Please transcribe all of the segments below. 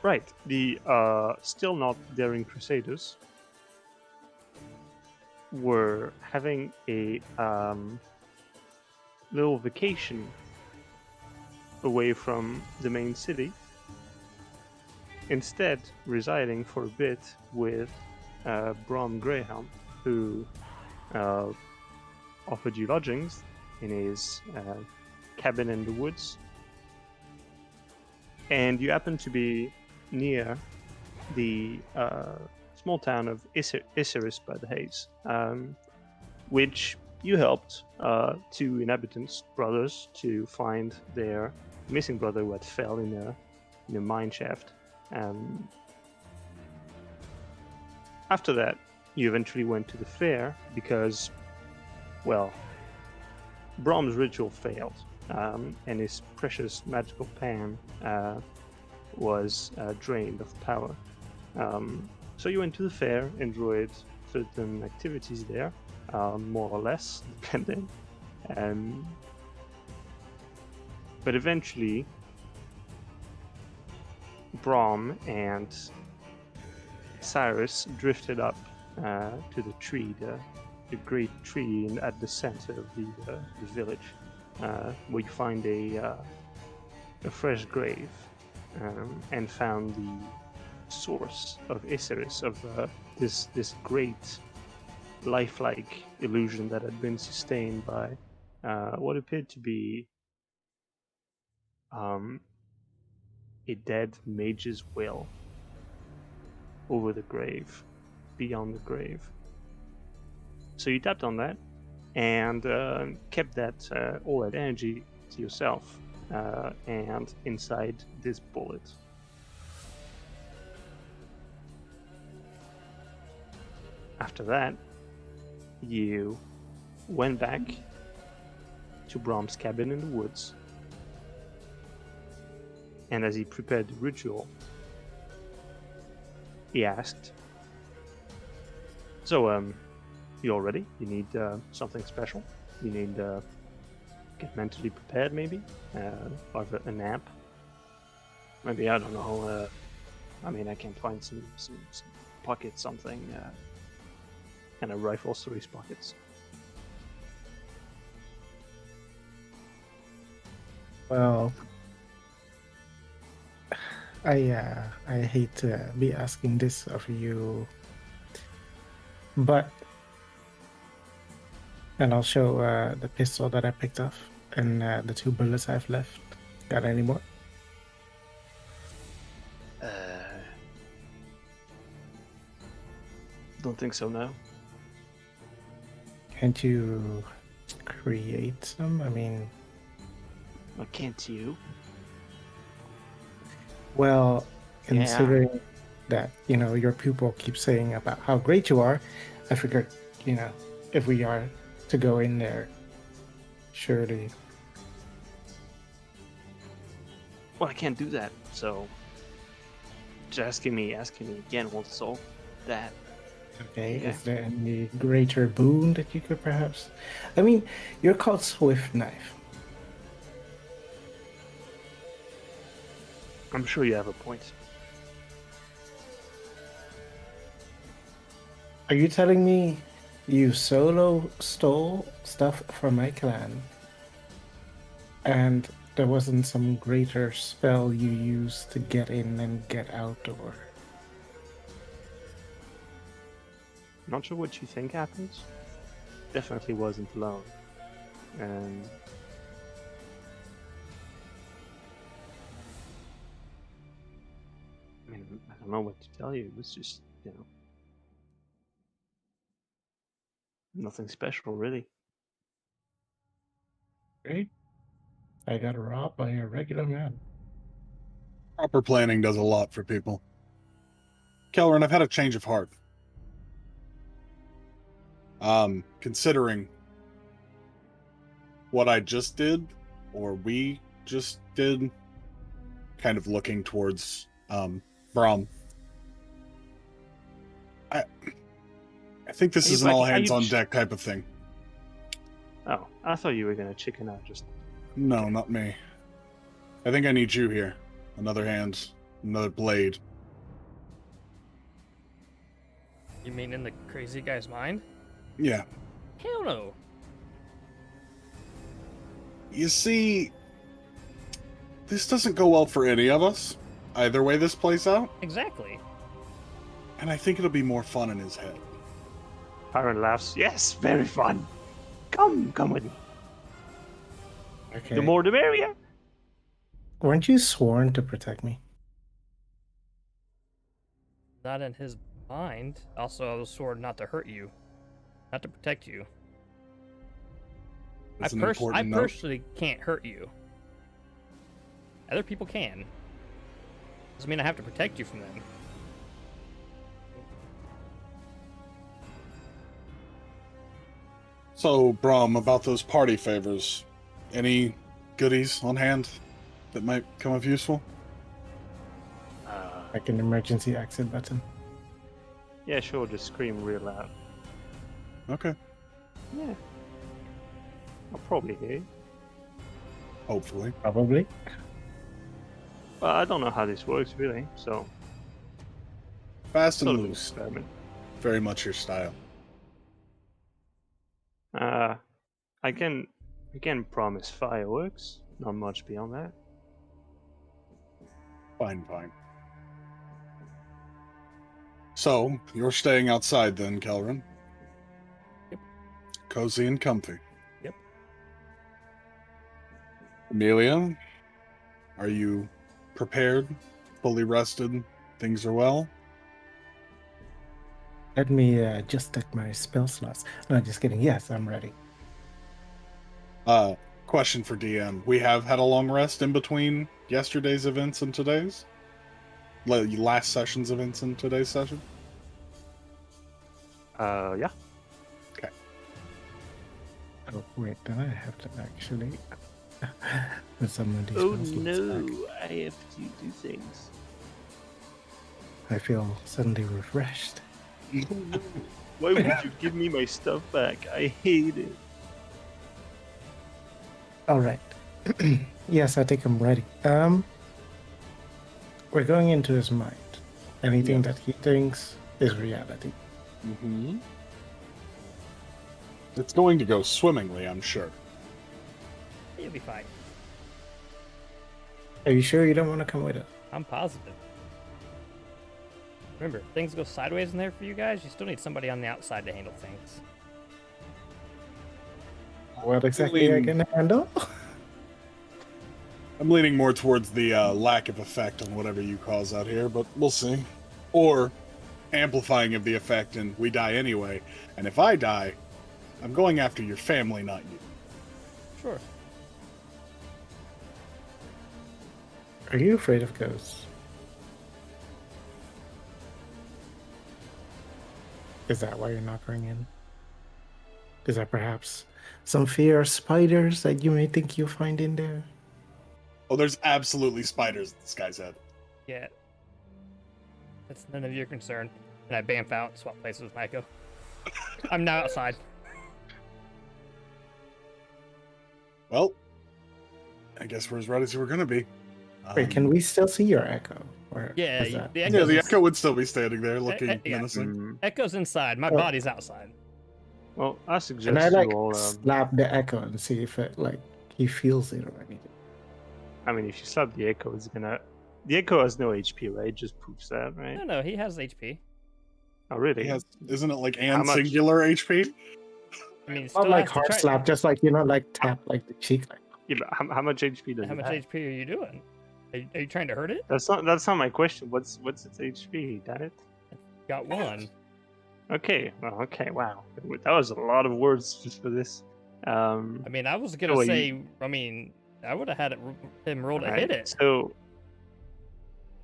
Right. The still not daring crusaders were having a little vacation away from the main city, instead residing for a bit with Brom Greyhound, who offered you lodgings in his cabin in the woods. And you happen to be near the small town of Isserus by the Haze, which you helped two inhabitants, brothers, to find their missing brother who had fell in a mine shaft. After that, you eventually went to the fair because, well, Brom's ritual failed, and his precious magical pan was drained of power. So you went to the fair, enjoyed certain activities there, more or less, depending. But eventually, Brom and Cyrus drifted up to the tree, the great tree at the center of the village, where you find a fresh grave, and found the source of Isserus, of this great lifelike illusion that had been sustained by what appeared to be a dead mage's will over the grave, beyond the grave. So you tapped on that and kept that all that energy to yourself and inside this bullet. After that, you went back to Brom's cabin in the woods, and as he prepared the ritual, he asked, "So, you all ready? You need something special? You need get mentally prepared, maybe? Or a nap? Maybe, I don't know. I mean, I can find some pockets, something, and a rifle, 3 pockets." Well, I hate to be asking this of you, but, and I'll show the pistol that I picked up and the 2 bullets I've left. Got any more? Don't think so, no. Can't you create some? I mean, Well, can't you? well, considering that, your people keep saying about how great you are, I figured, if we are to go in there, surely. Well, I can't do that, so just asking me again won't solve that. Okay, Yeah. is there any greater boon that you could perhaps... I mean, you're called Swift Knife. I'm sure you have a point. Are you telling me you solo stole stuff from my clan and there wasn't some greater spell you used to get in and get out, or... Not sure what you think happened. Definitely wasn't alone. I mean, I don't know what to tell you. It was just, nothing special, really. Great. I got robbed by a regular man. Proper planning does a lot for people. Kelleran, I've had a change of heart. Considering what I just did, or we just did, kind of looking towards Brom. I think this is an all-hands-on-deck type of thing. Oh, I thought you were going to chicken out just... No, not me. I think I need you here. Another hands. Another blade. You mean in the crazy guy's mind? Yeah. Hell no. You see, this doesn't go well for any of us. Either way this plays out. Exactly. And I think it'll be more fun in his head. Aaron laughs. Yes, very fun. Come with me. Okay. The more the merrier. Weren't you sworn to protect me? Not in his mind. Also, I was sworn not to hurt you. Not to protect you. That's I an important note. personally can't hurt you. Other people can. Doesn't mean I have to protect you from them. So, Brom, about those party favors, any goodies on hand that might come of useful? Like an emergency exit button. Yeah, sure. Just scream real loud. Okay. Yeah. I'll probably hear you. Hopefully. Probably. Well, I don't know how this works really, so Fast and sort of an loose. experiment. Very much your style. I can promise fireworks. Not much beyond that. Fine. So, you're staying outside then, Kelrin? Yep. Cozy and comfy. Yep. Amelia, are you prepared? Fully rested? Things are well? Let me just check my spell slots. No, just kidding. Yes, I'm ready. Question for DM. We have had a long rest in between yesterday's events and today's? Last session's events and today's session? Yeah. Okay. Oh, wait, then I have to actually put some of these Oh spell slots no, back. I have to do things. I feel suddenly refreshed. Why would you give me my stuff back? I hate it. All right. Yes, I think I'm ready. We're going into his mind. Anything that he thinks is reality. Mm-hmm. It's going to go swimmingly, I'm sure. You'll be fine. Are you sure you don't want to come with us? I'm positive. Remember, if things go sideways in there for you guys, you still need somebody on the outside to handle things. What exactly I can handle? I'm leaning more towards the lack of effect on whatever you cause out here, but we'll see. Or amplifying of the effect and we die anyway. And if I die, I'm going after your family, not you. Sure. Are you afraid of ghosts? Is that why you're not going in? Is that perhaps some fear of spiders that you may think you'll find in there? Oh, there's absolutely spiders at this guy's head. Yeah. That's none of your concern. And I bamf out, swap places with Michael. I'm now outside. Well, I guess we're as ready as we're going to be. Wait, can we still see your echo? Or Yeah, is that... the Yeah, Echo's the Echo would still be standing there looking yeah. menacing. Echo's inside. My Oh. body's outside. Well, I suggest Can I like you all. slap the echo and see if it like he feels it or anything? I mean, if you slap the echo, it's gonna. The echo has no HP, right? It just proves that, right? No, he has HP. Oh, really? He has, isn't it like How and much? singular HP? I mean, Not still like has to hard try. slap, just like like tap like the cheek. Like Yeah, but how much HP does How it much have? HP are you doing? Are you trying to hurt it? That's not my question. What's its HP? Damn it. Got one. Okay. Well, okay. Wow. That was a lot of words just for this. I mean, I was gonna So say. I mean, I would have had him roll to Alright, hit it. So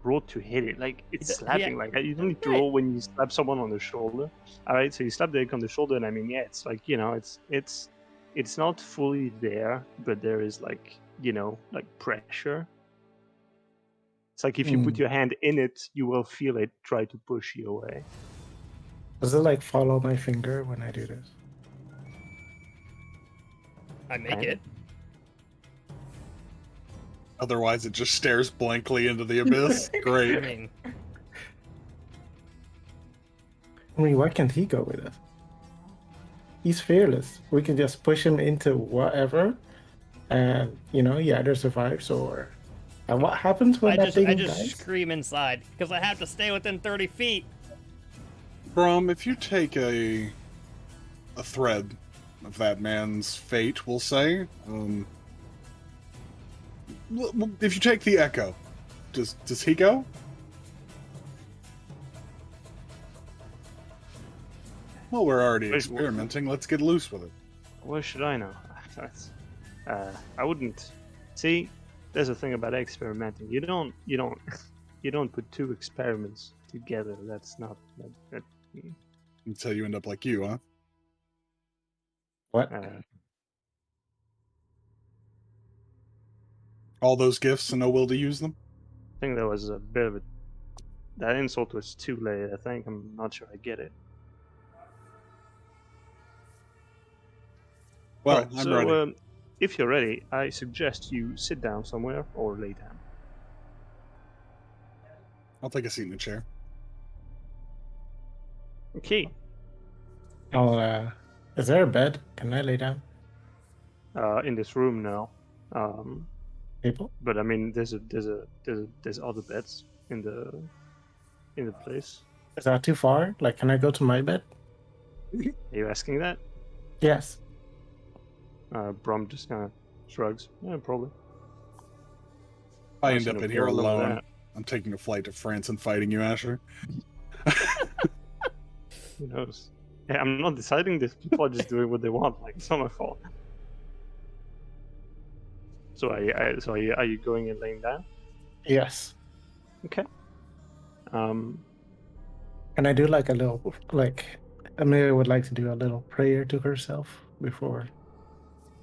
roll to hit it. Like it's Yeah, slapping. Like you don't need to right. roll when you slap someone on the shoulder. All right. So you slap the egg on the shoulder, and I mean, yeah, it's like it's not fully there, but there is like like pressure. It's like if you put your hand in it, you will feel it try to push you away. does it like follow my finger when I do this? I make Kinda. it. Otherwise, it just stares blankly into the abyss. I Great. mean, why can't he go with us? He's fearless. We can just push him into whatever, and he either survives or. And what happens when that I thing just dies? scream inside because I have to stay within 30 feet. Brom, if you take a thread of that man's fate, we'll say, if you take the echo, does he go? Well, we're already experimenting. Let's get loose with it. What should I know? That's, I wouldn't. See, there's a thing about experimenting. You don't put two experiments together. That's not. Until you end up like you, huh? What? All those gifts and no will to use them? I think there was a bit of a. That insult was too late. I think I'm not sure I get it. Well, Alright, I'm ready. If you're ready, I suggest you sit down somewhere or lay down. I'll take a seat in the chair. Okay. Is there a bed? Can I lay down? In this room now. People? But I mean, there's other beds in the place. Is that too far? Like, can I go to my bed? Are you asking that? Yes. Brom just kind of shrugs. Yeah, probably. If I I end see up no in here problem with alone, that. I'm taking a flight to France and fighting you, Asher. Who knows? Yeah, I'm not deciding this. People are just doing what they want. Like, it's not my fault. So are you going and laying down? Yes. Okay. Can I do like a little, like, Amelia would like to do a little prayer to herself before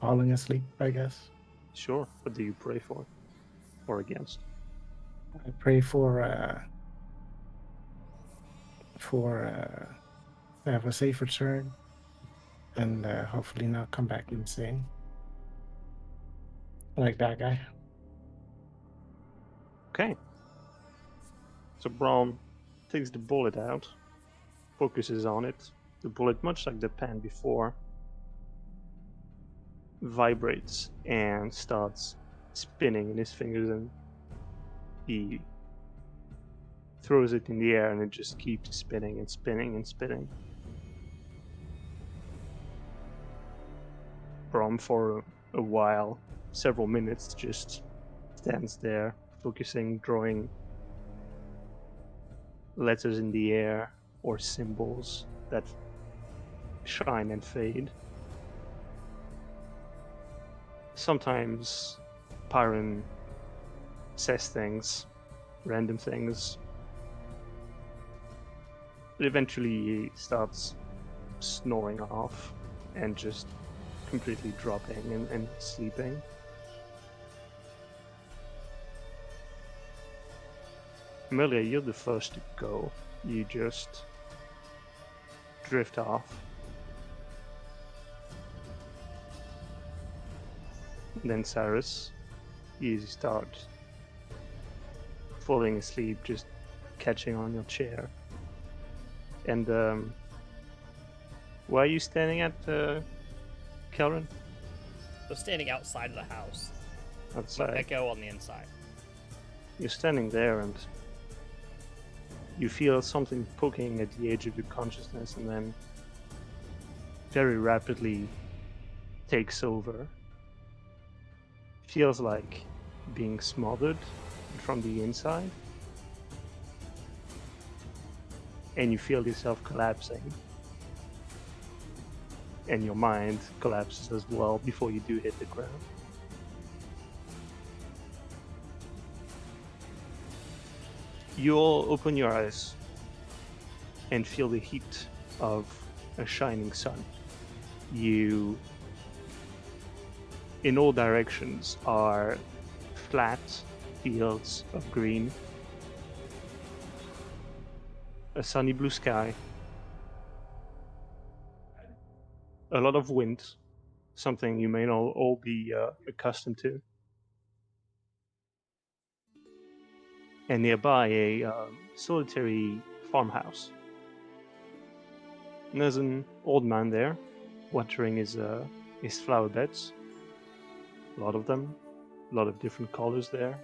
falling asleep, I guess. Sure. What do you pray for? Or against? I pray for to have a safe return and hopefully not come back insane like that guy. Okay. So Brom takes the bullet out, focuses on it. The bullet, much like the pen before, vibrates and starts spinning in his fingers, and he throws it in the air and it just keeps spinning and spinning and spinning. Brom, for a while, several minutes, just stands there, focusing, drawing letters in the air or symbols that shine and fade. Sometimes Pyron says things, random things, but eventually he starts snoring off and just completely dropping and sleeping. Amelia, you're the first to go. You just drift off. Then Cyrus, you start falling asleep, just catching on your chair. And where are you standing at, Kelvin? So standing outside of the house. Outside. Echo on the inside. You're standing there and you feel something poking at the edge of your consciousness and then very rapidly takes over. Feels like being smothered from the inside. And you feel yourself collapsing. And your mind collapses as well before you do hit the ground. You all open your eyes and feel the heat of a shining sun. You, in all directions, are flat fields of green, a sunny blue sky, a lot of wind, something you may not all be accustomed to. and nearby a solitary farmhouse. And there's an old man there, watering his flower beds. A lot of them, a lot of different colors there.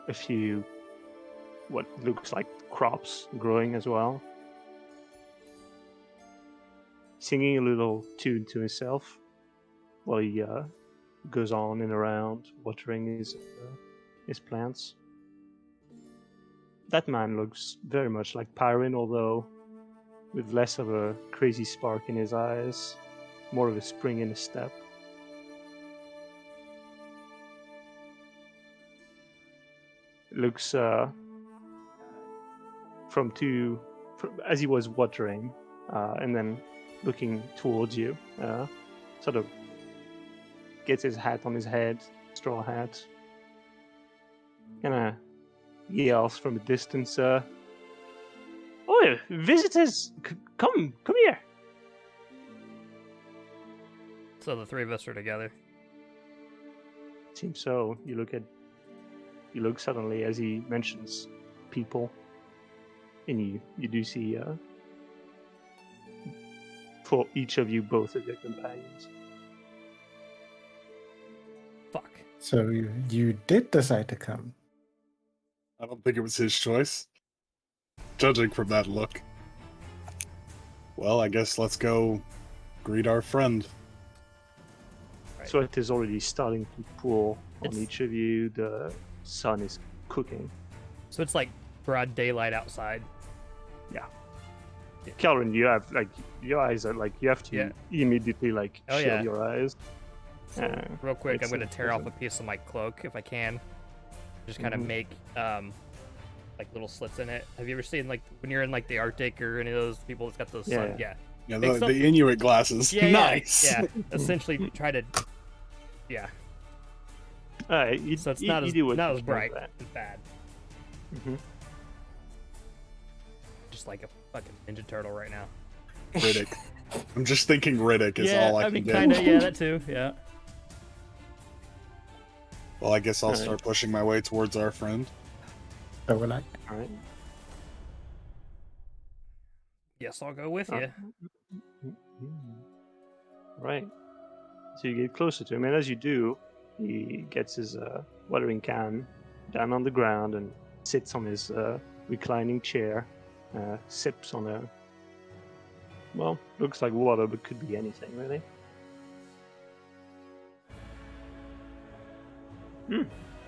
A few, what looks like crops growing as well. Singing a little tune to himself while he goes on and around watering his plants. That man looks very much like Pyron, although with less of a crazy spark in his eyes, more of a spring in his step. It looks as he was watering, and then looking towards you, sort of gets his hat on his head, straw hat, kinda yells from a distance, "Oh, visitors! Come here!" So the three of us are together. Seems so. You look suddenly as he mentions people, and you do see for each of you both of your companions. Fuck. So you did decide to come. I don't think it was his choice, judging from that look. Well, I guess let's go greet our friend. Right. Sweat is already starting to pour on It's- each of you. The sun is cooking. So it's like broad daylight outside. Kelvin, you have like your eyes are like you have to Yeah. immediately like Oh, shield yeah. your eyes. So real quick, I'm it's going to tear off a impressive. piece of my cloak if I can. Just kind of Mhm. make like little slits in it. Have you ever seen like when you're in like the Arctic or any of those people that's got those sun? Yeah. Yeah. Yeah, Make the, some- the Inuit glasses. Yeah. Nice. Yeah. Essentially try to. Yeah. You, So it's you, not you as do what not you as can bright with that. and bad. Mhm. Just like a fucking Ninja Turtle right now. Riddick. I'm just thinking Riddick is all I can mean, do. kind of. Yeah, that too. Yeah. Well, I guess I'll Alright. start pushing my way towards our friend. So we're like, All right. Yes, I'll go with you. Right. So you get closer to him, and as you do, he gets his watering can down on the ground and sits on his reclining chair, sips on a, well, looks like water, but could be anything, really.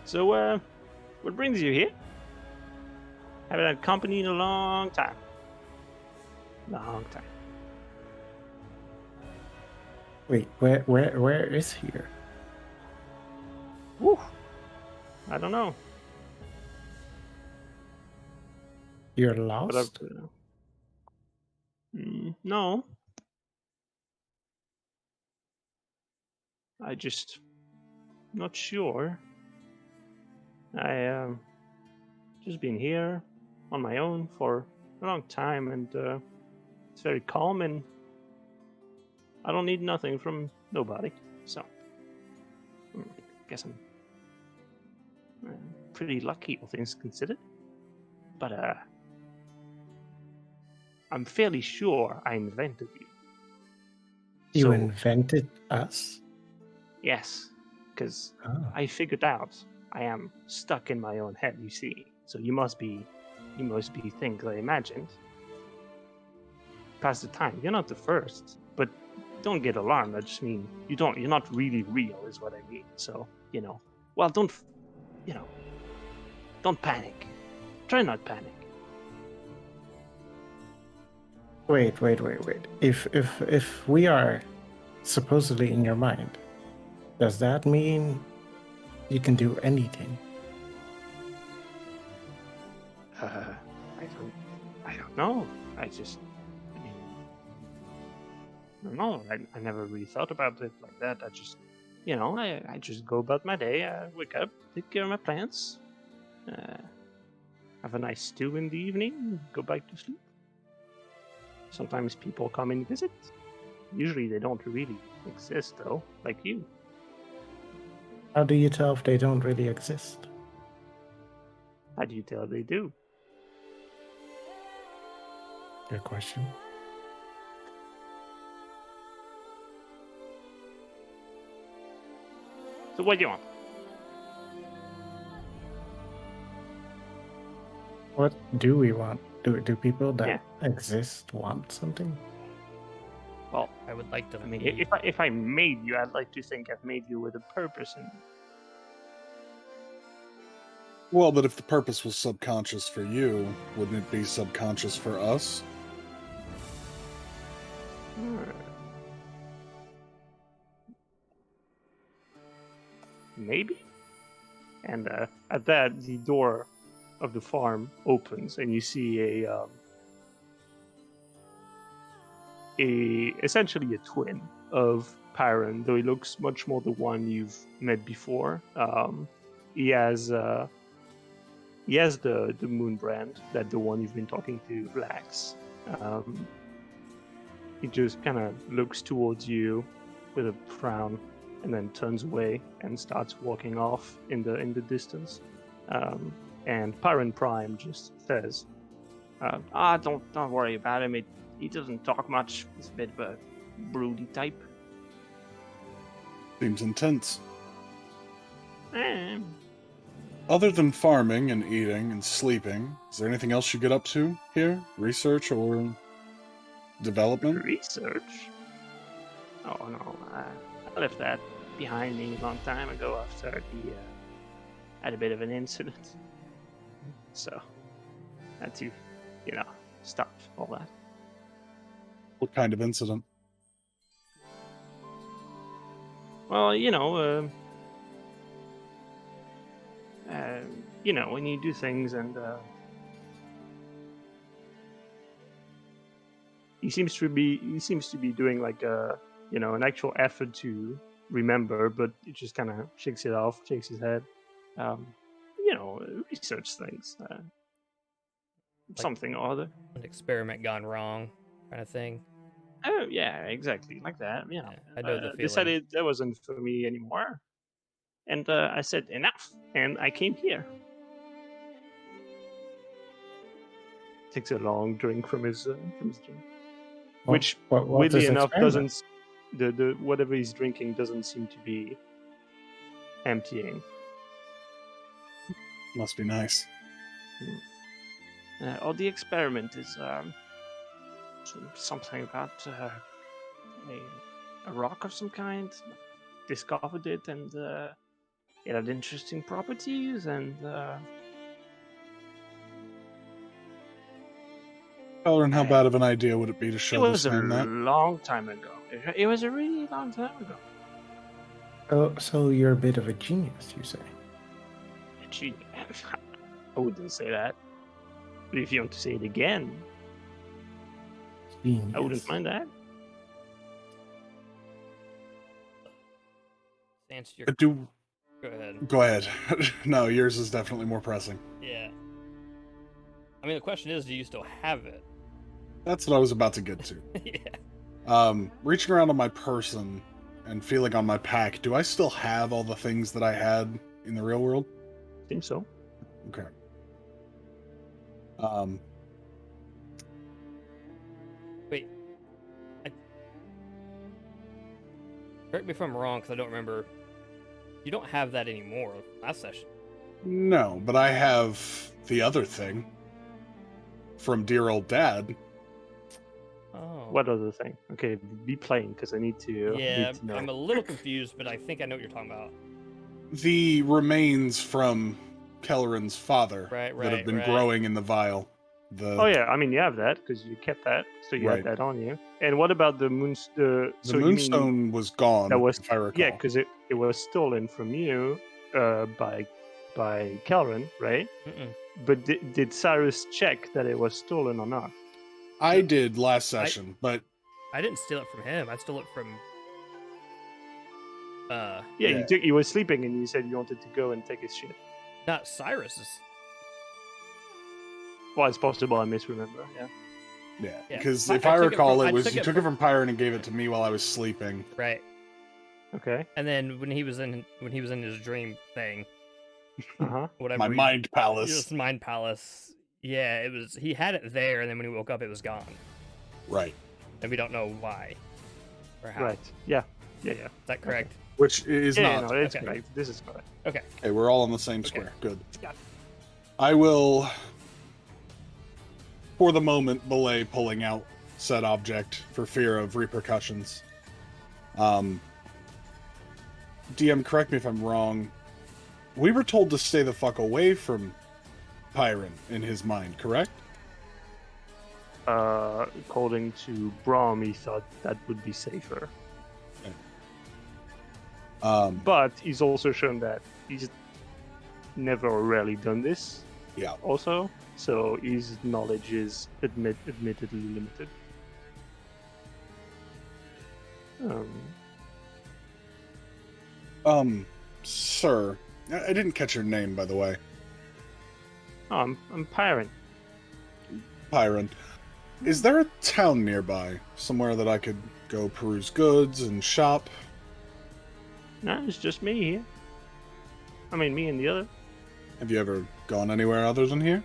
So, what brings you here? Haven't had company in a long time. Long time. wait, where is here? Woo! I don't know. You're But lost? no. I just not sure. I just been here on my own for a long time, and it's very calm, and I don't need nothing from nobody. So, guess I'm pretty lucky, all things considered. But I'm fairly sure I invented you. You So, invented us? yes, because Oh. I figured out I am stuck in my own head, you see. So you must be things I imagined. Pass the time. You're not the first, but don't get alarmed. I just mean you're not really real, is what I mean. So well, don't panic. Try not panic. Wait. If we are supposedly in your mind, does that mean you can do anything? I don't know. I don't know. I never really thought about it like that. I just, I just go about my day. I wake up, take care of my plants, have a nice stew in the evening, go back to sleep. Sometimes people come and visit. Usually they don't really exist, though, like you. How do you tell if they don't really exist? How do you tell they do? Good question. So what do you want? What do we want? Do people that Yeah. exist want something? Well, I would like to. I mean, leave. if I made you, I'd like to think I've made you with a purpose. And Well, but if the purpose was subconscious for you, wouldn't it be subconscious for us? Maybe. And at that, the door of the farm opens, and you see essentially a twin of Pyron, though he looks much more the one you've met before. He has the moon brand that the one you've been talking to lacks. He just kind of looks towards you with a frown, and then turns away and starts walking off in the distance. And Pyron Prime just says, don't worry about him. He doesn't talk much. He's a bit of a broody type. Seems intense. Eh, Other than farming and eating and sleeping, is there anything else you get up to here? Research or development? research? Oh no, I left that behind me a long time ago after he had a bit of an incident. So, had to, stop all that. What kind of incident? Well, when you do things and he seems to be doing like an actual effort to remember, but it just kind of shakes it off, shakes his head. Research things, something or other. An experiment gone wrong, kind of thing. Oh yeah, exactly like that. I know the feeling. Decided that wasn't for me anymore, and I said enough, and I came here. Takes a long drink from his drink, which what weirdly is enough experiment? doesn't the whatever he's drinking doesn't seem to be emptying. Must be nice. The experiment is something about a rock of some kind. Discovered it, and it had interesting properties, and Elrin, how bad of an idea would it be to it show was this a man that? long time ago. It was a really long time ago. So you're a bit of a genius, you say? Gee, I wouldn't say that. But if you want to say it again, Genius. I wouldn't mind that. To answer your... But do Go ahead. go ahead. No, yours is definitely more pressing. Yeah. I mean, the question is, do you still have it? That's what I was about to get to. Yeah. Reaching around on my person and feeling on my pack, do I still have all the things that I had in the real world? Seems so. Okay. Wait. Correct me if I'm wrong, because I don't remember. You don't have that anymore. Last session. No, but I have the other thing from dear old dad. Oh. What other thing? Okay, be plain, because I need to. Yeah, need to know. I'm a little confused, but I think I know what you're talking about. The remains from Kelleran's father Right, that have been right. growing in the vial. Oh yeah, I mean you have that because you kept that, so you Right. had that on you. And what about the moon? The So you mean moonstone was gone, that was if I recall. yeah, because it was stolen from you by Kelvin, right? Mm-mm. But did Cyrus check that it was stolen or not? I did last session, but I didn't steal it from him. I stole it from. Yeah, you were sleeping and you said you wanted to go and take his shit. Not Cyrus's. Well, it's possible I misremember. Yeah. yeah, Yeah. because I if I took it recall, from- it I was took you it took it from Pyron and gave it to me while I was sleeping. Right. Okay. And then when he was in his dream thing, Whatever. My mind palace. This mind palace. Yeah, it was. He had it there, and then when he woke up, it was gone, Right. and we don't know why or how. Right. Yeah. Yeah. Is that correct? Which is Yeah. not. No, it's Okay. correct. This is correct. Okay. Hey, we're all on the same square. Good. Yeah. I will, for the moment, belay pulling out said object for fear of repercussions. DM, correct me if I'm wrong. We were told to stay the fuck away from Pyron in his mind, correct? According to Brom, he thought that would be safer. But he's also shown that he's never or rarely done this. Yeah. Also, so his knowledge is admittedly limited. Sir, I didn't catch your name, by the way. I'm Pyron. Pyron. Is there a town nearby? Somewhere that I could go peruse goods and shop? No, it's just me here. I mean, me and the other. Have you ever gone anywhere other than here?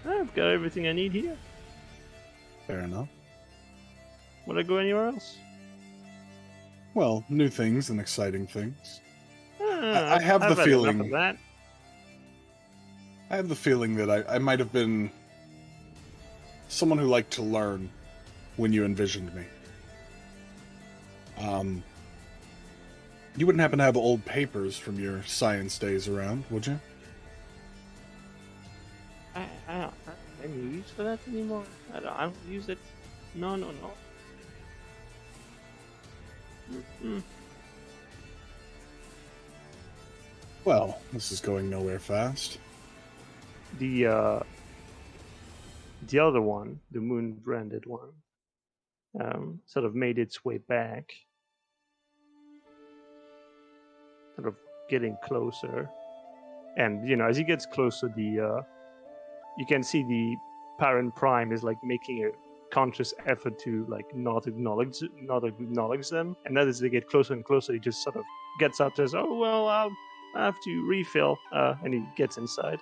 I've got everything I need here. Fair enough. Would I go anywhere else? Well, new things and exciting things. I have the I've had feeling- enough of that. I have the feeling that I might have been someone who liked to learn when you envisioned me. You wouldn't happen to have old papers from your science days around, would you? I don't have any use for that anymore. I don't use it. No. Mm-mm. Well, this is going nowhere fast. The other one, the moon branded one, sort of made its way back, sort of getting closer. And as he gets closer, you can see the parent prime is like making a conscious effort to like not acknowledge them. And then as they get closer and closer, he just sort of gets up, says, "Oh well, I have to refill," and he gets inside.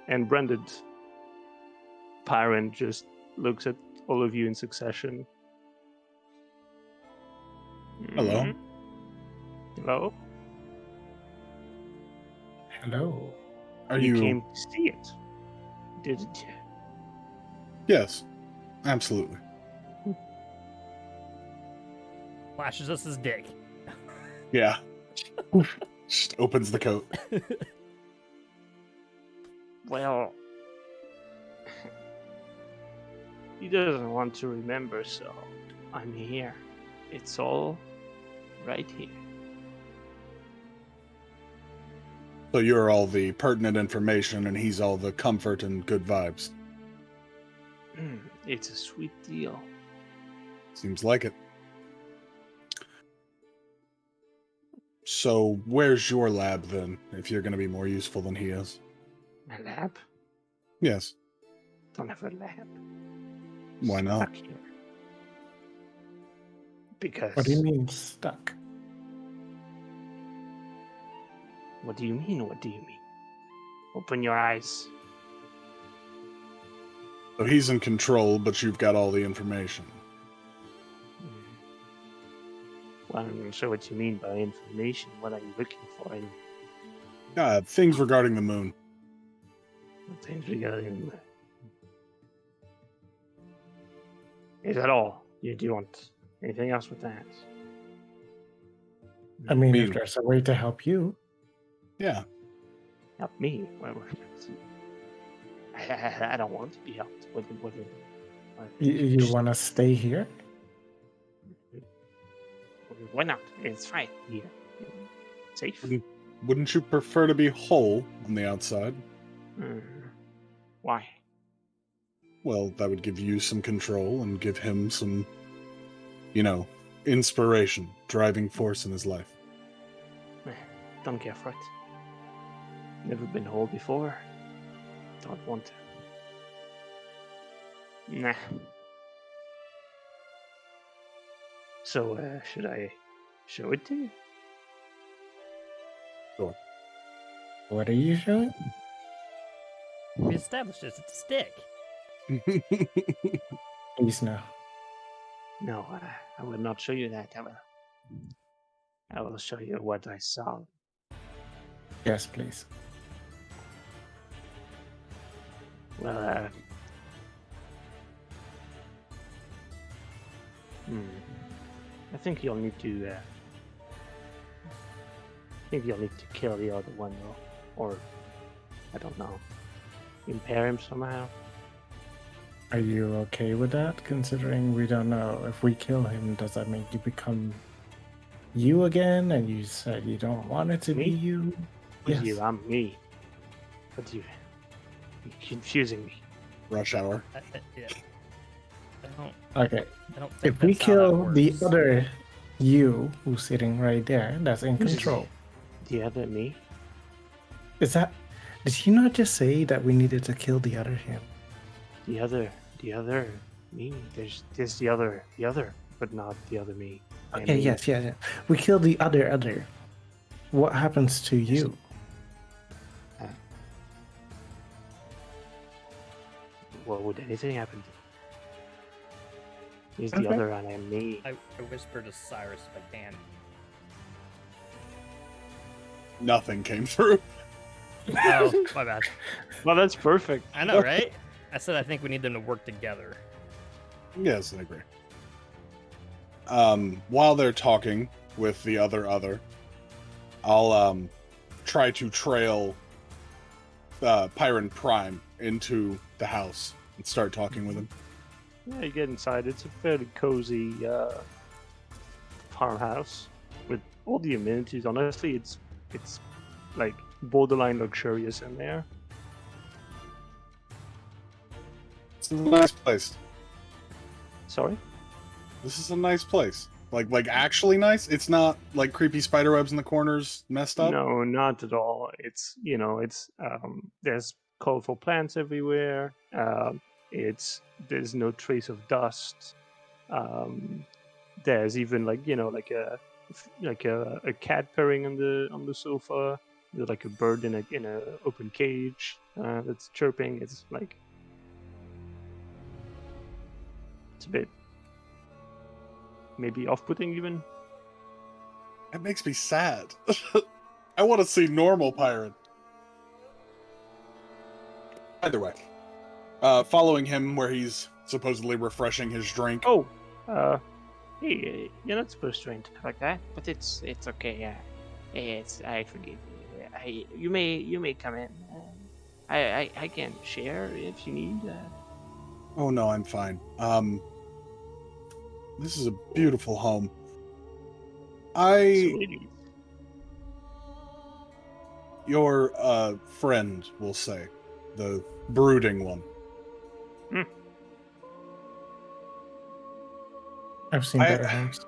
And branded Pyron just looks at all of you in succession. Hello. Mhm. Hello. Hello. Are You you? came to see it, didn't you? Yes, absolutely. Flashes us his dick. Yeah. Just opens the coat. Well, he doesn't want to remember, so I'm here. It's all right here. So you're all the pertinent information, and he's all the comfort and good vibes. It's a sweet deal. Seems like it. So where's your lab then, if you're going to be more useful than he is? My lab? Yes. Don't have a lab. Why not? Stuck here. Because. What do you mean stuck? What do you mean? What do you mean? Open your eyes. So he's in control, but you've got all the information. Well, I'm not sure what you mean by information. What are you looking for? Things regarding the moon. Things regarding. Is that all? Do you want anything else with that? I mean, Me. if there's a way to help you, Yeah. Help me? I don't want to be helped. What you want to stay here? Why not? It's fine here. Safe. Wouldn't you prefer to be whole on the outside? Why? Well, that would give you some control and give him some, inspiration, driving force in his life. Don't care for it. Never been whole before. Don't want to. Nah. So, should I show it to you? Sure. What are you showing? We established this. It's a stick. Please no. No, I will not show you that. I will show you what I saw. Yes, please. Well, I think you'll need to. I think you'll need to kill the other one, though, or I don't know, impair him somehow. Are you okay with that? Considering we don't know if we kill him, does that make you become you again? And you said you don't want it to Me? be you. Who's you? I'm me. But you're confusing me. Rush hour. Yeah. Okay. I don't think If we that's how that kill the works. other you who's sitting right there, that's in Who's control. The other me? Is that? Did he not just say that we needed to kill the other him? The other me. There's the other, but not the other me. I Okay, mean, yes. We kill the other. What happens to you? What would anything happen to? He's the Okay. other, and I'm me. I whisper to Cyrus if I can. Nothing came through. Oh, my bad. Well, that's perfect. I know, right? I said I think we need them to work together. Yes, I agree. While they're talking with the other, I'll try to trail Pyron Prime into the house and start talking with him. Yeah, you get inside. It's a fairly cozy farmhouse with all the amenities. Honestly, it's like borderline luxurious in there. This is a nice place. Sorry? This is a nice place. Like actually nice. It's not like creepy spider webs in the corners messed up. No, not at all. It's there's colorful plants everywhere. There's no trace of dust. There's even like a cat purring on the sofa. There's like a bird in a open cage that's chirping. It's like it's a bit maybe off-putting even. It makes me sad. I want to see normal pirate. Either way, following him where he's supposedly refreshing his drink. Oh, hey, you're not supposed to enter like that, but it's okay. I forgive you. You may come in. I can share if you need. Oh no, I'm fine. This is a beautiful home. Sweetie. Your friend, we'll say, the brooding one. I've seen better homes.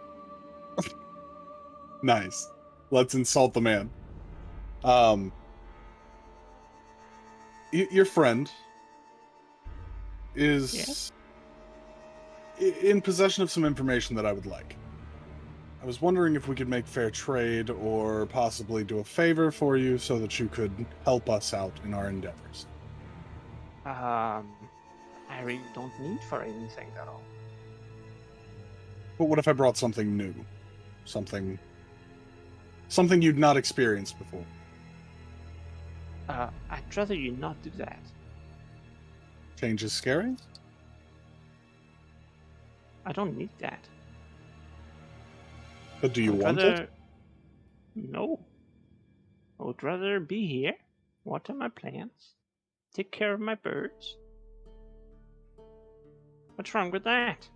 Nice. Let's insult the man. Your friend is in possession of some information that I would like. I was wondering if we could make fair trade or possibly do a favor for you so that you could help us out in our endeavors. I really don't need for anything at all. But what if I brought something new? Something you'd not experienced before? I'd rather you not do that. Change is scary? I don't need that. But do you I'd want rather... it? No. I would rather be here, water my plants, take care of my birds. What's wrong with that?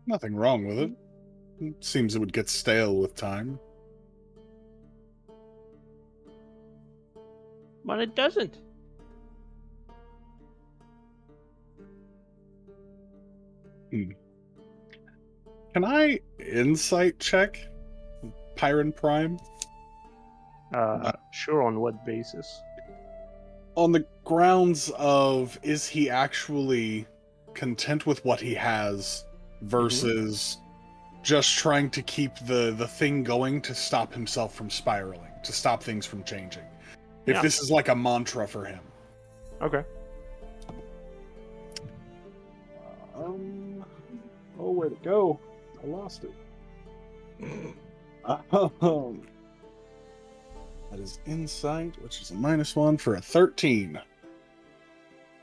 Nothing wrong with it. It seems it would get stale with time. Well, it doesn't. Can I insight check Pyron Prime? Sure, on what basis? On the grounds of, is he actually content with what he has versus just trying to keep the thing going to stop himself from spiraling, to stop things from changing? If Yeah. this is like a mantra for him. Okay. Oh, where'd it go? I lost it. That is insight, which is a -1 for a 13.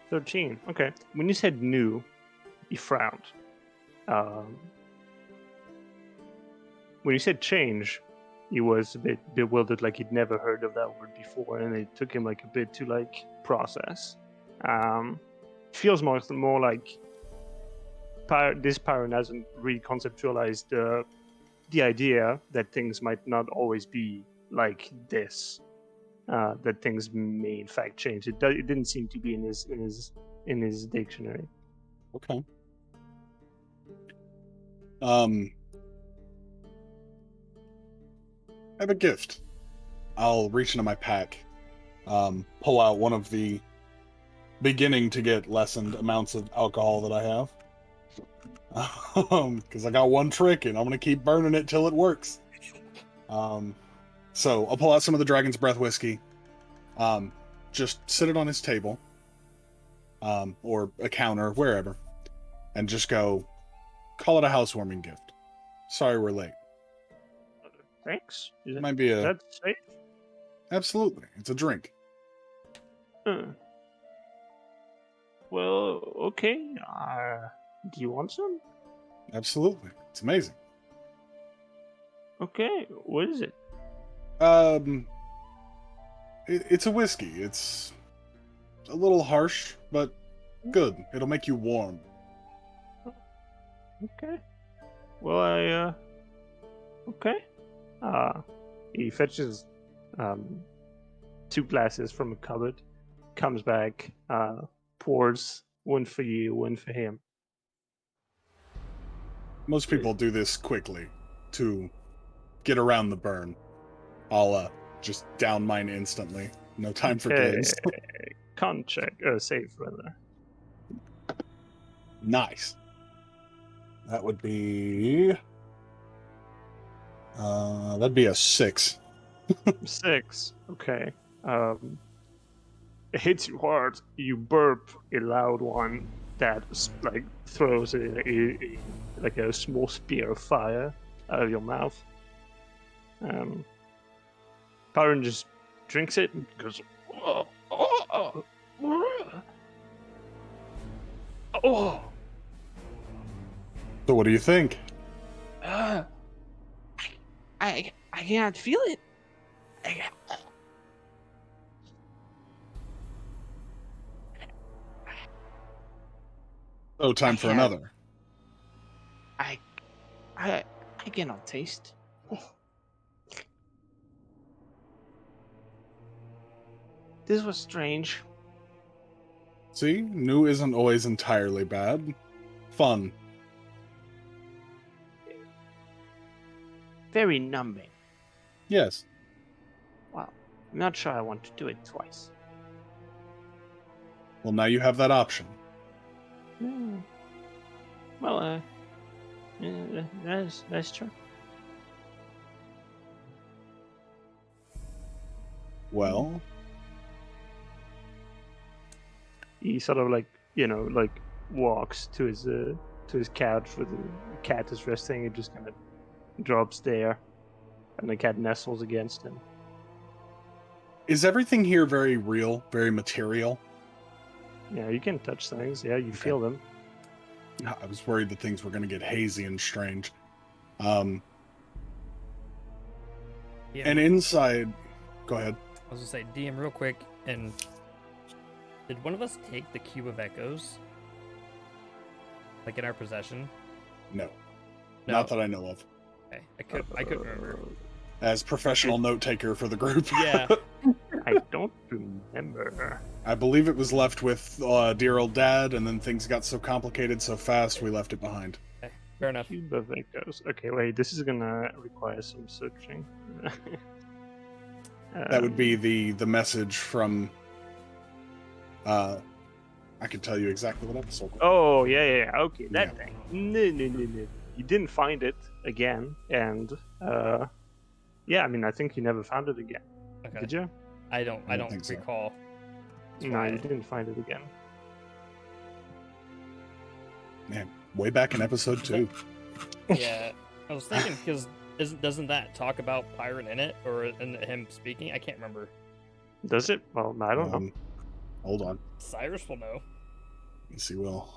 13. Okay. When you said new, he frowned. When you said change, he was a bit bewildered, like he'd never heard of that word before, and it took him like a bit to like process. Feels more like this Pyron hasn't really conceptualized the idea that things might not always be like this. That things may in fact change. It didn't seem to be in his dictionary. Okay. I have a gift. I'll reach into my pack, pull out one of the beginning to get lessened amounts of alcohol that I have. Because I got one trick and I'm gonna keep burning it till it works. So I'll pull out some of the Dragon's Breath whiskey. Just sit it on his table, or a counter, wherever, and just go, call it a housewarming gift. Sorry we're late. Thanks. It might be a... That's safe. Absolutely. It's a drink. Well, okay. Do you want some? Absolutely. It's amazing. Okay. What is it? It's a whiskey. It's a little harsh, but good. It'll make you warm. Okay. Well, okay. He fetches 2 glasses from a cupboard, comes back, pours one for you, one for him. Most people do this quickly to get around the burn. I'll just down mine instantly. No time for games. Con check, save rather. Nice. That would be... that'd be a 6. 6. Okay. It hits you hard. You burp a loud one that like throws like a small spear of fire out of your mouth. Pyron just drinks it and goes, oh, oh, oh, oh. So what do you think? I can't feel it. Oh, time for another. I cannot taste. This was strange. See? New isn't always entirely bad. Fun. Very numbing. Yes. Wow. I'm not sure I want to do it twice. Well, now you have that option. Well, that's true. Well, He sort of like walks to his couch where the cat is resting. It just kind of drops there, and the cat nestles against him. is everything here very real, very material? Yeah, you can touch things. Yeah, you feel them. I was worried that things were going to get hazy and strange. Yeah. And inside... Go ahead. I was gonna say, DM, real quick, and did one of us take the Cube of Echoes? Like in our possession? No. No. Not that I know of. Okay. I couldn't remember. As professional note taker for the group. Yeah. I don't remember. I believe it was left with dear old dad, and then things got so complicated so fast we left it behind. Okay, fair enough. Cube of Echoes. Okay, wait. This is gonna require some searching. That would be the message from... I can tell you exactly what episode. Oh, yeah. Okay, that Yeah. thing. No. You didn't find it again, and yeah, I mean, I think you never found it again. Okay. Did you? I don't think so. recall. That's No, why you didn't find it again. Man, way back in episode 2. Yeah, I was thinking because doesn't that talk about Pyron in it or in him speaking? I can't remember. Does it? Well, I don't know. Hold on. Cyrus will know. Yes, he will.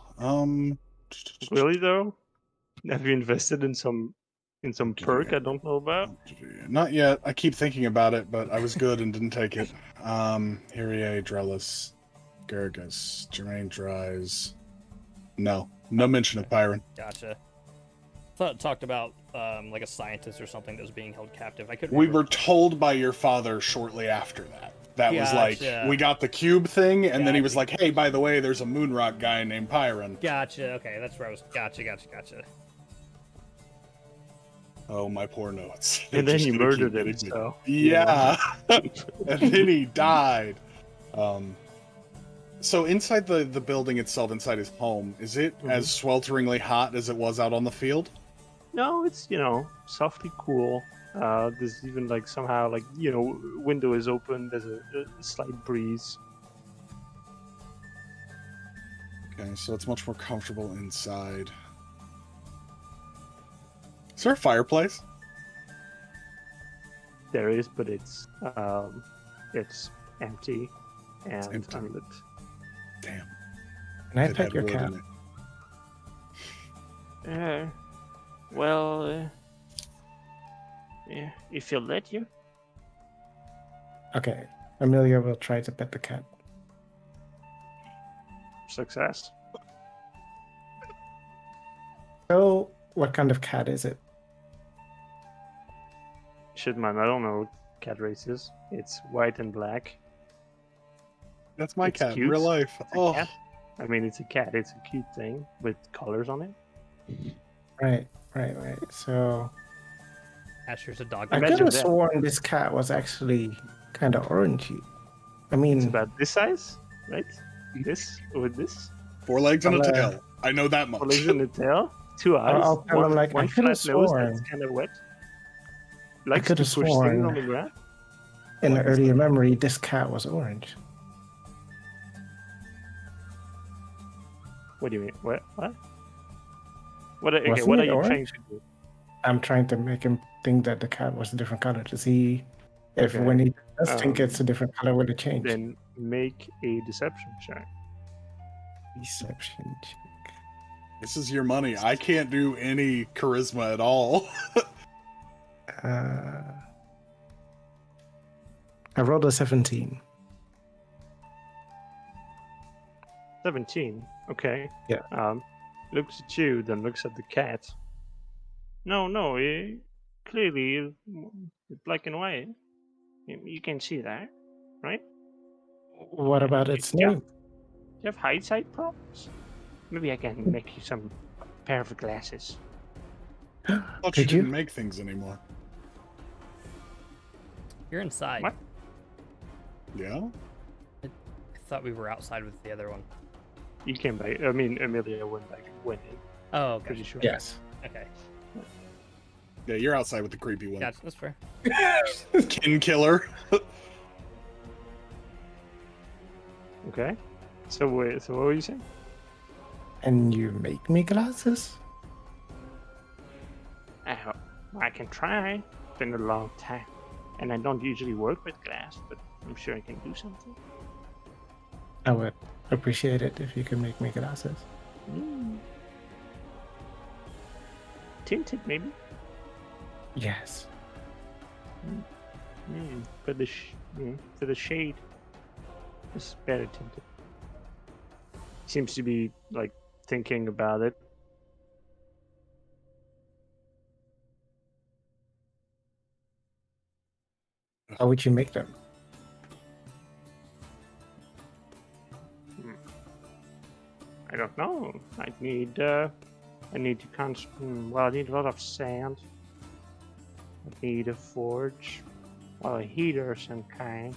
Really though? Have you invested in some perk I don't know about? Not yet. I keep thinking about it, but I was good and didn't take it. Hyria, Drellus, Gargus, Germain Dries. No mention of Pyron. Gotcha. Thought it talked about like a scientist or something that was being held captive. I couldn't. We remember. were told by your father shortly after that. That was like, Gotcha. we got the cube thing, and then he was Gotcha. like, hey, by the way, there's a moon rock guy named Pyron. Gotcha. Okay, that's where I was. Gotcha. Oh, my poor notes. And They're then just you gonna keep murdered him, getting me. so. Yeah. And then he died. So inside the building itself, inside his home, is it as swelteringly hot as it was out on the field? No, it's, softly cool. There's even like somehow like, window is open, there's a slight breeze. Okay, so it's much more comfortable inside. Is there a fireplace? There is, but it's empty and empty. unlit. Damn. Can I It pet had your wood cat? in it. Well, yeah, if you'll let you. Okay. Amelia will try to pet the cat. Success. So, what kind of cat is it? Shit, man, I don't know what cat race is. It's white and black. That's my It's cat in cute. real life. It's a Oh, cat. I mean, it's a cat. It's a cute thing with colors on it. Right. So, Asher's a dog. I Imagine could have that. sworn this cat was actually kind of orangey. I mean, It's about this size, right? This with this. 4 legs and a Well, tail. I know that much. 4 legs and a tail. 2 eyes. I'll tell him, like, I one could have flat nose sworn. that's kind of wet. Likes could to have push things sworn. on the ground. in What an is earlier that? memory, this cat was orange. What do you mean? What? What? Okay, Wasn't what it are you orange? trying to do? I'm trying to make him think that the cat was a different color to see if Okay. when he does think it's a Um, different color, will it change? Then make a deception check. Deception check. This is your money. I can't do any charisma at all. I rolled a 17. 17. Okay. Yeah. Looks at you, then looks at the cat. No, clearly, black and white. You can see that, right? What about its Yeah. name? Do you have hindsight problems? Maybe I can make you some pair of glasses. I thought Did you you? didn't make things anymore. You're inside. What? Yeah? I thought we were outside with the other one. You came back. I mean, Amelia went in. Oh, okay. Pretty sure. Yes. Okay. Yeah, you're outside with the creepy one. Gotcha. That's fair. Kin killer. Okay. So what were you saying? And you make me glasses? I can try. Been a long time, and I don't usually work with glass, but I'm sure I can do something. I would appreciate it if you could make me glasses. Tinted, maybe. Yes. For the shade, it's better tinted. Seems to be like thinking about it. How would you make them? I don't know. I need to I need a lot of sand. I need a forge. Well, a heater of some kind.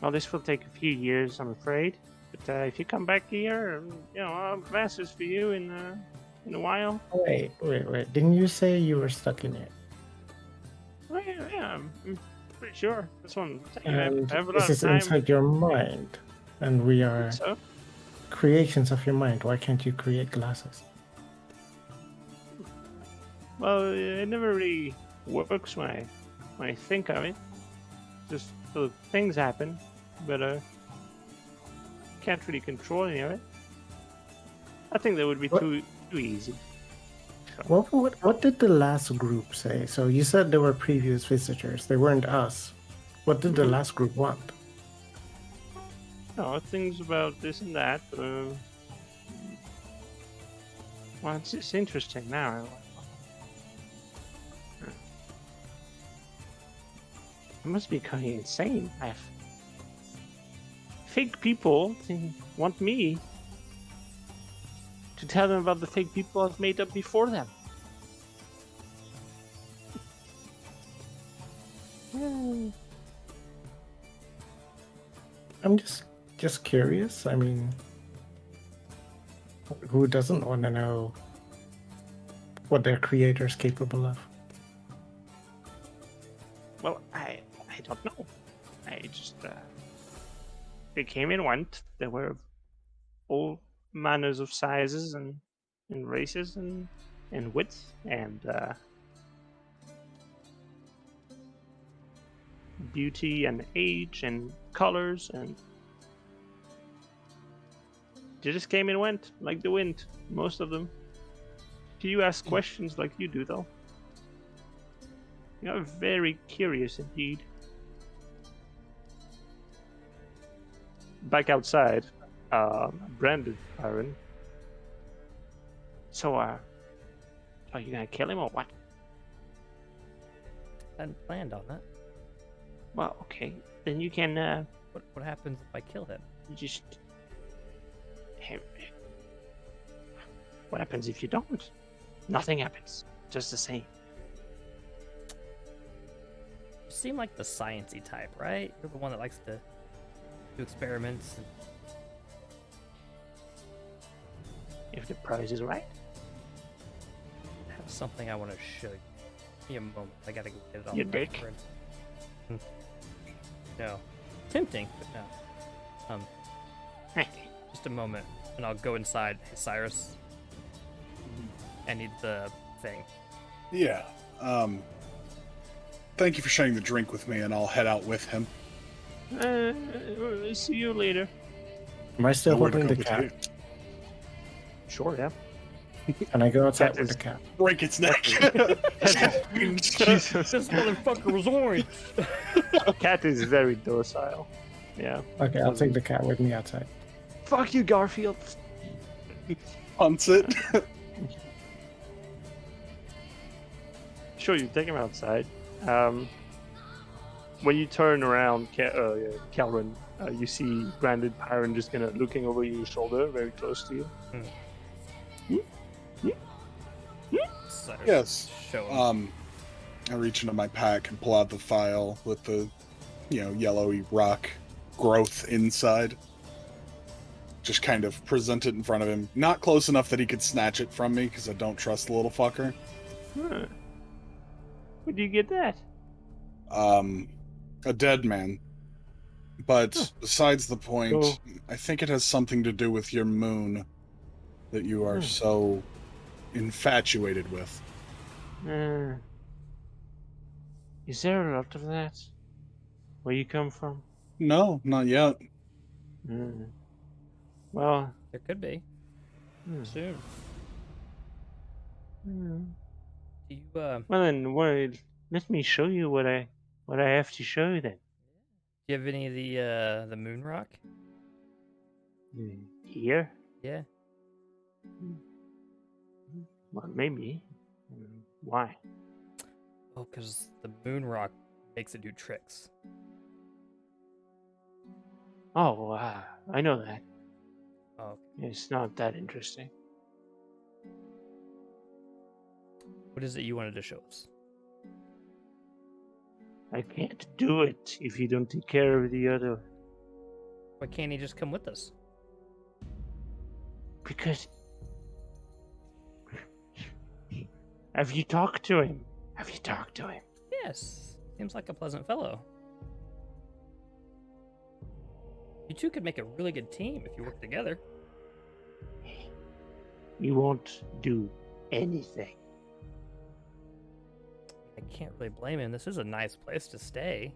Well, this will take a few years, I'm afraid. But if you come back here, I'll have glasses for you in a while. Wait. Didn't you say you were stuck in it? Well, yeah, pretty sure. That's what I'm saying. And I have a lot this of is time. inside your mind, and we are So, creations of your mind. Why can't you create glasses? well, it never really works when I think of it. Just so things happen, but can't really control any of it. I think that would be What- too easy. What did the last group say? So you said there were previous visitors. They weren't us. What did the last group want? No, things about this and that. Well, it's just interesting now. I must be kind of insane. I have fake people want me to tell them about the fake people I've made up before them. I'm just curious. I mean, who doesn't want to know what their creator's capable of? Well, I don't know. I just they came and went. There were all manners of sizes and races and width and beauty and age and colors, and they just came and went like the wind. Most of them. Few ask questions like you do, though. You're very curious indeed. Back outside, branded Iron. So, are you gonna kill him or what? I hadn't planned on that. Well, okay, then you can What happens if I kill him? just. What happens if you don't? Nothing happens. Just the same. You seem like the sciencey type, right? You're the one that likes to do experiments. If the price is right. I have something I want to show you. Give me a moment. I gotta go get it off Your my dick? friend. No. Tempting, but no. Just a moment, and I'll go inside. Hey, Cyrus. I need the thing. Yeah. Thank you for sharing the drink with me, and I'll head out with him. See you later. Am I still Where to holding go the with cat? you? Sure, yeah. Can I go outside Cat with is- the cat? Break its neck. Jesus. This motherfucker was orange. Cat is very docile. Yeah. Okay, I'll take the cat with me outside. Fuck you, Garfield. Hunts it. Sure, you take him outside. When you turn around, Calvin, you see Branded Pyron just kind of looking over your shoulder, very close to you. Cyrus, Yes. Show him. I reach into my pack and pull out the file with the, yellowy rock growth inside. Just kind of present it in front of him. Not close enough that he could snatch it from me, because I don't trust the little fucker. Huh. Where do you get that? A dead man. But besides the point, Cool. I think it has something to do with your moon that you are so infatuated with. Is there a lot of that? Where you come from? No, not yet. Well, There could be. Soon. Do you, well then, let me show you what I have to show you then. do you have any of the moon rock? Here? Yeah. Well, maybe. Why? Oh, because the moon rock makes it do tricks. Oh, I know that. Oh, It's not that interesting. what is it you wanted to show us? I can't do it if you don't take care of the other. Why can't he just come with us? Because. Have you talked to him? Yes. Seems like a pleasant fellow. You two could make a really good team if you work together. We won't do anything. I can't really blame him. This is a nice place to stay,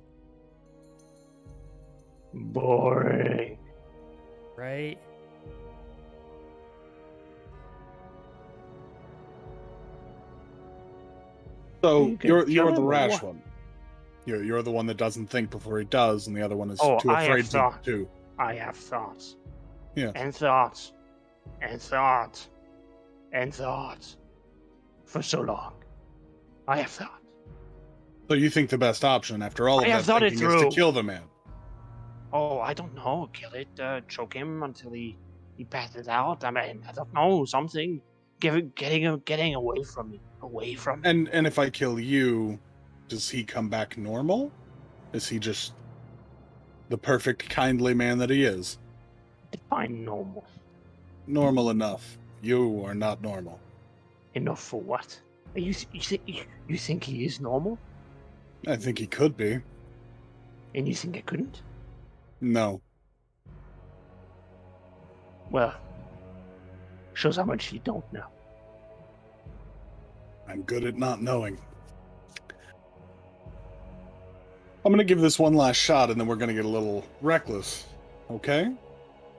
Boring. right? So You can you're kill the him or rash what? one. You're the one that doesn't think before he does, and the other one is Oh, too I have afraid to thought. do. I have thoughts. Yeah. And thoughts. And thoughts. And thoughts. For so long. I have thought. So you think the best option after all of I have that thought it thinking is to through. kill the man? Oh, I don't know. Kill it. Choke him until he passes out. I mean, I don't know. Something. Getting away from me. Away from me. And if I kill you, does he come back normal? Is he just the perfect, kindly man that he is? Define normal. Normal enough. You are not normal. Enough for what? You think he is normal? I think he could be. And you think I couldn't? No. Well, shows how much you don't know. I'm good at not knowing. I'm gonna give this one last shot, and then we're gonna get a little reckless. Okay?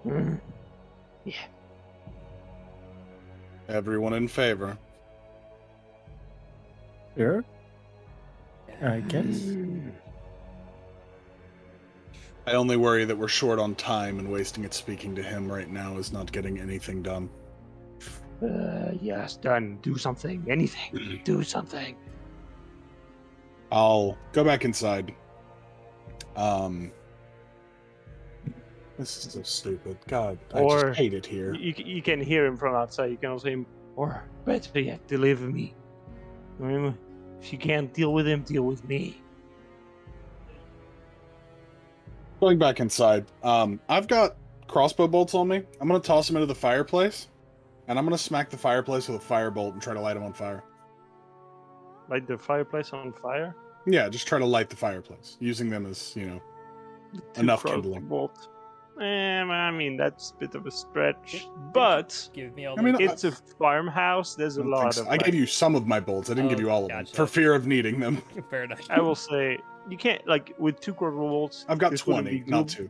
Mm. Yeah. Everyone in favor. Sure. I guess. Mm. I only worry that we're short on time, and wasting it speaking to him right now is not getting anything done. Yes, done. Do something. Anything. Do something. I'll go back inside. This is so stupid. God, I Or just hate it here. You can hear him from outside. You can also hear him, or better yet, deliver me. Remember, if you can't deal with him, deal with me. Going back inside. I've got crossbow bolts on me. I'm gonna toss them into the fireplace, and I'm gonna smack the fireplace with a firebolt and try to light them on fire. Light the fireplace on fire? Yeah, just try to light the fireplace, using them as, Two enough crossbow kindling. bolts. I mean, that's a bit of a stretch. But Give me all I mean, the... it's a farmhouse. There's a I don't think lot so. of. I gave you some of my bolts. I didn't give Oh, you all of them, gotcha. for fear of needing them. Fair enough. I will say you can't with two crossbow bolts. I've got this wouldn't 20, be not good. 2.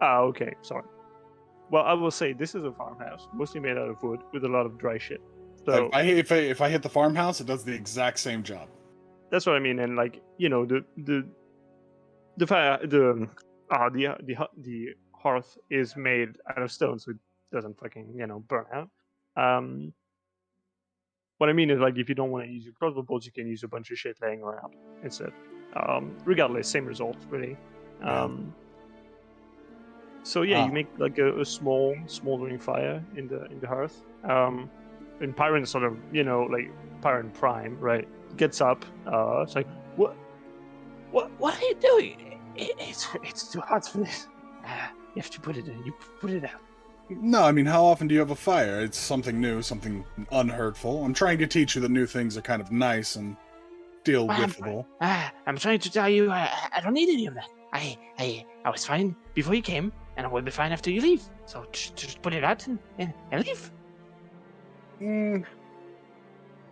Ah, okay, sorry. Well, I will say this is a farmhouse, mostly made out of wood, with a lot of dry shit. So If I hit the farmhouse, it does the exact same job. that's what I mean. And the fire the hearth is made out of stone, so it doesn't fucking burn out. What I mean is if you don't want to use your crossbow bolts, you can use a bunch of shit laying around instead. Regardless, same result really. Yeah. So yeah, you make a small smoldering fire in the hearth. And Pyron sort of Pyron Prime, right? Gets up. It's like, what are you doing? It's too hot for this. You have to put it in. You put it out. No, I mean, how often do you have a fire? It's something new, something unhurtful. I'm trying to teach you that new things are kind of nice and deal-withable. I'm trying to tell you, I don't need any of that. I was fine before you came, and I will be fine after you leave. So just put it out and leave.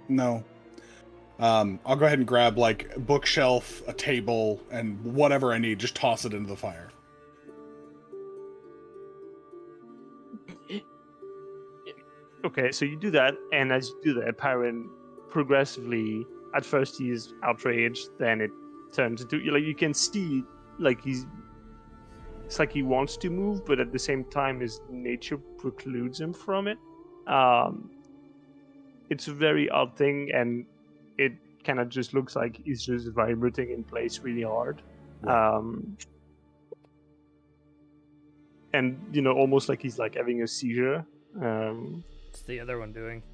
No. I'll go ahead and grab a bookshelf, a table, and whatever I need. Just toss it into the fire. Okay, so you do that, and as you do that, Pyron progressively, at first he's outraged, then it turns into you can see it's like he wants to move, but at the same time his nature precludes him from it. It's a very odd thing, and it kind of just looks like he's just vibrating in place really hard. Right. And almost like he's having a seizure. What's the other one doing?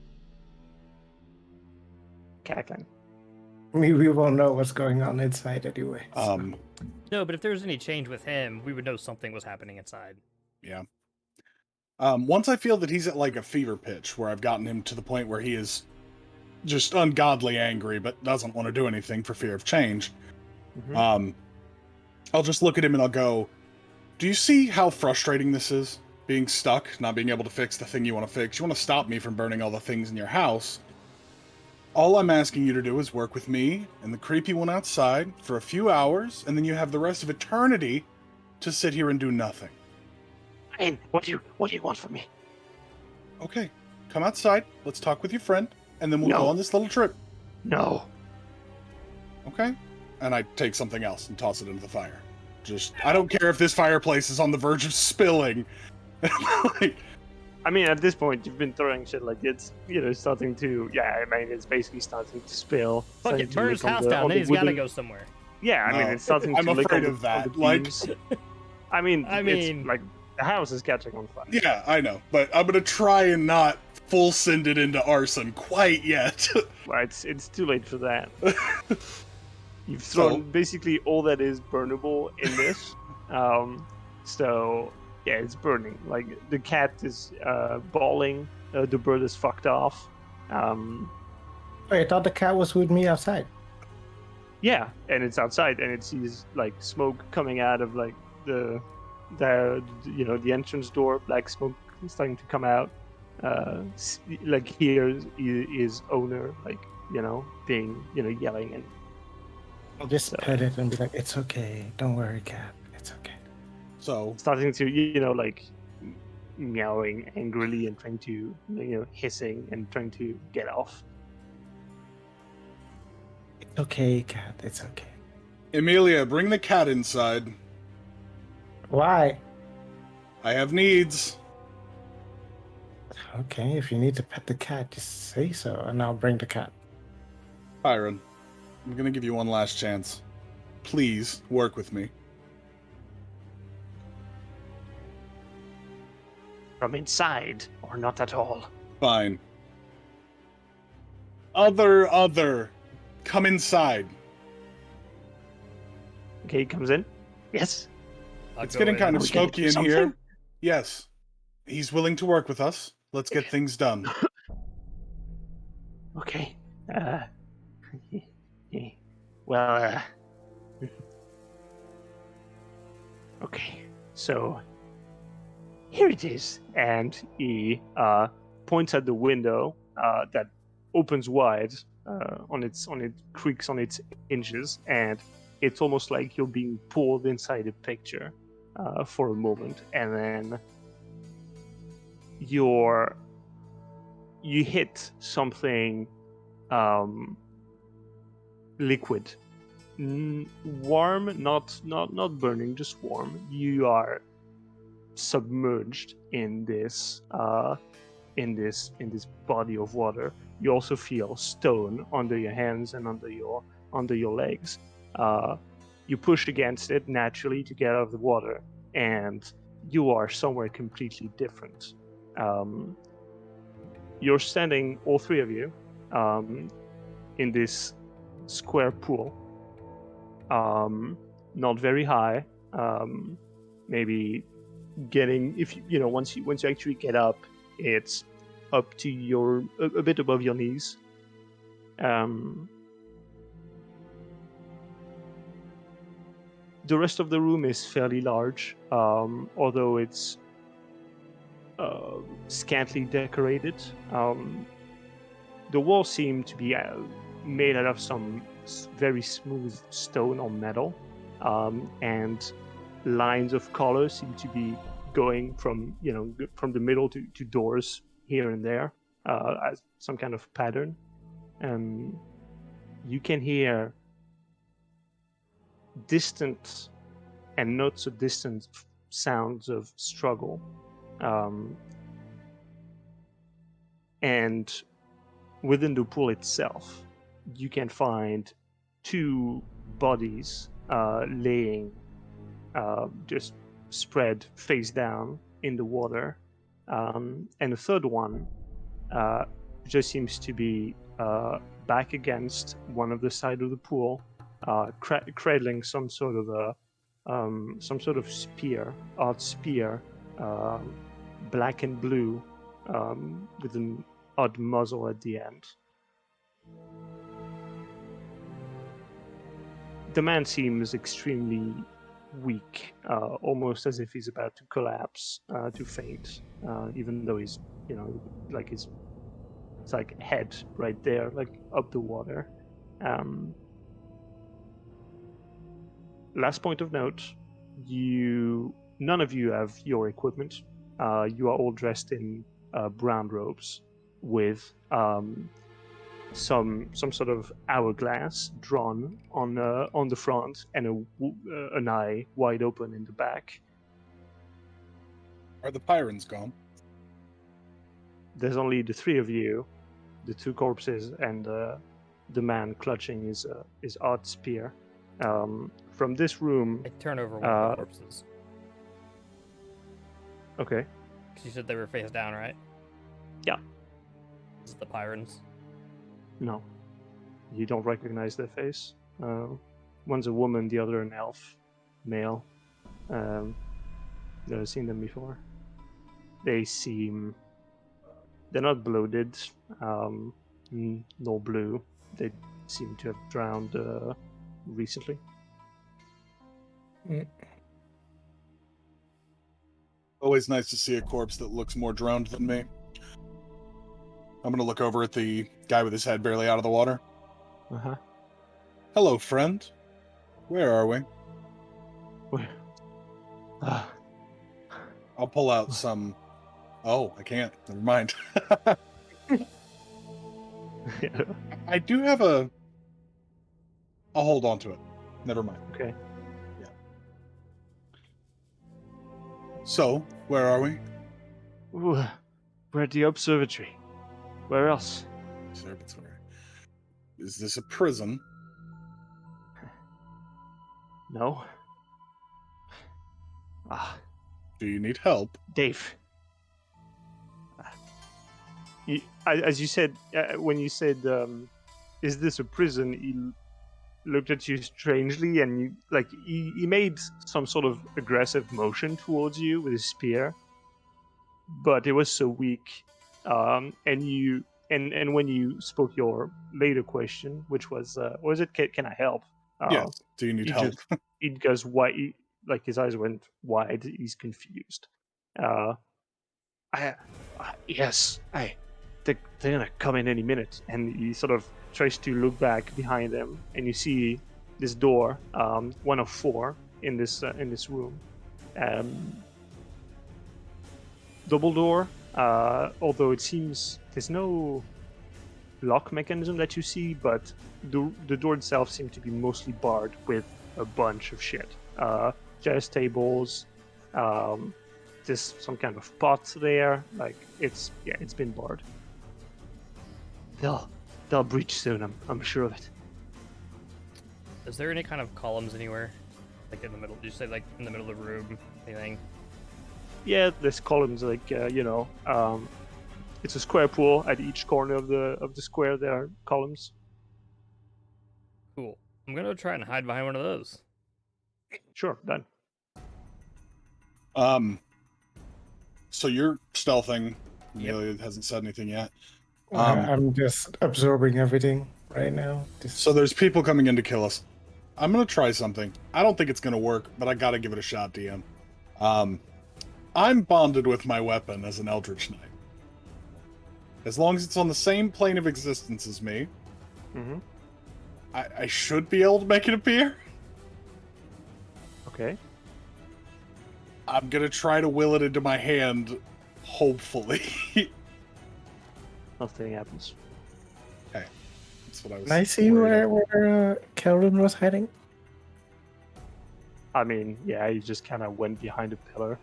Cackling. We won't know what's going on inside anyway. No, but if there was any change with him, we would know something was happening inside. Yeah. Once I feel that he's at a fever pitch, where I've gotten him to the point where he is just ungodly angry, but doesn't want to do anything for fear of change, Mm-hmm. I'll just look at him and I'll go, Do you see how frustrating this is? Being stuck, not being able to fix the thing you want to fix. You want to stop me from burning all the things in your house. All I'm asking you to do is work with me and the creepy one outside for a few hours, and then you have the rest of eternity to sit here and do nothing. And what do you want from me? Okay, come outside, let's talk with your friend, and then we'll No. go on this little trip. No. Okay? And I take something else and toss it into the fire. I don't care if this fireplace is on the verge of spilling. Like, I mean, at this point, you've been throwing shit like it's, starting to. Yeah, I mean, it's basically starting to spill. Fuck starting it, to burn lick his on house the- down, on then the he's gotta wooden- go somewhere. Yeah, I mean, No. it's starting I'm to lick afraid on of the, on that, the like- beams. I mean, I it's mean- like the house is catching on fire. yeah, I know, but I'm gonna try and not full send it into arson quite yet. Well, it's too late for that. You've thrown basically all that is burnable in this. So yeah, it's burning. Like the cat is bawling. The bird is fucked off. Wait, I thought the cat was with me outside. Yeah, and it's outside, and it sees like smoke coming out of like the the entrance door. Black smoke starting to come out. Like here is owner like being yelling and I'll just So- pet it and be like, "It's okay. Don't worry, cat. It's okay." So, starting to like meowing angrily and trying to hissing and trying to get off. It's okay, cat. It's okay. Emilia, bring the cat inside. Why? I have needs. Okay, if you need to pet the cat, just say so, and I'll bring the cat. Byron, I'm gonna give you one last chance. Please work with me. From inside or not at all. Fine. Other. Come inside. Okay, he comes in. Yes. I'll It's go getting in. kind of Are we gonna smoky do in here. something? Yes. He's willing to work with us. Let's get things done. Okay. Well, okay. So here it is, and he points at the window that opens wide it creaks on its hinges, and it's almost like you're being pulled inside a picture for a moment, and then you hit something liquid, warm, not burning, just warm. You are submerged in this body of water. You also feel stone under your hands and under your legs. You push against it naturally to get out of the water, and you are somewhere completely different. You're standing, all three of you, in this square pool. Not very high. Maybe getting, if once you actually get up, it's up to a bit above your knees. The rest of the room is fairly large, although it's scantily decorated. The walls seem to be made out of some very smooth stone or metal, and lines of color seem to be going from the middle to doors here and there, as some kind of pattern. You can hear distant and not so distant sounds of struggle, and within the pool itself you can find two bodies laying just spread face down in the water, and the third one just seems to be back against one of the side of the pool, cradling some sort of spear, odd spear, black and blue, with an odd muzzle at the end. The man seems extremely weak, almost as if he's about to collapse, to faint, even though he's, like it's like head right there, like up the water. Last point of note, none of you have your equipment. You are all dressed in brown robes with some sort of hourglass drawn on the front and an eye wide open in the back. Are the pirates gone? There's only the three of you, the two corpses, and the man clutching his odd spear. From this room, I turn over one of the corpses. Okay. Because you said they were face down, right? Yeah. Is it the pirates? No, you don't recognize their face. One's a woman, the other an elf, male. Never seen them before. They're not bloated, nor blue. They seem to have drowned recently. Always nice to see a corpse that looks more drowned than me. I'm gonna look over at the guy with his head barely out of the water. Uh-huh. Hello, friend. Where are we? Where? I'll pull out some... Oh, I can't. Never mind. I do have a... I'll hold on to it. Never mind. Okay. Yeah. So, where are we? We're at the observatory. Where else? Observatory. Is this a prison? No. Do you need help? Dave. As you said, when you said, "Is this a prison?" He looked at you strangely, and he made some sort of aggressive motion towards you with his spear, but it was so weak, and when you spoke your later question, which was it? Can I help? Yes. Do you need help? He goes wide, like his eyes went wide. He's confused. Yes, they're gonna come in any minute, and he sort of tries to look back behind him, and you see this door, one of four in this room, double door. Although it seems there's no lock mechanism that you see, but the door itself seems to be mostly barred with a bunch of shit. Chess tables, there's some kind of pot there. Like it's been barred. They'll breach soon. I'm sure of it. Is there any kind of columns anywhere? Like in the middle? Did you say like in the middle of the room? Anything? Yeah, there's columns like it's a square pool at each corner of the square. There are columns. Cool. I'm gonna try and hide behind one of those. Sure, done. So you're stealthing. Yep. Amelia hasn't said anything yet. I'm just absorbing everything right now. So there's people coming in to kill us. I'm gonna try something. I don't think it's gonna work, but I gotta give it a shot, DM. I'm bonded with my weapon as an Eldritch Knight. As long as it's on the same plane of existence as me, I should be able to make it appear. Okay. I'm gonna try to will it into my hand, hopefully. Nothing happens. Okay. That's what I was. Can I see where Kelvin was hiding? I mean, yeah, he just kind of went behind a pillar.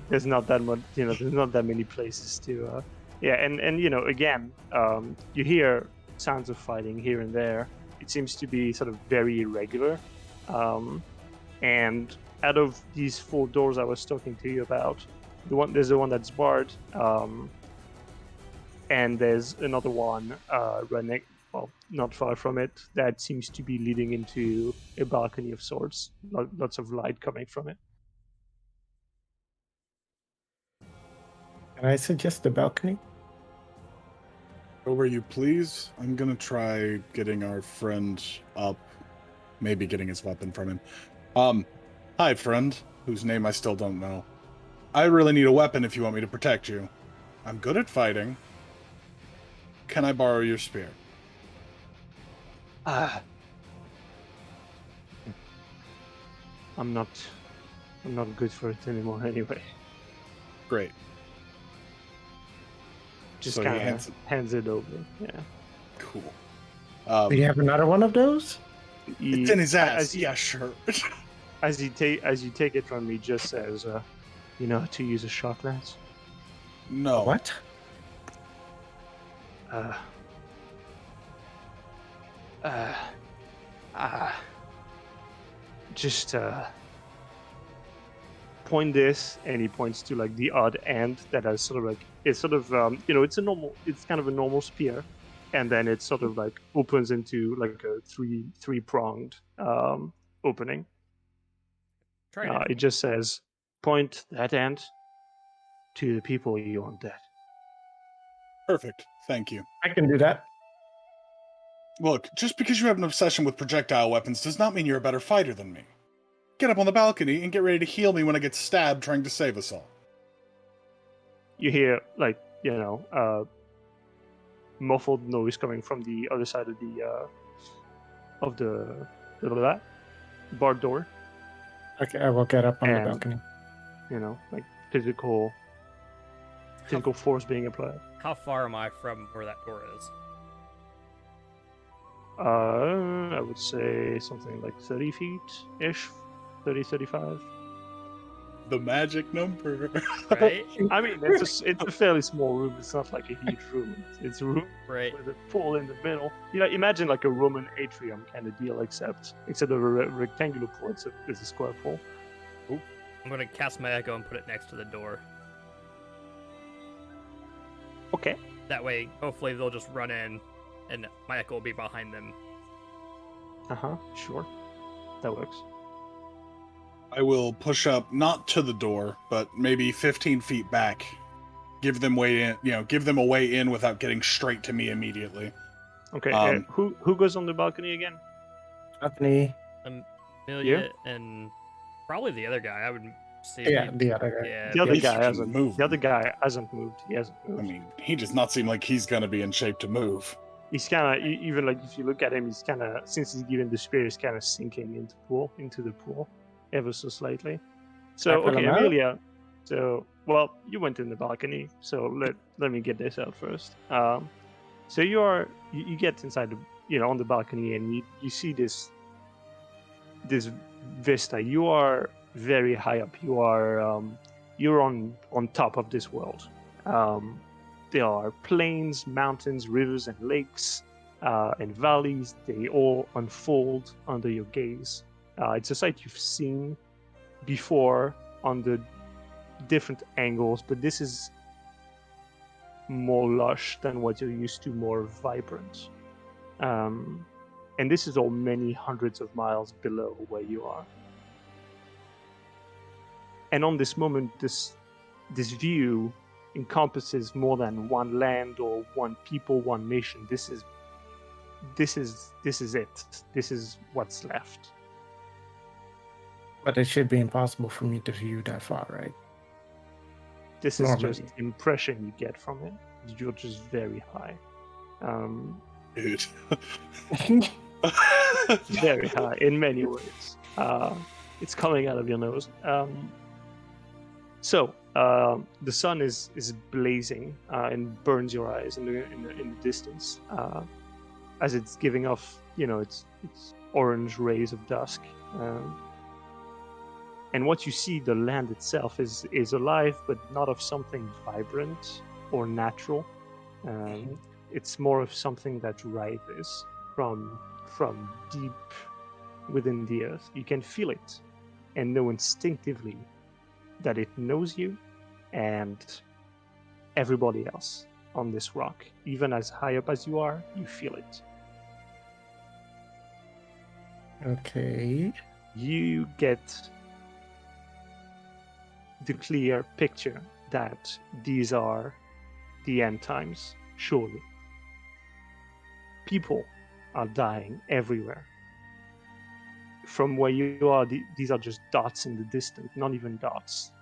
There's not that much, there's not that many places to, and again, you hear sounds of fighting here and there. It seems to be sort of very irregular. And out of these four doors I was talking to you about, there's the one that's barred, and there's another one running, well, not far from it, that seems to be leading into a balcony of sorts. Lots of light coming from it. Can I suggest the balcony? Over you, please. I'm gonna try getting our friend up, maybe getting his weapon from him. Hi, friend, whose name I still don't know. I really need a weapon if you want me to protect you. I'm good at fighting. Can I borrow your spear? Ah. I'm not good for it anymore anyway. Great. Just So he kind of hands it over. Yeah. Cool. Do you have another one of those? It's in his ass. As Yeah, sure. as you take it from me, just says, "You know how to use a shot lance?" No. What? Uh, uh, uh, just point this, and he points to like the odd end that has sort of like it's sort of it's kind of a normal spear, and then it sort of like opens into like a three pronged opening. Try it. It just says, point that end to the people you want dead. Perfect. Thank you. I can do that. Look, just because you have an obsession with projectile weapons does not mean you're a better fighter than me. Get up on the balcony and get ready to heal me when I get stabbed trying to save us all. You hear like muffled noise coming from the other side of the barred door. Okay, I will get up on the And- balcony. Like physical force being applied. How far am I from where that door is? I would say something like 30 feet ish, 30, 35. The magic number. Right? I mean, it's a fairly small room. It's not like a huge room. It's a room Right. with a pool in the middle. Imagine like a Roman atrium kind of deal, except instead of a rectangular pool, it's a square pool. I'm gonna cast my echo and put it next to the door. Okay. That way, hopefully they'll just run in, and my echo will be behind them. Sure. That works. I will push up, not to the door, but maybe 15 feet back. Give them way in, give them a way in without getting straight to me immediately. Okay. Who goes on the balcony again? Balcony. Amelia and probably the other guy. I would see. Yeah, the other guy. Yeah. The other least guy you can hasn't move The other him. guy hasn't moved. He hasn't moved. I mean, he does not seem like he's gonna be in shape to move. He's kind of even like if you look at him, he's kind of since he's given the spear, he's kind of sinking into the pool, ever so slightly. So I pull okay, him out? Amelia. So well, you went in the balcony. So let me get this out first. So you get inside on the balcony and you see this vista. You are very high up. You're on top of this world. There are plains, mountains, rivers, and lakes, and valleys. They all unfold under your gaze. It's a sight you've seen before on the different angles, but this is more lush than what you're used to, more vibrant. And this is all many hundreds of miles below where you are. And on this moment, this view encompasses more than one land or one people, one nation. This is it. This is what's left. But it should be impossible for me to view that far, right? This is Normally. just the impression you get from it. You're just very high. Dude. Very high in many ways. It's coming out of your nose. So the sun is blazing and burns your eyes in the distance as it's giving off its orange rays of dusk. And what you see, the land itself is alive, but not of something vibrant or natural. It's more of something that rises from deep within the earth. You can feel it and know instinctively that it knows you and everybody else on this rock. Even as high up as you are, you feel it. Okay. You get the clear picture that these are the end times, surely. People are dying everywhere. from where you are, these are just dots in the distance, not even dots.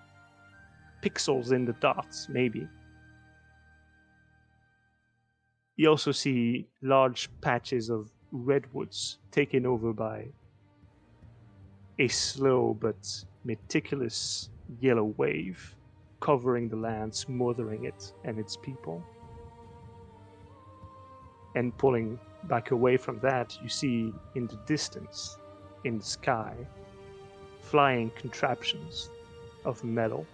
Pixels in the dots, maybe. You also see large patches of redwoods taken over by a slow but meticulous yellow wave, covering the land, smothering it and its people. And pulling back away from that, you see in the distance, in the sky, flying contraptions of metal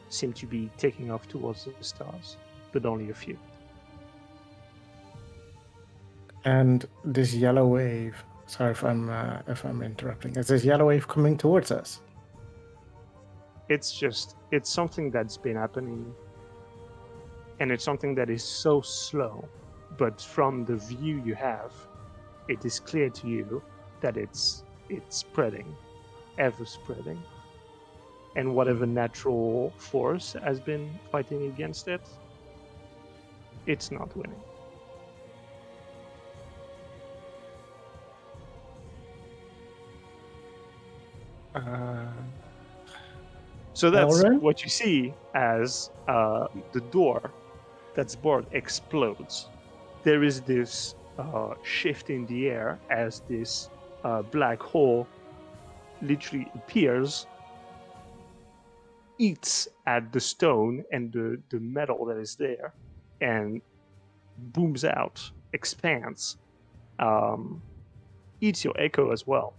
seem to be taking off towards the stars, but only a few. And this yellow wave. Sorry if I'm interrupting. Is this yellow wave coming towards us? It's something that's been happening, and it's something that is so slow, but from the view you have, it is clear to you that it's spreading, ever spreading. And whatever natural force has been fighting against it, it's not winning. So that's Elrin? what you see as the door that's barred explodes. There is this shift in the air as this black hole literally appears, eats at the stone and the metal that is there, and booms out, expands, eats your echo as well.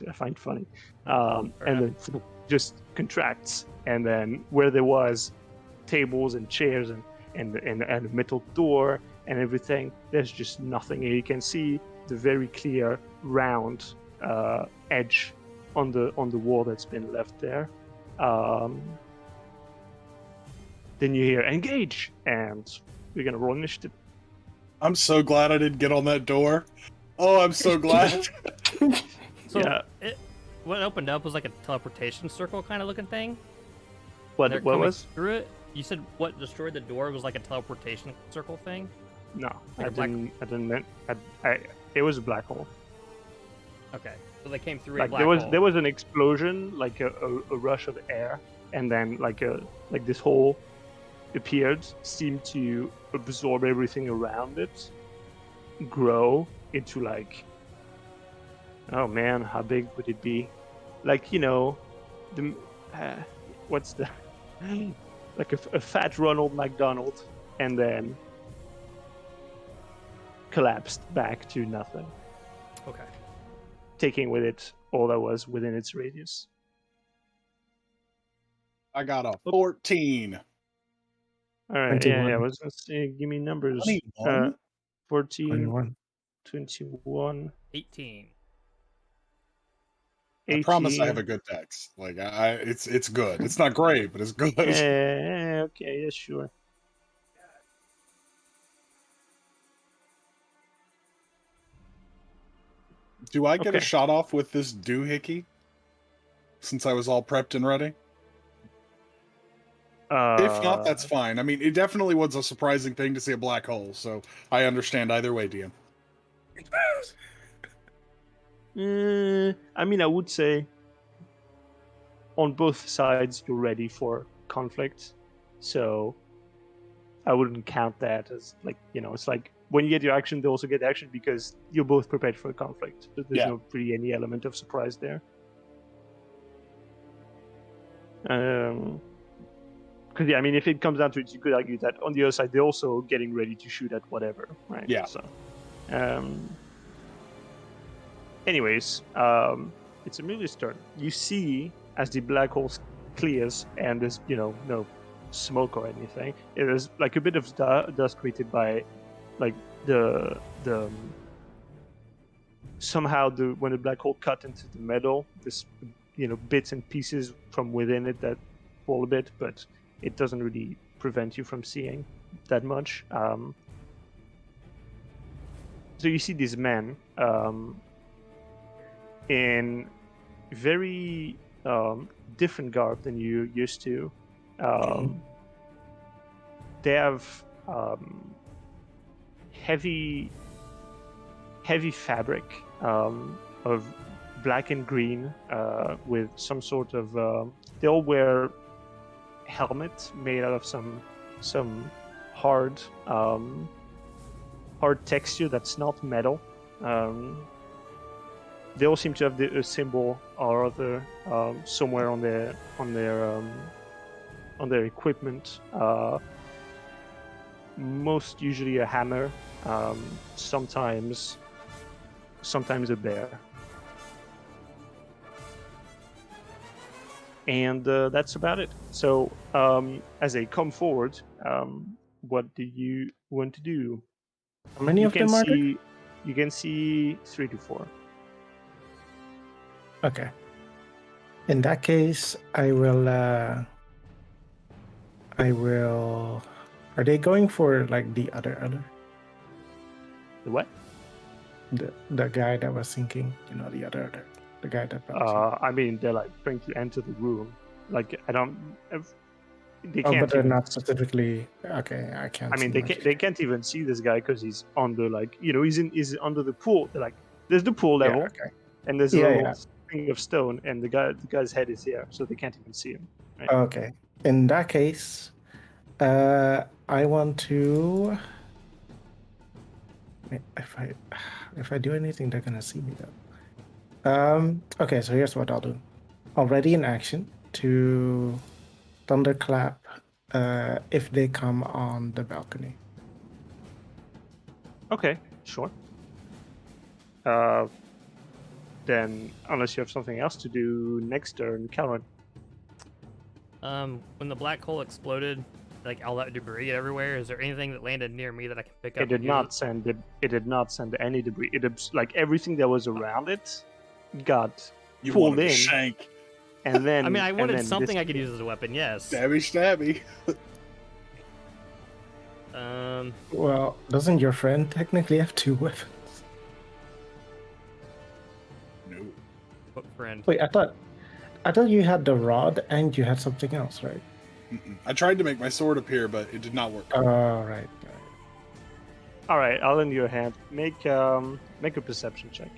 I find funny. And then just contracts, and then where there was tables and chairs and a metal door and everything, there's just nothing. And you can see the very clear round edge on the wall that's been left there. Then you hear engage, and we're gonna roll initiative. I'm so glad I didn't get on that door. Oh, I'm so glad. So Yeah. What opened up was like a teleportation circle kind of looking thing. What They're coming was? through it? You said what destroyed the door was like a teleportation circle thing? No, Like I a black- didn't. It was a black hole. Okay. So they came through a Like black there hole. was an explosion, like a rush of air, and then like this hole appeared, seemed to absorb everything around it, grow into like, oh man, how big would it be? Like, the what's the like a fat Ronald McDonald, and then collapsed back to nothing, Okay. taking with it all that was within its radius. I got a 14. All right, yeah, 21. I was gonna say, give me numbers. 21? 14, 21. 21, 18. 18. I promise I have a good dex. Like it's good. It's not great, but it's good. Okay, yeah, sure. Do I get a Okay. shot off with this doohickey? Since I was all prepped and ready? If not, that's fine. I mean, it definitely was a surprising thing to see a black hole, so I understand either way, DM. I mean, I would say on both sides you're ready for conflict, so I wouldn't count that as like, it's like when you get your action, they also get action because you're both prepared for a conflict. But there's Yeah. not really any element of surprise there. Because yeah, I mean, if it comes down to it, you could argue that on the other side they're also getting ready to shoot at whatever, right? Yeah. So, anyways, it's Amelia's turn. You see as the black hole clears and there's no smoke or anything. It is like a bit of dust created by like the somehow when the black hole cut into the metal, this bits and pieces from within it that fall a bit, but it doesn't really prevent you from seeing that much. So you see these men in very different garb than you used to. They have heavy fabric of black and green with some sort of. They all wear helmets made out of some hard hard texture that's not metal. They all seem to have a symbol or other somewhere on their equipment. Most usually a hammer, sometimes a bear, and that's about it. So, as they come forward, what do you want to do? How many of them are there? You can see 3 to 4. Okay. In that case, I will. Are they going for like the other? The what? The guy that was sinking, the other, the guy that I mean, they're like trying to enter the room. Like I don't. They Oh, can't. but they're even, not specifically. Okay, I can't. I mean, see much. they can't even see this guy because he's under he's under the pool. They're like, there's the pool level, Yeah, okay. and there's a Yeah, little yeah. thing of stone, and the guy's head is here, so they can't even see him. Right? Okay. In that case, I want to. If I do anything, they're gonna see me though. Okay, so here's what I'll do. Already in action to thunderclap if they come on the balcony. Okay, sure. Then, unless you have something else to do next turn, Calvin. When the black hole exploded, like all that debris everywhere, is there anything that landed near me that I can pick up? It did not send any debris. Like everything that was around it got You pulled wanted in, a shank. and then I mean, I wanted and then something this- I could use as a weapon. Yes. Stabby. Well, doesn't your friend technically have 2 weapons? No. What friend? Wait, I thought you had the rod and you had something else, right? Mm-mm. I tried to make my sword appear, but it did not work. Oh, right. All right, I'll lend you a hand. Make a perception check.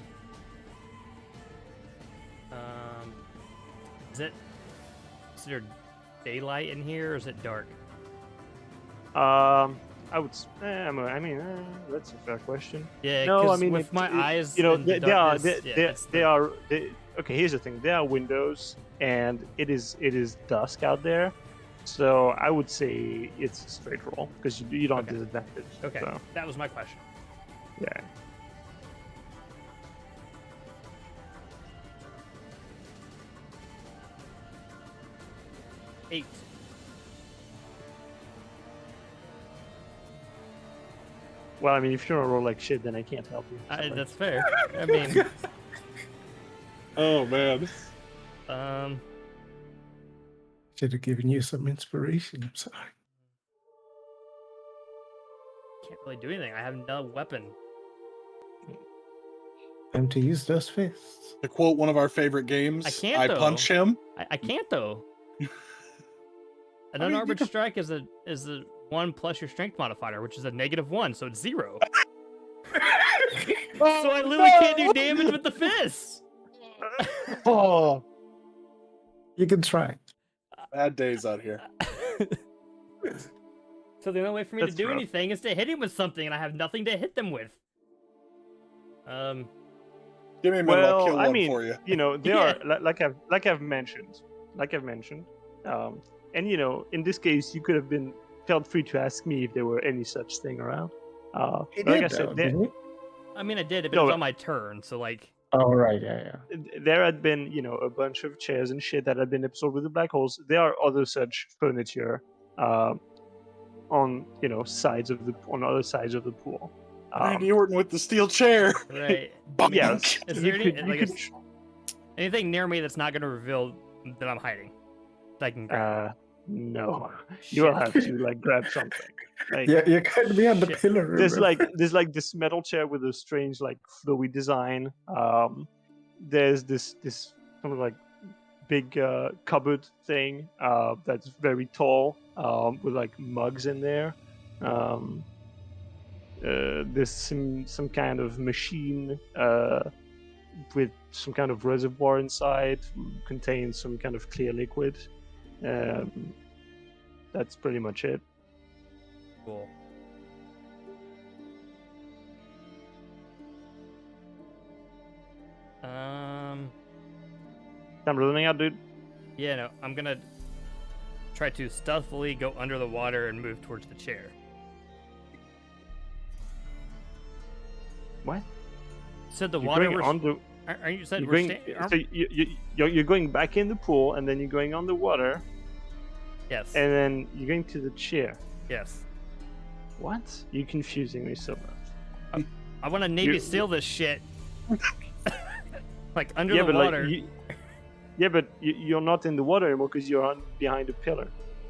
Is it considered daylight in here, or is it dark? I would. I mean, that's a fair question. Yeah. No, I 'cause mean, with my eyes, they are. it's They are. Okay, here's the thing. There are windows, and it is dusk out there. So I would say it's a straight roll because you don't have Okay. disadvantage. Okay, So, that was my question. yeah. Eight. Well, I mean, if you don't roll like shit, then I can't help you. Sorry. That's fair. I mean, Oh man. Should have given you some inspiration. I'm sorry. can't really do anything. I have no weapon. Time to use those fists. To quote one of our favorite games, I can't, though. punch him. I can't though. An I mean, you unarmored could- strike is a 1 plus your strength modifier, which is a -1, so it's 0. So I literally can't do damage with the fists. Oh, You can try. bad days out here. So the only way for me to That's do rough. anything is to hit him with something, and I have nothing to hit them with. Give me a minute, I'll Well, kill I one mean, for you. there Yeah. are like I've mentioned, and in this case, you could have felt free to ask me if there were any such thing around. He Like I did, said, though, didn't he? I mean, I did, but No, it was but- on my turn, so like, Oh, right, yeah. there had been a bunch of chairs and shit that had been absorbed with the black holes. There are other such furniture on on other sides of the pool. Randy Orton with the steel chair. right? Bonk. Yes, Is you there could, any, you like, could, is anything near me that's not going to reveal that I'm hiding? That I can grab? no, you will Shit. have to like grab something. Like, Yeah, you can't be on the Shit. pillar. there's remember? like this metal chair with a strange like flowy design. There's this kind of like big cupboard thing that's very tall with like mugs in there. There's some kind of machine with some kind of reservoir inside, contains some kind of clear liquid. That's pretty much it. Cool. I'm running out, dude. Yeah, no, I'm gonna try to stealthily go under the water and move towards the chair. What? Said the You're water going was. on the. Are you said You're we're going. So you're going back in the pool, and then you're going on the water, Yes. and then you're going to the chair. Yes. What? You're confusing me so much. I want to Navy You- SEAL this shit. Like under yeah, the but water. like, yeah, but you're not in the water anymore because you're behind a pillar.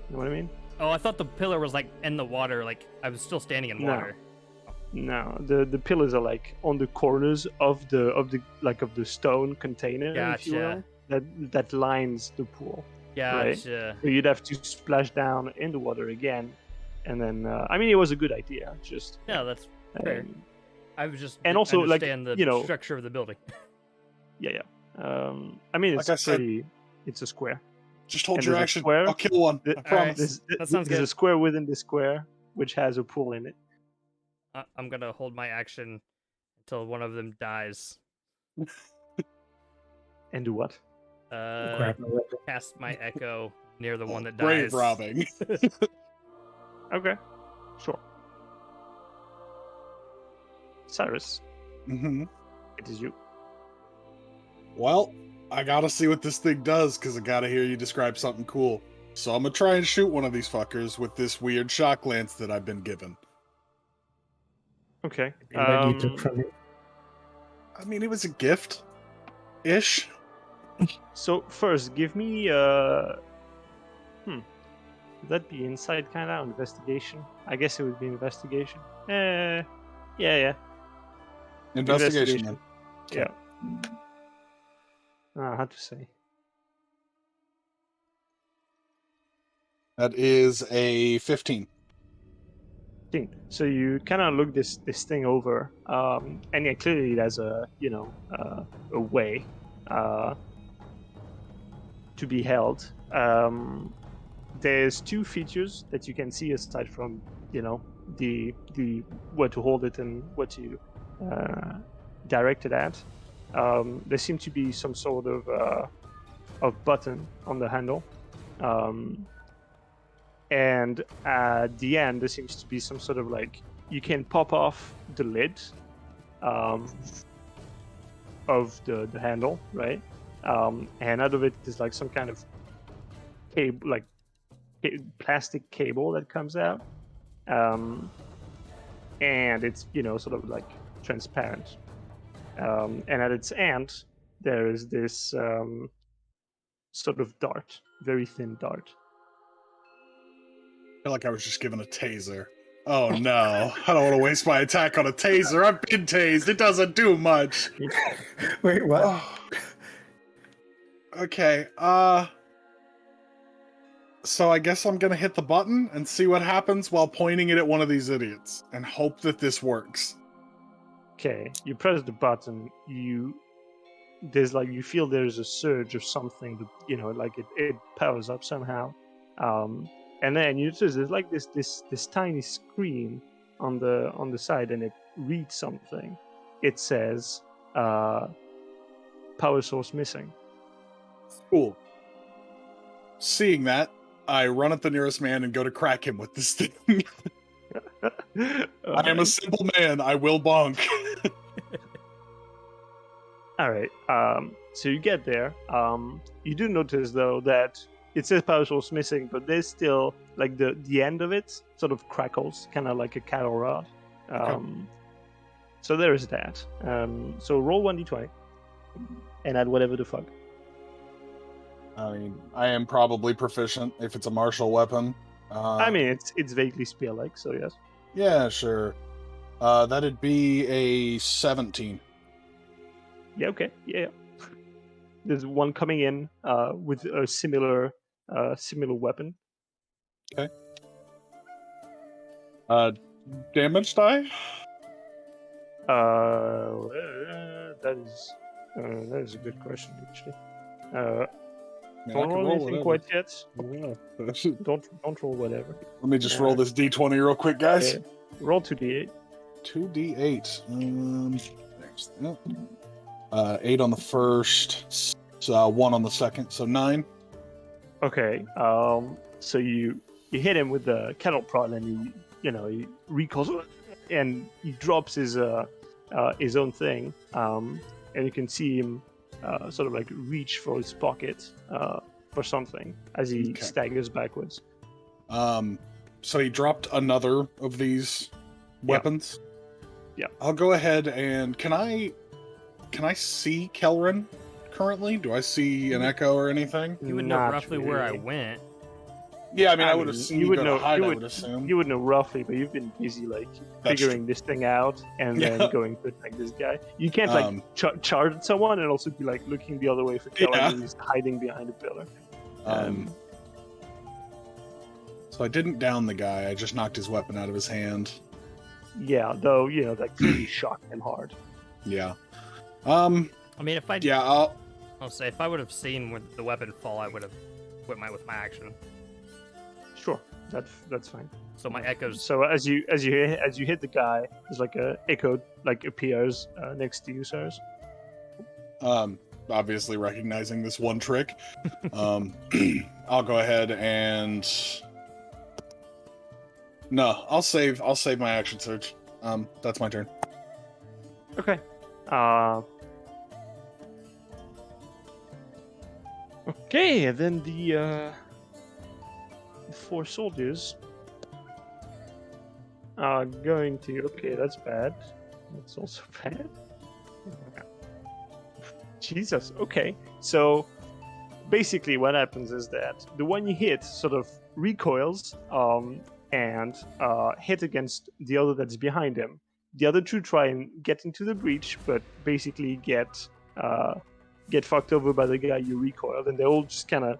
You know what I mean? Oh, I thought the pillar was like in the water. Like I was still standing in No. water. No, the pillars are like on the corners of the stone container, if you will, that lines the pool. Gotcha. So you'd have to splash down in the water again, and then I mean it was a good idea. Just Yeah, that's fair. um, I was just and didn't also, like, understand the you know- structure of the building. yeah. I mean it's Like I said- pretty. It's a square. Just hold And your there's a action. square. I'll kill one. I Alright. promise. That sounds There's good. a square within the square which has a pool in it. I'm gonna hold my action until one of them dies. And do what? Grab a weapon. Cast my echo near the one that Grave dies. robbing. Okay, sure. Cyrus, hmm it is you. Well, I gotta see what this thing does because I gotta hear you describe something cool. So I'm gonna try and shoot one of these fuckers with this weird shock lance that I've been given. Okay. That you took from me. I mean, it was a gift, ish. So first, give me would that be insight kind of investigation? I guess it would be investigation. Yeah. Investigation. Then. Yeah. How to say? That is a 15. So you kind of look this thing over, and yeah, clearly it has a a way to be held. There's two features that you can see aside from the where to hold it and what to direct it at. There seems to be some sort of button on the handle. And at the end, there seems to be some sort of like you can pop off the lid of the handle, right? And out of it is like some kind of cable, like plastic cable that comes out, and it's sort of like transparent. And at its end, there is this sort of dart, very thin dart. I feel like I was just given a taser. Oh no, I don't want to waste my attack on a taser. I've been tased. It doesn't do much. Wait, what? Oh. Okay, so I guess I'm gonna hit the button and see what happens while pointing it at one of these idiots and hope that this works. Okay, you press the button. You feel there's a surge of something that like it powers up somehow, and then you notice there's like this tiny screen on the side, and it reads something. It says power source missing. Cool. Seeing that, I run at the nearest man and go to crack him with this thing. I am a simple man. I will bonk. All right. So you get there. You do notice though that it says power source missing, but there's still like the end of it sort of crackles, kind of like a cattle rod. So there is that. So roll 1d20 and add whatever the fuck. I mean, I am probably proficient if it's a martial weapon. I mean, it's vaguely spear-like, so yes. Yeah, sure. That'd be a 17. Yeah. Okay. Yeah. There's one coming in with a similar weapon. Okay. Damage die? That is That is a good question, actually. Man, I Don't can roll anything whatever. quite yet. Yeah. Don't roll whatever. Let me just roll this d20 real quick, guys. Okay. Roll 2d8. 2d8. There's that. 8 on the first, 1 on the second, so 9. Okay. So you hit him with the kettle prod, and he recoils, and he drops his own thing. And you can see him sort of like reach for his pocket for something as he Okay. staggers backwards. So he dropped another of these weapons. Yeah. I'll go ahead and can I see Kelrin currently? Do I see an echo or anything? You would know Not roughly where I really. went. Yeah, I mean, I would have seen you would go know. to hide, you I would would assume. You would know roughly, but you've been busy like That's figuring this thing out and then Yeah. going to attack this guy. You can't like charge at someone and also be like looking the other way for Kellen Yeah. who's hiding behind a pillar. So I didn't down the guy, I just knocked his weapon out of his hand. Yeah, though that clearly shocked him hard. Yeah. I mean, if I Yeah, I'll say if I would have seen the weapon fall, I would have with my action. Sure, that's fine. So my echoes. So as you hit the guy, there's like a echo like appears next to you, Cyrus. obviously recognizing this one trick. I'll go ahead and no, I'll save my action surge. That's my turn. Okay. Okay, and then the 4 soldiers are going to. Okay, that's bad. That's also bad. Jesus. Okay, so basically, what happens is that the one you hit sort of recoils and hit against the other that's behind him. The other two try and get into the breach, but basically get fucked over by the guy you recoiled, and they all just kind of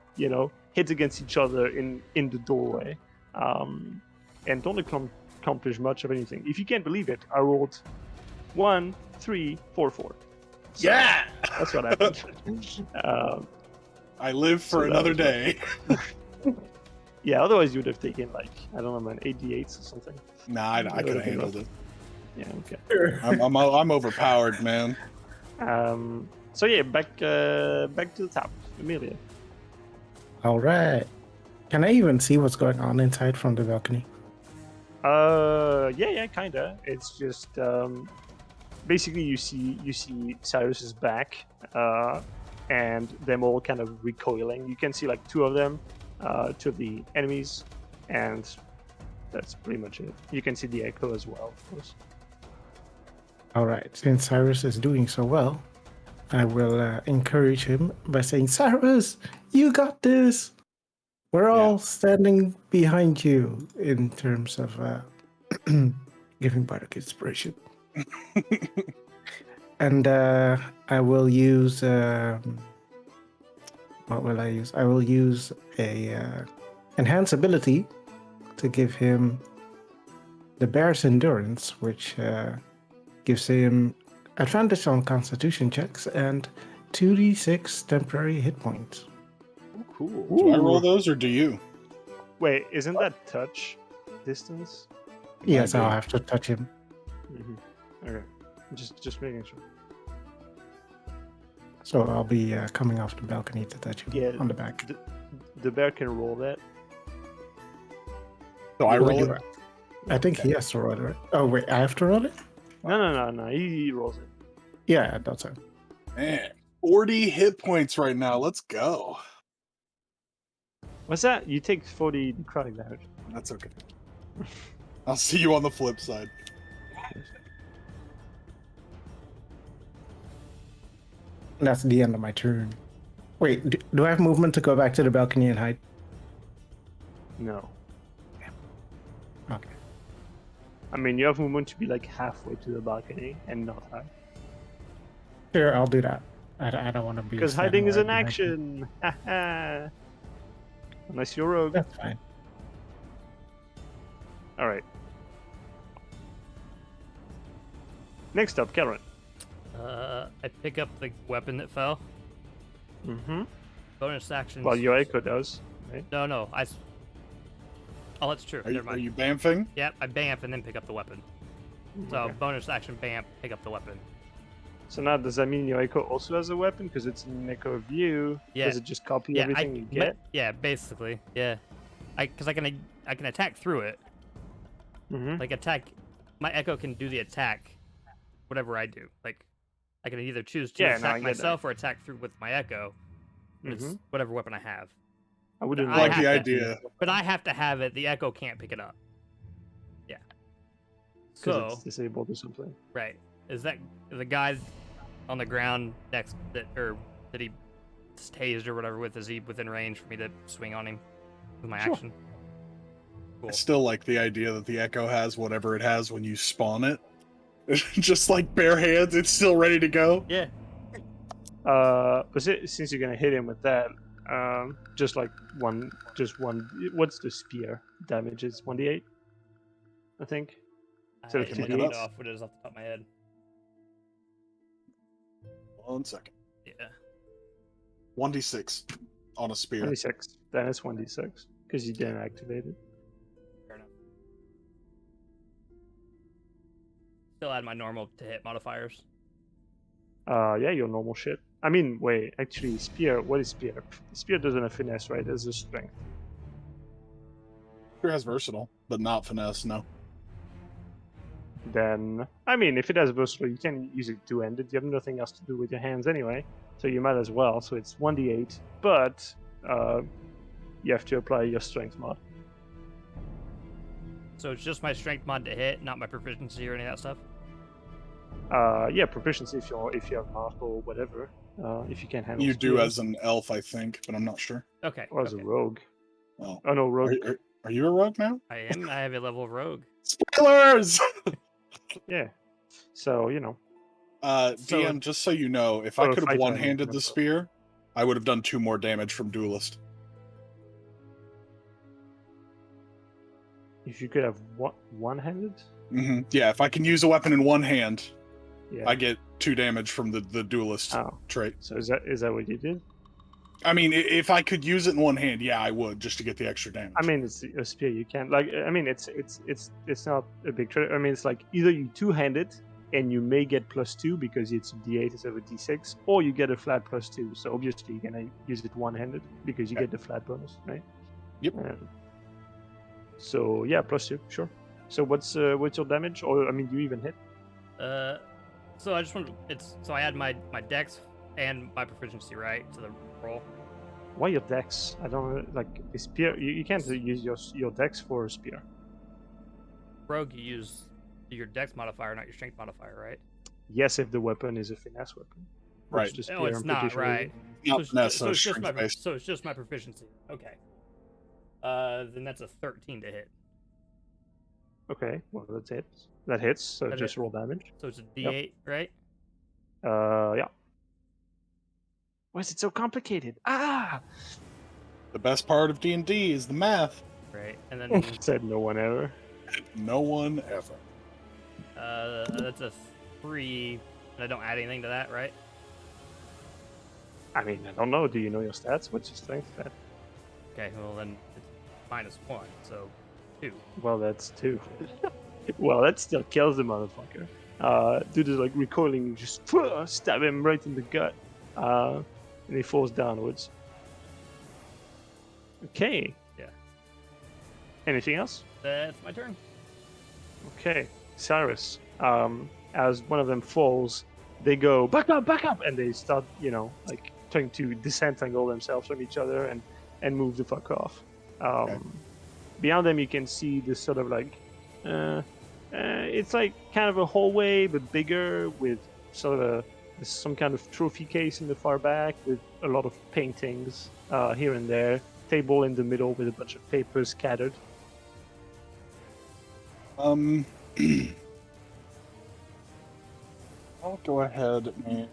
hit against each other in the doorway, and don't accomplish much of anything. If you can't believe it, I rolled 1, 3, 4, 4. So Yeah, that's what happened. I live for so another day. Yeah, otherwise you would have taken like I don't know, man, 8d8s or something. Nah, I could have handled it. Yeah, okay. I'm overpowered, man. So yeah, back to the top, Amelia. All right. Can I even see what's going on inside from the balcony? Yeah, kinda. It's just basically you see Cyrus's back, and them all kind of recoiling. You can see like 2 of them, 2 of the enemies, and that's pretty much it. You can see the echo as well, of course. All right. Since Cyrus is doing so well, I will encourage him by saying, Cyrus, you got this. We're all standing behind you in terms of giving Bardock inspiration. And I will use... what will I use? I will use a enhance ability to give him the Bear's Endurance, which gives him advantage on Constitution checks and 2d6 temporary hit points. Cool. Do I roll those or do you? Wait, isn't that touch distance? Yes, Might be. I'll have to touch him. Mm-hmm. Okay, just making sure. So I'll be coming off the balcony to touch him Yeah, on the back. The bear can roll that. So I What roll do it. I think he has to roll it, right? Oh, wait, I have to roll it? No. He rolls it. Yeah, I thought so. Man, 40 hit points right now. Let's go. What's that? You take 40 necrotic damage. That's okay. I'll see you on the flip side. That's the end of my turn. Wait, do I have movement to go back to the balcony and hide? No. Okay. I mean, you have movement to be like halfway to the balcony and not hide. Sure, I'll do that. I don't want to be... Because standing hiding is right an behind action. Haha. Unless you're rogue. you. That's fine. All right. Next up, Karen. I pick up the weapon that fell. Mm-hmm. Bonus action. Well, your echo does, right? No. Oh, that's true. Never Are mind. you bamfing? Yep, I bamf and then pick up the weapon. So Okay. bonus action bamf, pick up the weapon. So now, does that mean your echo also has a weapon? Because it's an echo view. Yeah. Does it just copy Yeah, everything you get? yeah, basically. Yeah. Because I can attack through it. Mm-hmm. Like attack, my echo can do the attack, whatever I do. Like, I can either choose to Yeah, no, I attack get myself or attack through with my echo. But Mm-hmm. It's whatever weapon I have. I wouldn't I I like have the to- idea. But I have to have it. The echo can't pick it up. Yeah. Because So it's disabled or something. right, is that the guy on the ground next that he tased or whatever with? Is he within range for me to swing on him with my Sure. action? I Cool. still like the idea that the Echo has whatever it has when you spawn it. Just like bare hands, it's still ready to go. Yeah. Since you're gonna hit him with that, just one. What's the spear damage? It's 1d8, I think. So I it can don't look it know up. what it is off the top of my head. 1 second. Yeah. 1d6 on a spear. 26. Then it's 1d6 because you didn't activate it. Fair enough. Still add my normal to hit modifiers. Yeah, your normal shit. I mean, wait, actually, spear. What is spear? Spear doesn't have finesse, right? It's a strength. Spear has versatile, but not finesse. No. Then, I mean, if it has versatile, you can use it two-handed. You have nothing else to do with your hands anyway, so you might as well. So it's 1d8, but you have to apply your strength mod. So it's just my strength mod to hit, not my proficiency or any of that stuff. Yeah, proficiency if you have martial or whatever. If you can handle. You do spear. as an elf, I think, but I'm not sure. Okay. Or as okay. a rogue. Oh, Oh no, rogue. are you a rogue now? I am. I have a level of rogue. Spoilers! Yeah. So So- DM, just so you know, if Or I a could have fighter, I mean, one-handed the whatever. spear, I would have done 2 more damage from Duelist. if you could have one-handed. Yeah, if I can use a weapon in one hand, Yeah. I get 2 damage from the Duelist Oh, trait. so is that what you did? I mean, if I could use it in one hand, yeah, I would, just to get the extra damage. I mean, it's a spear. You can't it's not a big trick. I mean, it's like either you two-hand it and you may get +2 because it's a d8 instead of a d6, or you get a flat +2. So obviously you're gonna use it one-handed because you Okay. get the flat bonus, right? Yep. So yeah, +2, sure. So what's your damage? Or I mean, you even hit? So I just want so I add my dex and my proficiency right to the roll. Why your dex? I don't know, like a spear. You can't use your dex for a spear. Rogue, you use your dex modifier, not your strength modifier, right? Yes, if the weapon is a finesse weapon. Which Right. the Oh, spear, it's I'm not pretty sure right. Not it's finesse, so it's just my strength-based. so it's just my proficiency. Okay. Then that's a 13 to hit. Okay, well that's it. That hits, so That just hit. roll damage. So it's a D8, right? Yeah. Why is it so complicated? Ah! The best part of D&D is the math. Right. And then Said no one ever. No one ever. that's a 3, and I don't add anything to that, right? I mean, I don't know. Do you know your stats? What's your strength stat? Okay, well then it's -1, so 2. Well, that's 2. Well, that still kills the motherfucker. Dude is like recoiling, just stab him right in the gut. And he falls downwards. Okay. Yeah. Anything else? That's my turn. Okay, Cyrus. As one of them falls, they go back up, and they start, like trying to disentangle themselves from each other and move the fuck off. Beyond them, you can see this sort of like, it's like kind of a hallway but bigger with sort of some kind of trophy case in the far back with a lot of paintings here and there. Table in the middle with a bunch of papers scattered. I'll go ahead and...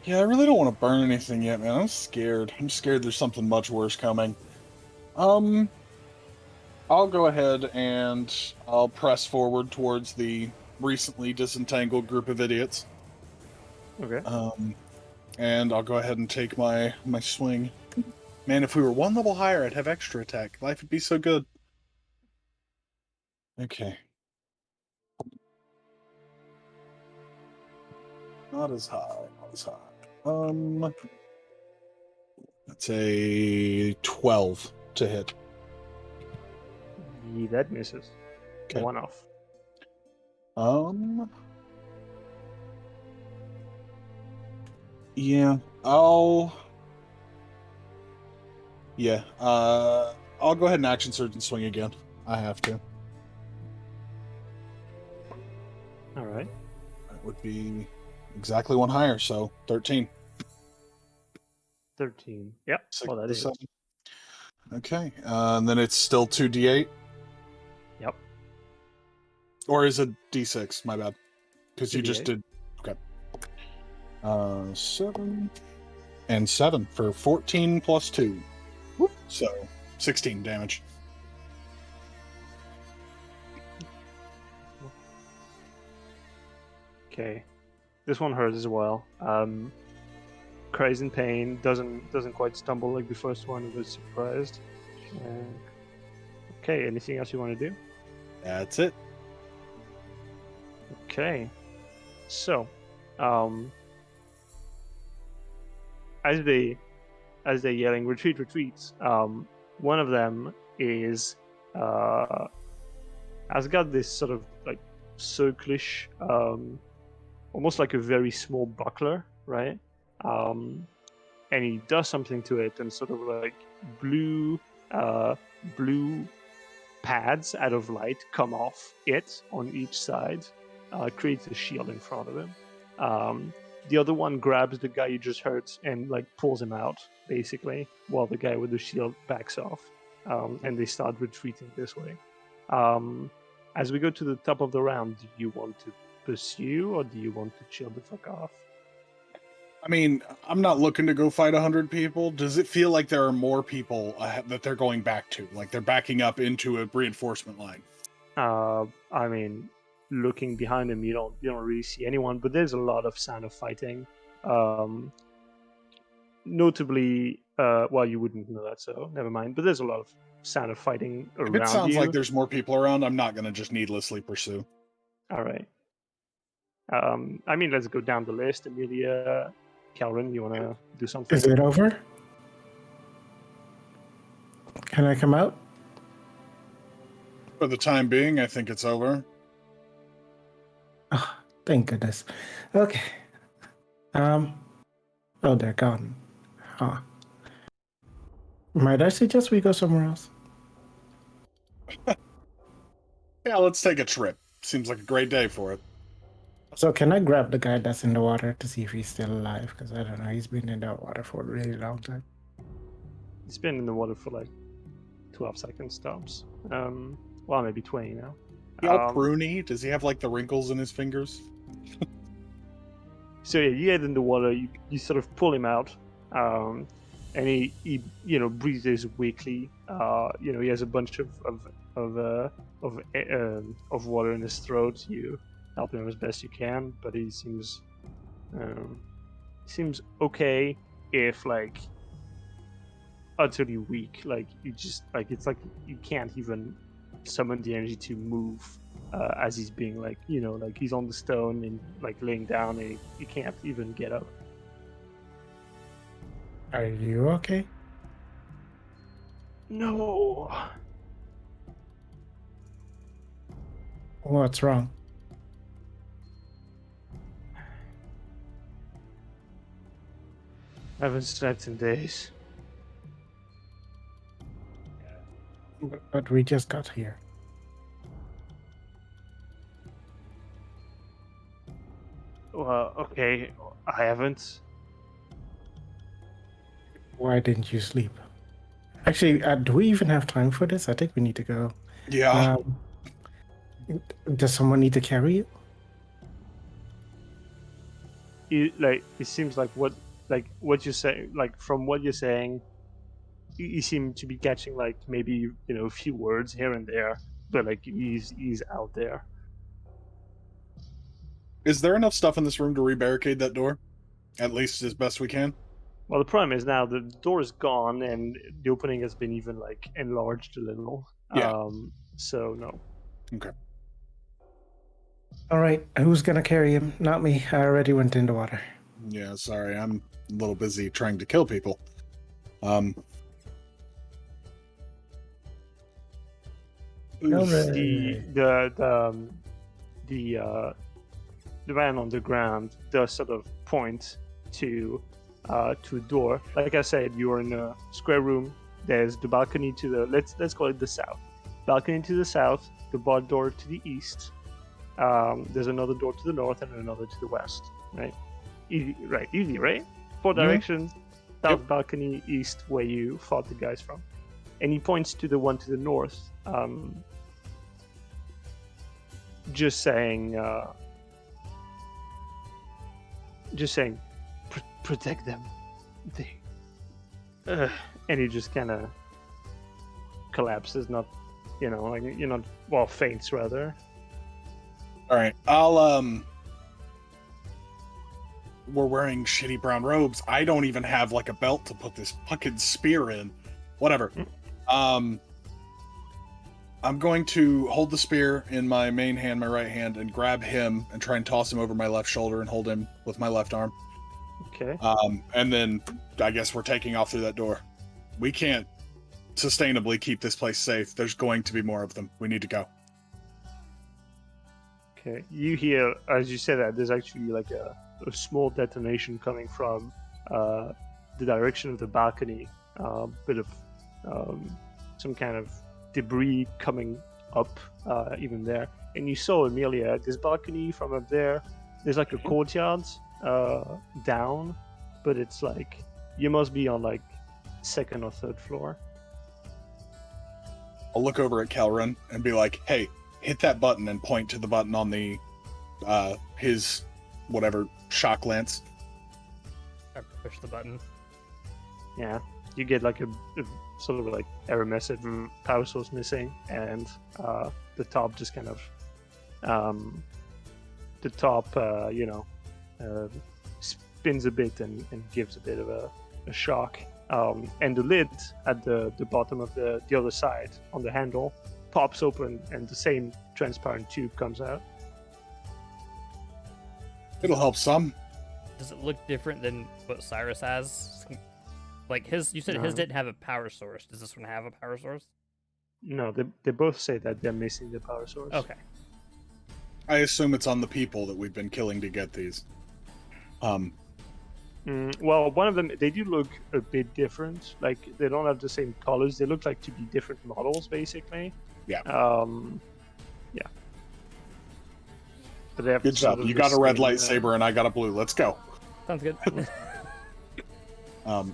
Yeah, I really don't want to burn anything yet, man. I'm scared. I'm scared there's something much worse coming. I'll I'll go ahead and I'll press forward towards the recently disentangled group of idiots. Okay. And I'll go ahead and take my swing. Man, if we were one level higher, I'd have extra attack. Life would be so good. Okay. Not as high. That's a 12 to hit. Yeah, that misses. Okay. One off. Yeah, I'll go ahead and action surge and swing again. I have to. All right. That would be exactly one higher, so 13. 13. Yep. Six Well, that to is. 7. Okay, and then it's still 2d8? Yep. Or is it d6? My bad. Because you just 2d8. did... Okay. 7 and 7 for 14 plus 2. Whoop. So, 16 damage. Okay. This one hurts as well. Cries in pain. Doesn't quite stumble like the first one. It was surprised. Okay. Anything else you want to do? That's it. Okay. So, as they're yelling retreat, retreat, one of them is has got this sort of like circlish, almost like a very small buckler, right? And he does something to it, and sort of like blue pads out of light come off it on each side, creates a shield in front of him. The other one grabs the guy you just hurt and like pulls him out, basically, while the guy with the shield backs off, and they start retreating this way. As we go to the top of the round, do you want to pursue or do you want to chill the fuck off? I mean, I'm not looking to go fight 100 people. Does it feel like there are more people that they're going back to? Like they're backing up into a reinforcement line? I mean, looking behind him, you don't really see anyone, but there's a lot of sound of fighting. Notably, well, you wouldn't know that, so never mind. But there's a lot of sound of fighting around If it sounds you. like there's more people around, I'm not going to just needlessly pursue. All right. I mean, let's go down the list. Amelia, Calvin, you want to do something? Is it over? Can I come out? For the time being, I think it's over. Oh, thank goodness. Okay. Oh, they're gone. Huh. Might I suggest we go somewhere else? Yeah, let's take a trip. Seems like a great day for it. So can I grab the guy that's in the water to see if he's still alive? Because I don't know, he's been in that water for a really long time. He's been in the water for like 12 seconds tops. Well, maybe 20 now. He all pruny? Does he have like the wrinkles in his fingers? So yeah, you get in the water. You sort of pull him out, and he breathes weakly. He has a bunch of water in his throat. You help him as best you can, but he seems okay, if like utterly weak. Like you just like it's like you can't even summon the energy to move as he's being like he's on the stone and like laying down and he can't even get up. Are you okay? No. What's wrong? I haven't slept in days. But we just got here. Well, okay, I haven't. Why didn't you sleep? Actually, do we even have time for this? I think we need to go. Yeah. Does someone need to carry you? It seems like what you're saying, like from what you're saying, you seem to be catching like maybe a few words here and there, but like he's out there. Is there enough stuff in this room to rebarricade that door? At least as best we can? Well, the problem is now the door is gone and the opening has been even like enlarged a little. Yeah. So no. Okay. All right, who's gonna carry him? Not me. I already went into water. Yeah, sorry, I'm a little busy trying to kill people. Hooray. The man on the ground does sort of point to a door. Like I said, you're in a square room. There's the balcony to the let's call it the south. Balcony to the south, the bar door to the east. There's another door to the north and another to the west. Right? Easy, right? 4 directions. South Yep. balcony, east, where you fought the guys from. And he points to the one to the north. Just saying, protect them. And he just kind of collapses, faints rather. All right, I'll we're wearing shitty brown robes. I don't even have like a belt to put this fucking spear in. Whatever. I'm going to hold the spear in my main hand, my right hand, and grab him and try and toss him over my left shoulder and hold him with my left arm. Okay. And then I guess we're taking off through that door. We can't sustainably keep this place safe. There's going to be more of them. We need to go. Okay. You hear, as you say that, there's actually like a small detonation coming from the direction of the balcony. Bit of some kind of debris coming up even there. And you saw, Amelia, this balcony from up there, there's like a courtyard down, but it's like, you must be on like 2nd or 3rd floor. I'll look over at Kelrun and be like, hey, hit that button and point to the button on the his whatever shock lance. I push the button. Yeah. You get like a sort of like error message, power source missing, and the top just kind of spins a bit and gives a bit of a shock. And the lid at the bottom of the other side on the handle pops open, and the same transparent tube comes out. It'll help some. Does it look different than what Cyrus has? Like his, you said his didn't have a power source. Does this one have a power source? No, they both say that they're missing the power source. Okay. I assume it's on the people that we've been killing to get these. Well, one of them, they do look a bit different. Like, they don't have the same colors. They look like to be different models, basically. Yeah. Yeah. But they have Good sort job. of You the got a red same, lightsaber and I got a blue. Let's go. Sounds good.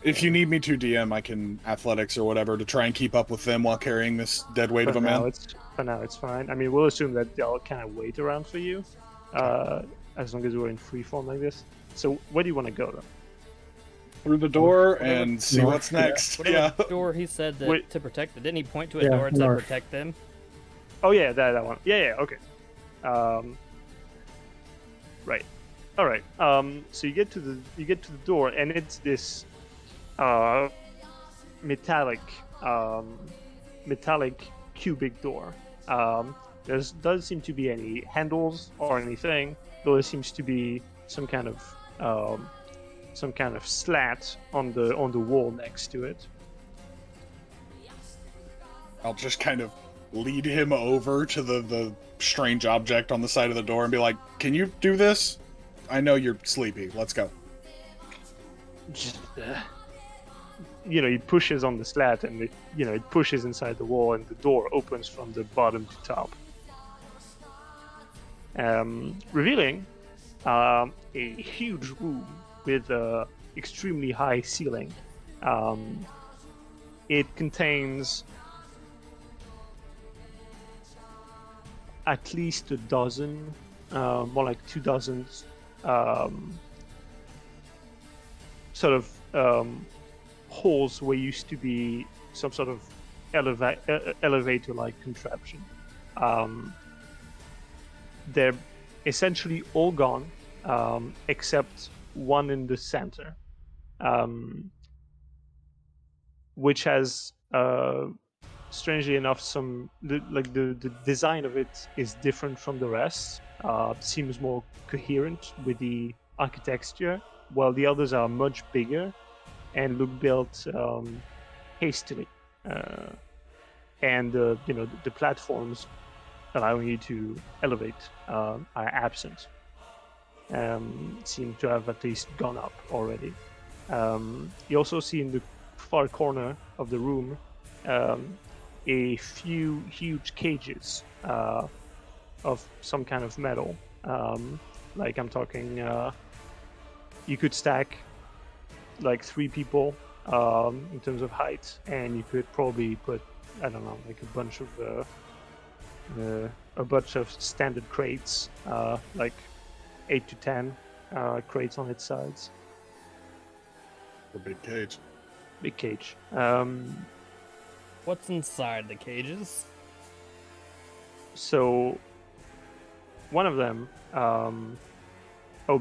If you need me to DM, I can athletics or whatever to try and keep up with them while carrying this dead weight of a man. For now, it's fine. I mean, we'll assume that they'll kind of wait around for you, as long as we're in free form like this. So, where do you want to go, though? Through the door and see North, what's next. Whatever Yeah. door he said that Wait. to protect it. Didn't he point to a Yeah, door and said north. protect them? Oh yeah, that one. Yeah, okay. Right. All right. So you get to the door, and it's this metallic cubic door. There doesn't seem to be any handles or anything, though there seems to be some kind of slat on the wall next to it. I'll just kind of lead him over to the strange object on the side of the door and be like, can you do this? I know you're sleepy. Let's go. He pushes on the slat, and it pushes inside the wall, and the door opens from the bottom to top, revealing a huge room with a extremely high ceiling. It contains at least a dozen, more like 2 dozens, sort of holes where used to be some sort of elevator-like contraption. They're essentially all gone, except one in the center, which has, strangely enough, the design of it is different from the rest. Seems more coherent with the architecture, while the others are much bigger and look built hastily. And the platforms allowing you to elevate are absent. Seem to have at least gone up already. You also see in the far corner of the room a few huge cages of some kind of metal. Like I'm talking, you could stack like 3 people in terms of height, and you could probably put, I don't know, like a bunch of standard crates, like 8 to 10 crates on its sides. A big cage. Big cage. What's inside the cages? So one of them,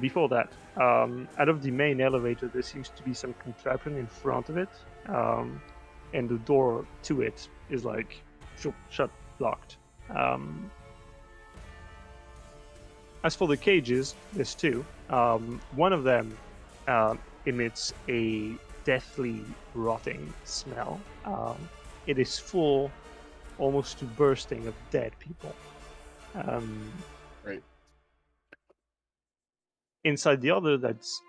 before that, out of the main elevator, there seems to be some contraption in front of it, and the door to it is like shut, locked. As for the cages, there's 2. One of them emits a deathly rotting smell. It is full, almost to bursting, of dead people. Right. Inside the other, that's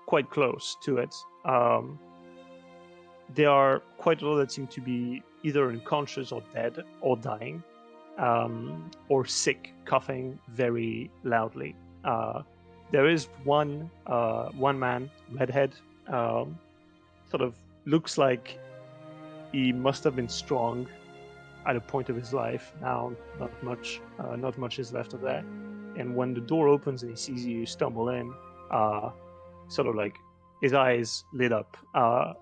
quite close to it, there are quite a lot that seem to be either unconscious or dead or dying, or sick, coughing very loudly. There is one man, redhead, sort of looks like he must have been strong at a point of his life. Now, not much is left of that. And when the door opens and he sees you stumble in, sort of like his eyes lit up,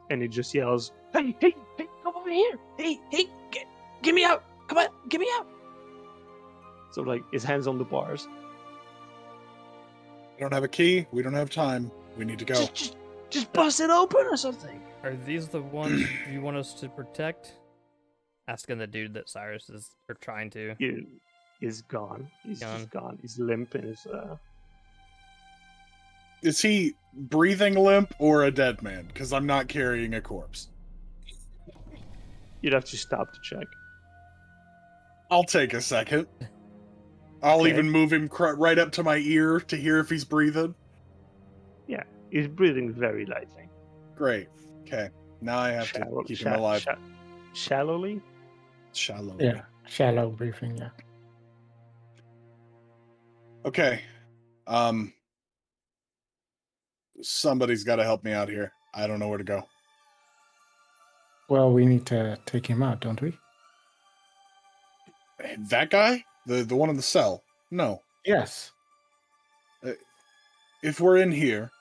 and he just yells, "Hey, come over here! Hey, get me out! Come on, get me out!" So like his hands on the bars. We don't have a key. We don't have time. We need to go. Just bust it open or something. Are these the ones you want us to protect? Asking the dude that Cyrus is trying to. He's gone. He's Gone. just gone. He's limp and is Is he breathing limp or a dead man? Because I'm not carrying a corpse. You'd have to stop to check. I'll take a second. I'll Okay. even move him right up to my ear to hear if he's breathing. Yeah, he's breathing very lightly. Great. Okay. Now I have to keep him alive. Shallowly? Shallow. Yeah, shallow breathing. Yeah. Okay. Somebody's got to help me out here. I don't know where to go. Well, we need to take him out, don't we? That guy? The one in the cell? No. Yes. If we're in here,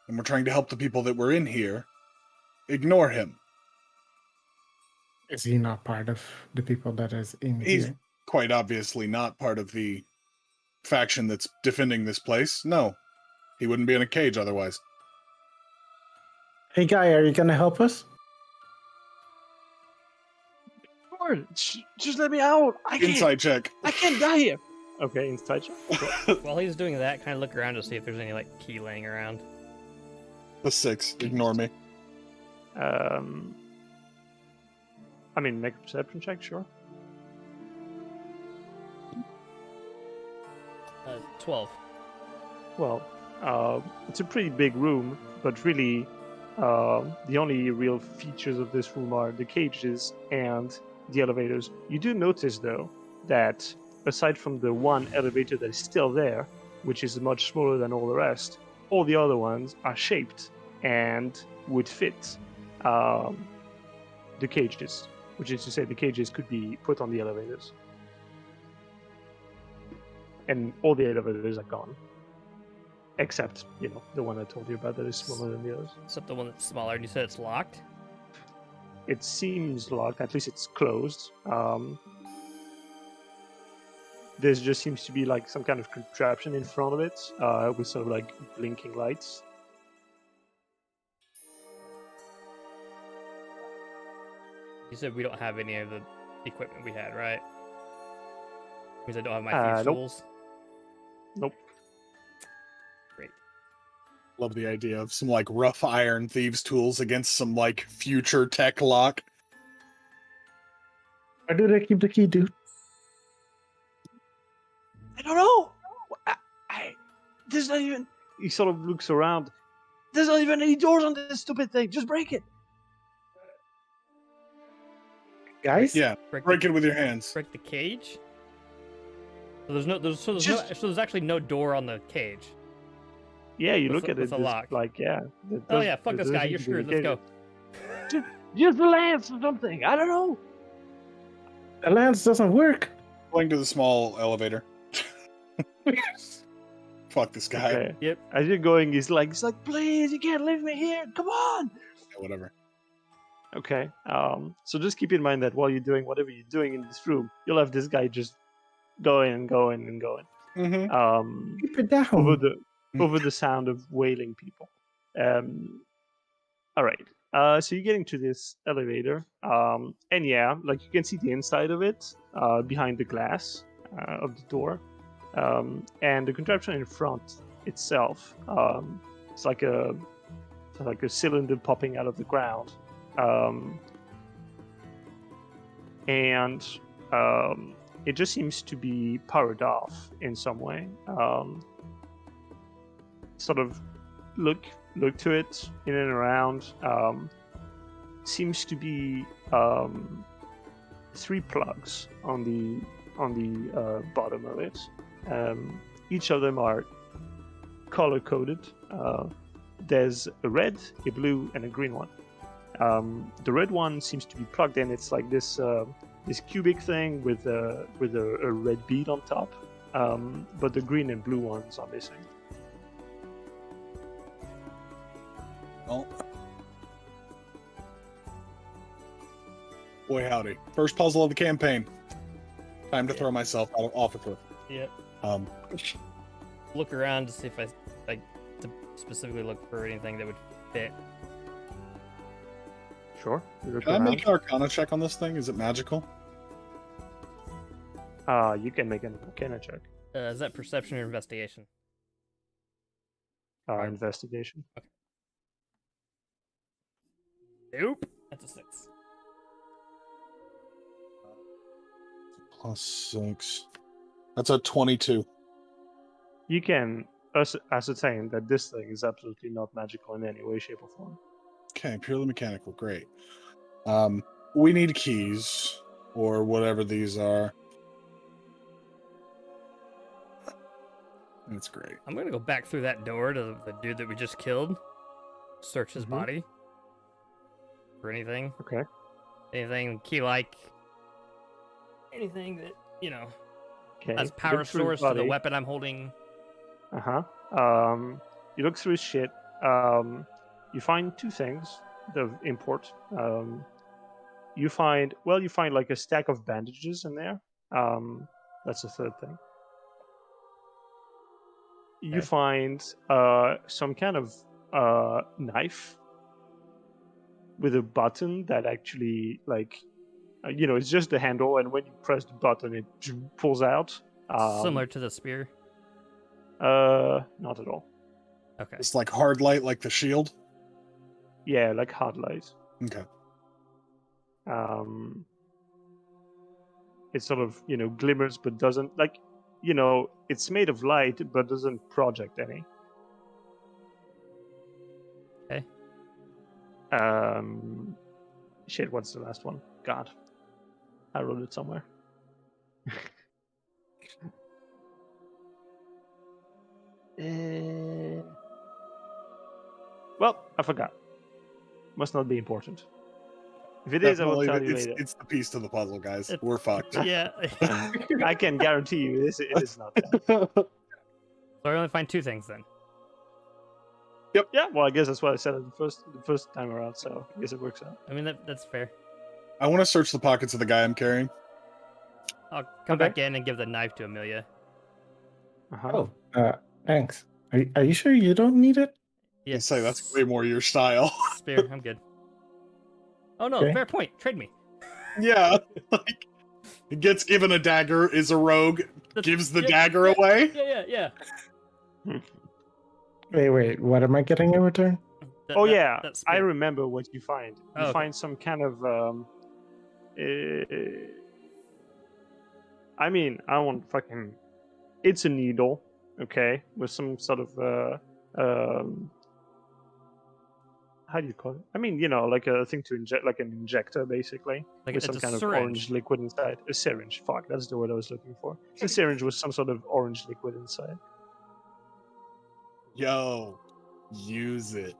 and we're trying to help the people that were in here, ignore him. Is he not part of the people that is in He's here? quite obviously not part of the faction that's defending this place. No. He wouldn't be in a cage otherwise. Hey, guy, are you gonna help us? Lord, just let me out. Inside check. I can't die here. Okay, inside check. Okay. While he's doing that, kind of look around to see if there's any like key laying around. A 6. Ignore me. I mean, make a perception check, sure. 12. Well, it's a pretty big room, but really, the only real features of this room are the cages and the elevators. You do notice, though, that aside from the one elevator that is still there, which is much smaller than all the rest, all the other ones are shaped and would fit the cages, which is to say the cages could be put on the elevators. And all the elevators are gone. except the one I told you about that is smaller than the others. Except the one that's smaller, and you said it's locked? It seems locked. At least it's closed. There just seems to be like some kind of contraption in front of it with sort of like blinking lights. You said we don't have any of the equipment we had, right? Because I don't have my thieves' Nope. tools. Nope. Great. Love the idea of some like rough iron thieves' tools against some like future tech lock. Where do they keep the key, dude? I don't know. There's not even. He sort of looks around. There's not even any doors on this stupid thing. Just break it. Guys? Yeah, break it with your hands. Break the cage. So there's actually no door on the cage. Yeah, you With look a- at with it. a lock. Like yeah. Oh yeah, fuck this guy. You're screwed. Let's go. Just the lance or something. I don't know. The lance doesn't work. Going to the small elevator. Fuck this guy. Okay. Yep. As you're going, he's like, please, you can't leave me here. Come on. Yeah, whatever. Okay. So just keep in mind that while you're doing whatever you're doing in this room, you'll have this guy just going and going and going. Mm-hmm. Keep it down. Over the sound of wailing people. All right. So you're getting to this elevator, and yeah, like you can see the inside of it behind the glass of the door, and the contraption in front itself. It's like a cylinder popping out of the ground, and it just seems to be powered off in some way. Sort of look to it in and around. Seems to be 3 plugs on the bottom of it. Each of them are color coded. There's a red, a blue, and a green one. The red one seems to be plugged in. It's like this cubic thing with a red bead on top. But the green and blue ones are missing. Well, boy howdy. First puzzle of the campaign. Time to throw myself off a cliff. Yep. Um, Look around to see if I to specifically look for anything that would fit. Sure. You look can I around. make an Arcana check on this thing? Is it magical? You can make an Arcana check. Is that perception or investigation? Investigation. Nope. That's a 6. +6. That's a 22. You can ascertain that this thing is absolutely not magical in any way, shape, or form. Okay, purely mechanical. Great. We need keys, or whatever these are. That's great. I'm gonna go back through that door to the dude that we just killed. Search his body for anything. Okay. Anything key-like. Anything that Okay. has You power look through his source to the body. weapon I'm holding. You look through his shit. You find 2 things of import. You find like a stack of bandages in there. That's the 3rd thing. You Okay. find some kind of knife with a button that actually it's just the handle, and when you press the button, it pulls out. Similar to the spear. Not at all. Okay. It's like hard light, like the shield. Yeah, like hard light. Okay. It sort of glimmers, but doesn't it's made of light, but doesn't project any. Okay. Shit. What's the last one? God, I wrote it somewhere. Well, I forgot. Must not be important. If it is, I will Definitely, tell you later. it's the piece to the puzzle, guys. It- We're fucked. Yeah. I can guarantee you it is not that. So I only find 2 things then. Yeah, well, I guess that's what I said the first time around, so I guess it works out. I mean, that's fair. I want to search the pockets of the guy I'm carrying. I'll come back in and give the knife to Amelia. Oh, thanks. Are you sure you don't need it? You say that's way more your style. Spear, I'm good. Oh no, Okay. fair point. Trade me. Yeah, like he gets given a dagger, is a rogue, gives the dagger yeah, away. Yeah. Wait. What am I getting in return? That I spear. remember what you find. You Oh, okay. find some kind of I mean, I want fucking. It's a needle, okay, with some sort of how do you call it? I mean, like a thing to inject, like an injector, basically, Like, with it's some a kind of syringe. orange liquid inside. A syringe. Fuck, that's the word I was looking for. It's a syringe with some sort of orange liquid inside. Yo, use it.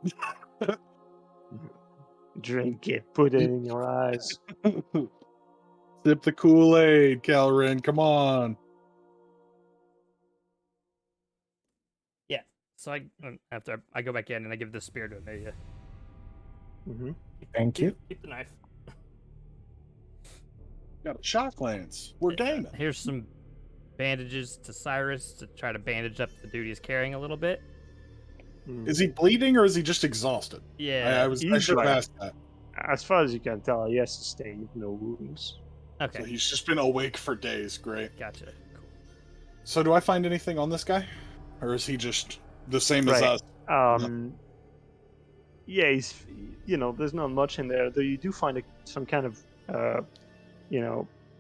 Drink it. Put it in your eyes. Sip the Kool-Aid, Calrin. Come on. Yeah. So after I go back in and I give the spear to Amelia. Mm-hmm. Thank you. Keep the knife. Got a shock lance. We're gaming. Here's some bandages to Cyrus to try to bandage up the dude he's carrying a little bit. Is he bleeding or is he just exhausted? Yeah. I should have asked that. As far as you can tell, he has sustained no wounds. Okay. So he's just been awake for days. Great. Gotcha. Cool. So do I find anything on this guy? Or is he just the same as us? Yeah, he's, there's not much in there, though you do find some kind of,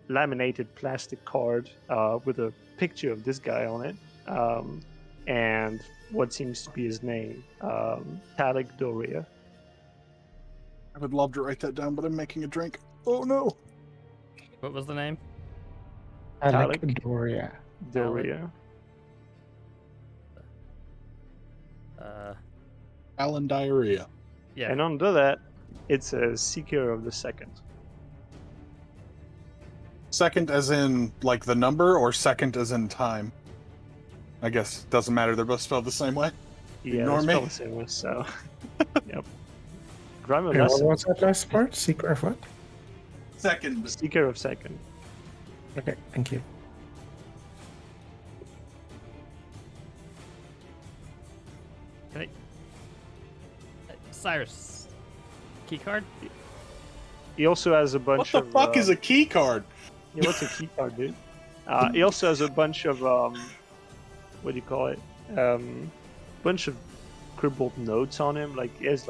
laminated plastic card with a picture of this guy on it, and what seems to be his name, Talik Doria. I would love to write that down, but I'm making a drink. Oh no! What was the name? Alec Doria. Doria. Alan Diarrhea. Yeah. And under that, it's a Seeker of the Second. Second as in, like, the number, or second as in time? I guess doesn't matter. They're both spelled the same way. Yeah, Ignore that's me. spelled the same way, so. Yep. Grammar And what lesson. was that last part? Secret of what? Second. Seeker of Second. Okay, thank you. Cyrus. Key card? He also has a What bunch the of. fuck is a key card? Yeah, what's a key card, dude? He also has a bunch of what do you call it? Bunch of scribbled notes on him. Like he has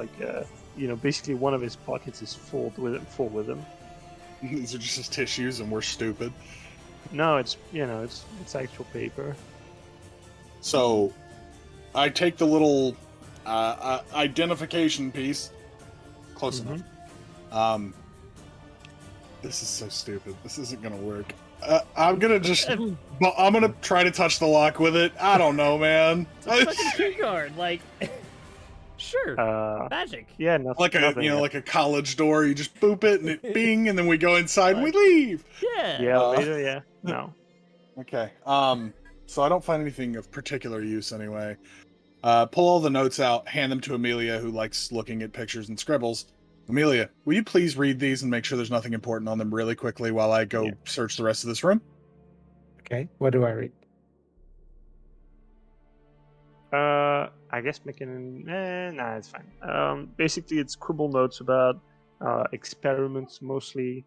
basically one of his pockets is full with them. These are just his tissues, and we're stupid. No, it's it's actual paper. So, I take the little identification piece. Close enough. This is so stupid. This isn't gonna work. I'm gonna try to touch the lock with it. I don't know, man. It's a fucking key card. Like, sure. Magic. Yeah, nothing. Like like a college door. You just boop it and it bing, and then we go inside and we Like- leave. Yeah. Yeah, later. Yeah, no. Okay. So I don't find anything of particular use anyway. Pull all the notes out, hand them to Amelia, who likes looking at pictures and scribbles. Amelia, will you please read these and make sure there's nothing important on them really quickly while I go search the rest of this room? Okay, what do I read? I guess making nah, it's fine. Basically, it's scribble notes about experiments mostly.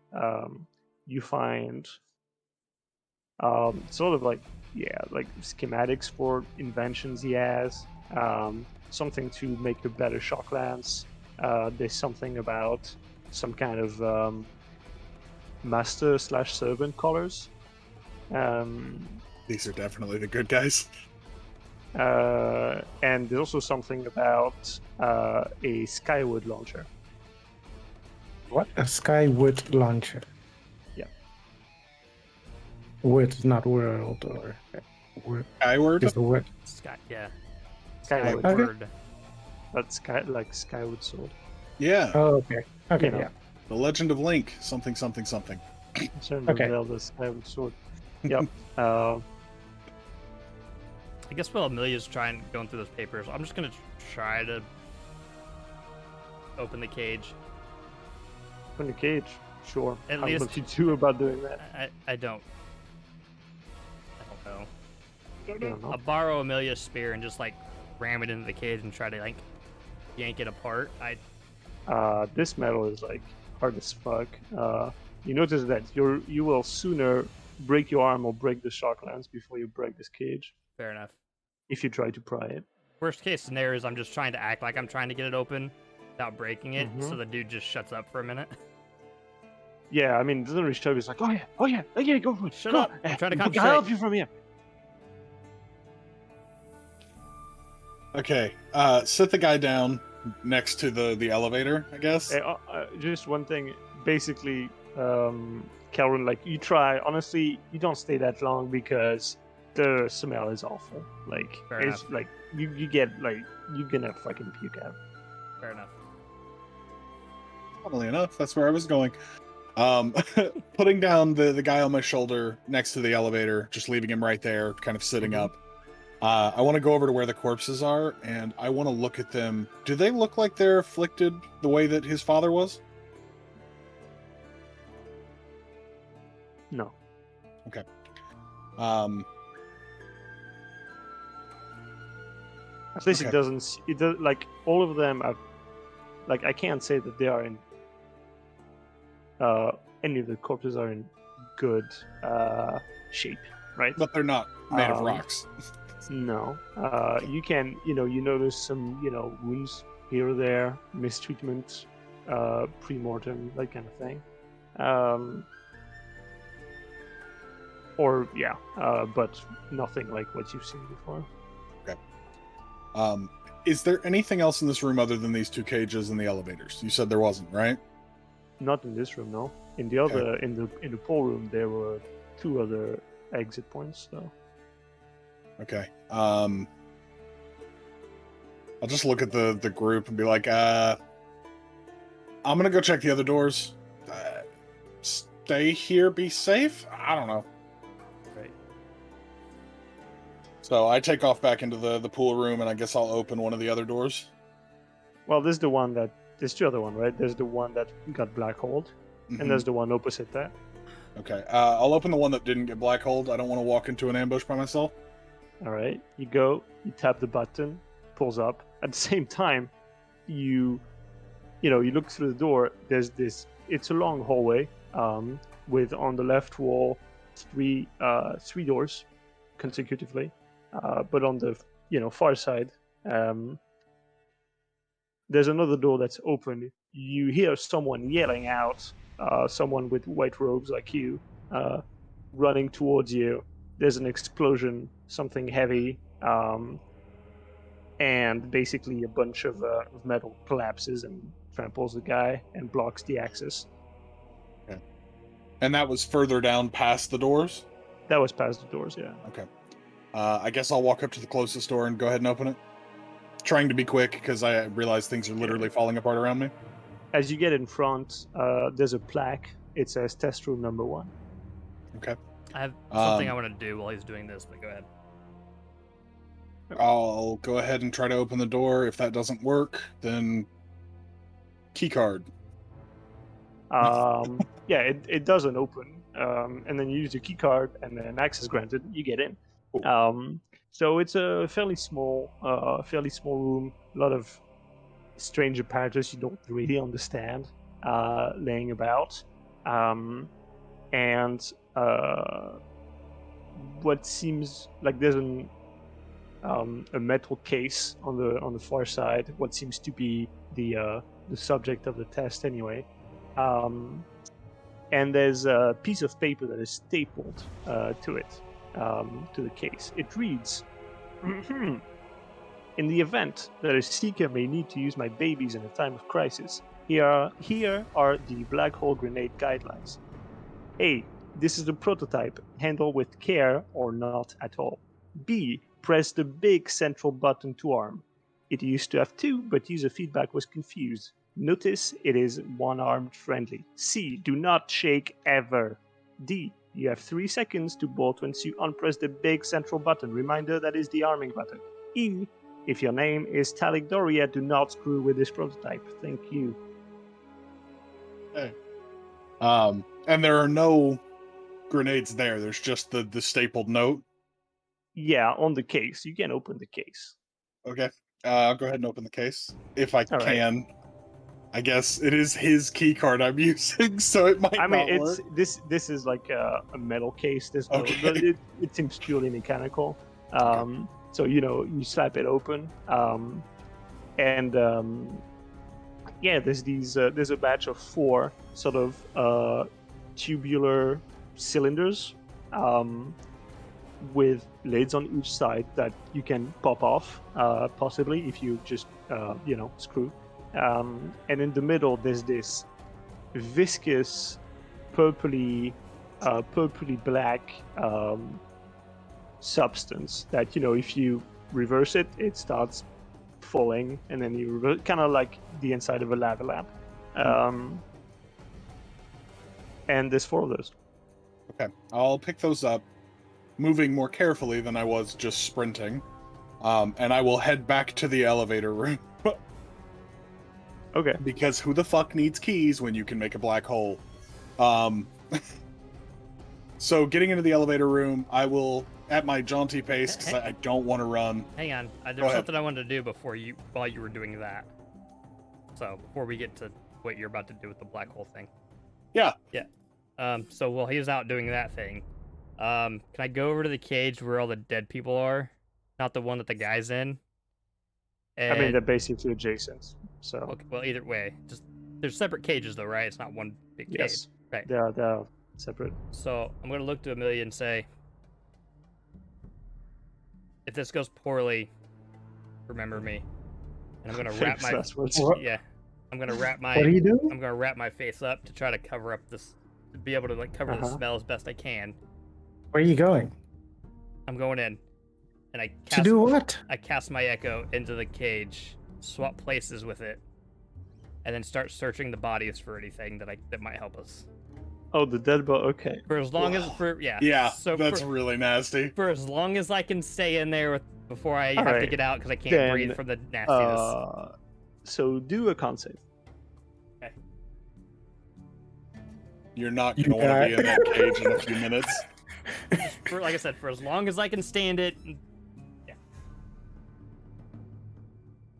You find sort of like schematics for inventions he has. Something to make a better shock lance. There's something about some kind of master/servant colors. These are definitely the good guys. And there's also something about a skyward launcher. What? A skyward launcher. Yeah. Wood, not world, or word. Skyward? Is the word. Sky. Yeah. Skyward. Okay. Word. That's skyward sword. Yeah. Oh, okay. Okay, You know. yeah. The Legend of Link. Something, something, something. Concerned Okay. with Zelda's skyward sword. Yep. I guess while Amelia's going through those papers, I'm just gonna try to open the cage. Open the cage. Sure. At How least- much you do about doing that? I don't know. I don't know. I'll borrow Amelia's spear and just like ram it into the cage and try to like yank it apart. This metal is like hard as fuck. You notice that you will sooner break your arm or break the shock lens before you break this cage Fair enough. if you try to pry it. Worst case scenario is I'm just trying to act like I'm trying to get it open without breaking it, so the dude just shuts up for a minute. Yeah, I mean, it doesn't really show. It's like, oh yeah, go for it. Shut go. up! I'm trying to I'll concentrate. help you from here. Okay, sit the guy down next to the elevator, I guess. Just one thing. Basically, Calvin, like, you try. Honestly, you don't stay that long because the smell is awful. Like, Fair it's enough. like you get like you're gonna fucking puke out. Fair enough. Funnily enough, that's where I was going. Putting down the guy on my shoulder next to the elevator, just leaving him right there, kind of sitting up. I want to go over to where the corpses are, and I want to look at them. Do they look like they're afflicted the way that his father was? No. Okay. At least Okay. it doesn't. It does, like, all of them are. Like, I can't say that they are in. Any of the corpses are in good shape, right? But they're not made of Um, rocks. No. You can, you notice some, wounds here or there, mistreatment, pre-mortem, that kind of thing. But nothing like what you've seen before. Is there anything else in this room other than these two cages and the elevators? You said there wasn't, right? Not in this room, no. In the other, in the pool room, there were 2 other exit points, though. Okay. I'll just look at the group and be like, I'm gonna go check the other doors. Stay here, be safe? I don't know. Right. So I take off back into the pool room, and I guess I'll open one of the other doors. Well, there's the one that... There's 2 other one, right? There's the one that got black holed, and there's the one opposite that. Okay. I'll open the one that didn't get black holed. I don't want to walk into an ambush by myself. All right, you go, you tap the button, pulls up. At the same time, you look through the door. There's this. It's a long hallway, with on the left wall 3 doors, consecutively. But on the far side, there's another door that's open. You hear someone yelling out, someone with white robes like you, running towards you. There's an explosion, something heavy, and basically a bunch of metal collapses and tramples the guy and blocks the access. Okay. And that was further down past the doors? That was past the doors, yeah. Okay. I guess I'll walk up to the closest door and go ahead and open it. Trying to be quick because I realize things are literally falling apart around me. As you get in front, there's a plaque. It says test room number 1. Okay. I have something I want to do while he's doing this, but go ahead. I'll go ahead and try to open the door. If that doesn't work, then keycard. Yeah, it doesn't open. And then you use your key card, and then access granted, you get in. Cool. So it's a fairly small room. A lot of strange apparatus you don't really understand laying about, and what seems like there's a metal case on the far side. What seems to be the subject of the test, anyway. And there's a piece of paper that is stapled to it, to the case. It reads, "In the event that a seeker may need to use my babies in a time of crisis, here are the black hole grenade guidelines. A. This is the prototype. Handle with care or not at all. B. Press the big central button to arm. It used to have 2, but user feedback was confused. Notice it is one-armed friendly. C. Do not shake ever. D. You have 3 seconds to bolt once you unpress the big central button. Reminder, that is the arming button. E, if your name is Talik Doria, do not screw with this prototype. Thank you. Okay. And there are no grenades there. There's just the stapled note. Yeah, on the case. You can open the case. Okay. I'll go ahead and open the case if I All right. can. I guess it is his key card I'm using, so it might I mean, not work. this is like a metal case. There's no, Okay. it seems purely mechanical. Okay. So you slap it open, and yeah, there's a batch of 4 sort of tubular cylinders, with lids on each side that you can pop off, possibly if you just screw. And in the middle, there's this viscous, purpley black substance that if you reverse it, it starts falling, and then you reverse, kind of like the inside of a lava lamp. And there's 4 of those. Okay. I'll pick those up, moving more carefully than I was just sprinting. And I will head back to the elevator room. Okay. Because who the fuck needs keys when you can make a black hole? So getting into the elevator room, I will, at my jaunty pace, because I don't want to run. Hang on. There's something I wanted to do while you were doing that. So before we get to what you're about to do with the black hole thing. Yeah. Yeah. So while he was out doing that thing, can I go over to the cage where all the dead people are? Not the one that the guy's in? I mean, they're basically adjacent. So. Okay, well, either way, just there's separate cages though, right? It's not one big cage. Yes. Right. They're separate. So I'm gonna look to Amelia and say, if this goes poorly, remember me. And I'm gonna wrap my I'm gonna wrap my What are you doing? I'm gonna wrap my face up to try to cover up this, to be able to cover the smell as best I can. Where are you going? I'm going in, and I To do what? I cast my echo into the cage, swap places with it, and then start searching the bodies for anything that might help us. Oh, the dead body. Okay. For as long as Yeah, So that's really nasty. for as long as I can stay in there before I have to right. get out because I can't Then, breathe from the nastiness. So do a con save. Okay. You're not going to want to be in that cage in a few minutes. Like I said, for as long as I can stand it.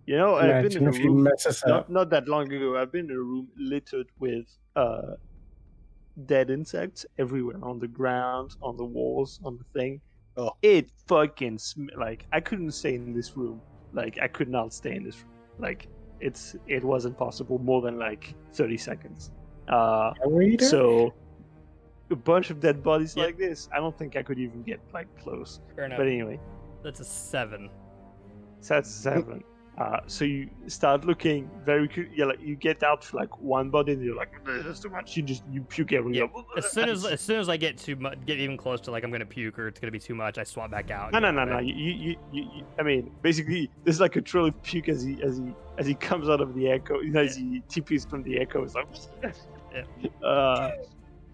Yeah. I've been in a if you room mess us up. not that long ago. I've been in a room littered with dead insects everywhere, on the ground, on the walls, on the thing. Oh. It fucking I couldn't stay in this room. Like, I could not stay in this room. Like, it wasn't possible more than 30 seconds. So a bunch of dead bodies like this, I don't think I could even get close. Fair enough. But anyway, That's a 7. so that's 7. So you start looking very you get out for one body and you're like, this is too much. You puke everywhere. Yeah. As soon as I get get even close to I'm gonna puke or it's gonna be too much, I swap back out. No. You I mean, basically, there's a trail of puke as he comes out of the echo. As he TPs from the echo, it's like.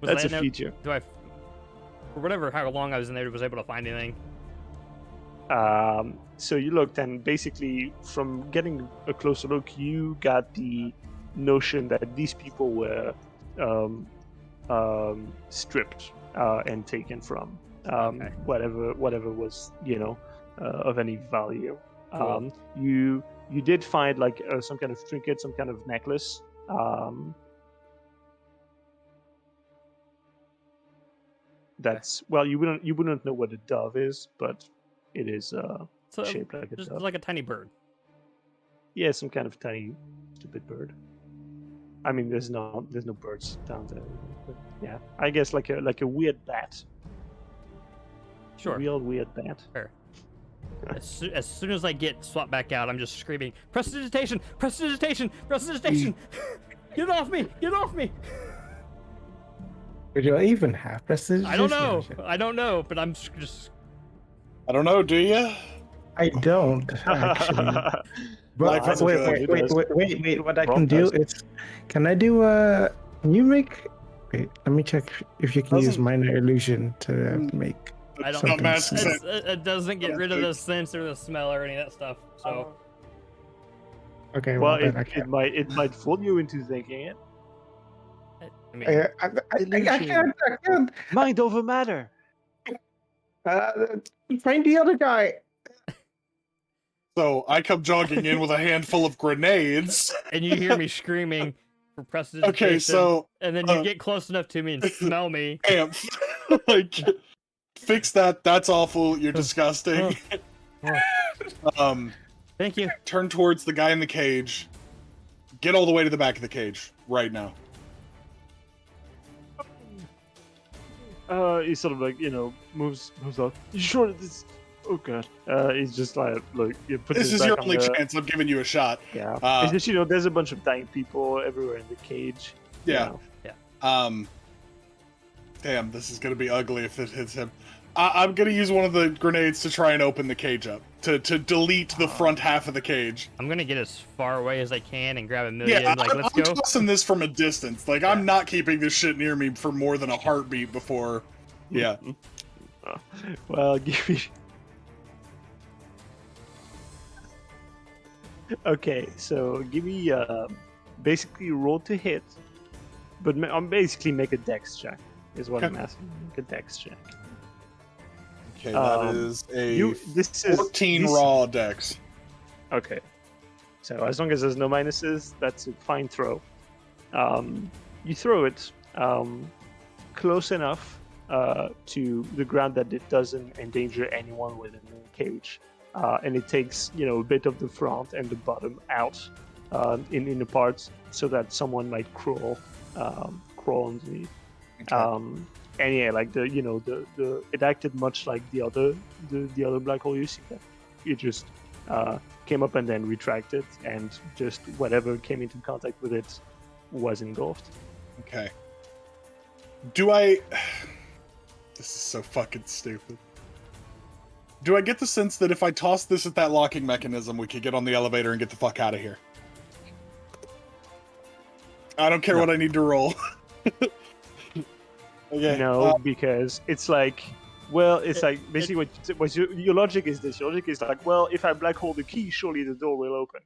That's a feature. For whatever, how long I was in there, was able to find anything? So you looked, and basically, from getting a closer look, you got the notion that these people were stripped and taken from whatever was of any value. Cool. You did find some kind of trinket, some kind of necklace. That's you wouldn't know what a dove is, but it is shaped like a just dove. like a tiny bird. Yeah, some kind of tiny stupid bird. I mean, there's no birds down there. But yeah, I guess like a weird bat. Sure. A real weird bat. Fair. As soon as I get swapped back out, I'm just screaming, "Prestidigitation! Prestidigitation! Prestidigitation! Get off me! Get off me!" Do I even have prestidigitation? I don't know, but I'm just. I don't know, do you? I don't actually. But Life is wait. good. What I Rob can do does. is, can I do a? Can you make Wait, let me check if you can use Doesn't- minor illusion to Mm. make. I don't. Something mask sense. sense. It doesn't get don't rid of think- the sense or the smell or any of that stuff. So Okay, Well, then I it can't. might fool you into thinking it. I mean, I can't. Mind over matter. Find the other guy. So I come jogging in with a handful of grenades. and you hear me screaming for prestidigitation. Okay, so and then you get close enough to me and smell me. amp, like, fix that. That's awful. You're disgusting. Thank you. Turn towards the guy in the cage. Get all the way to the back of the cage right now. He sort of like moves up. You sure this? Oh god. He's just like, look, you put This his is back your on only the- chance. I'm giving you a shot. Yeah. Uh, it's just there's a bunch of dying people everywhere in the cage. Yeah. Yeah. Damn, this is gonna be ugly if it hits him. I'm gonna use one of the grenades to try and open the cage up. To delete the front half of the cage. I'm gonna get as far away as I can and grab a million. Yeah, Like, I'm let's go. tossing this from a distance. Like, I'm not keeping this shit near me for more than a heartbeat before. Yeah. Well, give me. Okay, so give me basically roll to hit, but I'm basically make a dex check is what I'm Okay. asking. Make a dex check. Okay, that is a This is 14 this- raw dex. Okay, so as long as there's no minuses, that's a fine throw. You throw it close enough to the ground that it doesn't endanger anyone within the cage. And it takes a bit of the front and the bottom out in the parts so that someone might crawl underneath. Okay. And yeah, like the it acted much like the other black hole you see. It just came up and then retracted, and just whatever came into contact with it was engulfed. Okay. Do I... This is so fucking stupid. Do I get the sense that if I toss this at that locking mechanism, we could get on the elevator and get the fuck out of here? I don't care what I need to roll. Okay. No, because it's like, well, it's like basically what your logic is. This your logic is like, well, if I black hole the key, surely the door will open.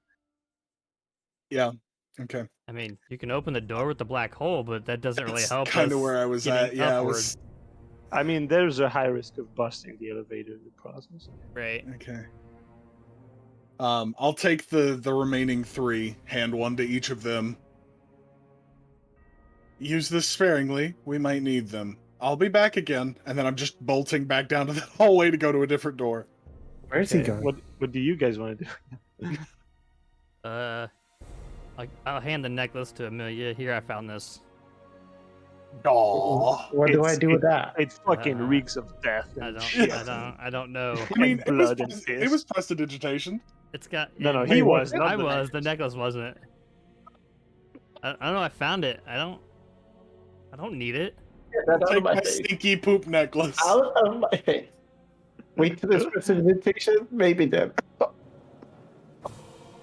Yeah. Okay. I mean, you can open the door with the black hole, but that doesn't really That's help. kind of us where I was getting at. Yeah, I upward. was... I mean, there's a high risk of busting the elevator in the process. Right. Okay. I'll take the remaining 3, hand one to each of them. Use this sparingly. We might need them. I'll be back again, and then I'm just bolting back down to the hallway to go to a different door. Where is he Okay, going? What do you guys want to do? I'll hand the necklace to Amelia. Here, I found this. Aww. What do I It's- do with that? It fucking Uh, reeks of death I and don't. shit. I don't know. I mean, And blood and piss. it was prestidigitation. It's got. No, it- he what? was. Not I the was. The necklace. necklace wasn't. I don't know. I found it. I don't need it. Take my stinky poop necklace. Out of my face. Wait till this precipitation, maybe then.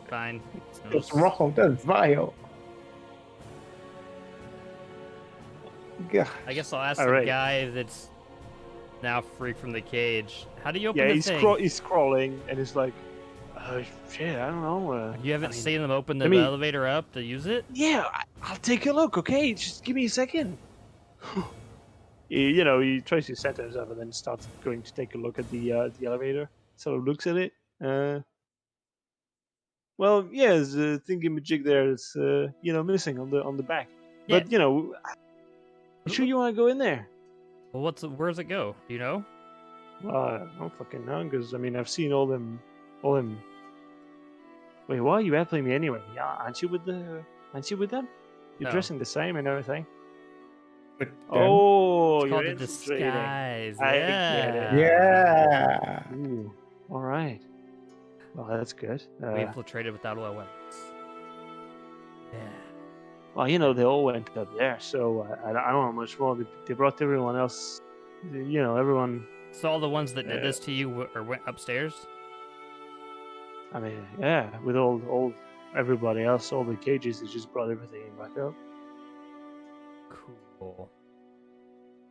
Fine. It's wrong, that's vile. God. I guess I'll ask All the right. guy that's now free from the cage. How do you open Yeah, the he's thing? he's crawling and he's like, shit, I don't know. You haven't I mean, seen them open the I mean- elevator up to use it? Yeah, I'll take a look. Okay, just give me a second. He tries to center himself and then starts going to take a look at the elevator. Sort of looks at it. Well, yeah, there's a thingamajig there. It's missing on the back. Yeah. But you sure you want to go in there? Well, where's it go? Do you know? Well, I don't fucking know, because I mean I've seen all them. Wait, why are you battling me anyway? Yeah, aren't you with them? You're No. dressing the same and everything. But Oh, It's called you're a infiltrating. disguise. I get it. yeah. Ooh, all right. Well, that's good. We infiltrated without oil weapons. Yeah. Well, they all went up there, so I don't know how much more. They brought everyone else. Everyone. So all the ones that did this to you went upstairs? I mean, yeah, with all everybody else, all the cages, they just brought everything back up. Cool. Cool.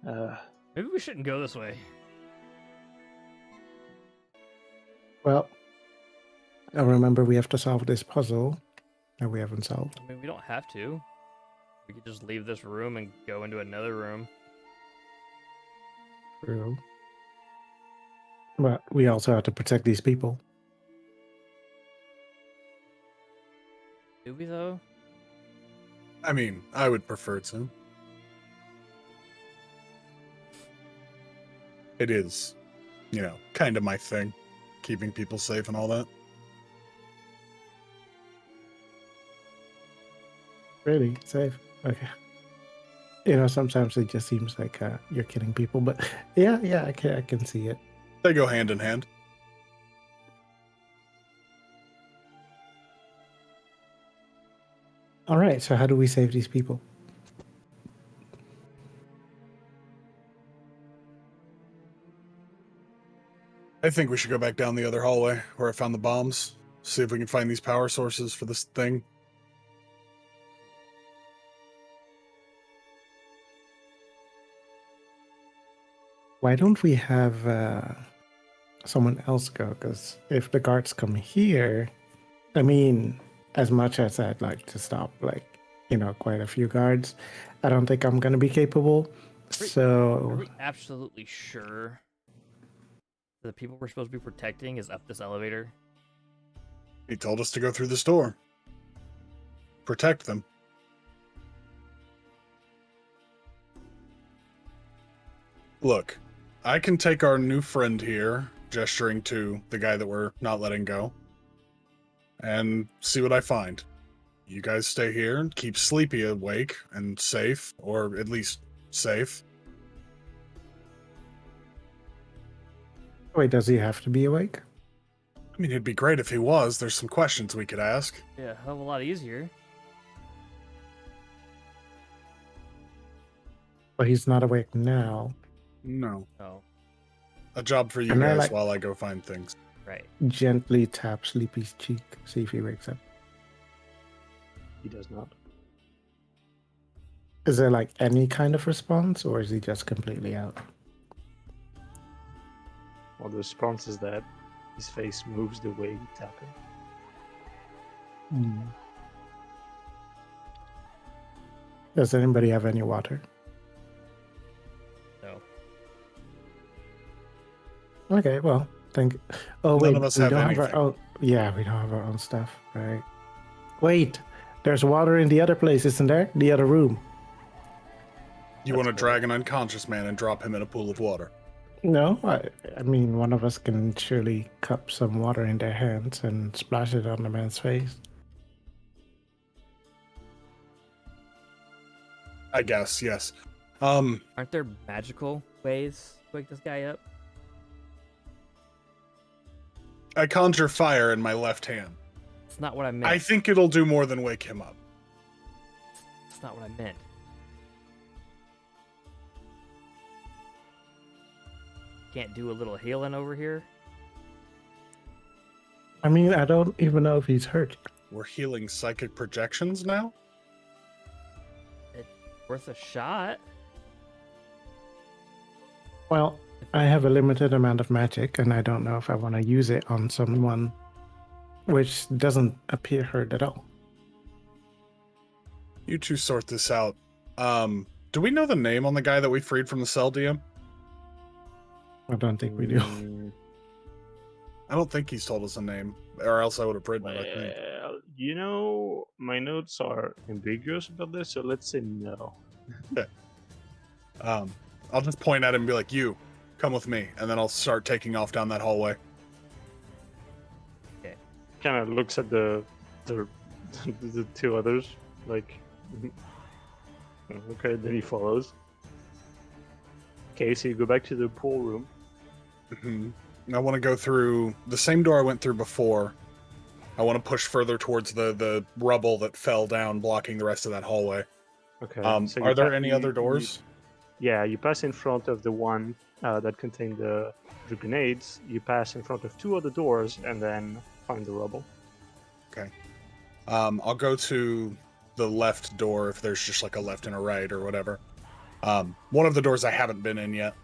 Uh, Maybe we shouldn't go this way. Well, I remember we have to solve this puzzle that we haven't solved. I mean, we don't have to. We could just leave this room and go into another room. True. But we also have to protect these people. Do we, though? I mean, I would prefer to. It is, kind of my thing. Keeping people safe and all that. Really? Safe? Okay. Sometimes it just seems like you're kidding people, but yeah, I can see it. They go hand in hand. All right, so how do we save these people? I think we should go back down the other hallway where I found the bombs. See if we can find these power sources for this thing. Why don't we have someone else go? Because if the guards come here, I mean, as much as I'd like to stop, quite a few guards, I don't think I'm going to be capable. Are So, we absolutely sure the people we're supposed to be protecting is up this elevator? He told us to go through this door. Protect them. Look, I can take our new friend here, gesturing to the guy that we're not letting go, and see what I find. You guys stay here and keep Sleepy awake and safe, or at least safe. wait, does he have to be awake? I mean, it'd be great if he was. There's some questions we could ask. Yeah, a hell of a lot easier. But he's not awake now. No. Oh, A job for you And I guys like- while I go find things. right. Gently tap Sleepy's cheek, see if he wakes up. he does not. Is there any kind of response, or is he just completely out? Well, the response is that his face moves the way you tap it. Does anybody have any water? No. Okay, well, thank. Oh None wait, of us we have don't have anything. our own. Yeah, we don't have our own stuff, right? Wait, there's water in the other place, isn't there? The other room. You want to drag an unconscious man and drop him in a pool of water. No, I mean, one of us can surely cup some water in their hands and splash it on the man's face. I guess, yes. Aren't there magical ways to wake this guy up? I conjure fire in my left hand. It's not what I meant. I think it'll do more than wake him up. It's not what I meant. Can't do a little healing over here? I mean, I don't even know if he's hurt. We're healing psychic projections now? Worth a shot. Well, I have a limited amount of magic, and I don't know if I want to use it on someone which doesn't appear hurt at all. You two sort this out. Do we know the name on the guy that we freed from the cell, DM? I don't think we do. I don't think he's told us a name, or else I would have written it, I think. Well, my notes are ambiguous about this, so let's say no. I'll just point at him and be like, you, come with me, and then I'll start taking off down that hallway. Kind of looks at the the two others, like, okay, then he follows. Okay, so you go back to the pool room. I want to go through the same door I went through before. I want to push further towards the rubble that fell down, blocking the rest of that hallway. Okay. so Are you there pa- any you- other doors? Yeah, you pass in front of the one that contained the grenades. You pass in front of two other doors, and then find the rubble. I'll go to the left door if there's just like a left and a right or whatever. One of the doors I haven't been in yet,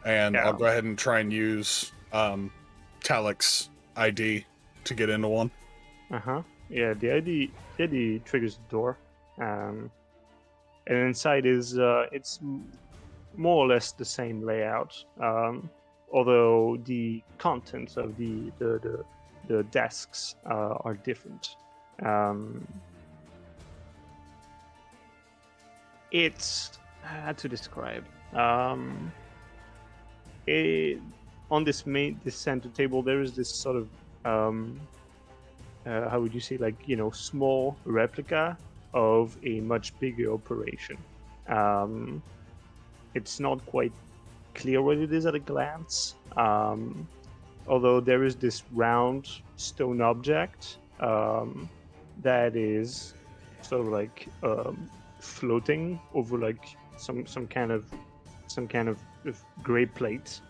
and Yeah. I'll go ahead and try and use Talik's ID to get into one. Yeah, the ID triggers the door, and inside is it's more or less the same layout. Although the contents of the desks are different. It's hard to describe. On this center table, there is this sort of how would you say, like, small replica of a much bigger operation. It's not quite clear what it is at a glance. Although there is this round stone object that is sort of like floating over like some kind of gray plate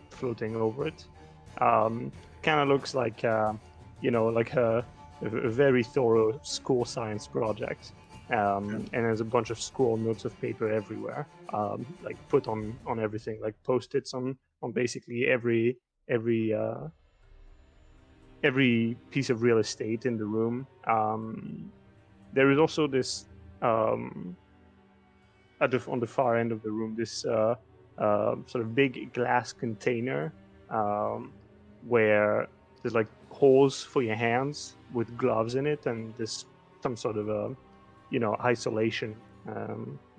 floating over it. Kind of looks like like a very thorough school science project. And there's a bunch of scroll notes of paper everywhere, like put on everything, like post-its on basically every piece of real estate in the room. There is also this on the far end of the room, this sort of big glass container where there's like holes for your hands with gloves in it, and there's some sort of isolation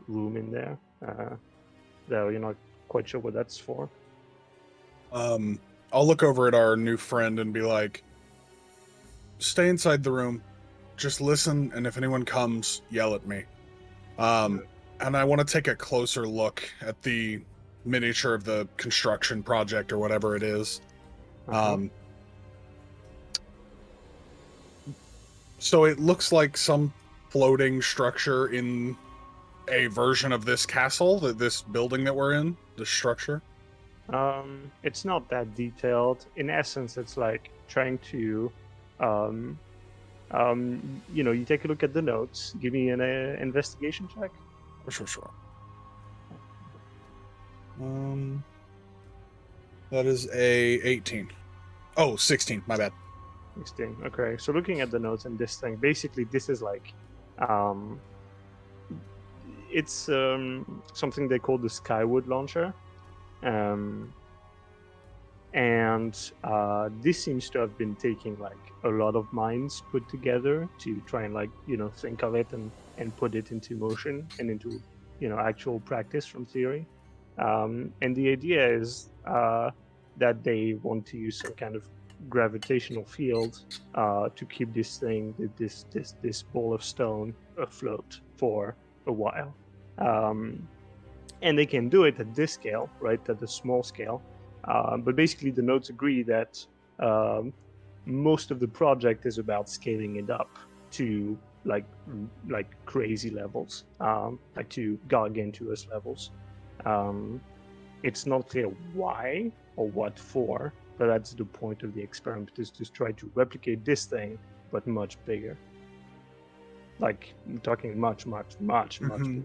room in there. Though you're not quite sure what that's for. I'll look over at our new friend and be like, stay inside the room, just listen, and if anyone comes, yell at me. And I want to take a closer look at the miniature of the construction project or whatever it is. So it looks like some floating structure in a version of this castle, this building that we're in, this structure. It's not that detailed. In essence, it's like trying to, you take a look at the notes. Give me an investigation check. Sure. That is a 18. Oh, 16. My bad. 16. Okay, so looking at the notes and this thing, basically this is like, it's something they call the skyward launcher. And this seems to have been taking like a lot of minds put together to try and think of it and put it into motion and into actual practice from theory. And the idea is that they want to use some kind of gravitational field to keep this thing, this ball of stone, afloat for a while. And they can do it at this scale, right, at the small scale. But basically, the notes agree that most of the project is about scaling it up to like crazy levels, like to gargantuous levels. It's not clear why or what for, but that's the point of the experiment, is to try to replicate this thing, but much bigger. Like, I'm talking much bigger.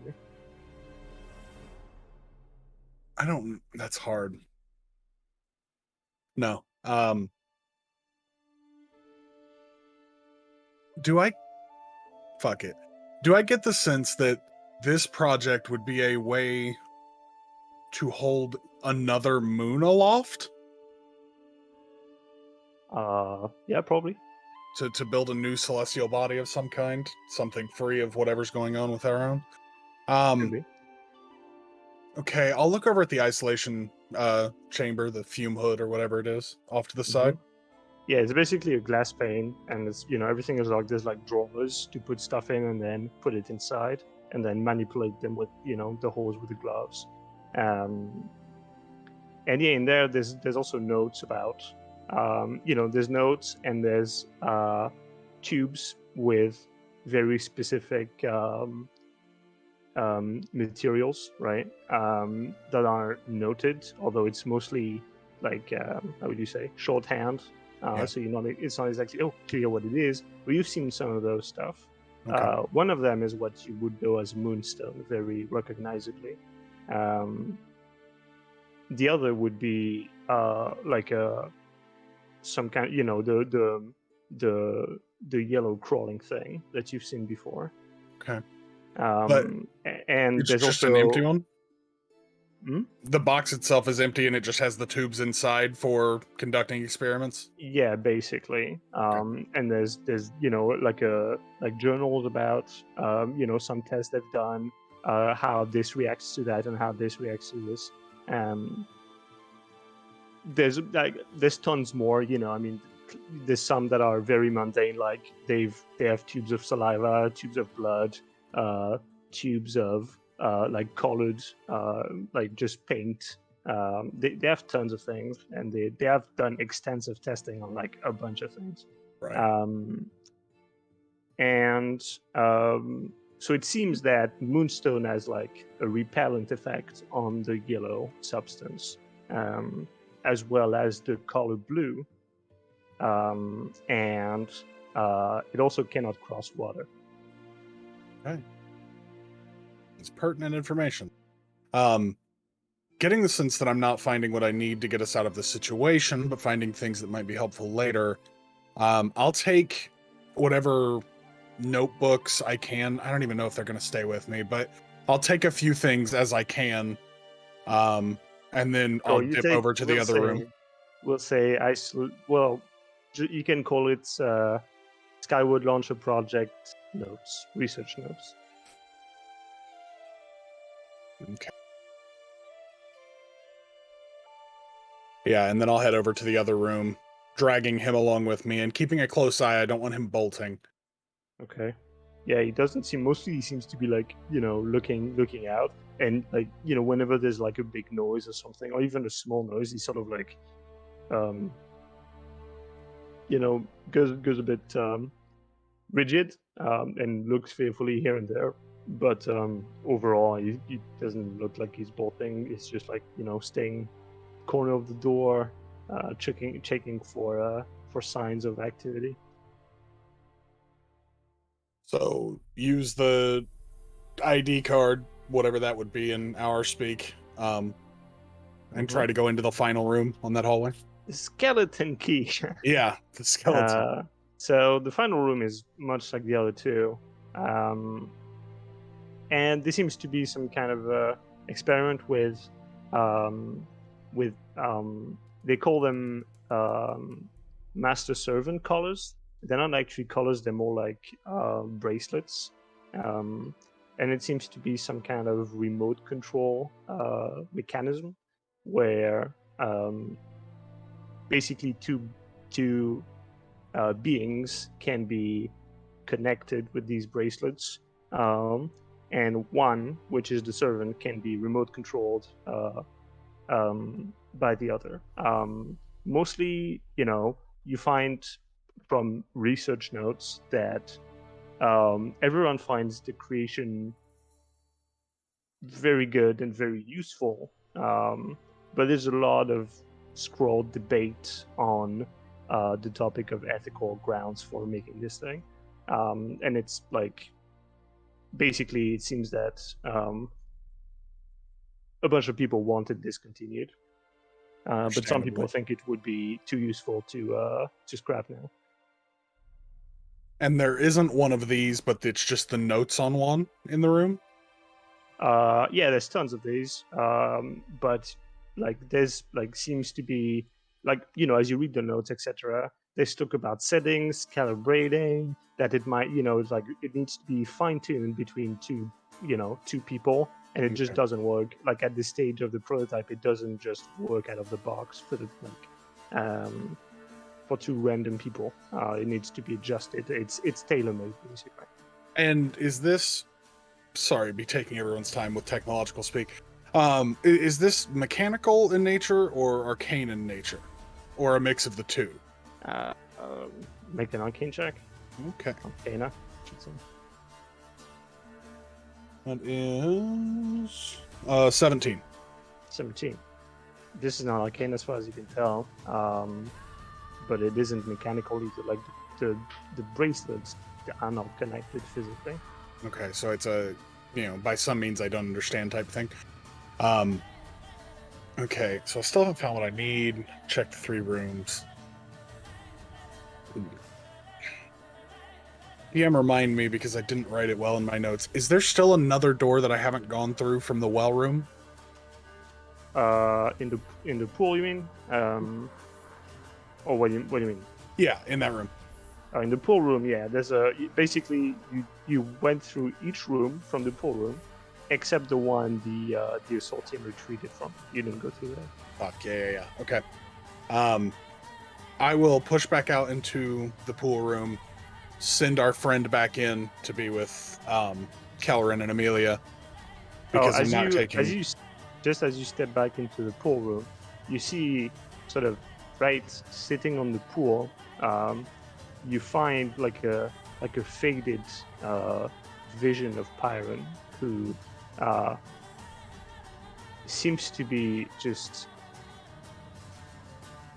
That's hard. No. Fuck it. Do I get the sense that this project would be a way to hold another moon aloft? Yeah, probably. To build a new celestial body of some kind, something free of whatever's going on with our own. Could be. Okay, I'll look over at the isolation chamber, the fume hood or whatever it is, off to the side. Yeah, it's basically a glass pane, and it's everything is like there's like drawers to put stuff in, and then put it inside, and then manipulate them with the holes with the gloves. And yeah, in there's also notes about there's notes, and there's tubes with very specific materials, right? That are noted, although it's mostly like how would you say, shorthand. So it's not exactly clear what it is, but you've seen some of those stuff. Okay. One of them is what you would know as moonstone, very recognizably. The other would be like some kind, the yellow crawling thing that you've seen before. Okay. But And it's there's just also an empty one? Hmm? The box itself is empty and it just has the tubes inside for conducting experiments? Yeah, basically. And there's like journals about some tests they've done, how this reacts to that and how this reacts to this. There's tons more. I mean, there's some that are very mundane, like they have tubes of saliva, tubes of blood, tubes of like colored like just paint. They have tons of things, and they have done extensive testing on like a bunch of things. Right. And so it seems that moonstone has like a repellent effect on the yellow substance, as well as the color blue, and it also cannot cross water. Okay. It's pertinent information. Getting the sense that I'm not finding what I need to get us out of the situation, but finding things that might be helpful later. I'll take whatever notebooks I can. I don't even know if they're going to stay with me, but I'll take a few things as I can. And then I'll dip over to the other room. We'll say you can call it Skyward Launcher Project notes, research notes. Okay. Yeah, and then I'll head over to the other room, dragging him along with me and keeping a close eye. I don't want him bolting. Okay. Yeah, he doesn't seem. Mostly, he seems to be like looking out, and like whenever there's like a big noise or something, or even a small noise, he sort of like, goes a bit rigid, and looks fearfully here and there. But overall, he doesn't look like he's bolting. It's just like staying corner of the door, checking for signs of activity. So use the ID card, whatever that would be in our speak, and try to go into the final room on that hallway. The skeleton key. Yeah, the skeleton. So the final room is much like the other two, and there seems to be some kind of experiment with they call them master servant collars. They're not actually collars; they're more like bracelets, and it seems to be some kind of remote control mechanism where basically two beings can be connected with these bracelets, and one, which is the servant, can be remote controlled by the other. Mostly, you find from research notes that everyone finds the creation very good and very useful, but there's a lot of scrawled debate on the topic of ethical grounds for making this thing, and it's like basically it seems that a bunch of people want it discontinued, but some people think it would be too useful to scrap now. And there isn't one of these, but it's just the notes on one in the room? Yeah, there's tons of these, but like there's like seems to be like as you read the notes, etc. They talk about settings, calibrating, that it might it's like it needs to be fine-tuned between two people, and it just doesn't work. Like at this stage of the prototype, it doesn't just work out of the box for the for two random people. It needs to be adjusted. It's tailor-made basically. And is this, sorry, be taking everyone's time with technological speak. Is this mechanical in nature or arcane in nature, or a mix of the two? Make an arcane check. Okay. Arcana. That is 17. 17. This is not arcane as far as you can tell, but it isn't mechanical either. Like the bracelets are not connected physically. Okay, so it's a, by some means I don't understand type of thing. Okay, so I still haven't found what I need. Check the 3 rooms. PM, remind me, because I didn't write it well in my notes. Is there still another door that I haven't gone through from the well room? In the pool, you mean? Or what do you mean? Yeah, in that room. In the pool room, yeah. There's basically you went through each room from the pool room, except the one the assault team retreated from. You didn't go through that. Fuck, yeah. Okay. I will push back out into the pool room, send our friend back in to be with Kellerin and Amelia, because I'm not taking... Just as you step back into the pool room, you see sort of right sitting on the pool, you find like a faded vision of Pyron, who seems to be just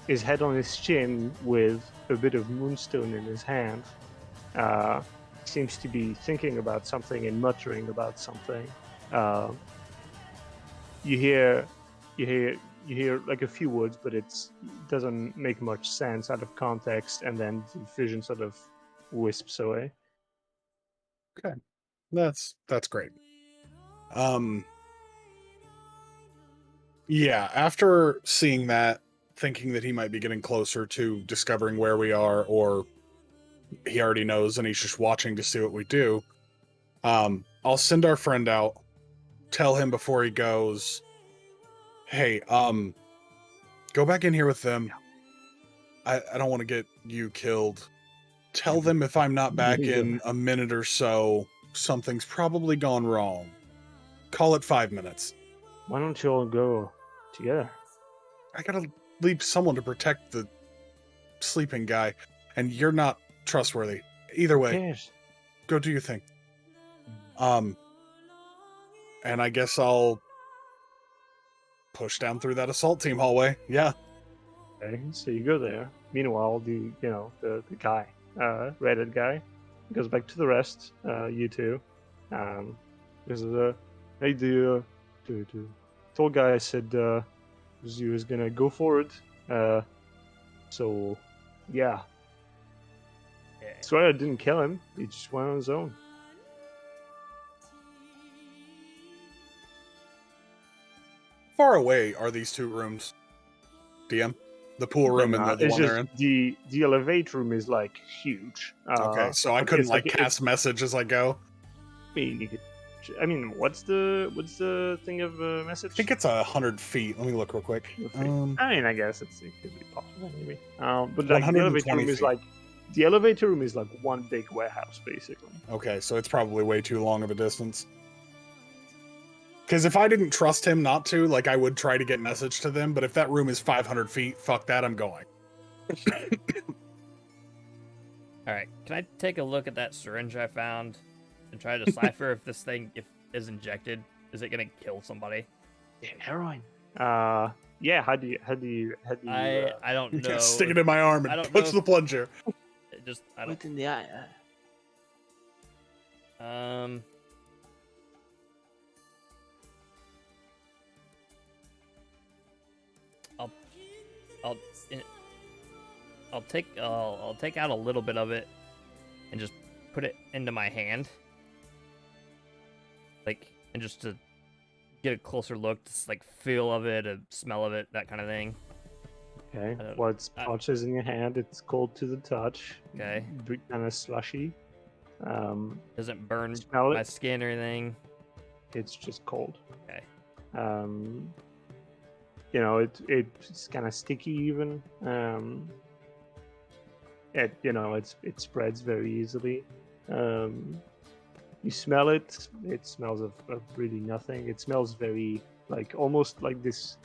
his head on his chin with a bit of moonstone in his hand. Seems to be thinking about something and muttering about something. You hear like a few words, but it doesn't make much sense out of context, and then the vision sort of wisps away. Okay, that's great. Yeah, after seeing that, thinking that he might be getting closer to discovering where we are, or he already knows and he's just watching to see what we do, I'll send our friend out, tell him before he goes, hey, go back in here with them. I don't want to get you killed. Tell them if I'm not back in a minute or so, something's probably gone wrong. Call it 5 minutes. Why don't you all go together? I gotta leave someone to protect the sleeping guy, and you're not trustworthy. Either way, go do your thing. And I guess I'll push down through that assault team hallway. Yeah. Okay, so you go there. Meanwhile, the guy, redhead guy, goes back to the rest. You two. This is hey, the tall guy said he was gonna go for it. So yeah. Swear I didn't kill him. He just went on his own. Far away are these 2 rooms, DM? The pool room and the one they're in? The elevator room is like huge. Okay, so I couldn't cast message as I go? I mean, what's the thing of message? I think it's 100 feet. Let me look real quick. I mean, I guess it could be possible, maybe. But like the elevator room is like one big warehouse, basically. Okay, so it's probably way too long of a distance. Because if I didn't trust him not to, like, I would try to get message to them, but if that room is 500 feet, fuck that, I'm going. Alright, can I take a look at that syringe I found and try to decipher if this thing is injected? Is it gonna kill somebody? Yeah, heroin. Yeah, how do you I don't know. Stick it in my arm and push the plunger. I don't in the eye. I'll take out a little bit of it and just put it into my hand, and just to get a closer look, just feel of it, a smell of it, that kind of thing. Okay. What's pouches in your hand? It's cold to the touch. Okay. Kind of slushy. Doesn't burn my skin or anything. It's just cold. Okay. It's kind of sticky even. It spreads very easily. You smell it. It smells of really nothing. It smells very almost like this.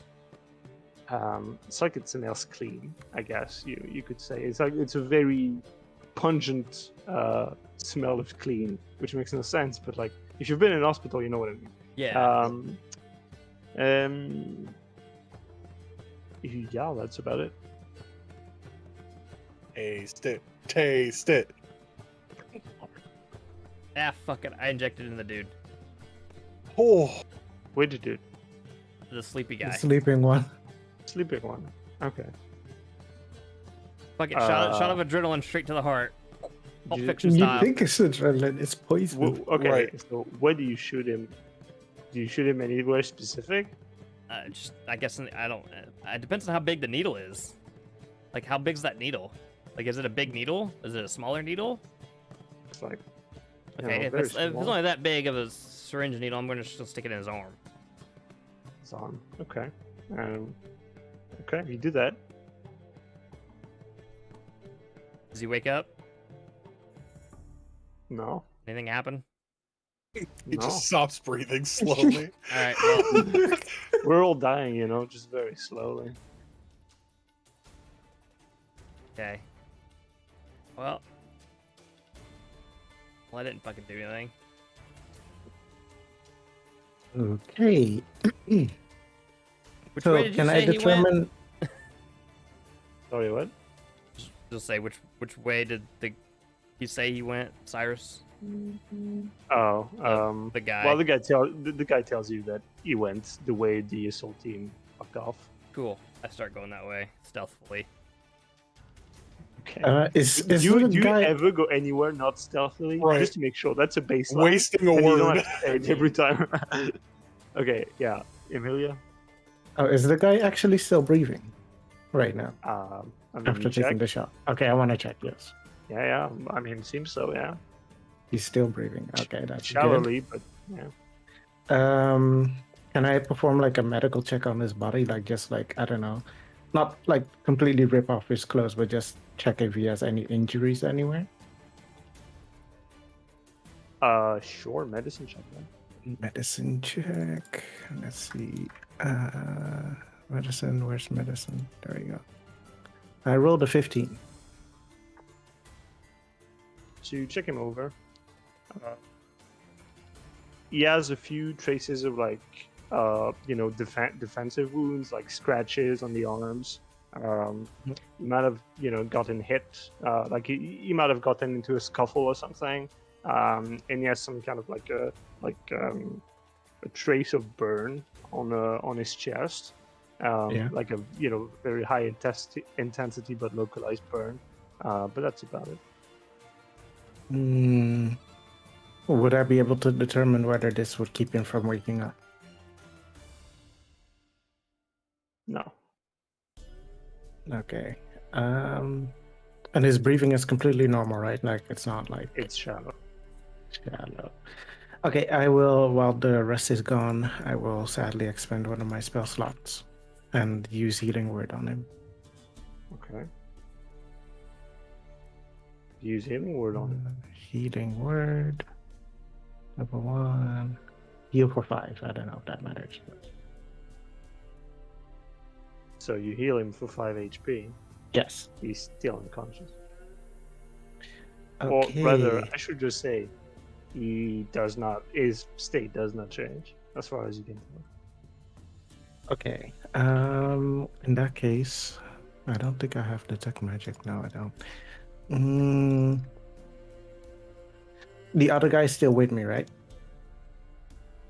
It's like it smells clean, I guess you could say. It's a very pungent smell of clean, which makes no sense. But if you've been in hospital, you know what I mean. Yeah. Yeah, that's about it. Taste it. Ah, fuck it. I injected in the dude. Oh, Which dude? The sleepy The guy. sleeping one. Sleeping one. Okay. Fuck it. Shot of adrenaline straight to the heart. Pulp You- Fiction You style. think it's adrenaline? It's poison. Okay. Right. So where do you shoot him? Do you shoot him anywhere specific? Just, I guess I don't. It depends on how big the needle is. Like, how big's that needle? Like, is it a big needle? Is it a smaller needle? It's like. you Okay, know, if very it's small. only that big of a syringe needle, I'm gonna just stick it in his arm. It's on. Okay. Okay, you do that. Does he wake up? No. Anything happen? he No. just stops breathing slowly. All right. Well, We're all dying, just very slowly. okay. Well, I didn't fucking do anything. Okay. Which So way did you can I say he went? determine? Sorry, what? Just say which way did he say he went, Cyrus? Oh, The guy. well, the guy tells you that he went the way the assault team fucked off. Cool. I start going that way stealthily. Okay. Is do the you guy? ever go anywhere not stealthily? Right. Just to make sure. That's a baseline. Wasting a and you don't word. have to say it every time. Okay, yeah. Emilia? Oh, is the guy actually still breathing right now I mean, after you taking check. the shot? Okay, I want to check. Yes, Yeah. I mean, it seems so, yeah. he's still breathing. Okay, that's good. Shallowly, but yeah. Can I perform like a medical check on his body? Like just like, I don't know, not like completely rip off his clothes, but just check if he has any injuries anywhere. Sure, medicine check then. Medicine check. Let's see. Medicine. Where's medicine? There we go. I rolled a 15. So you check him over. He has a few traces of defensive wounds, like scratches on the arms. He might have, gotten hit. Like he might have gotten into a scuffle or something. And he has some kind of a trace of burn on his chest. Yeah. Like a very high intensity but localized burn. But that's about it. Would I be able to determine whether this would keep him from waking up? No. Okay. And his breathing is completely normal, right? Like it's not like It's shallow. shallow. Okay, I will, while the rest is gone, I will sadly expend one of my spell slots and use Healing Word on him. Okay. Use healing word on it. Healing Word. Level 1. Heal for 5. I don't know if that matters. So you heal him for 5 HP. Yes. He's still unconscious. Okay. Or rather, I should just say, his state does not change, as far as you can tell. Okay. In that case, I don't think I have Detect Magic. No, I don't. The other guy's still with me, right?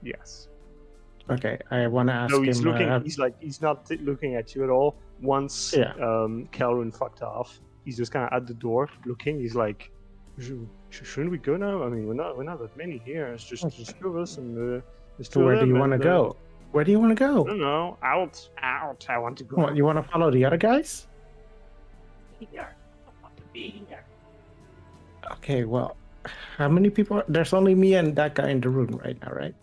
Yes. Okay, I want to ask No, he's him. looking. He's not looking at you at all. Once Yeah. Calvin fucked off, he's just kind of at the door looking. He's like, shouldn't we go now? I mean, we're not that many here. It's just two of us and there's two Where of do them. you want to go? Where do you want to I go? don't know. Out. I want to go. What, you want to follow the other guys? Here. I want to be here. Okay, well, how many people? There's only me and that guy in the room right now, right?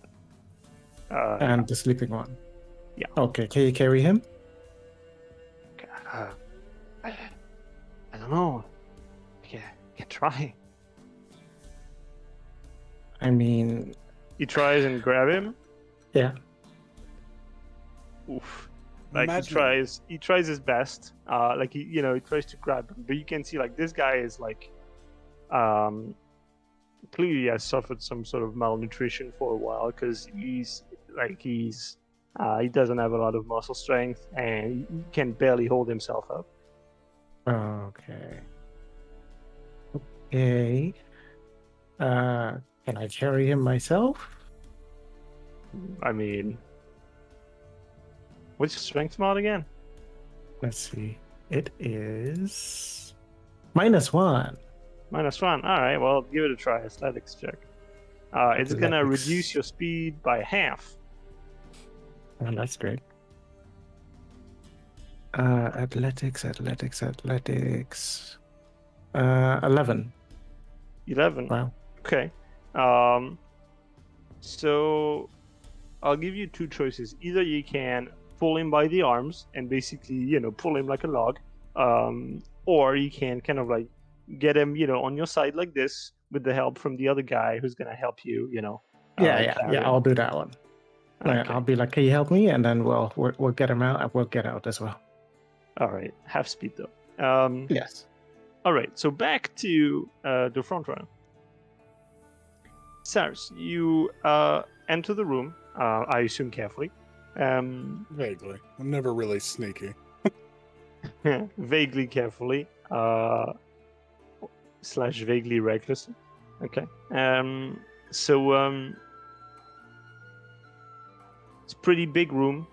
And the sleeping one. Yeah. Okay, can you carry him? I don't know. I can try. I mean, He tries and grab him. yeah. Oof. Like Imagine- he tries his best. Like he tries to grab him, but you can see like this guy is like, clearly has suffered some sort of malnutrition for a while because he doesn't have a lot of muscle strength and he can barely hold himself up. Okay. Okay. Can I carry him myself? I mean, what's your strength mod again? Let's see. It is -1. -1. All right, well, give it a try. Athletics check. It's gonna Athletics. reduce your speed by half. Oh, that's great. Athletics. 11. 11. Wow. Okay. So I'll give you two choices. Either you can pull him by the arms and basically, pull him like a log, or you can kind of like get him, on your side like this with the help from the other guy who's gonna help you, Yeah. carry him. I'll do that one. Okay. I'll be like, "Can you help me?" And then we'll get him out, and we'll get out as well. All right. Half speed though. Yes. All right. So back to the front runner. Cyrus, you enter the room. I assume carefully. Vaguely. I'm never really sneaky. Vaguely carefully. / vaguely recklessly. Okay. So it's a pretty big room.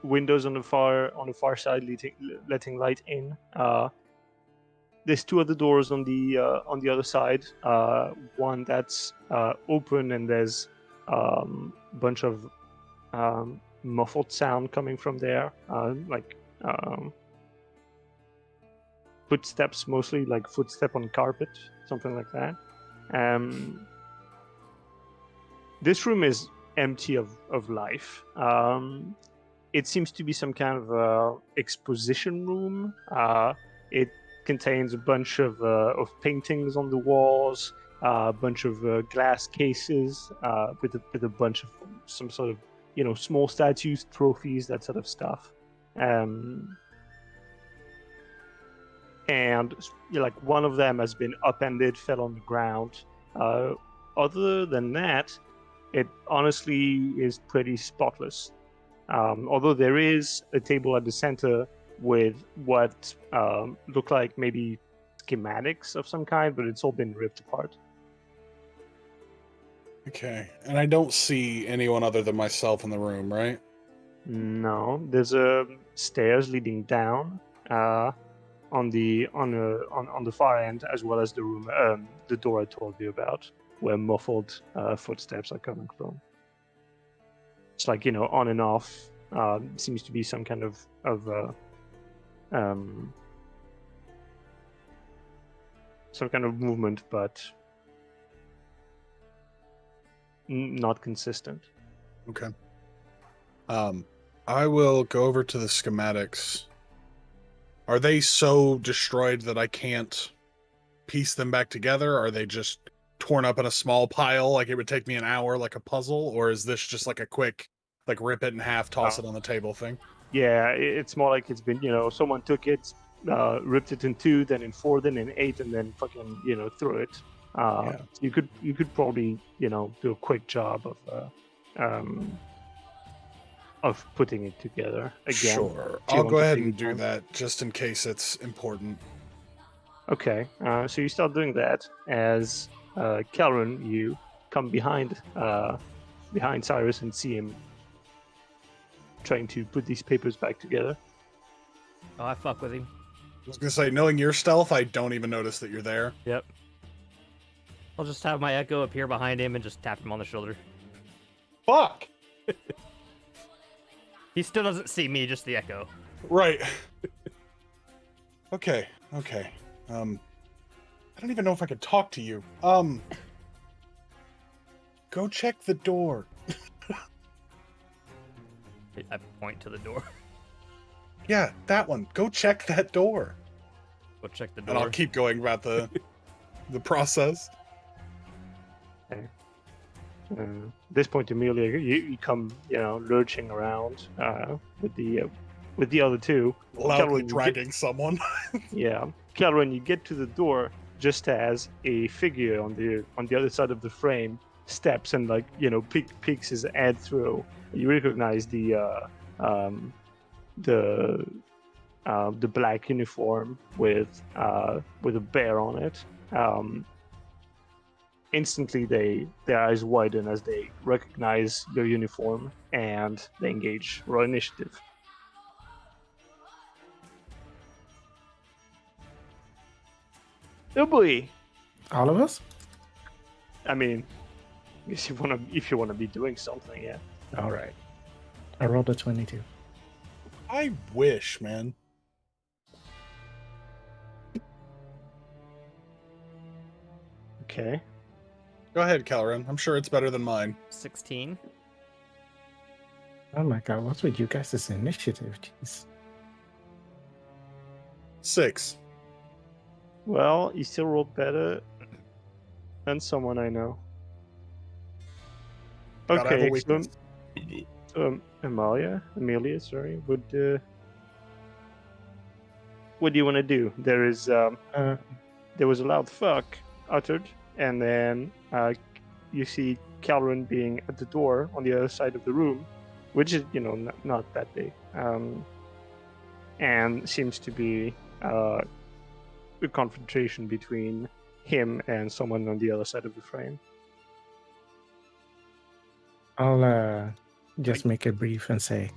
Windows on the far side letting light in. There's two other doors on the other side. One that's open, and there's a bunch of muffled sound coming from there, like footsteps, mostly like footstep on carpet, something like that. This room is empty of life. It seems to be some kind of exposition room. It contains a bunch of paintings on the walls, a bunch of glass cases with a bunch of some sort of small statues, trophies, that sort of stuff. And like one of them has been upended, fell on the ground. Other than that, it honestly is pretty spotless. Although there is a table at the center with what look like maybe schematics of some kind, but it's all been ripped apart. Okay. And I don't see anyone other than myself in the room, right? No, there's a stairs leading down on the far end, as well as the room, the door I told you about, where muffled footsteps are coming from. It's like on and off. Seems to be some kind of some kind of movement, but not consistent. Okay. I will go over to the schematics. Are they so destroyed that I can't piece them back together? Are they just torn up in a small pile like it would take me an hour, like a puzzle? Or is this just like a quick, like rip it in half, toss it on the table thing? Yeah, it's more like it's been, someone took it, ripped it in 2, then in 4, then in 8, and then fucking, threw it. Yeah. You could probably, do a quick job of putting it together again. Sure. Do you I'll want go to ahead take and it do down? that just in case it's important. Okay, so you start doing that as Kelron, you come behind Cyrus and see him trying to put these papers back together. Oh, I fuck with him. I was gonna say, knowing your stealth, I don't even notice that you're there. Yep. I'll just have my echo appear behind him and just tap him on the shoulder. Fuck! He still doesn't see me, just the echo. Right. Okay. I don't even know if I could talk to you. Go check the door. I point to the door. Yeah, that one. Go check that door. Go check the door. And I'll keep going about the process. Okay. At this point, Amelia, you come, lurching around with the other two. Loudly Kelron, dragging someone. Yeah, Kelron, you get to the door just as a figure on the other side of the frame steps and peeks his head through. You recognize the black uniform with a bear on it. instantly their eyes widen as they recognize your uniform and they engage. Roll initiative. Oh boy! All of us? I mean, if you wanna be doing something, yeah. All right. I rolled a 22. I wish, man. Okay. Go ahead, Calren. I'm sure it's better than mine. 16. Oh my god, what's with you guys' initiative? Jeez. 6. Well, you still rolled better than someone I know. Gotta have a Okay, weakness. excellent. Amelia, sorry, what do you want to do? There was a loud fuck uttered, and then you see Calren being at the door on the other side of the room, which is not that big, and seems to be a confrontation between him and someone on the other side of the frame. I'll just make it brief and say,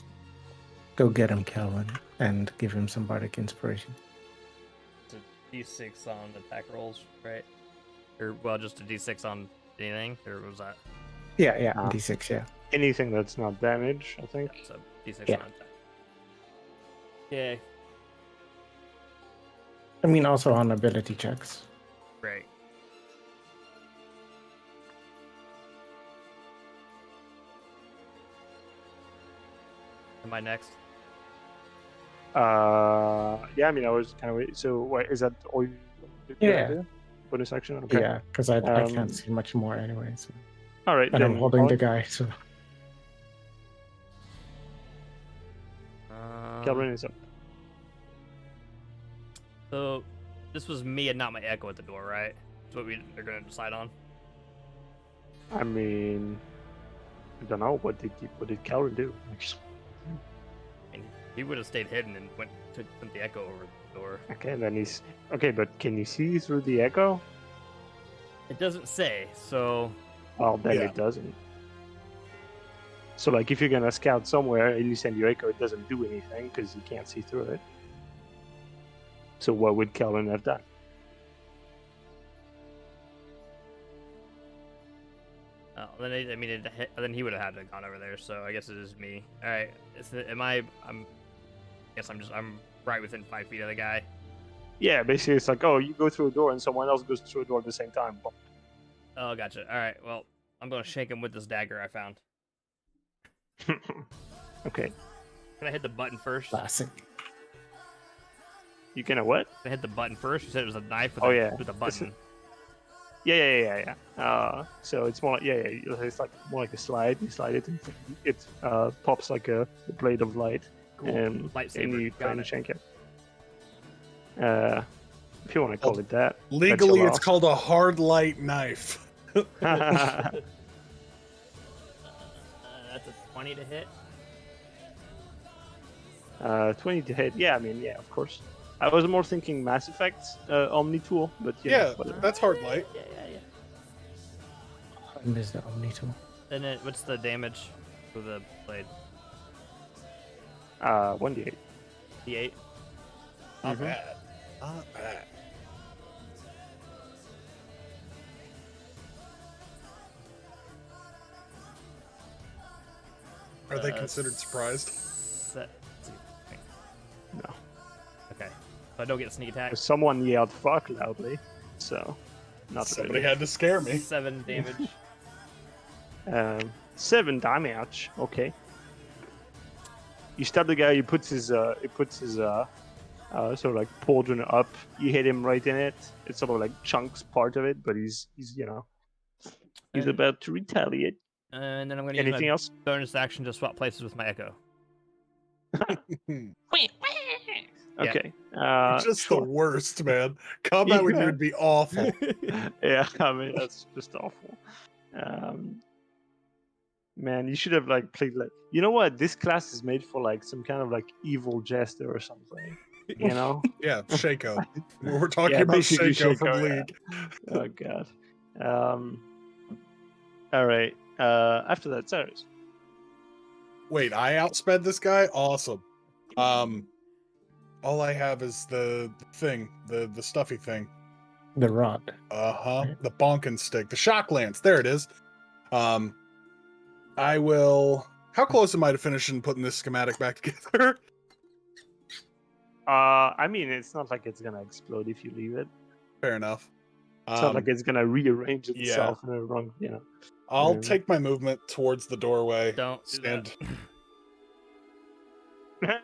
go get him, Calvin, and give him some bardic inspiration. It's a d6 on attack rolls, right? Or, well, just a d6 on anything? Or was that? Yeah, D6, yeah. Anything that's not damage, I think. So, d6 Yeah. on attack. Okay, I mean, also on ability checks. great. Am I next? Yeah, I mean, I was kind of. So, what is that all you Yeah. do? Bonus action? Okay. Yeah, because I Um, can't see much more anyway. So. All right, And then. I'm holding the guy, so. Calvin is up. So, this was me and not my echo at the door, right? That's what they're going to decide on. I mean, I don't know. What did Calvin do? And he would have stayed hidden and went the echo over the door. Okay, then he's okay. But can you see through the echo? It doesn't say, so Well, then Yeah. it doesn't. So, like, if you're gonna scout somewhere and you send your echo, it doesn't do anything because you can't see through it. So, what would Calvin have done? then he would have had to have gone over there. So I guess it is me. All right, I'm right within 5 feet of the guy. Yeah, basically, it's like, oh, you go through a door and someone else goes through a door at the same time. Oh, gotcha. All right, well, I'm gonna shake him with this dagger I found. Okay. Can I hit the button first? Classic. You gonna what? Can I hit the button first? You said it was a knife with, Oh, a, yeah. with a button. Yeah. So it's more like it's like more like a slide. You slide it, and it pops like a blade of light, Cool. and Lightsaber. you Got can it. shank it. If you want to call it that. Legally, That's it's called a hard light knife. That's a 20 to hit. 20 to hit. Yeah, I mean, yeah, of course. I was more thinking Mass Effect Omni tool, but Yeah, whatever. that's hard light. Yeah. I missed the Omni tool. And then what's the damage for the blade? 1d8. D8. Not bad. Not bad. Are they considered surprised? No. Okay. So I don't get sneak attack. Someone yelled "fuck" loudly, so not Somebody really. had to scare me. 7 damage. 7 damage. Okay. You stab the guy. He puts his sort of like pauldron up. You hit him right in it. It sort of like chunks part of it, but he's And- about to retaliate. And then I'm going to use Anything my else? bonus action to swap places with my echo. Okay. Just sure. the worst, man. Combat with you Yeah. would be awful. Yeah, I mean that's just awful. Man, you should have like played like, you know what? This class is made for like some kind of like evil jester or something. You know? Yeah, Shaco. We're talking Yeah, about basically Shaco from Shaco, yeah. League. Oh god. All right. After that, Cyrus. Wait, I outsped this guy? Awesome. All I have is the thing, the stuffy thing. The rod. Right. The bonkin stick, the shock lance. There it is. I will. How close am I to finishing putting this schematic back together? I mean, it's not like it's gonna explode if you leave it. Fair enough. It's not like it's gonna rearrange yeah. itself in a wrong, I'll take my movement towards the doorway. Don't do stand.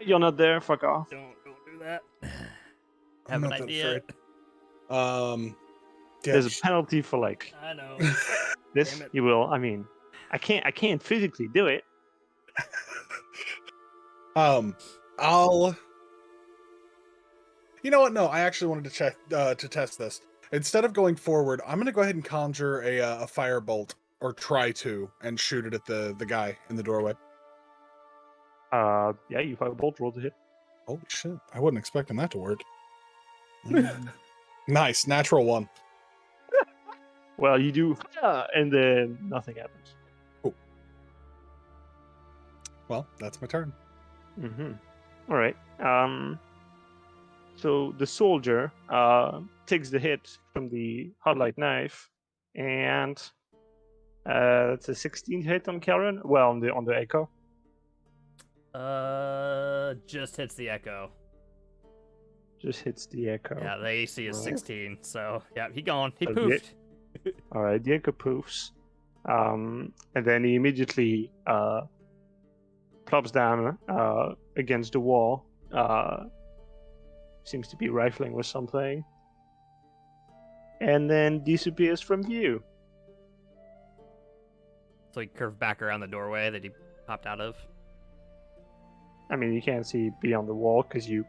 You're not there. Fuck off. Don't do that. I'm Have an not that idea. afraid. Yeah, There's a penalty for like I know. this. Damn it. You will. I mean, I can't physically do it. I'll. You know what? No, I actually wanted to check to test this. Instead of going forward, I'm gonna go ahead and conjure a firebolt, or try to, and shoot it at the guy in the doorway. Yeah, you firebolt, roll to hit. Holy shit! I wasn't expecting that to work. Nice, natural one. Well, you do, and then nothing happens. Cool. Well, that's my turn. Mm-hmm. All right. So the soldier takes the hit from the hot-light knife, and it's a 16 hit on Karen. Well, on the echo. Just hits the echo. Just hits the echo. Yeah, the AC is Right. 16, so yeah, he gone. He So poofed. All right, the echo poofs, and then he immediately plops down against the wall. Seems to be rifling with something, and then disappears from view. So he curved back around the doorway that he popped out of. I mean, you can't see beyond the wall because you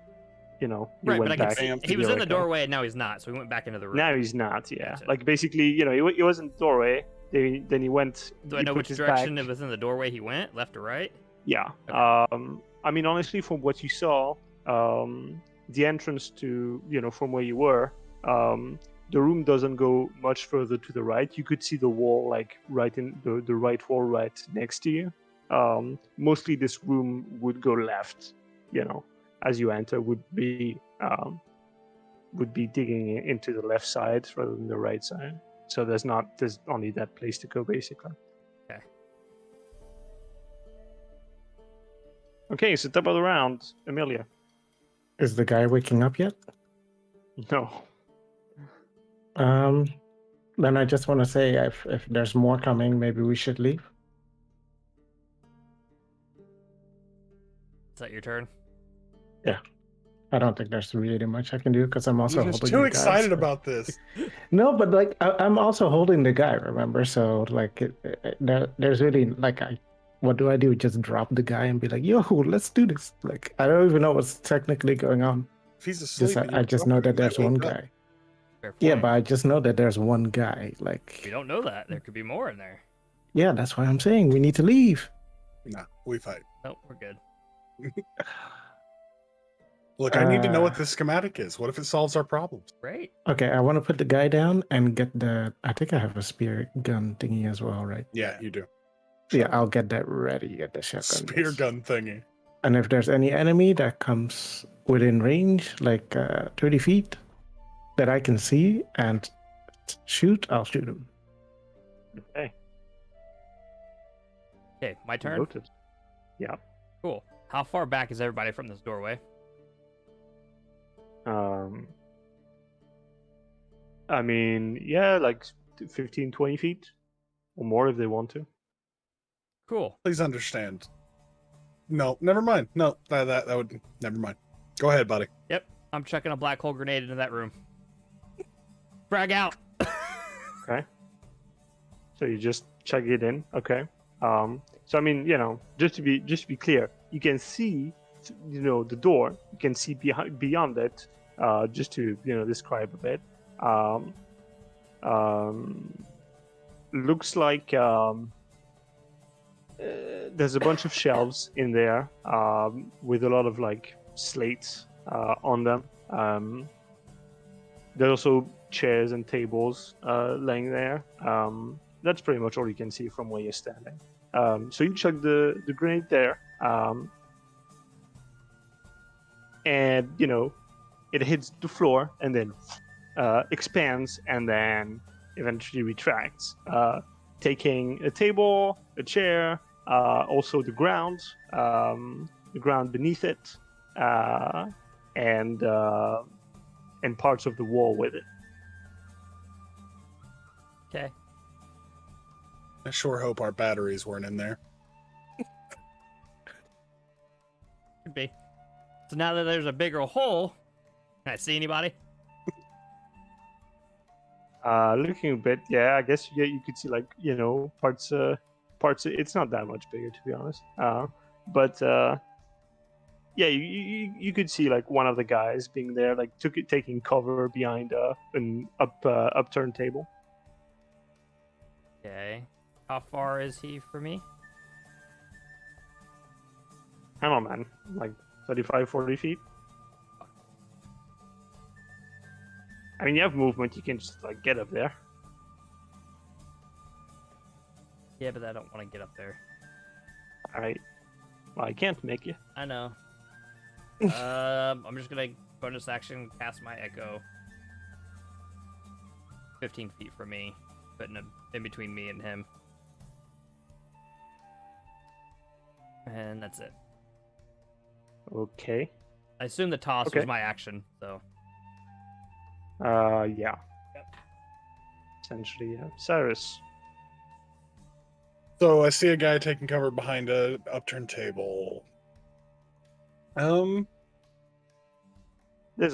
Right, went but I can back. see Bam. he was in the echo. doorway and now he's not, so he went back into the room. Now he's not. Yeah, Gotcha. like basically, he was in the doorway. Then he went. Do I he know put which his direction back- it was in the doorway he went? Left or right? Yeah. Okay. I mean, honestly, from what you saw, the entrance to from where you were, the room doesn't go much further to the right. You could see the wall, like right in the right wall, right next to you. Mostly, this room would go left. As you enter, would be digging into the left side rather than the right side. So there's only that place to go, basically. Okay. Okay, so top of the round, Amelia. Is the guy waking up yet? No. Then I just want to say if there's more coming, maybe we should leave. Is that your turn? I don't think there's really much I can do because I'm also I'm just holding too the guy, excited so- about this. No, but like I'm also holding the guy. Remember, so like there's really like what do I do? Just drop the guy and be like, "Yo, let's do this." Like I don't even know what's technically going on. If he's asleep, Just and I you just drop know him, that he there's might one wake up. guy. Fair Yeah, point. but I just know that there's one guy. Like We don't know that. There could be more in there. yeah, that's why I'm saying we need to leave. Nah, we fight. Nope, we're good. Look, I need to know what this schematic is. What if it solves our problems? Great. Okay, I want to put the guy down and get the. I think I have a spear gun thingy as well, right? Yeah, you do. Yeah, I'll get that ready at the shotgun. Spear yes. gun thingy. And if there's any enemy that comes within range, like 30 feet, that I can see and shoot, I'll shoot him. Okay. Okay, my turn. Noted. Yeah. Cool. How far back is everybody from this doorway? I mean, yeah, like 15, 20 feet or more if they want to. Cool. Please understand. No, never mind. No, that would never mind. Go ahead, buddy. Yep, I'm chucking a black hole grenade into that room. Frag out. Okay. So you just check it in. Okay. So I mean, just to be clear, you can see, the door. You can see beyond it. Just to describe a bit. Looks like there's a bunch of shelves in there with a lot of like slates on them. There's also chairs and tables laying there. That's pretty much all you can see from where you're standing. So you chuck the grenade there, and it hits the floor and then expands and then eventually retracts, taking a table, a chair, also the ground beneath it, and parts of the wall with it. Okay. I sure hope our batteries weren't in there. Could be. So now that there's a bigger hole, can I see anybody? Looking a bit, yeah, I guess you could see parts. It's not that much bigger, to be honest. But yeah, you could see one of the guys being there, taking cover behind an upturned table. Okay. How far is he from me? I don't know, man. 35, 40 feet. I mean, you have movement. You can just get up there. Yeah, but I don't want to get up there. All right. Well, I can't make you. I know. I'm just gonna bonus action cast my echo. 15 feet from me, putting him in between me and him. And that's it. Okay. I assume the toss Okay. was my action, so. Yeah. Yep. Essentially, yeah. Cyrus. So I see a guy taking cover behind a upturned table. There's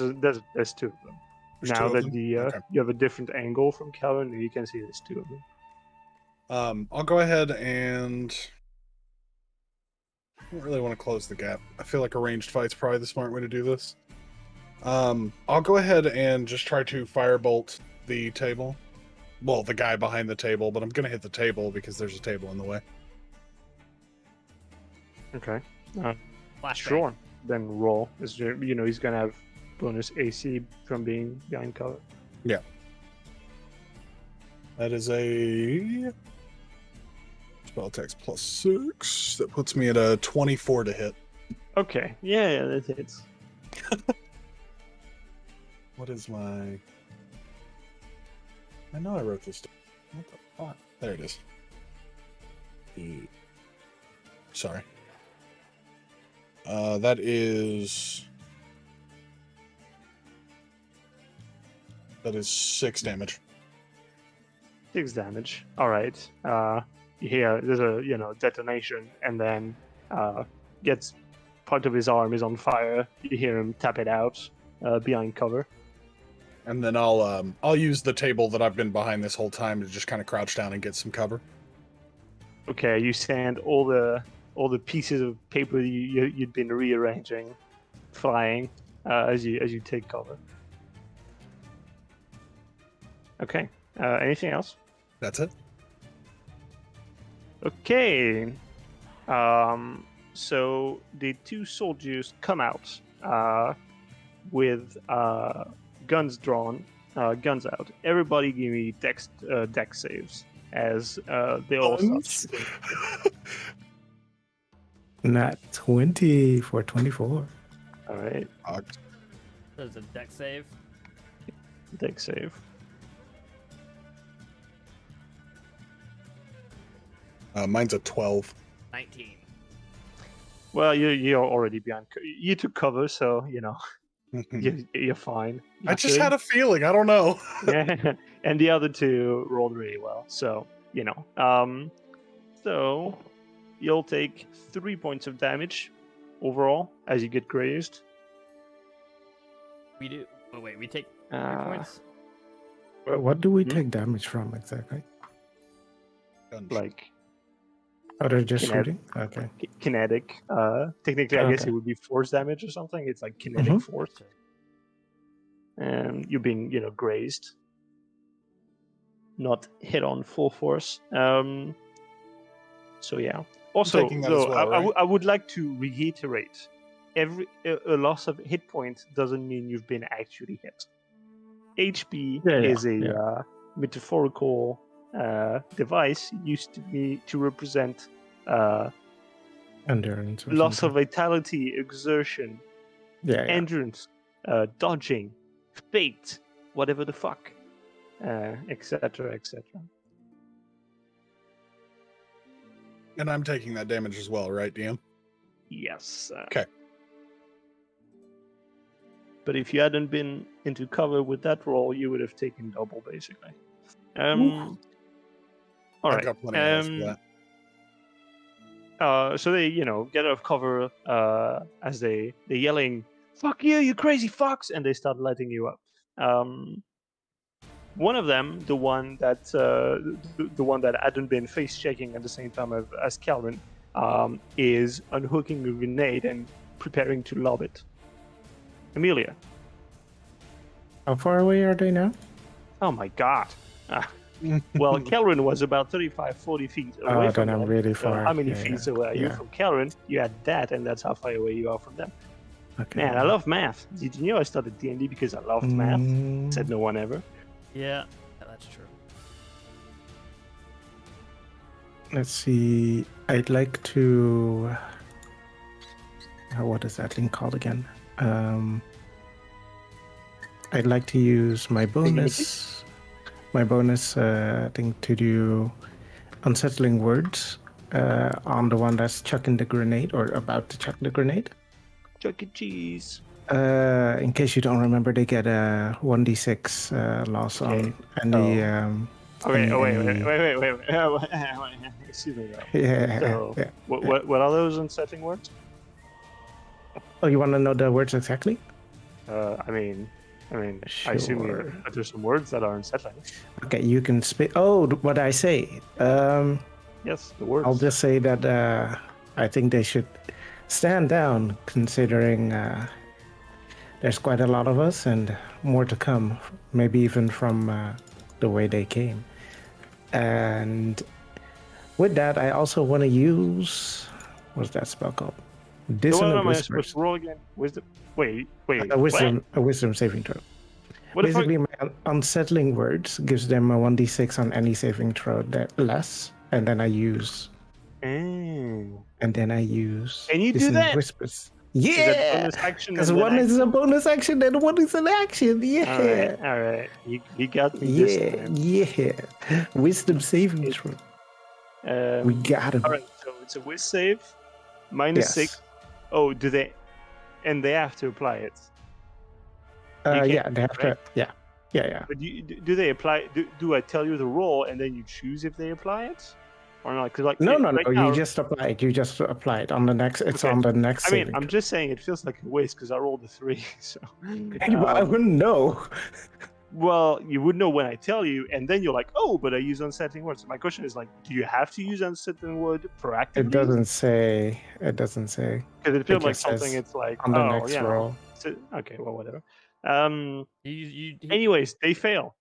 two of them. There's Now two of that them? the Okay. you have a different angle from Calvin, you can see there's two of them. I'll go ahead and I don't really want to close the gap. I feel like a ranged fight's probably the smart way to do this. I'll go ahead and just try to firebolt the table. Well, the guy behind the table, but I'm gonna hit the table because there's a table in the way. Okay. Flashbang. Sure. Then roll. He's gonna have bonus AC from being behind cover. That is a spell text +6. That puts me at a 24 to hit. Okay. Yeah, that hits. What is my... I know I wrote this down. What the fuck? There it is. Sorry. That is 6 damage. 6 damage. All right. You hear there's a detonation, and then gets part of his arm is on fire. You hear him tap it out behind cover. And then I'll use the table that I've been behind this whole time to just kind of crouch down and get some cover. Okay, you send all the pieces of paper you'd been rearranging flying as you take cover. Okay. Anything else? That's it. Okay. So the two soldiers come out with guns drawn, guns out. Everybody give me dex saves as they all start shooting. Nat 20 for 24. All right, There's a deck save. dex save. Mine's a 12. 19. Well, you're already behind. You took cover, so you're fine. I just had a feeling. I don't know. Yeah, and the other two rolled really well. So so you'll take 3 points of damage overall as you get grazed. We do. Oh wait, we take 3 points. What do we take damage from exactly? Like Oh, they're just Kinetic. shooting? Okay. kinetic. Technically, I guess Okay. it would be force damage or something. It's like kinetic Mhm. force. And you're being, grazed. Not hit on full force. So yeah. Also, taking that as though, well, right? I would like to reiterate: a loss of hit point doesn't mean you've been actually hit. HP Yeah, is a yeah. metaphorical device used to represent Endurance or loss something. of vitality, exertion, Yeah, yeah. endurance, dodging, fate, whatever the fuck, etc., etc. And I'm taking that damage as well, right, DM? Yes. Okay. But if you hadn't been into cover with that roll, you would have taken double, basically. Ooh. All I've right. got plenty of health for that. So they, get out of cover as they're yelling, "Fuck you, you crazy fucks!" and they start lighting you up. One of them, the one that hadn't been face checking at the same time as Calvin, is unhooking a grenade and preparing to lob it. Amelia. How far away are they now? Oh my god. Well, Kelrin was about 35, 40 feet away from then I'm them. really So far. how many Yeah, feet yeah. away are you Yeah. from Kelrin? You had that, and that's how far away you are from them. Okay. Man, I love math. Did you know I started D&D because I loved math? Said no one ever. Yeah, that's true. Let's see. I'd like to. What is that thing called again? I'd like to use my bonus. My bonus thing to do unsettling words on the one that's chucking the grenade or about to chuck the grenade. Chuck E. Cheese. In case you don't remember, they get a 1d6 loss on any. Okay. any- Wait. Excuse me. Yeah. So, yeah. what are those unsettling words? Oh, you want to know the words exactly? I mean, I assume Sure. there's some words that are unsettling. Okay, you can speak. Oh, what I say. Yes, the words. I'll just say that I think they should stand down, considering there's quite a lot of us and more to come, maybe even from the way they came. And with that, I also want to use, what's that spell called? So what Dissonant am I supposed Whispers. to roll again? Wisdom. Wait. A wisdom saving throw. What if Basically, my unsettling words gives them a 1d6 on any saving throw that less, and then I use. Oh. And then I use. And you do Dissonant that? Whispers. Is it Yeah, bonus action because and then one is a action? bonus action and one is an action. Yeah. All right. You got me this time. Yeah. Wisdom saving throw. We got him. All right. So it's a whiz save, -6. Oh, do they? And they have to apply it. Yeah, they have to. right? Yeah. But do they apply? Do I tell you the roll and then you choose if they apply it or not? Because like No. right now, You just apply it. You just apply it on the next. It's Okay. on the next. I mean, saving I'm throw. just saying it feels like a waste because I rolled a 3. So. I wouldn't know. Well, you would know when I tell you, and then you're like, "Oh, but I use unsettling words." My question is like, do you have to use unsettling word proactively? It doesn't say. Because It feels like just something. says It's like, on the next roll. Okay, well, whatever. You Anyways, they fail,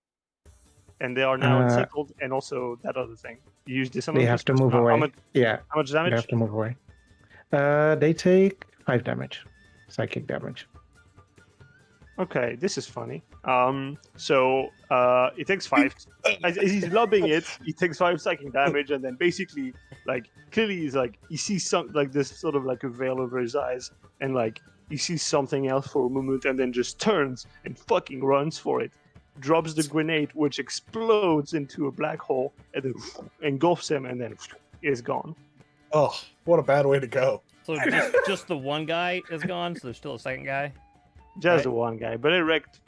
and they are now unsettled, and also that other thing. You use this. They have to move away. Yeah. How much They damage? have to move away. They take 5 damage, psychic damage. Okay, this is funny. So it takes 5. As he's lobbing it, he takes 5 psychic damage, and then basically, like, clearly he's like, he sees some like this sort of like a veil over his eyes, and like he sees something else for a moment, and then just turns and fucking runs for it, drops the grenade, which explodes into a black hole, and then engulfs him, and then is gone. Oh, what a bad way to go. So just the one guy is gone. So there's still a second guy. Just Right. the one guy, but it wrecked,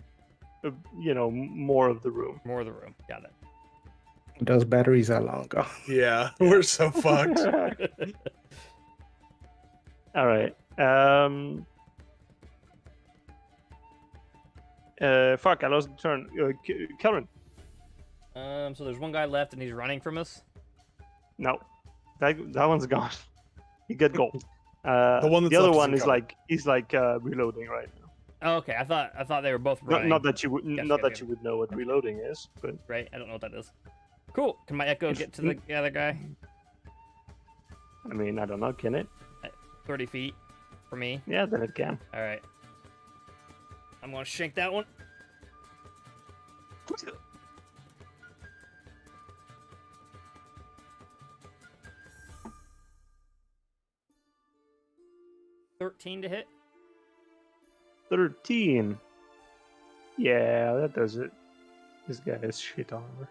more of the room. More of the room. Got it. Those batteries are long gone. Yeah, we're so fucked. All right. Fuck! I lost the turn. Kelvin. So there's one guy left, and he's running from us. No, that one's gone. You get gold. The one that's the other left one is is like reloading right now. Oh, okay. I thought they were both running. Not that you would Gotcha. you would know what reloading is, but Right. I don't know what that is. Cool. Can my echo get to the other guy? I mean I don't know. Can it? 30 feet for me. Yeah, then it can. All right. I'm gonna shank that one. $13 to hit. 13. Yeah, that does it. This guy has shit armor.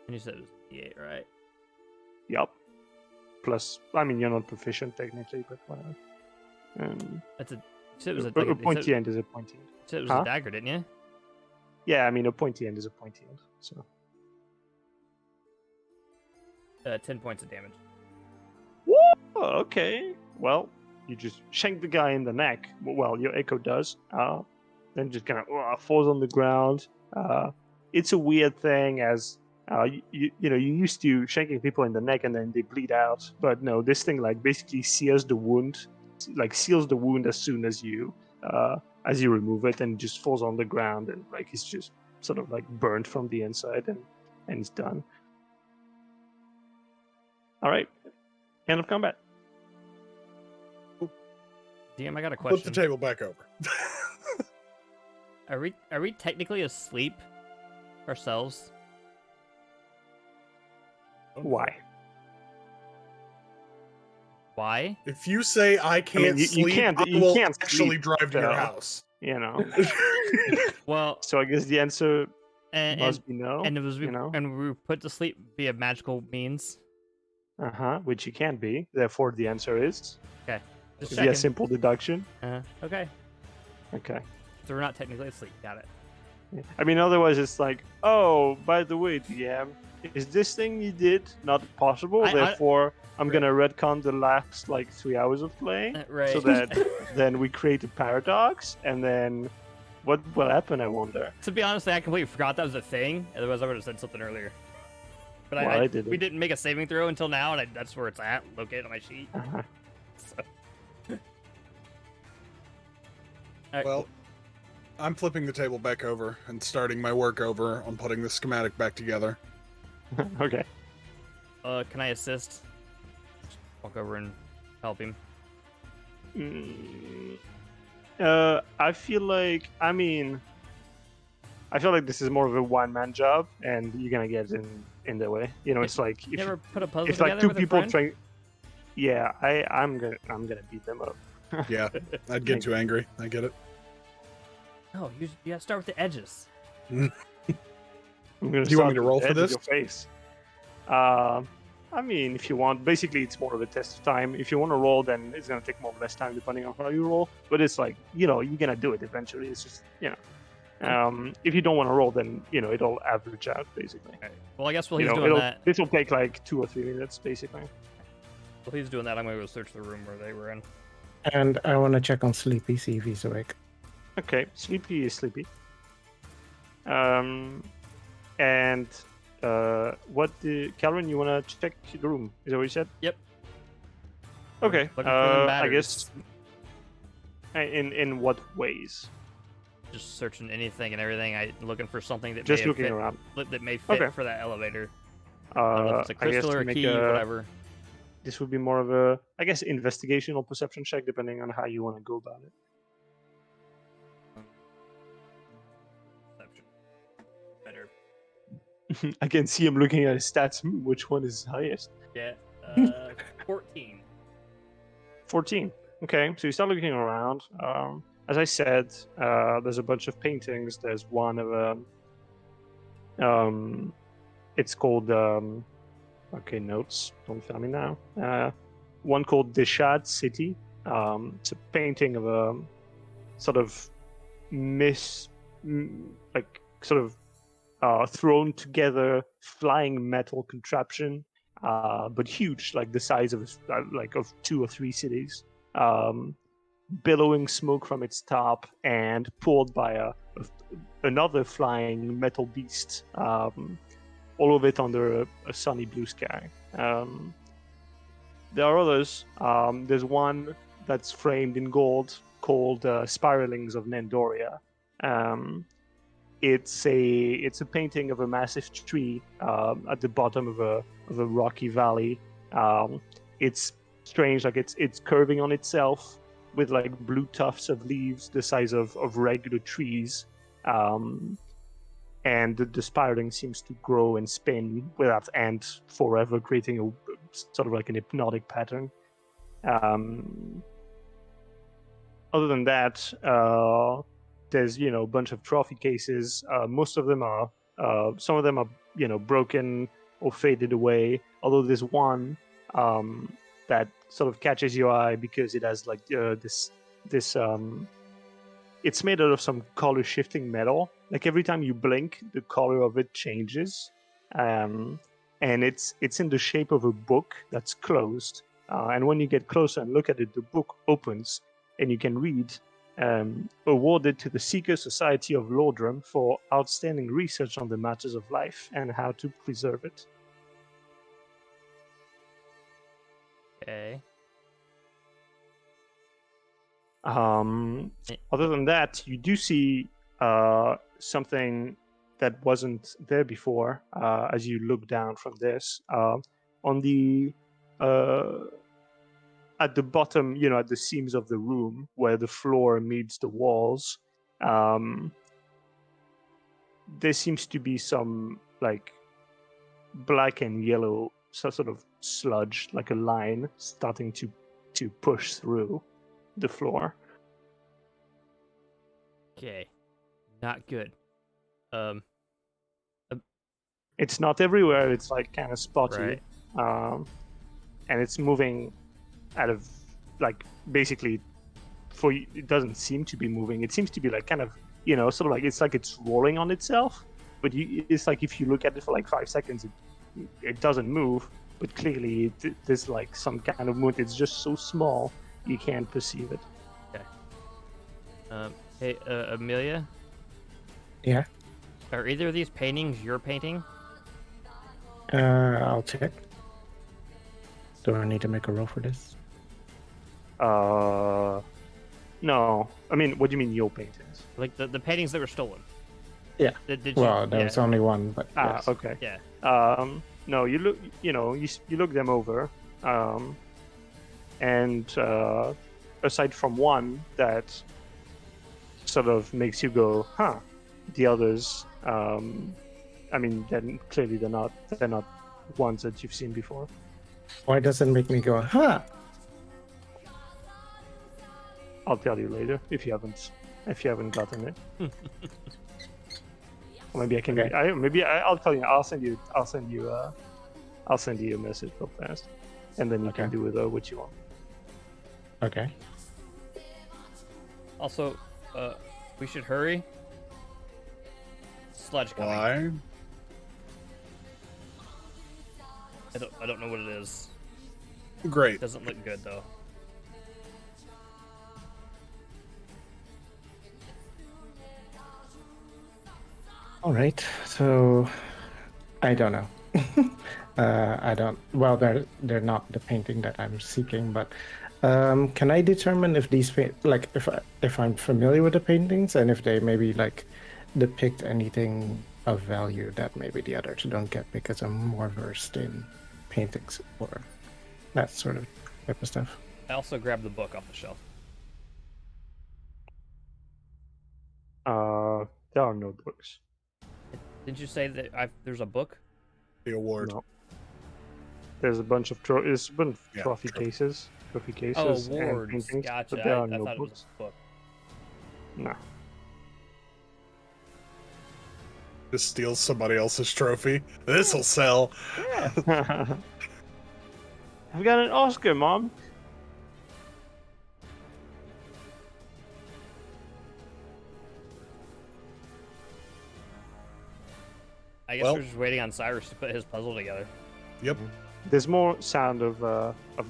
And you said it was D8, right? Yup. Plus, I mean, you're not proficient technically, but whatever. That's a. You said it was A a pointy end is a pointy end. You said it was Huh? a dagger, didn't you? Yeah, I mean, a pointy end is a pointy end. So. 10 points of damage. Whoa, okay. Well, you just shank the guy in the neck. Well, your echo does. Then just kind of falls on the ground. It's a weird thing as you used to shanking people in the neck and then they bleed out. But no, this thing like basically seals the wound as soon as you remove it, and just falls on the ground, and like it's just sort of like burnt from the inside, and it's done. All right, end of combat. DM, I got a Flip question. the table back over. Are we technically asleep ourselves? Why? Why? If you say I can't you sleep, can't- I you will can't actually sleep, drive to your so- house. You know. Well, So I guess the answer and must be no. and it was you know. and we were put to sleep via magical means. Which you can't be. Therefore, the answer is Just via checking. simple deduction. Okay. Okay. So we're not technically asleep. Got it. Yeah. I mean, otherwise it's like, oh, by the way, DM, is this thing you did not possible? Therefore, I'm gonna retcon the last like 3 hours of playing, Right. so that then we create a paradox, and then what will happen? I wonder. To be honest, I completely forgot that was a thing. Otherwise, I would have said something earlier. But Well, I didn't. we didn't make a saving throw until now, and that's where it's at, located on my sheet. Uh-huh. So. Alright, Well, I'm flipping the table back over and starting my work over on putting the schematic back together. Okay. can I assist? Just walk over and help him. I feel like this is more of a one-man job, and you're gonna get in the way. You know, it's like You ever put a puzzle if like together two with people a friend? trying. Yeah, I'm gonna beat them up. Yeah, I'd get too angry. I get it. No, you gotta start with the edges. I'm gonna Do you want me start to with roll the for edge of this? Your face. I mean, if you want, basically it's more of a test of time. If you want to roll, then it's gonna take more or less time depending on how you roll. But it's like, you're gonna do it eventually. It's just, if you don't want to roll, then it'll average out basically. Alright. Well, I guess while he's doing that, This will take like 2 or 3 minutes basically. while he's doing that, I'm gonna go search the room where they were in. And I want to check on Sleepy, see if he's awake. Okay, Sleepy is sleepy. And Calvin, you wanna check the room? Is that what you said? Yep. Okay. Looking for them I batters. guess. In what ways? Just searching anything and everything. Looking for something that Just may looking fit, around. that may fit Okay. for that elevator. I don't know if it's a I guess crystal or a make key, whatever. This would be more of a, I guess, investigation or perception check, depending on how you want to go about it. Perception. Better. I can see him looking at his stats. Which one is highest? Yeah. 14. 14. Okay, so you start looking around. As I said, there's a bunch of paintings. There's one of it's called okay, notes. Don't fail me now. One called Deshad City. It's a painting of a sort of thrown together flying metal contraption, but huge, like the size of 2 or 3 cities. Billowing smoke from its top and pulled by another flying metal beast. All of it under a sunny blue sky. There are others. There's one that's framed in gold called Spiralings of Nandoria. It's a painting of a massive tree at the bottom of a rocky valley. It's strange, like it's curving on itself with like blue tufts of leaves the size of regular trees, and the spiraling seems to grow and spin without end forever, creating a sort of like an hypnotic pattern. Other than that, there's a bunch of trophy cases. Most of them are, some of them are broken or faded away. Although there's one that sort of catches your eye because it has like this. It's made out of some color shifting metal. Like every time you blink, the color of it changes, and it's in the shape of a book that's closed. And when you get closer and look at it, the book opens, and you can read, awarded to the Seeker Society of Lordrum for outstanding research on the matters of life and how to preserve it. Okay. Other than that, you do see something that wasn't there before as you look down from this. On the at the bottom, at the seams of the room where the floor meets the walls, there seems to be some like black and yellow sort of sludge, like a line starting to push through the floor. Okay. Not good. It's not everywhere. It's like kind of spotty, Right. And it's moving out of like basically for you, it doesn't seem to be moving. It seems to be like kind of sort of like it's rolling on itself. But it's like if you look at it for like 5 seconds, it doesn't move. But clearly there's like some kind of movement. It's just so small you can't perceive it. Hey, Amelia, Yeah. are either of these paintings your painting? I'll check. Do I need to make a roll for this? No. I mean, what do you mean your paintings? Like the paintings that were stolen? Yeah. Did you, Well, there was only one, but yes. Okay. Yeah. No, you look. You look them over, and aside from one that sort of makes you go, "Huh," the others. I mean, then clearly they're not ones that you've seen before. Why does it make me go, huh? I'll tell you later if you haven't gotten it. Or maybe I can. Okay. I'll tell you. I'll send you a message real fast, and then you can Okay. do with what you want. Okay. Also, we should hurry. Sludge coming. Why? I don't know what it is. Great. It doesn't look good though. All right. So, I don't know. I don't. Well, they're not the painting that I'm seeking, but can I determine if these if I'm familiar with the paintings and if they maybe like depict anything of value that maybe the others don't get because I'm more versed in paintings or that sort of type of stuff. I also grabbed the book off the shelf. There are no books. Didn't you say that The there's a book? award. No. There's a bunch of Yeah, trophy trophy. cases. Oh, And awards. paintings, Gotcha. but there are I no thought it was books. a book. No. Just steals somebody else's trophy. This'll sell. I've got an Oscar, Mom. I guess Well- we're just waiting on Cyrus to put his puzzle together. Yep. There's more sound of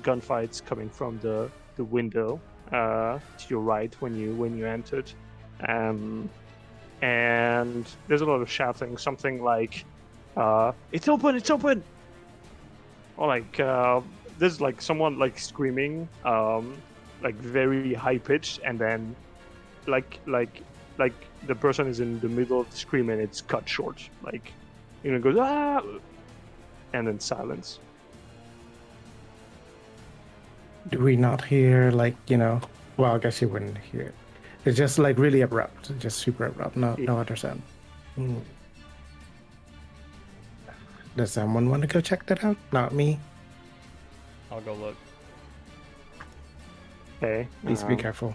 gunfights coming from the window to your right when you entered, and there's a lot of shouting. Something like, "It's open! It's open!" Or like there's like someone like screaming, like very high pitched, and then like the person is in the middle of the scream and it's cut short. Like goes ah, and then silence. Do we not hear well, I guess you wouldn't hear it. It's just like really abrupt, just super abrupt. No other sound. Does someone want to go check that out? Not me. I'll go look. Okay. Please be careful.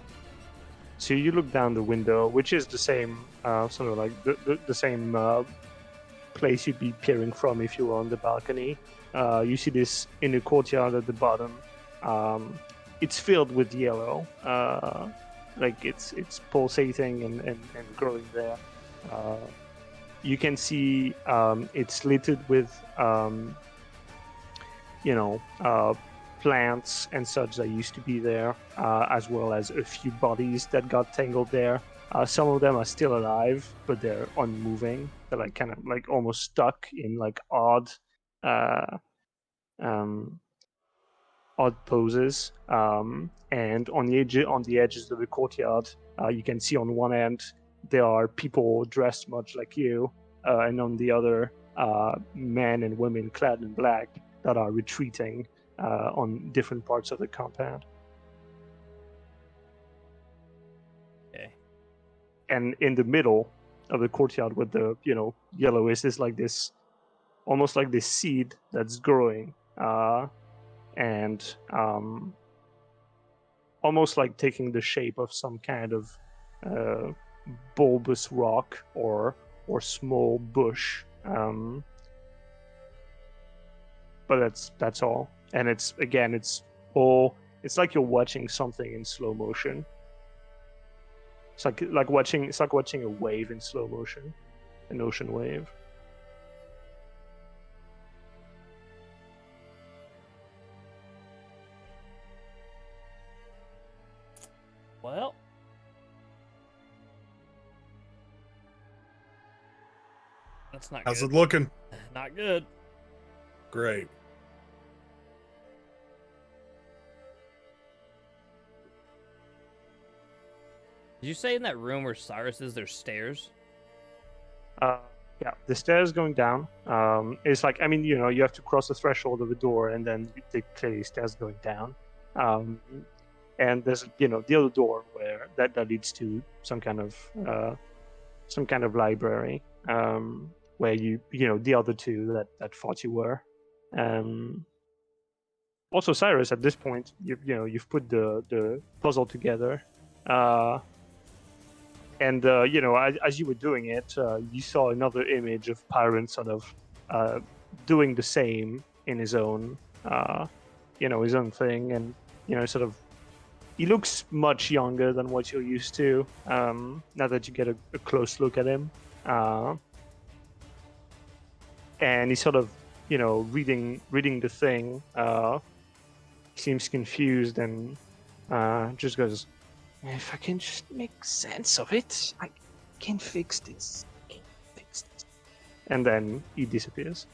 So you look down the window, which is the same, sort of like the same place you'd be peering from if you were on the balcony. You see this in the courtyard at the bottom. It's filled with yellow, like it's pulsating and growing there. You can see it's littered with plants and such that used to be there, as well as a few bodies that got tangled there. Some of them are still alive, but they're unmoving. They're like kind of like almost stuck in like odd poses. And on the edges of the courtyard, you can see on one end there are people dressed much like you, and on the other, men and women clad in black that are retreating on different parts of the compound. Okay. And in the middle of the courtyard with the yellow is like this, almost like this seed that's growing, and almost like taking the shape of some kind of bulbous rock or small bush. But that's all. And it's like you're watching something in slow motion. It's like watching a wave in slow motion, an ocean wave. Well, that's not How's good. it looking? Not good. Great. Did you say in that room where Cyrus is, there's stairs? Yeah, the stairs going down. It's like, you have to cross the threshold of the door, and then the clearly stairs going down. And there's the other door where that leads to some kind of library, where the other two that thought you were. Also, Cyrus, at this point, you've put the puzzle together. And as you were doing it, you saw another image of Pyron sort of doing the same in his own thing, and sort of, he looks much younger than what you're used to. Now that you get a close look at him, and he's sort of reading the thing. Seems confused and just goes, "If I can just make sense of it, I can fix this. And then he disappears.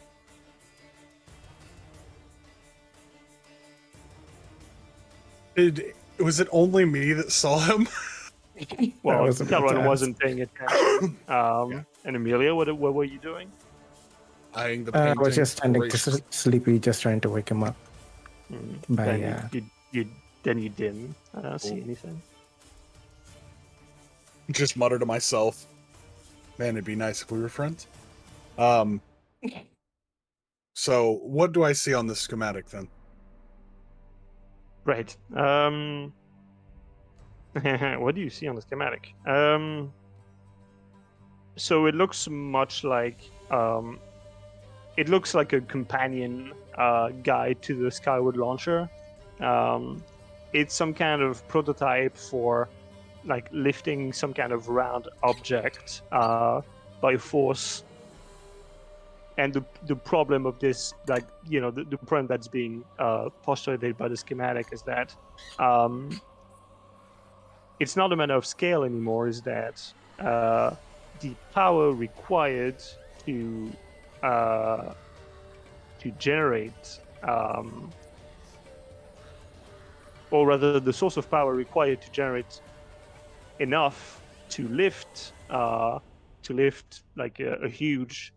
Was it only me that saw him? Well, Calvin wasn't paying attention. And Amelia, what were you doing? Eyeing the I painting. was just tending to Sleepy, just trying to wake him up. But Then yeah. you didn't see anything. Just mutter to myself, man, it'd be nice if we were friends. So what do I see on this schematic then? Right. What do you see on the schematic? So it looks much like it looks like a companion guide to the Skyward launcher. It's some kind of prototype for like lifting some kind of round object by force. And the problem of this, like, the problem that's being postulated by the schematic is that it's not a matter of scale anymore. Is that the power required to generate, or rather, the source of power required to generate enough to lift like a huge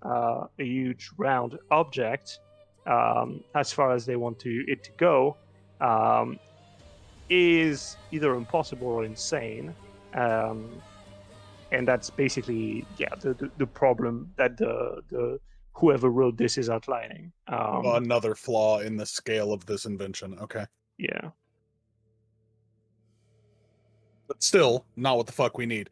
round object as far as they want it to go, is either impossible or insane. And that's basically the problem that the whoever wrote this is outlining. Another flaw in the scale of this invention. Okay. Yeah. But still, not what the fuck we need.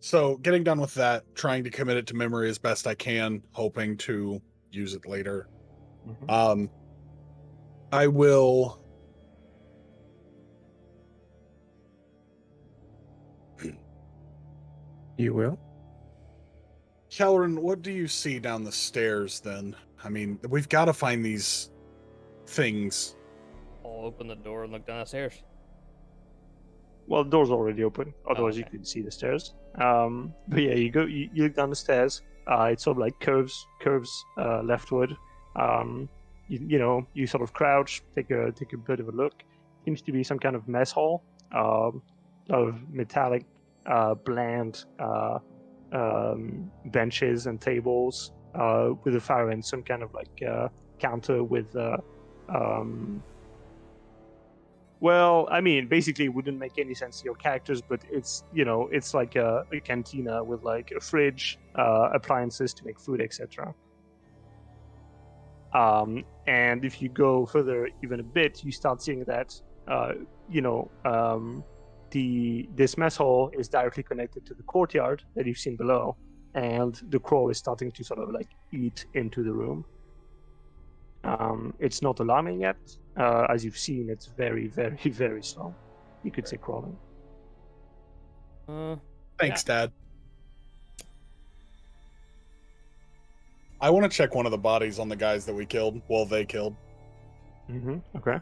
So getting done with that, trying to commit it to memory as best I can, hoping to use it later. Mhm. I will. You will? Kelleran, what do you see down the stairs then? I mean, we've got to find these things. I'll open the door and look down the stairs. Well, the door's already open. Otherwise, you okay. couldn't see the stairs. But yeah, you look down the stairs. It's sort of like curves leftward. You sort of crouch, take a bit of a look. Seems to be some kind of mess hall of metallic, bland benches and tables with a fire and some kind of like counter with. Well, I mean, basically, it wouldn't make any sense to your characters, but it's it's like a cantina with like a fridge, appliances to make food, etc. And if you go further even a bit, you start seeing that this mess hall is directly connected to the courtyard that you've seen below, and the crow is starting to sort of like eat into the room. It's not alarming yet. As you've seen, it's very, very, very slow. You could say crawling. Thanks, Dad. I want to check one of the bodies on the guys that we killed. Well, they killed. Okay.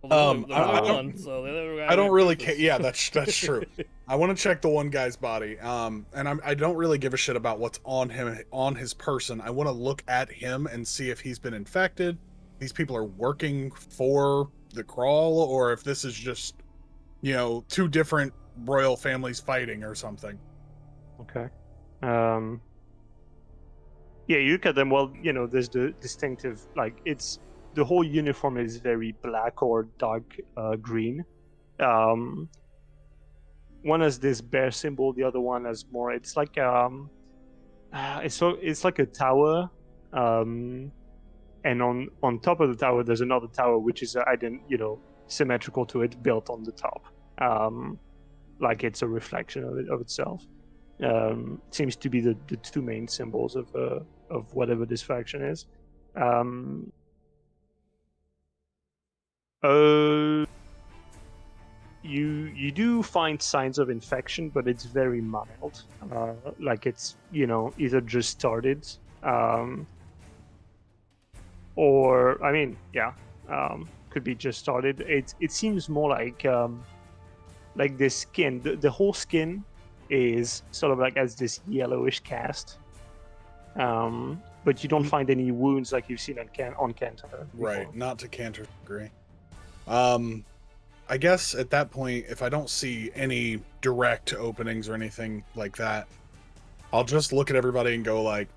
Well, I don't really care. Yeah, that's true. I want to check the one guy's body. And I don't really give a shit about what's on him, on his person. I want to look at him and see if he's been infected. These people are working for the crawl, or if this is just, two different royal families fighting or something. Okay. Yeah, you look at them. Well, there's the distinctive, like the whole uniform is very black or dark green. One has this bear symbol, the other one has more. It's like it's like a tower, and on top of the tower there's another tower which is symmetrical to it, built on the top, like it's a reflection of itself. Seems to be the two main symbols of whatever this faction is. You do find signs of infection, but it's very mild. Like it's either just started, or I mean, could be just started. It seems more like the skin. The whole skin is sort of like as this yellowish cast. But you don't find any wounds like you've seen on Cantor before. Right, not to Cantor's degree. I guess at that point, if I don't see any direct openings or anything like that, I'll just look at everybody and go like,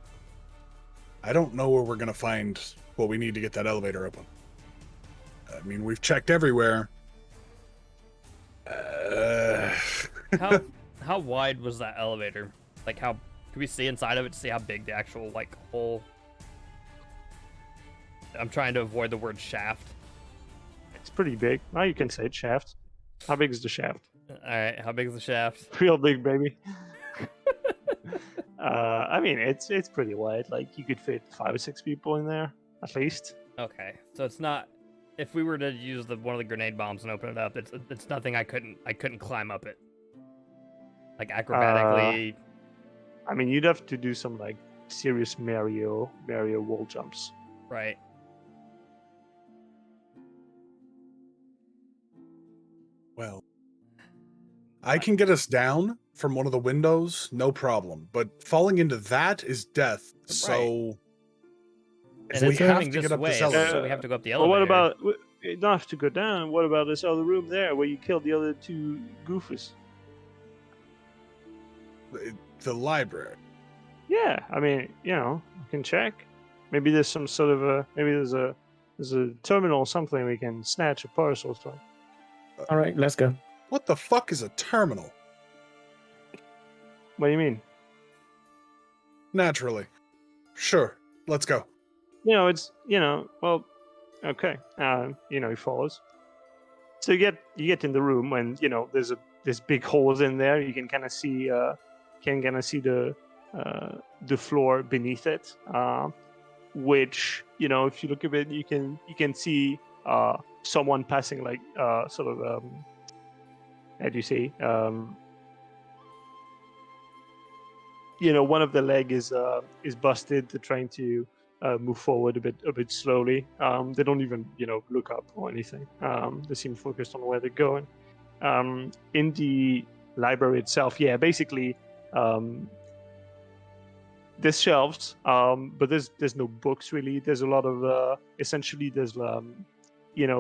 I don't know where we're going to find what we need to get that elevator open. I mean, we've checked everywhere. How wide was that elevator? Like, how could we see inside of it to see how big the actual like hole? I'm trying to avoid the word shaft. It's pretty big. Now you can say it's shaft. How big is the shaft? All right, how big is the shaft? Real big, baby. I mean, it's pretty wide. Like you could fit 5 or 6 people in there at least. Okay, so it's not. If we were to use one of the grenade bombs and open it up, it's nothing. I couldn't climb up it. Like acrobatically. I mean, you'd have to do some like serious Mario wall jumps. Right. Well, I can get us down from one of the windows, no problem. But falling into that is death. Right. So and we have to get up this elevator, so we have to go up the elevator. Well, what about? You don't have to go down. What about this other room there where you killed the other 2 goofers? The library. Yeah, I mean, you can check. Maybe there's some sort of there's a terminal or something we can snatch a parcel from. All right, let's go. What the fuck is a terminal? What do you mean? Naturally. Sure, let's go. It's well, okay. He follows. So you get in the room, and there's big holes in there. You can kind of see the floor beneath it, which if you look at it, you can see someone passing, like sort of how do you say, one of the leg is busted. They're trying to move forward a bit slowly. They don't even look up or anything. They seem focused on where they're going. In the library itself, basically there's shelves, but there's no books really. There's a lot of essentially there's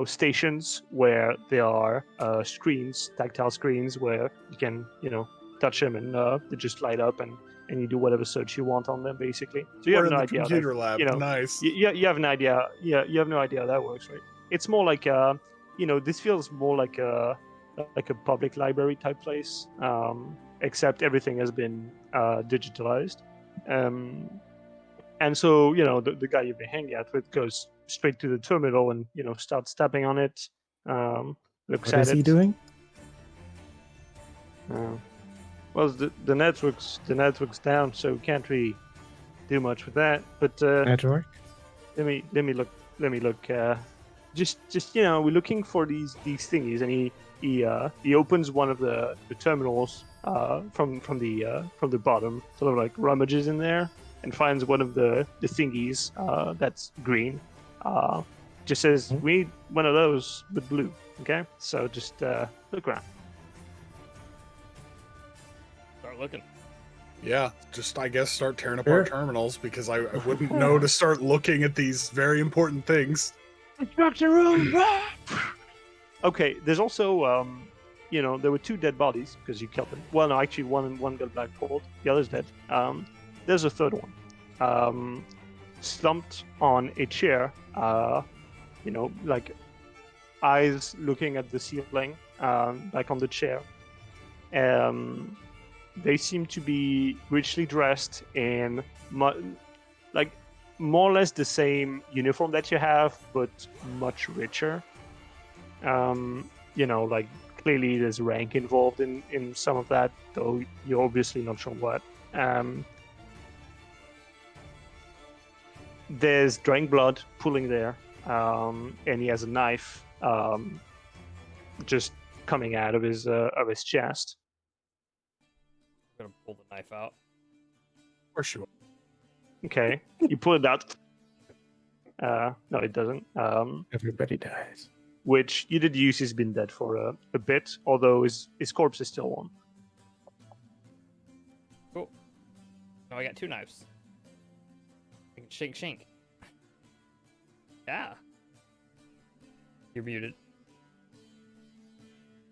stations where there are screens, tactile screens, where you can touch them, and they just light up, and you do whatever search you want on them, basically. So you We're have in no the idea. computer lab. Nice. You have an idea. Yeah, you have no idea how that works, right? It's more like this feels more like a public library type place, except everything has been digitalized. And so the guy you've been hanging out with goes straight to the terminal and starts tapping on it. Looks What at is it. he doing? Well, the network's down, so we can't really do much with that. But Network? let me look. Just we're looking for these thingies, and he opens one of the terminals from the bottom, sort of like rummages in there, and finds one of the thingies that's green. Just says, we need one of those but blue. Okay, so just look around. Start looking. Yeah, just I guess start tearing apart terminals, because I wouldn't know to start looking at these very important things. Construction room. Okay, there's also there were 2 dead bodies because you killed them. Well, no, actually one got blackballed. The other's dead. There's a third one, slumped on a chair. Like eyes looking at the ceiling, like on the chair. They seem to be richly dressed in like more or less the same uniform that you have, but much richer. Like clearly there's rank involved in some of that, though you're obviously not sure what. There's drying blood pooling there, and he has a knife just coming out of his chest. I'm gonna pull the knife out. Of course you are. Okay, you pull it out. No, it doesn't. Everybody dies. Which you did use. He's been dead for a bit, although his corpse is still warm. Cool. Now I got 2 knives. I can shink. Yeah. You're muted.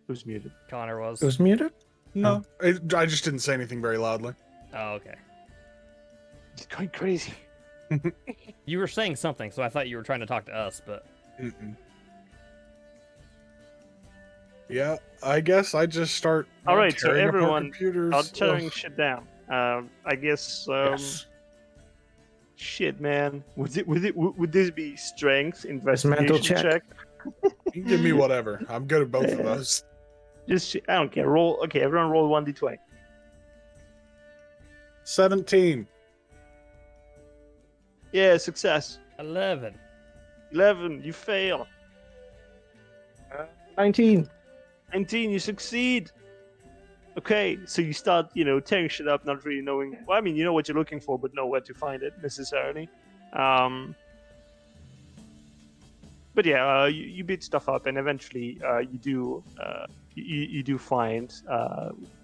Who's muted? Connor was. Who's muted? No, I just didn't say anything very loudly. Oh, okay. He's going crazy. You were saying something, so I thought you were trying to talk to us, but... Mm-mm. Yeah, I guess I just start. All right, so tearing apart everyone, computers. start tearing shit down. I guess. Yes. Shit, man. Would this be strength, investigation mental check. You can give me whatever. I'm good at both of those. Just I don't care. Roll. Okay, everyone roll 1d20. 17. Yeah, success. 11. 11, you fail. 19. 19, you succeed. Okay, so you start, tearing shit up, not really knowing. Well, I mean, you know what you're looking for, but know where to find it necessarily. But yeah, you beat stuff up, and eventually you do find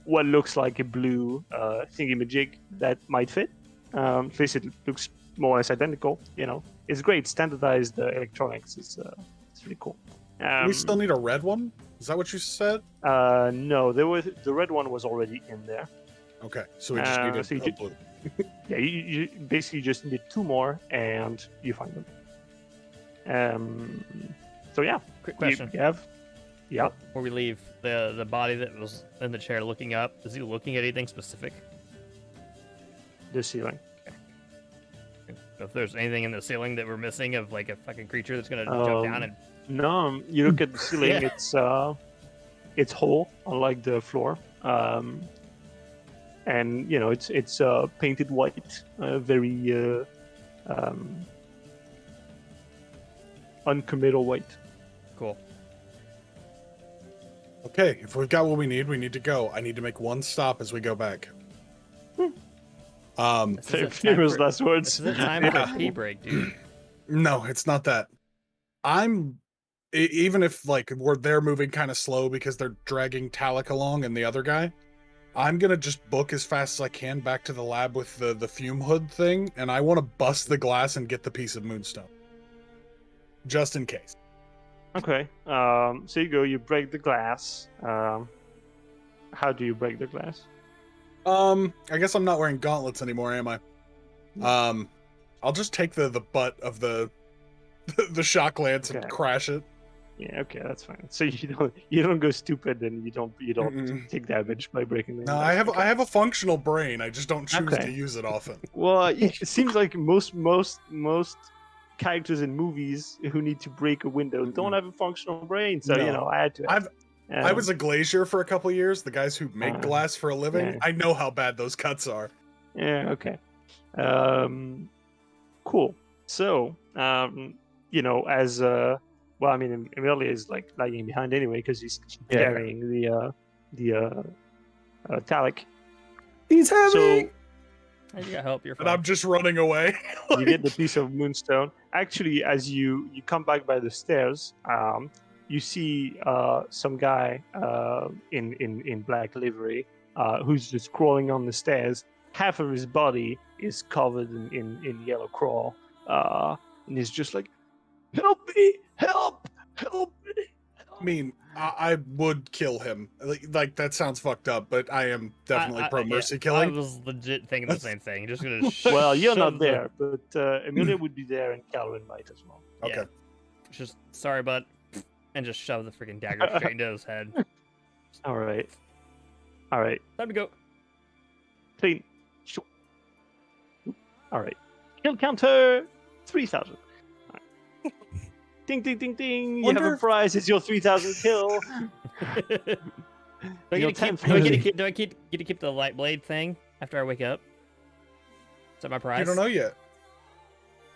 what looks like a blue thingy-majig that might fit. At least it looks more or less identical. It's great. Standardized electronics. It's really cool. We still need a red one? Is that what you said? No, the red one was already in there. Okay, so we just need a blue. Yeah, you basically just need 2 more, and you find them. So yeah, Quick question. You Yeah. Before we leave, the body that was in the chair looking up, is he looking at anything specific? The ceiling. If there's anything in the ceiling that we're missing of like a fucking creature that's gonna jump down and No, you look at the ceiling. Yeah. It's whole, unlike the floor. And you know it's painted white, very uncommittal white. cool. Okay, if we've got what we need to go. I need to make one stop as we go back. This isn't time Famous for- last words. This isn't time for a pee break, dude. No, it's not that. Even if like they're moving kind of slow because they're dragging Talik along and the other guy, I'm gonna just book as fast as I can back to the lab with the fume hood thing, and I want to bust the glass and get the piece of moonstone, just in case. Okay. So you go. You break the glass. How do you break the glass? I guess I'm not wearing gauntlets anymore, am I? I'll just take the butt of the shock lance and Okay. crash it. Yeah. Okay, that's fine. So you don't go stupid and you don't Mm-mm. take damage by breaking the No, glass. I have a functional brain. I just don't choose Okay. to use it often. Well, it seems like most characters in movies who need to break a window don't have a functional brain. So No. I had to. I was a glazier for a couple years. The guys who make glass for a living. yeah. I know how bad those cuts are. Yeah. Okay. Cool. So as well, I mean, Emilia is like lagging behind anyway because he's carrying the Talik. He's heavy. So Hey, you got help. You're And fine. I'm just running away. you get the piece of moonstone. Actually, as you come back by the stairs, you see some guy in black livery who's just crawling on the stairs. Half of his body is covered in yellow crawl, and he's just like, "Help me! Help! Help me!" I mean, I would kill him. Like that sounds fucked up, but I am definitely pro mercy I killing. was legit thinking the same thing. Just gonna. Well, you're shove not there, but Emilia would be there, and Calvin might as well. Yeah. Okay. Just sorry, bud, and just shove the freaking dagger straight into his head. All right. Time to go. Clean. Sure. All right. Kill counter 3,000. Right. Ding, ding, ding, ding. You have Wonder a prize. It's your 3,000 kill. Do I Your get to keep? 10th Do I get to keep the light blade thing after I wake up? Is that my prize? You don't know yet.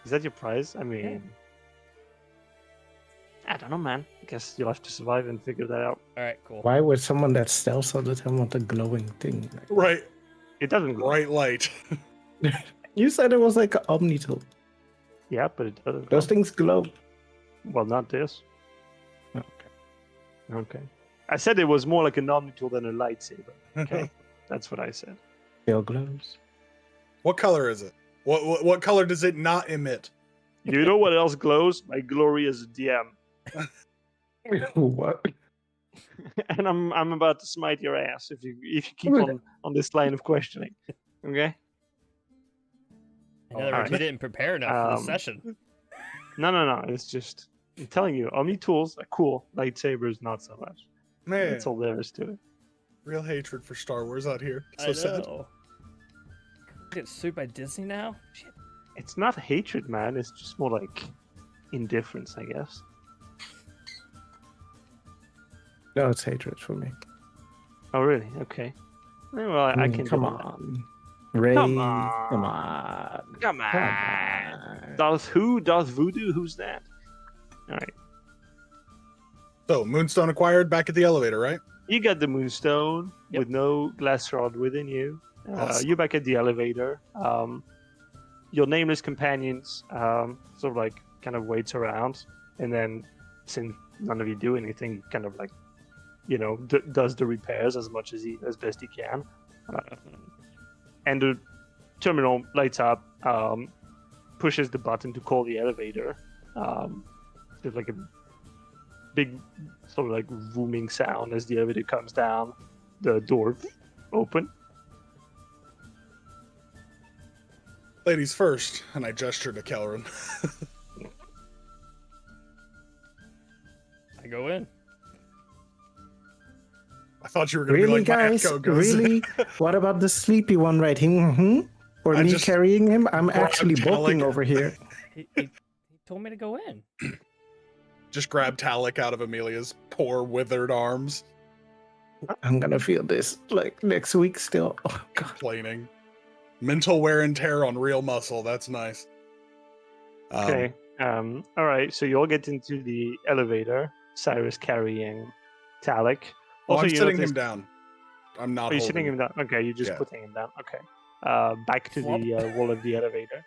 Is that your prize? I mean, I don't know, man. I guess you'll have to survive and figure that out. All right, cool. Why would someone that stealths all the time want a glowing thing? Right. It doesn't glow. Bright light. You said it was like an omni tool. Yeah, but it doesn't. Those Glow. things glow. Well, not this. Okay. Okay. I said it was more like an omni tool than a lightsaber. Okay. That's what I said. Still glows. What color is it? What color does it not emit? You know what else glows? My glory as a DM. What? And I'm about to smite your ass if you keep on this line of questioning. Okay? In other words, Alright. we didn't prepare enough for the Um, session. No. It's just I'm telling you, omni tools are cool. Lightsabers not so much. Man, That's all there is to it. real hatred for Star Wars out here. So I sad. know. Get sued by Disney now? Shit. It's not hatred, man. It's just more like indifference, I guess. No, it's hatred for me. Oh, really? Okay. Well, I can Come do that. on. Ray. Come on. Come on. Come Come on. on. Darth who? Darth Voodoo? Who's that? All right. So, Moonstone acquired back at the elevator, right? You got the moonstone Yep. with no glass shard within you. Awesome. You're back at the elevator. Your nameless companions sort of like kind of waits around, and then since none of you do anything, kind of like does the repairs as much as best he can. And the terminal lights up, pushes the button to call the elevator. There's like a big sort of like booming sound as the elevator comes down. The door open. Ladies first, and I gesture to Kelrin. I go in. I thought you were going to be Really, like, my guys? echo goes. Really? What about the sleepy one right here? Or I me just carrying him? I'm grabbed actually bulking Talik. over here. He told me to go in. Just grab Talik out of Amelia's poor withered arms, I'm gonna feel this like next week still. Oh god. complaining. Mental wear and tear on real muscle. That's nice. Okay. All right. So you all get into the elevator. Cyrus carrying Talik. Oh, I'm you sitting notice- him down. I'm not Are you holding sitting him down? Okay, you're just Yeah. putting him down. Okay. Back to Flop. the wall of the elevator.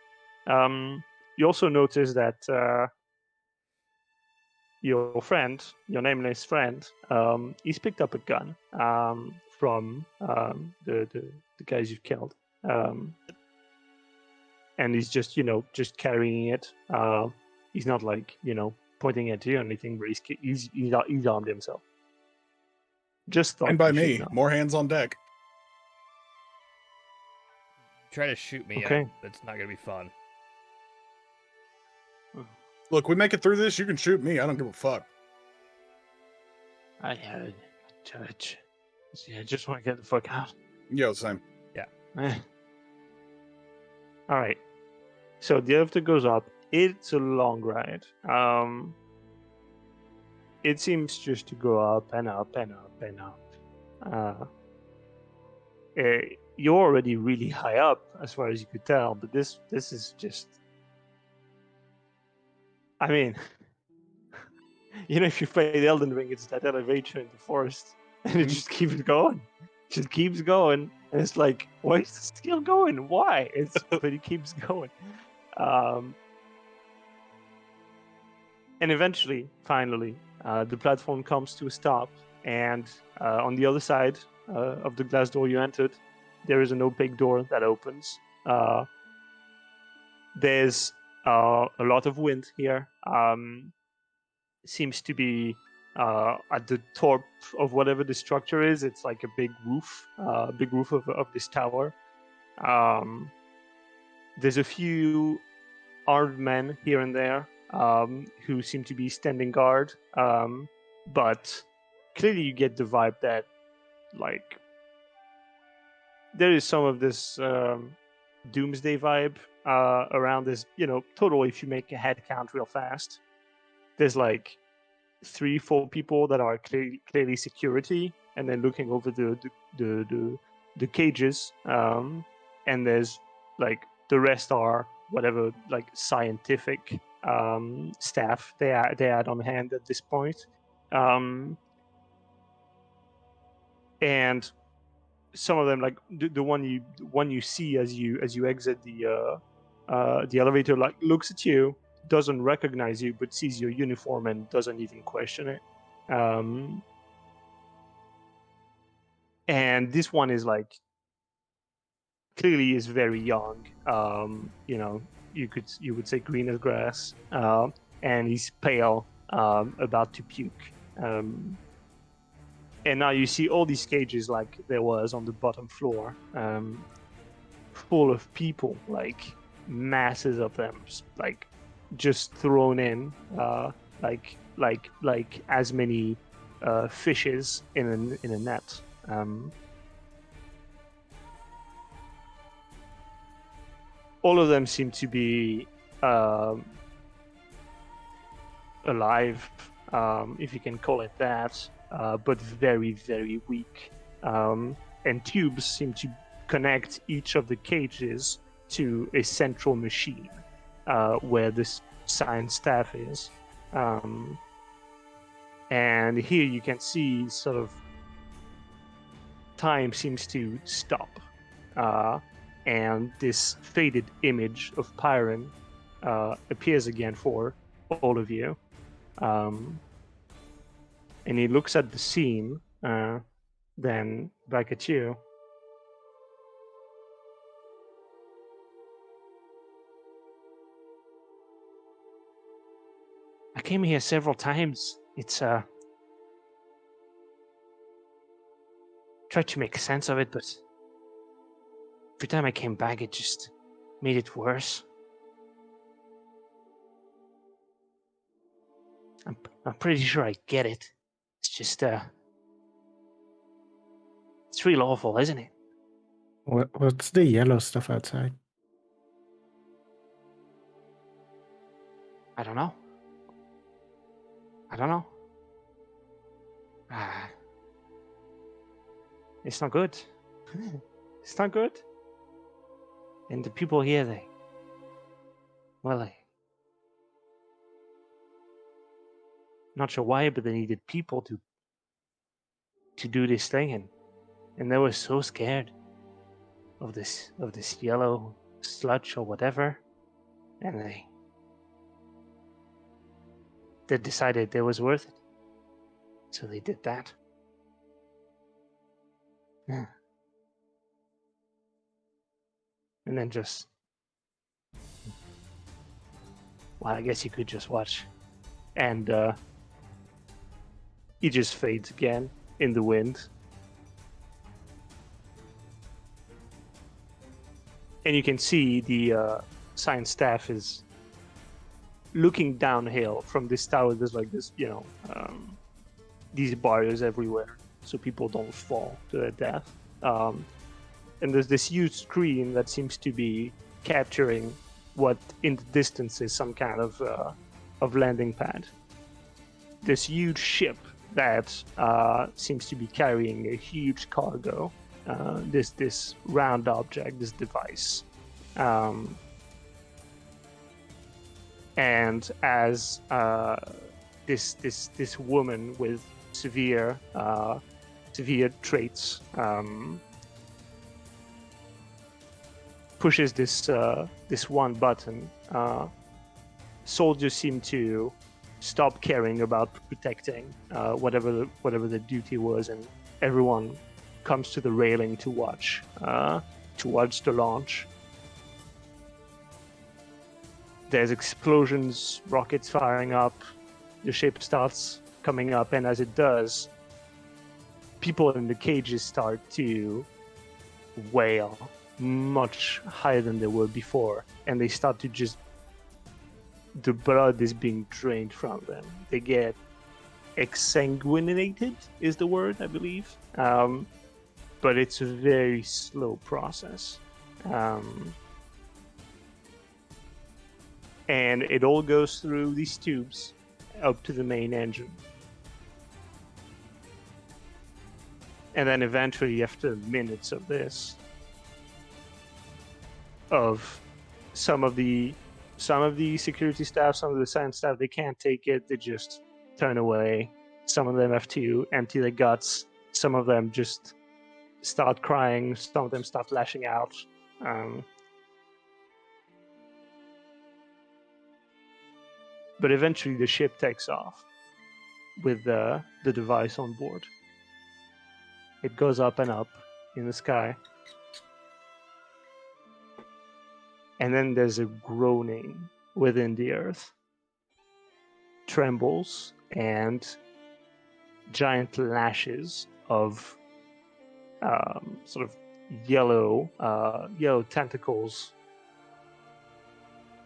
You also notice that your friend, your nameless friend, he's picked up a gun from the guys you've killed, and he's just just carrying it. He's not like pointing at you or anything, but he's armed himself. Just thought And by you should me, know. more hands on deck. Try to shoot me. Okay. It's not gonna be fun. Look, we make it through this. You can shoot me. I don't give a fuck. I judge. Yeah, I just want to get the fuck out. Yo, same. Eh. All right. So the elevator goes up. It's a long ride. It seems just to go up and up and up and up. You're already really high up, as far as you could tell, but this is just. I mean, if you play Elden Ring, it's that elevator in the forest, and it just keeps going. Just keeps going, and it's like, why is this still going? Why? But it keeps going. And eventually, finally, the platform comes to a stop, and on the other side of the glass door you entered, there is an opaque door that opens. There's a lot of wind here. Seems to be at the top of whatever the structure is. It's like a big roof of this tower. There's a few armed men here and there who seem to be standing guard, but clearly you get the vibe that like there is some of this doomsday vibe around this. Total, if you make a head count real fast, there's like 3-4 people that are clearly security, and then looking over the cages, and there's like the rest are whatever like scientific staff they had on hand at this point, and some of them, like the one you see as you exit the elevator, like looks at you, doesn't recognize you, but sees your uniform and doesn't even question it. And this one is like clearly is very young. You would say green as grass, and he's pale, about to puke. And now you see all these cages like there was on the bottom floor, full of people, like masses of them, like just thrown in, like as many fishes in a net. All of them seem to be alive, if you can call it that, but very, very weak. And tubes seem to connect each of the cages to a central machine where this science staff is. And here you can see sort of time seems to stop. And this faded image of Pyron appears again for all of you. And he looks at the scene, then back at you. I came here several times. It's tried to make sense of it, but every time I came back, it just made it worse. I'm pretty sure I get it. It's just It's real awful, isn't it? What's the yellow stuff outside? I don't know. I don't know. Ah, it's not good. It's not good. And the people here, they not sure why, but they needed people to do this thing, and they were so scared of this yellow sludge or whatever, and they decided it was worth it, so they did that. Yeah. And then just, well, I guess you could just watch, and he just fades again in the wind. And you can see the science staff is looking downhill from this tower. There's like this, these barriers everywhere, so people don't fall to their death. And there's this huge screen that seems to be capturing what in the distance is some kind of landing pad. This huge ship that seems to be carrying a huge cargo. This round object, this device, and as this woman with severe traits pushes this one button, soldiers seem to stop caring about protecting whatever the duty was, and everyone comes to the railing to watch the launch. There's explosions, rockets firing up, the ship starts coming up, and as it does, people in the cages start to wail much higher than they were before, and they start to just, the blood is being drained from them. They get exsanguinated is the word, I believe. But it's a very slow process. And it all goes through these tubes up to the main engine. And then eventually, after minutes of this, of some of the security staff, some of the science staff, they can't take it, they just turn away. Some of them have to empty their guts. Some of them just start crying. Some of them start lashing out. But eventually the ship takes off with the device on board. It goes up and up in the sky. And then there's a groaning within the earth. Trembles, and giant lashes of sort of yellow tentacles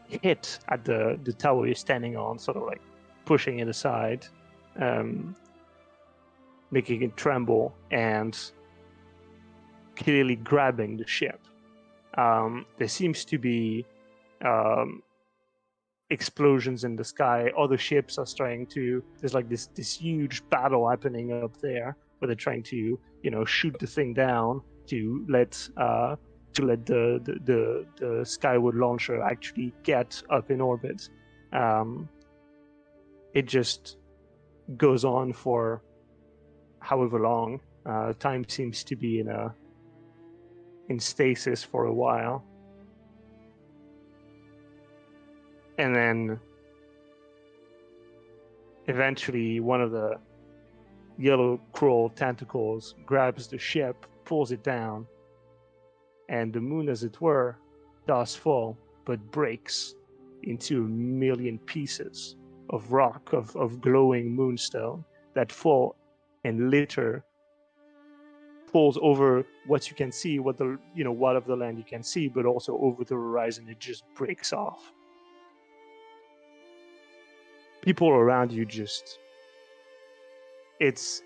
hit at the tower you're standing on, sort of like pushing it aside, making it tremble, and clearly grabbing the ship. There seems to be explosions in the sky. Other ships are trying to. There's like this huge battle happening up there, where they're trying to, shoot the thing down to let the skyward launcher actually get up in orbit. It just goes on for however long. Time seems to be in stasis for a while. And then eventually one of the yellow crawl tentacles grabs the ship, pulls it down, and the moon, as it were, does fall, but breaks into a million pieces of rock, of glowing moonstone that fall and litter, falls over what you can see, what of the land you can see, but also over the horizon. It just breaks off. People around you just it's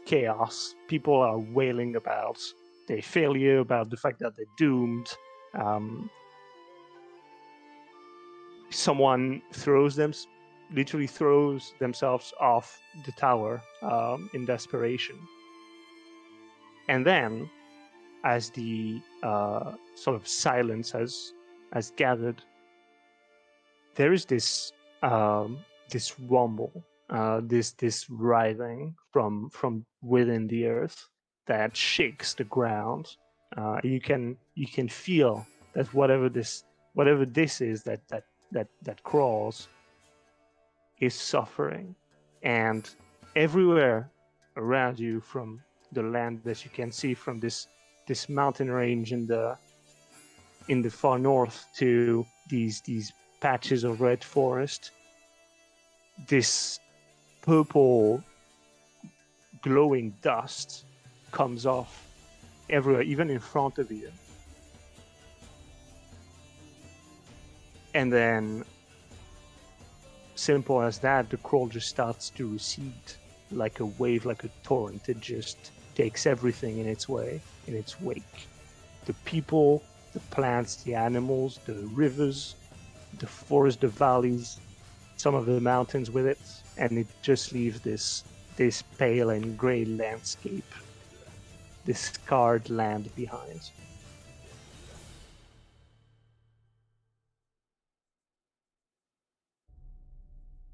chaos. People are wailing about their failure, about the fact that they're doomed. Someone literally throws themselves off the tower in desperation. And then, as the sort of silence has gathered, there is this rumble, this writhing from within the earth that shakes the ground. You can feel that whatever this is that crawls is suffering, and everywhere around you, from the land that you can see from this mountain range in the far north to these patches of red forest, this purple glowing dust comes off everywhere, even in front of you. And then, simple as that, the crawl just starts to recede like a wave, like a torrent. It just takes everything in its way, in its wake. The people, the plants, the animals, the rivers, the forest, the valleys, some of the mountains with it, and it just leaves this pale and gray landscape, this scarred land behind.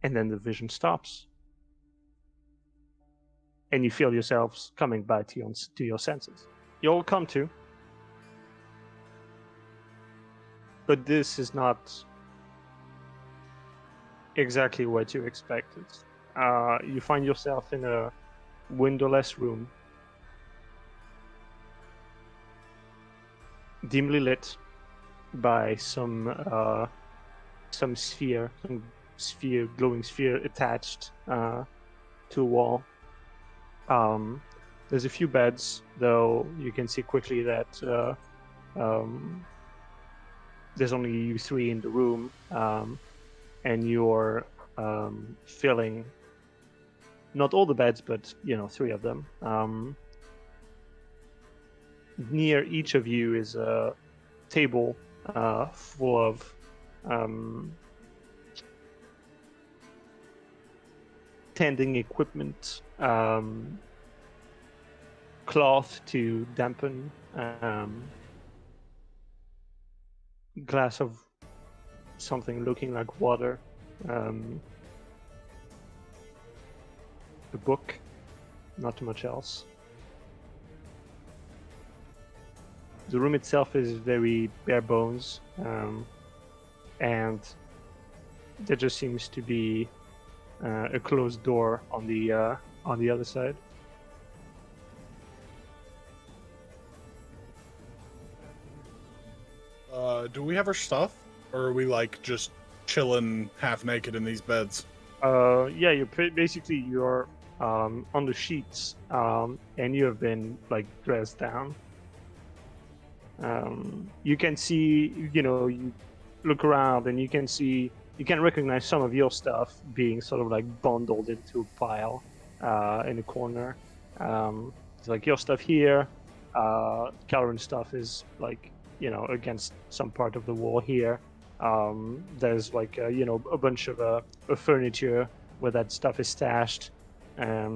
And then the vision stops, and you feel yourselves coming back to your senses. You all come to, but this is not exactly what you expected. You find yourself in a windowless room, dimly lit by some glowing sphere attached to a wall. There's a few beds, though you can see quickly that there's only you three in the room, and you're filling not all the beds, but three of them. Near each of you is a table full of tending equipment, cloth to dampen, glass of something looking like water, a book, not too much else. The room itself is very bare bones, and there just seems to be a closed door on the other side. Do we have our stuff, or are we like just chilling half naked in these beds? Yeah, you're on the sheets, and you have been like dressed down. You can see, you look around and you can recognize some of your stuff being sort of like bundled into a pile in a corner. It's like your stuff here, Calren's stuff is like, against some part of the wall here. There's like, a bunch of furniture where that stuff is stashed. I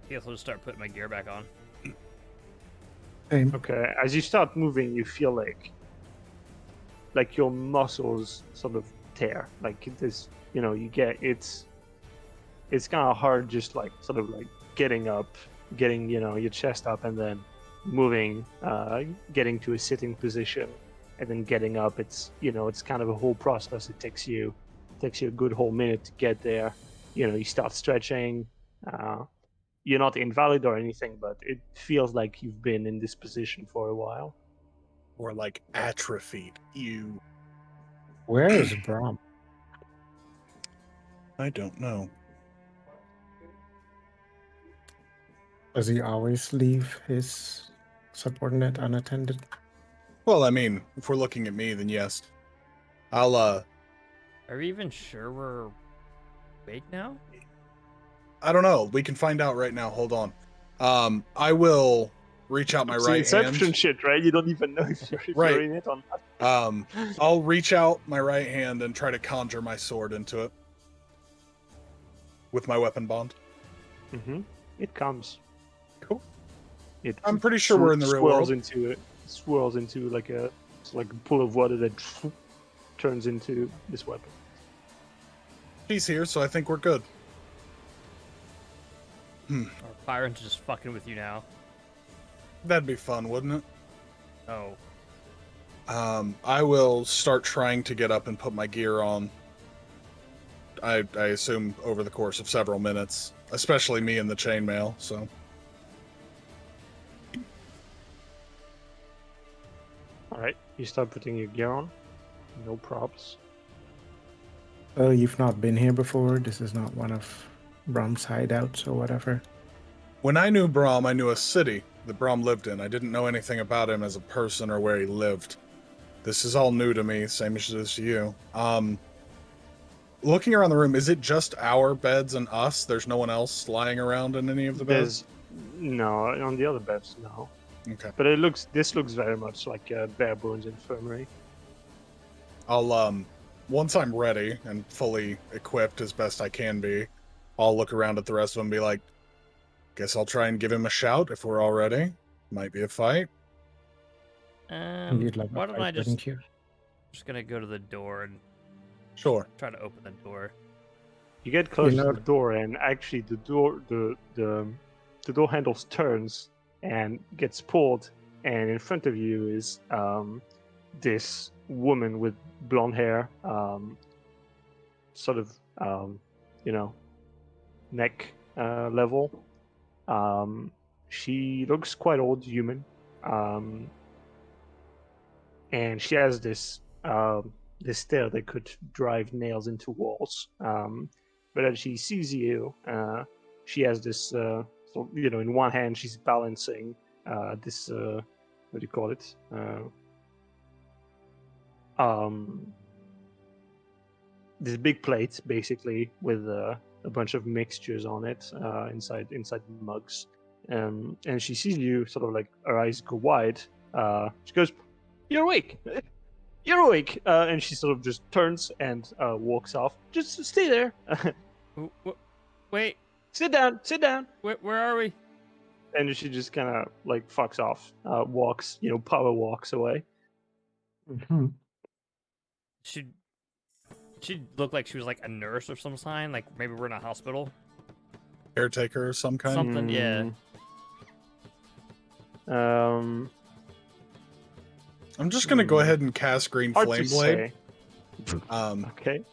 guess I'll just start putting my gear back on. Same. Okay, as you start moving, you feel like your muscles sort of tear. Like this, it's kind of hard just like sort of like getting up, getting your chest up, and then moving, getting to a sitting position, and then getting up. It's it's kind of a whole process. It takes you a good whole minute to get there. You start stretching. You're not invalid or anything, but it feels like you've been in this position for a while. Or like atrophied? You. Where is Brom? I don't know. Does he always leave his subordinate unattended? Well, I mean, if we're looking at me, then yes. I'll Are we even sure we're awake now? I don't know. We can find out right now. Hold on. I will reach out my It's right Inception hand. shit, right? You don't even know if Right. you're in it or not. I'll reach out my right hand and try to conjure my sword into it with my weapon bond. Mm-hmm. It comes. Cool. It I'm pretty sure we're in the real world. Swirls into like a pool of water that turns into this weapon. She's here, so I think we're good. Or Byron's just fucking with you now? That'd be fun, wouldn't it? Oh. I will start trying to get up and put my gear on. I assume over the course of several minutes, especially me in the chainmail, so. Alright, you start putting your gear on. No props. Oh, you've not been here before? This is not one of Brom's hideouts or whatever? When I knew Brom, I knew a city that Brom lived in. I didn't know anything about him as a person or where he lived. This is all new to me, same as it is to you. Looking around the room, is it just our beds and us? There's no one else lying around in any of the beds? No, on the other beds, no. Okay. But this looks very much like a Bare Bones infirmary. I'll, once I'm ready and fully equipped as best I can be, I'll look around at the rest of them and be like, guess I'll try and give him a shout if we're all ready. Might be a fight. You'd like Why a don't fight, I wouldn't you? just gonna go to the door and Sure. try to open the door. You get close You know- to the door, and actually the door handles turns and gets pulled, and in front of you is this woman with blonde hair, sort of neck level. She looks quite old, human, and she has this stare that could drive nails into walls. But as she sees you, she has this. In one hand she's balancing this. What do you call it? This big plate, basically, with a bunch of mixtures on it inside mugs. And she sees you, sort of like her eyes go wide. She goes, "You're awake! You're awake!" And she sort of just turns and walks off. "Just stay there. Wait, Sit down. Sit down." where are we? And she just kind of like fucks off, walks, power walks away. Mhm. She'd look like she was like a nurse of some kind. Like maybe we're in a hospital. Caretaker of some kind? Something, yeah. I'm just gonna go ahead and cast Green Hard Flame to Blade. say. Okay.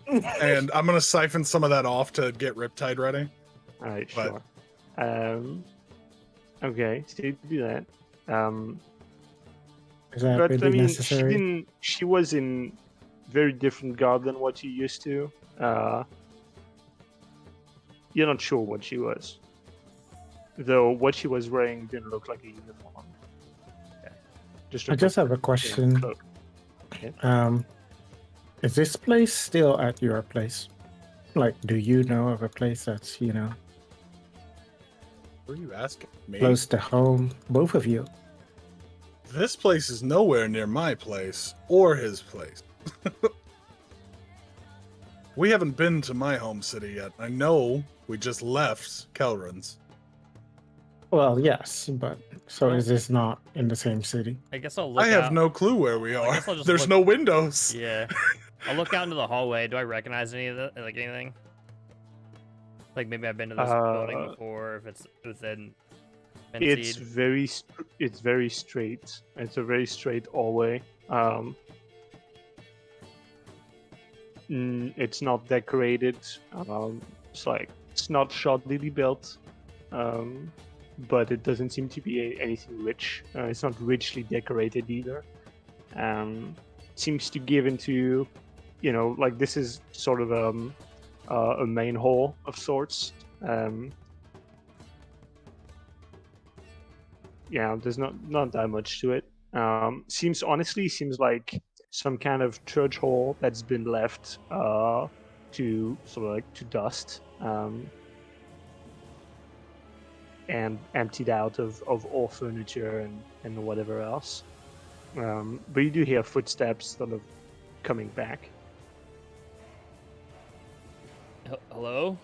And I'm gonna siphon some of that off to get Riptide ready. All right. But- Sure. Okay. So you do that. Is that But really I mean, necessary? she was in very different garb than what you used to. You're not sure what she was, though. What she was wearing didn't look like a uniform. Okay. I just have a question. Cloak. Is this place still at your place? Like, do you know of a place that's, What are you asking me? close to home? Both of you. This place is nowhere near my place or his place. We haven't been to my home city yet. I know we just left Kelrin's. Well, yes, but so is this not in the same city? I guess I'll look I have out. no clue where we I are. guess I'll just There's look- no windows. Yeah. I'll look out into the hallway. Do I recognize any of that? Like anything? Like maybe I've been to this building before. If it's within. It's very straight. It's a very straight hallway. It's not decorated. It's not shoddily built. But it doesn't seem to be anything rich. It's not richly decorated either. Seems to give into, like this is sort of a main hall of sorts. Yeah, there's not that much to it. Seems like some kind of church hall that's been left to sort of like to dust and emptied out of all furniture and whatever else. But you do hear footsteps sort of coming back. Hello?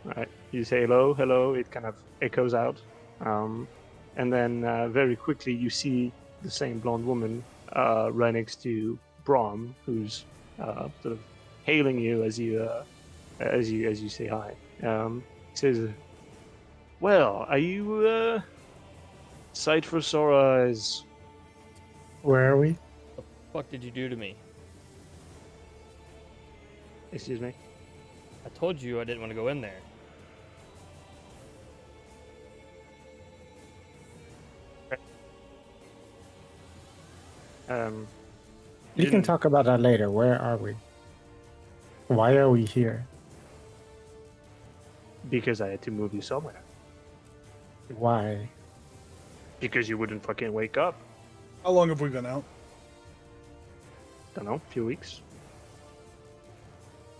All right, you say hello, hello. It kind of echoes out, and then very quickly you see the same blonde woman right next to Brahm, who's sort of hailing you as you say hi. He says, "Well, are you sight for sore eyes?" Where are we? What the fuck did you do to me? Excuse me. I told you I didn't want to go in there. You can talk about that later. Where are we? Why are we here? Because I had to move you somewhere. Why? Because you wouldn't fucking wake up. How long have we been out? Don't know, a few weeks.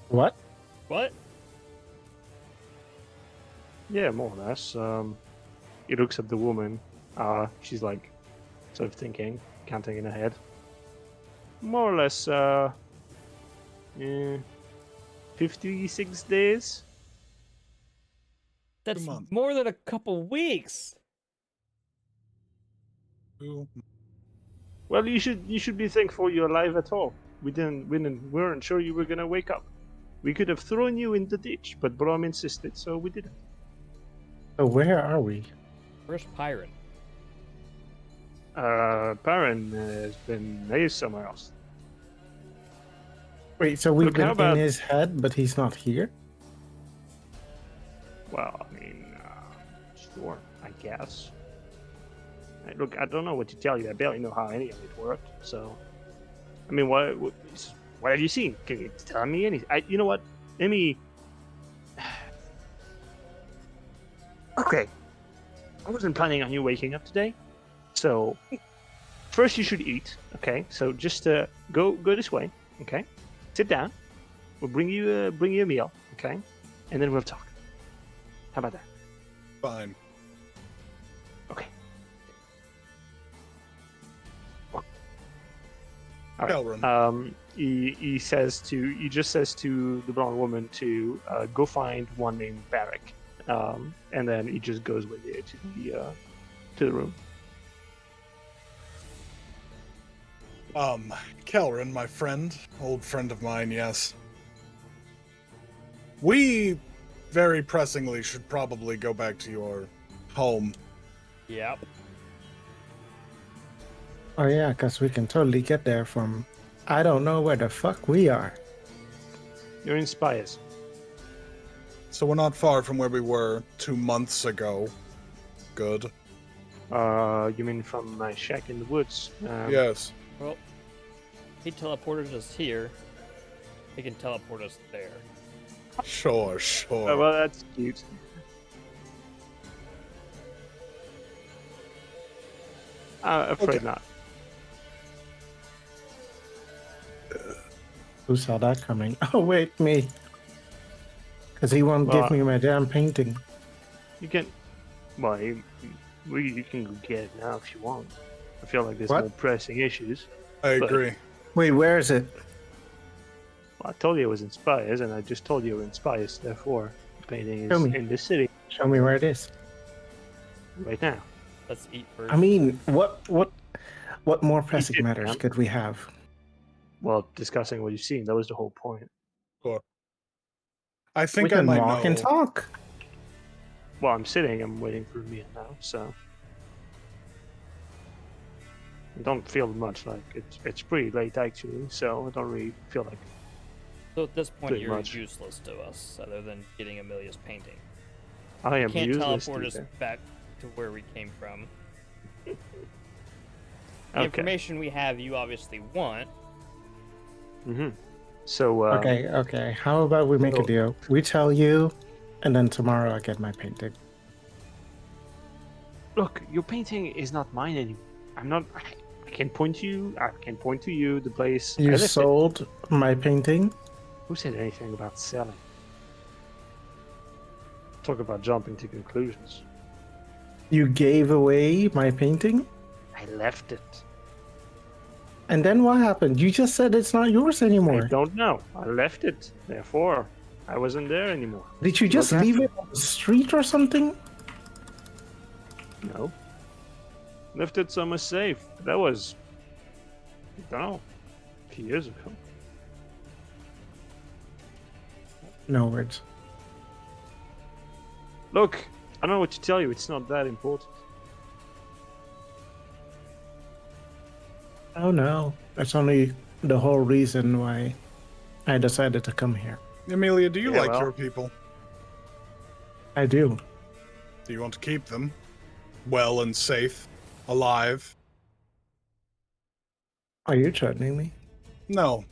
What? What? Yeah, more or less. He looks at the woman. She's like, sort of thinking, counting in her head. More or less, 56 days. That's month. more than a couple weeks. Ooh. Well, you should be thankful you're alive at all. We weren't sure you were gonna wake up. We could have thrown you in the ditch, but Brom insisted, so we didn't. So where are we? Where's Pyron? Baron has been raised somewhere else. Wait, so we've Look, how been in about- his head, but he's not here? Well, I mean, sure, I guess. Look, I don't know what to tell you. I barely know how any of it worked. So, I mean, what have you seen? Can you tell me anything? You know what? Let me. Okay. I wasn't planning on you waking up today, so first you should eat. Okay, so just go this way. Okay, sit down. We'll bring you a meal. Okay, and then we'll talk. How about that? Fine. Okay. All right. Kelrin. He just says to the blonde woman to go find one named Barak, and then he just goes with you to the room. Kelrin, my friend, old friend of mine, yes. We very pressingly should probably go back to your home. Yep. Oh yeah, because we can totally get there from... I don't know where the fuck we are. You're in Spires. So we're not far from where we were 2 months ago. Good. You mean from my shack in the woods? Yes. Well, he teleported us here. He can teleport us there. Sure. Oh, well, that's cute. Afraid Okay. not. Who saw that coming? Oh, wait, me. Because he won't Well, give me my damn painting. You can. Well, you can go get it now if you want. I feel like there's What? more pressing issues. I But- agree. Wait, where is it? Well, I told you it was in Spires, and I just told you it was in Spires. Therefore, the painting Show is me. in the city Show me where it is. right now. Let's eat first. I mean, what more pressing did, matters man. could we have? Well, discussing what you've seen, that was the whole point. I We think I can might walk know. and talk. Well, I'm sitting, I'm waiting for a meal now, so. I don't feel much like it's pretty late actually, so I don't really feel like. So at this point, pretty you're much. useless to us, other than getting Amelia's painting. I am Can't useless. teleport us Ethan. back to where we came from. The Okay. information we have, you obviously want. Mm-hmm. So. Okay. How about we make so- a deal? We tell you, and then tomorrow I get my painting. Look, your painting is not mine anymore. I'm not. I can point to you. I can point to you the place. I You left it. sold my painting? Who said anything about selling? Talk about jumping to conclusions. You gave away my painting? I left it. And then what happened? You just said it's not yours I anymore. don't know. I left it. Therefore, I wasn't there anymore. Did you just Look leave it on the street or something? No. Left it somewhere safe. That was, I don't know, a few years ago. No words. Look, I don't know what to tell you. It's not that important. Oh no. That's only the whole reason why I decided to come here. Amelia, do you Yeah, like well. your people? I do. Do you want to keep them well and safe, alive? Are you threatening me? No,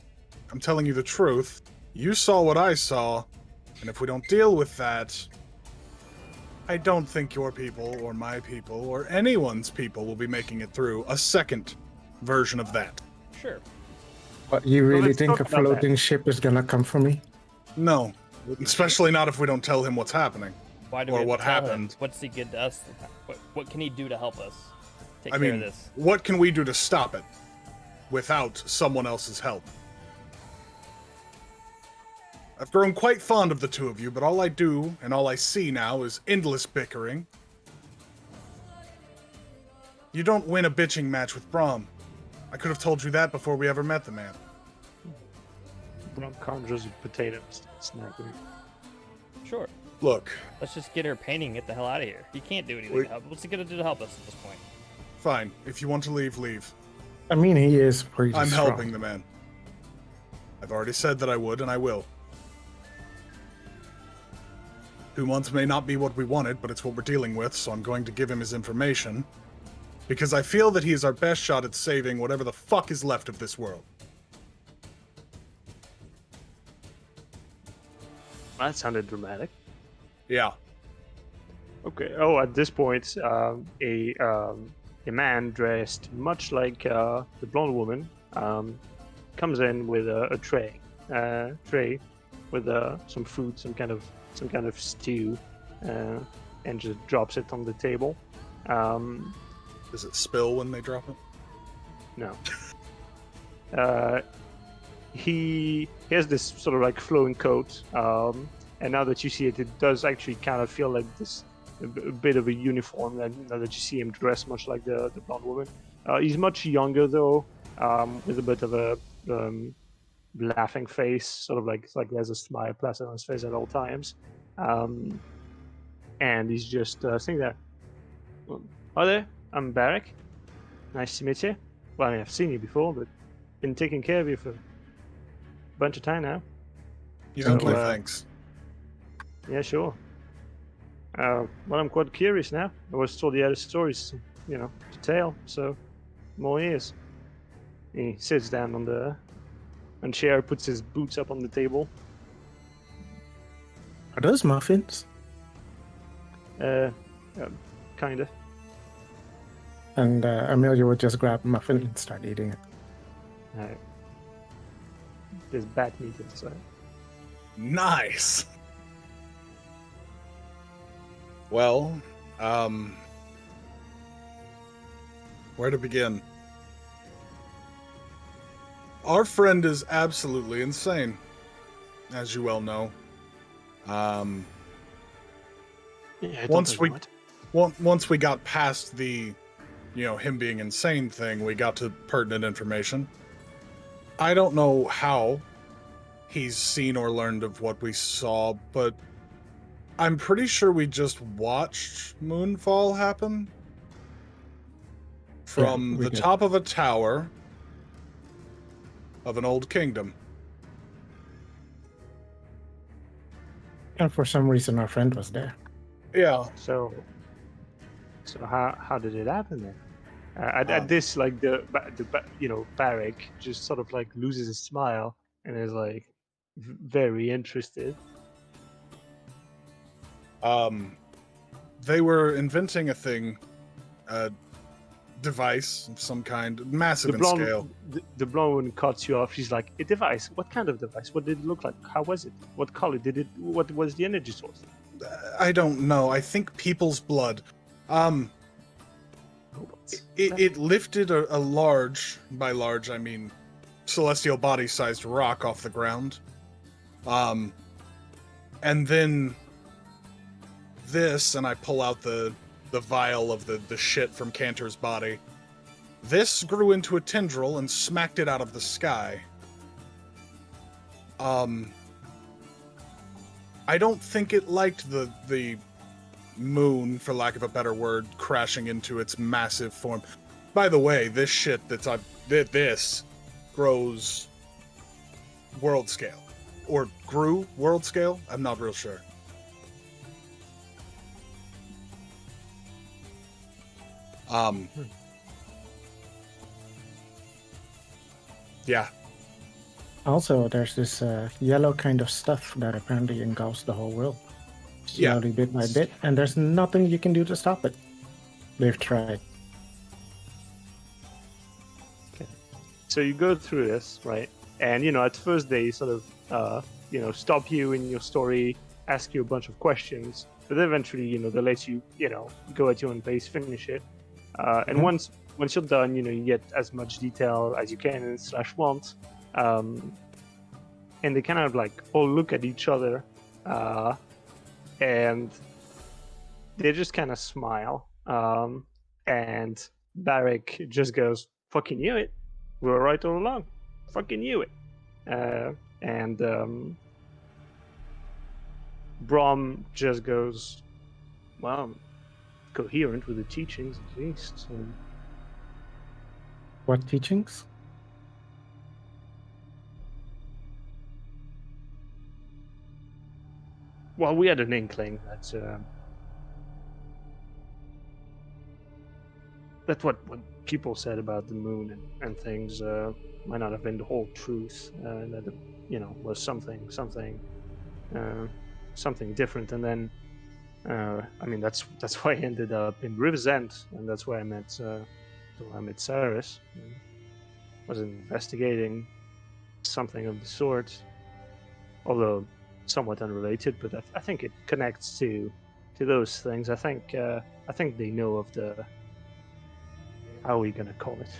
I'm telling you the truth. You saw what I saw, and if we don't deal with that, I don't think your people, or my people, or anyone's people will be making it through a second version of that. Sure. But you really let's think talk a about that. floating ship is gonna come for me? No, especially not if we don't tell him what's happening. Why do Or we have what to tell him? happened. What's he good to us? What can he do to help us take I care mean, of this? what can we do to stop it without someone else's help? I've grown quite fond of the two of you, but all I do and all I see now is endless bickering. You don't win a bitching match with Brahm. I could have told you that before we ever met the man. Brom conjures with potatoes. It's not good. Sure. Look, Let's just get her painting and get the hell out of here. He can't do anything Wait. to help. What's he gonna do to help us at this point? fine. If you want to leave, leave. I mean, he is pretty I'm strong. helping the man. I've already said that I would, and I will. 2 months may not be what we wanted, but it's what we're dealing with, so I'm going to give him his information. Because I feel that he is our best shot at saving whatever the fuck is left of this world. That sounded dramatic. Yeah. Okay. Oh, at this point, a man dressed much like the blonde woman comes in with a tray with some food, some kind of stew, and just drops it on the table. Does it spill when they drop it? No. He has this sort of like flowing coat, and now that you see it, it does actually kind of feel like this a bit of a uniform. Now that you see him dressed much like the blonde woman, he's much younger though, with a bit of a laughing face, sort of like it's like he has a smile plastered on his face at all times, and he's just sitting there. Hi there, I'm Barak. Nice to meet you. Well, I mean, I've seen you before, but been taking care of you for a bunch of time now. You don't So, play thanks. Yeah, sure. Well, I'm quite curious now. I was told you had stories, to tell, so more ears. He sits down on the chair, puts his boots up on the table. Are those muffins? Kinda. And Amelia would just grab a muffin and start eating it. There's bat meat inside. Nice! Well, where to begin? Our friend is absolutely insane, as you well know. Yeah, Once we got past the, him being insane thing, we got to pertinent information. I don't know how he's seen or learned of what we saw, but I'm pretty sure we just watched Moonfall happen from we the did. top of a tower of an old kingdom. And for some reason, our friend was there. Yeah. So how did it happen then? At this, like Barak just sort of like loses his smile and is like very interested. They were inventing a thing device of some kind, massive in scale. The blonde one cuts you off. She's like, a device? What kind of device? What did it look like? How was it? What color did it? What was the energy source? I don't know. I think people's blood. It lifted a large, by large I mean celestial body-sized rock off the ground. And then this, and I pull out the vial of the shit from Cantor's body. This grew into a tendril and smacked it out of the sky. I don't think it liked the moon, for lack of a better word, crashing into its massive form. By the way, this shit this grows world scale. Or grew world scale? I'm not real sure. Yeah. Also, there's this yellow kind of stuff that apparently engulfs the whole world. Slowly, bit by bit, and there's nothing you can do to stop it. They've tried. Okay. So you go through this, right? And, at first they sort of, stop you in your story, ask you a bunch of questions, but eventually, they let you, go at your own pace, finish it. And once you're done, you get as much detail as you can / want. And they kind of like all look at each other, and they just kind of smile. And Barak just goes, "Fucking knew it. We were right all along. Fucking knew it." And Brom just goes, "Well, coherent with the teachings at least." What teachings? Well, we had an inkling that what people said about the moon and things might not have been the whole truth. That it, was something different. And then, that's why I ended up in River's End, and that's where I met Cyrus. I was investigating something of the sort, although somewhat unrelated, but I think it connects to those things. I think they know of the, how are we gonna call it?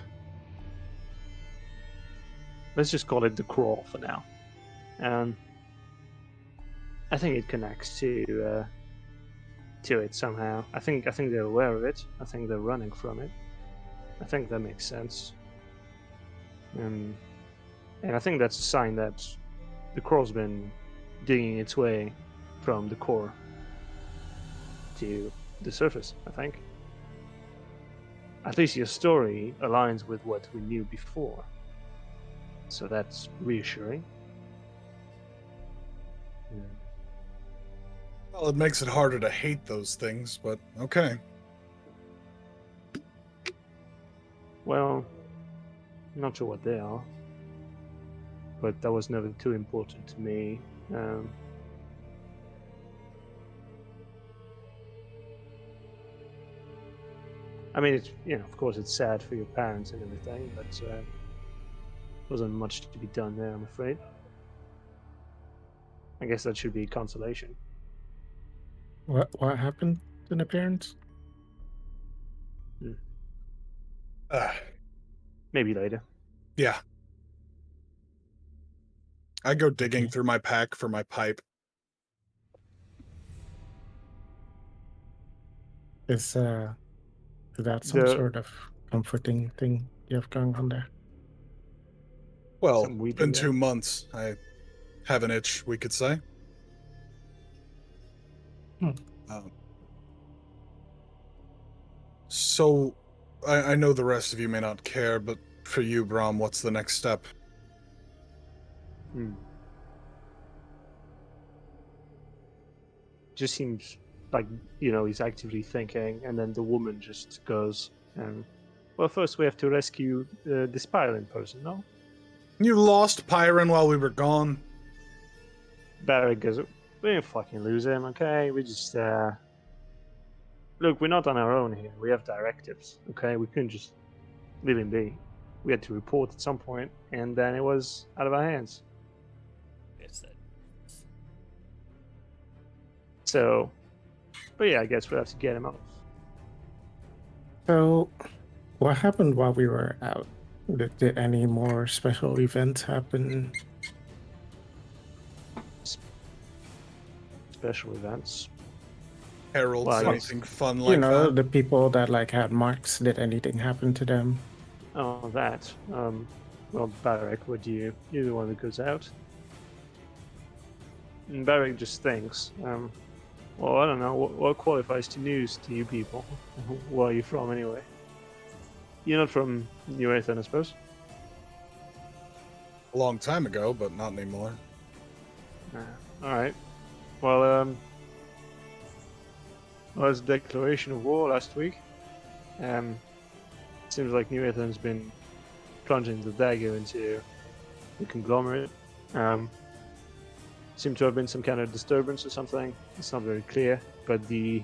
Let's just call it the crawl for now. I think it connects to it somehow. I think they're aware of it. I think they're running from it. I think that makes sense. And I think that's a sign that the crawl's been digging its way from the core to the surface, I think. At least your story aligns with what we knew before. So that's reassuring. Yeah. Well, it makes it harder to hate those things, but okay. Well, I'm not sure what they are, but that was never too important to me. It's, of course it's sad for your parents and everything, but wasn't much to be done there, I'm afraid. I guess that should be consolation. What happened to the parents? Maybe later. Yeah. I go digging through my pack for my pipe. Is that some sort of comforting thing you have going on there? Well, it's been 2 months. I have an itch, we could say. So, I know the rest of you may not care, but for you, Brom, what's the next step? Just seems like, he's actively thinking, and then the woman just goes, well, first we have to rescue this Pyran person, no? You lost Pyran while we were gone. Barak goes, we didn't fucking lose him, okay? We just, Look, we're not on our own here. We have directives, okay? We couldn't just leave him be. We had to report at some point, and then it was out of our hands. It's that. So, but yeah, I guess we'll have to get him off. So, what happened while we were out? Did any more special events happen? Special events. Harold, Well, I guess- something fun You like know, that. the people that like had marks. Did anything happen to them? Oh, that. Well, Barak, you're the one that goes out. And Barak just thinks, well, I don't know, what qualifies to news to you people? Where are you from, anyway? You're not from New Earthen, I suppose? A long time ago, but not anymore. Alright. Well, there was a declaration of war last week. Seems like New Earthen's been plunging the dagger into the conglomerate. Seemed to have been some kind of disturbance or something. It's not very clear, but the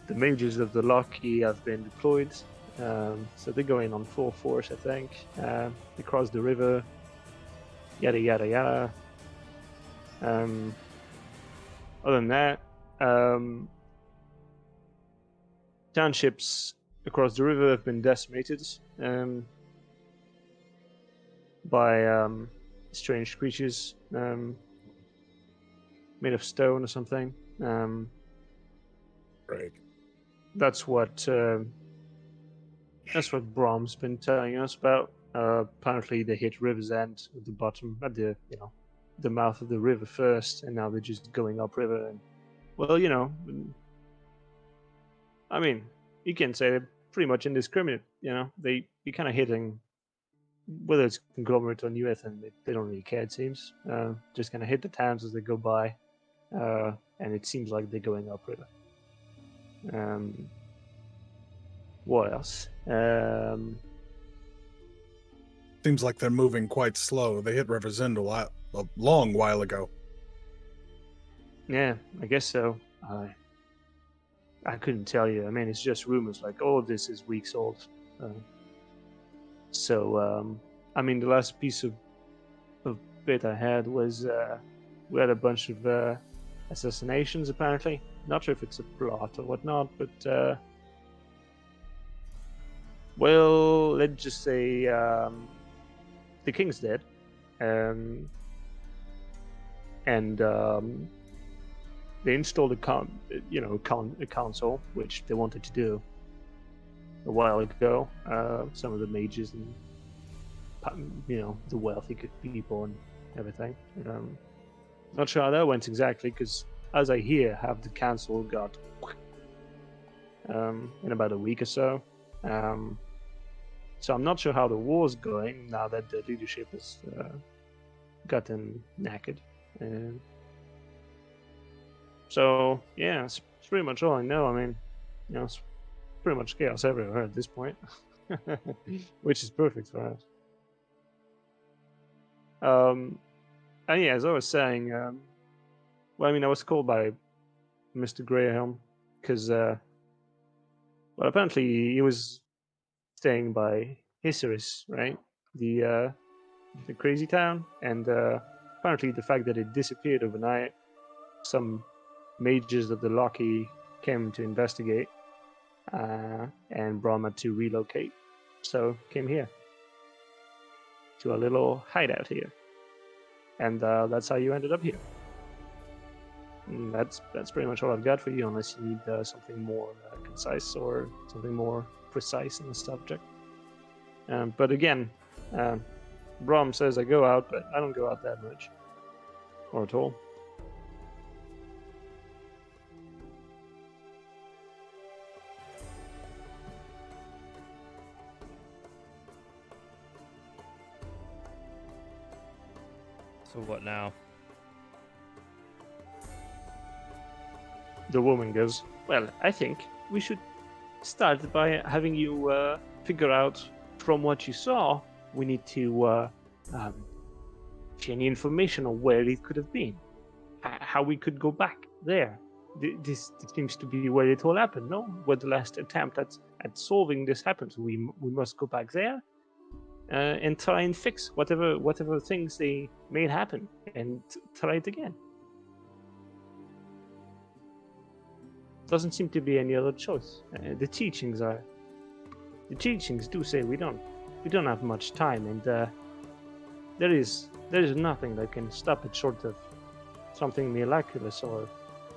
mages of the Loki have been deployed. So they're going on full force, I think. They crossed the river. Yada yada yada. Other than that, townships across the river have been decimated by strange creatures made of stone or something. Right. That's what Brom's been telling us about. Apparently, they hit River's End at the bottom, at the mouth of the river first, and now they're just going upriver. And well, I mean, you can say they're pretty much indiscriminate. You're kind of hitting, whether it's conglomerate or New Earth, and they don't really care. It seems just kind of hit the towns as they go by, and it seems like they're going upriver. What else? Seems like they're moving quite slow. They hit River's End a long while ago. Yeah, I guess so. I couldn't tell you. I mean, it's just rumors. Like, all of this is weeks old. I mean, the last piece of bit I had was we had a bunch of assassinations. Apparently, not sure if it's a plot or whatnot, but well, let's just say the king's dead, and they installed a council, which they wanted to do a while ago. Some of the mages and the wealthy people and everything. Not sure how that went exactly, because as I hear, half the council got in about a week or so. So I'm not sure how the war's going now that the leadership has gotten knackered. So yeah, it's pretty much all I know. I mean, it's pretty much chaos everywhere at this point, which is perfect for us. And yeah, as I was saying, well, I mean, I was called by Mr. Greyhelm because, well, apparently he was staying by Hysteris, right? The crazy town, and apparently the fact that it disappeared overnight, some mages of the Loki came to investigate, and Brom had to relocate, so came here to a little hideout here, and that's how you ended up here. And that's pretty much all I've got for you, unless you need something more concise or something more precise in the subject. But again, Brom says I go out, but I don't go out that much, or at all. So what now? The woman goes, well, I think we should start by having you figure out from what you saw. We need to any information on where it could have been, how we could go back there. this seems to be where it all happened, no? Where the last attempt at solving this happened. We must go back there and try and fix whatever things they made happen and try it again. Doesn't seem to be any other choice. The teachings do say we don't have much time, and there is nothing that can stop it short of something miraculous or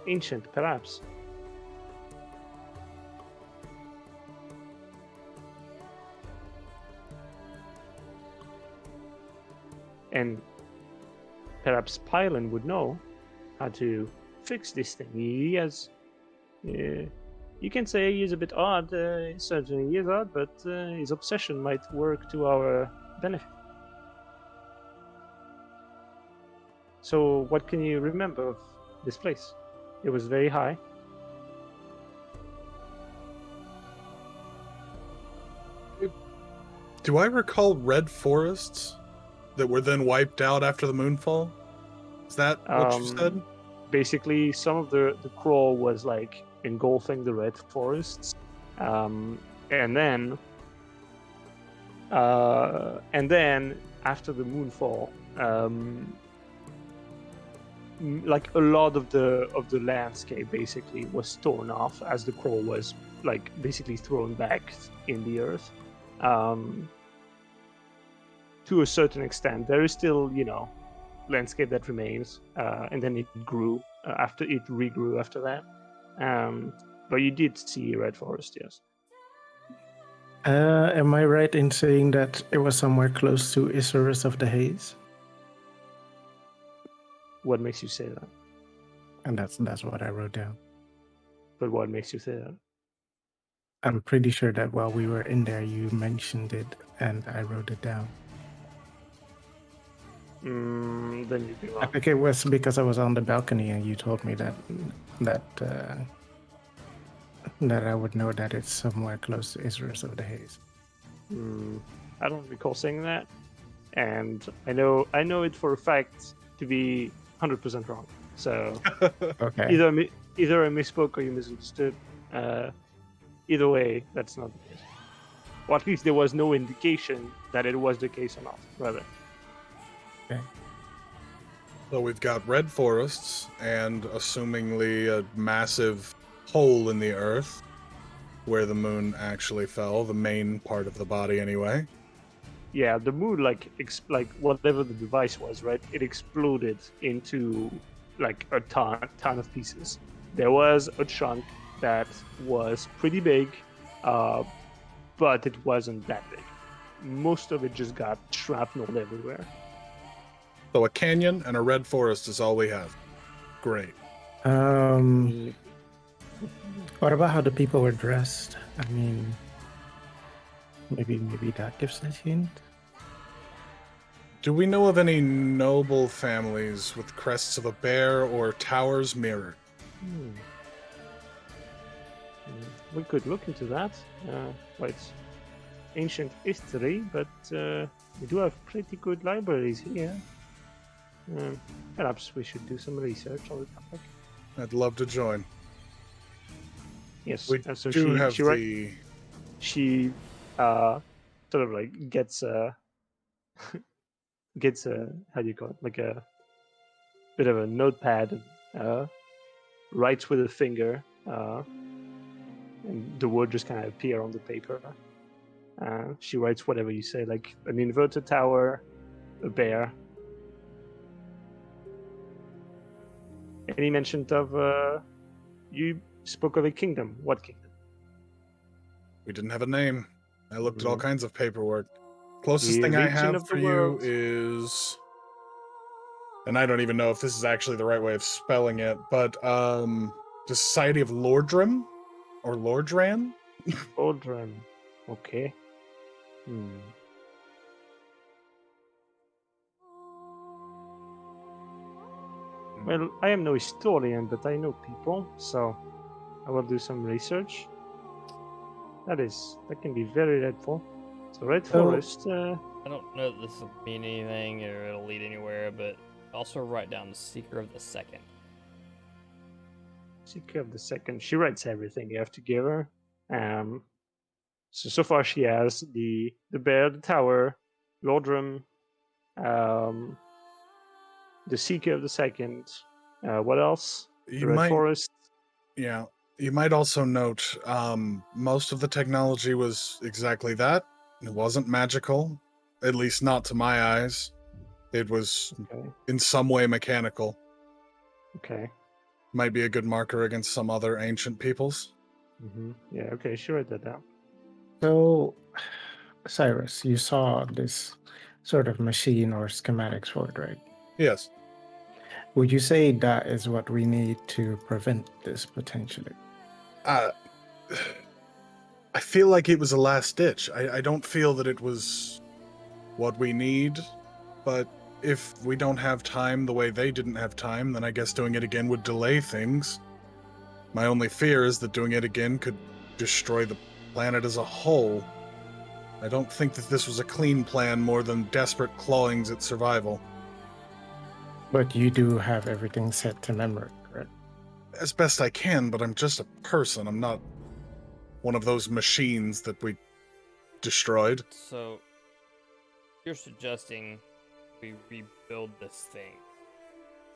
ancient, perhaps. And perhaps Pylon would know how to fix this thing. He has. You can say he is a bit odd. Certainly, he is odd, but his obsession might work to our benefit. So, what can you remember of this place? It was very high. Do I recall red forests that were then wiped out after the moonfall? Is that what you said? Basically, some of the crawl was like engulfing the red forests, and then after the moonfall, like a lot of the landscape basically was torn off as the crawl was like basically thrown back in the earth. To a certain extent, there is still, landscape that remains, and then it grew it regrew after that. But you did see red forest, yes. Am I right in saying that it was somewhere close to Isurus of the Haze? What makes you say that? And that's what I wrote down. But what makes you say that? I'm pretty sure that while we were in there, you mentioned it, and I wrote it down. Then you'd be wrong. I think it was because I was on the balcony, and you told me that I would know that it's somewhere close to Isurus of the Haze. I don't recall saying that, and I know it for a fact to be 100% wrong. So Okay. either I misspoke or you misunderstood. Either way, that's not the case. Or at least there was no indication that it was the case or not, rather. Okay. So we've got red forests and assumingly a massive hole in the earth where the moon actually fell, the main part of the body anyway. Yeah, the moon, like whatever the device was, right? It exploded into like a ton of pieces. There was a chunk that was pretty big, but it wasn't that big. Most of it just got shrapnel everywhere. So a canyon and a red forest is all we have. Great. What about how the people were dressed? I mean, maybe that gives a hint. Do we know of any noble families with crests of a bear or towers mirrored? We could look into that. It's ancient history, but we do have pretty good libraries here. Perhaps we should do some research on the topic. I'd love to join. Yes, We so do have she sort of like gets how do you call it, like a bit of a notepad, and writes with a finger, and the word just kind of appear on the paper. She writes whatever you say, like an inverted tower, a bear. Any mention of you spoke of a kingdom. What kingdom? We didn't have a name. I looked at all kinds of paperwork. Closest thing I Legion have of the for you World. is, and I don't even know if this is actually the right way of spelling it, but the Society of Lordran or Lordran. Aldrin. Okay. Well, I am no historian, but I know people, so I will do some research. That can be very helpful. So Red Forest. I don't know that this will mean anything or it'll lead anywhere, but also write down the Seeker of the Second. Seeker of the Second. She writes everything you have to give her. So far she has the bear, the tower, Lordrum, the Seeker of the Second. What else? You The Red might, Forest. yeah. You might also note most of the technology was exactly that. It wasn't magical, at least not to my eyes. It was Okay. in some way mechanical. Okay. Might be a good marker against some other ancient peoples. Yeah. Okay. She wrote that down. So, Cyrus, you saw this sort of machine or schematics for it, right? Yes. Would you say that is what we need to prevent this potentially? I feel like it was a last ditch. I don't feel that it was what we need, but if we don't have time the way they didn't have time, then I guess doing it again would delay things. My only fear is that doing it again could destroy the planet as a whole. I don't think that this was a clean plan more than desperate clawings at survival. But you do have everything set to memory, correct? As best I can, but I'm just a person. I'm not one of those machines that we destroyed. So, you're suggesting we rebuild this thing?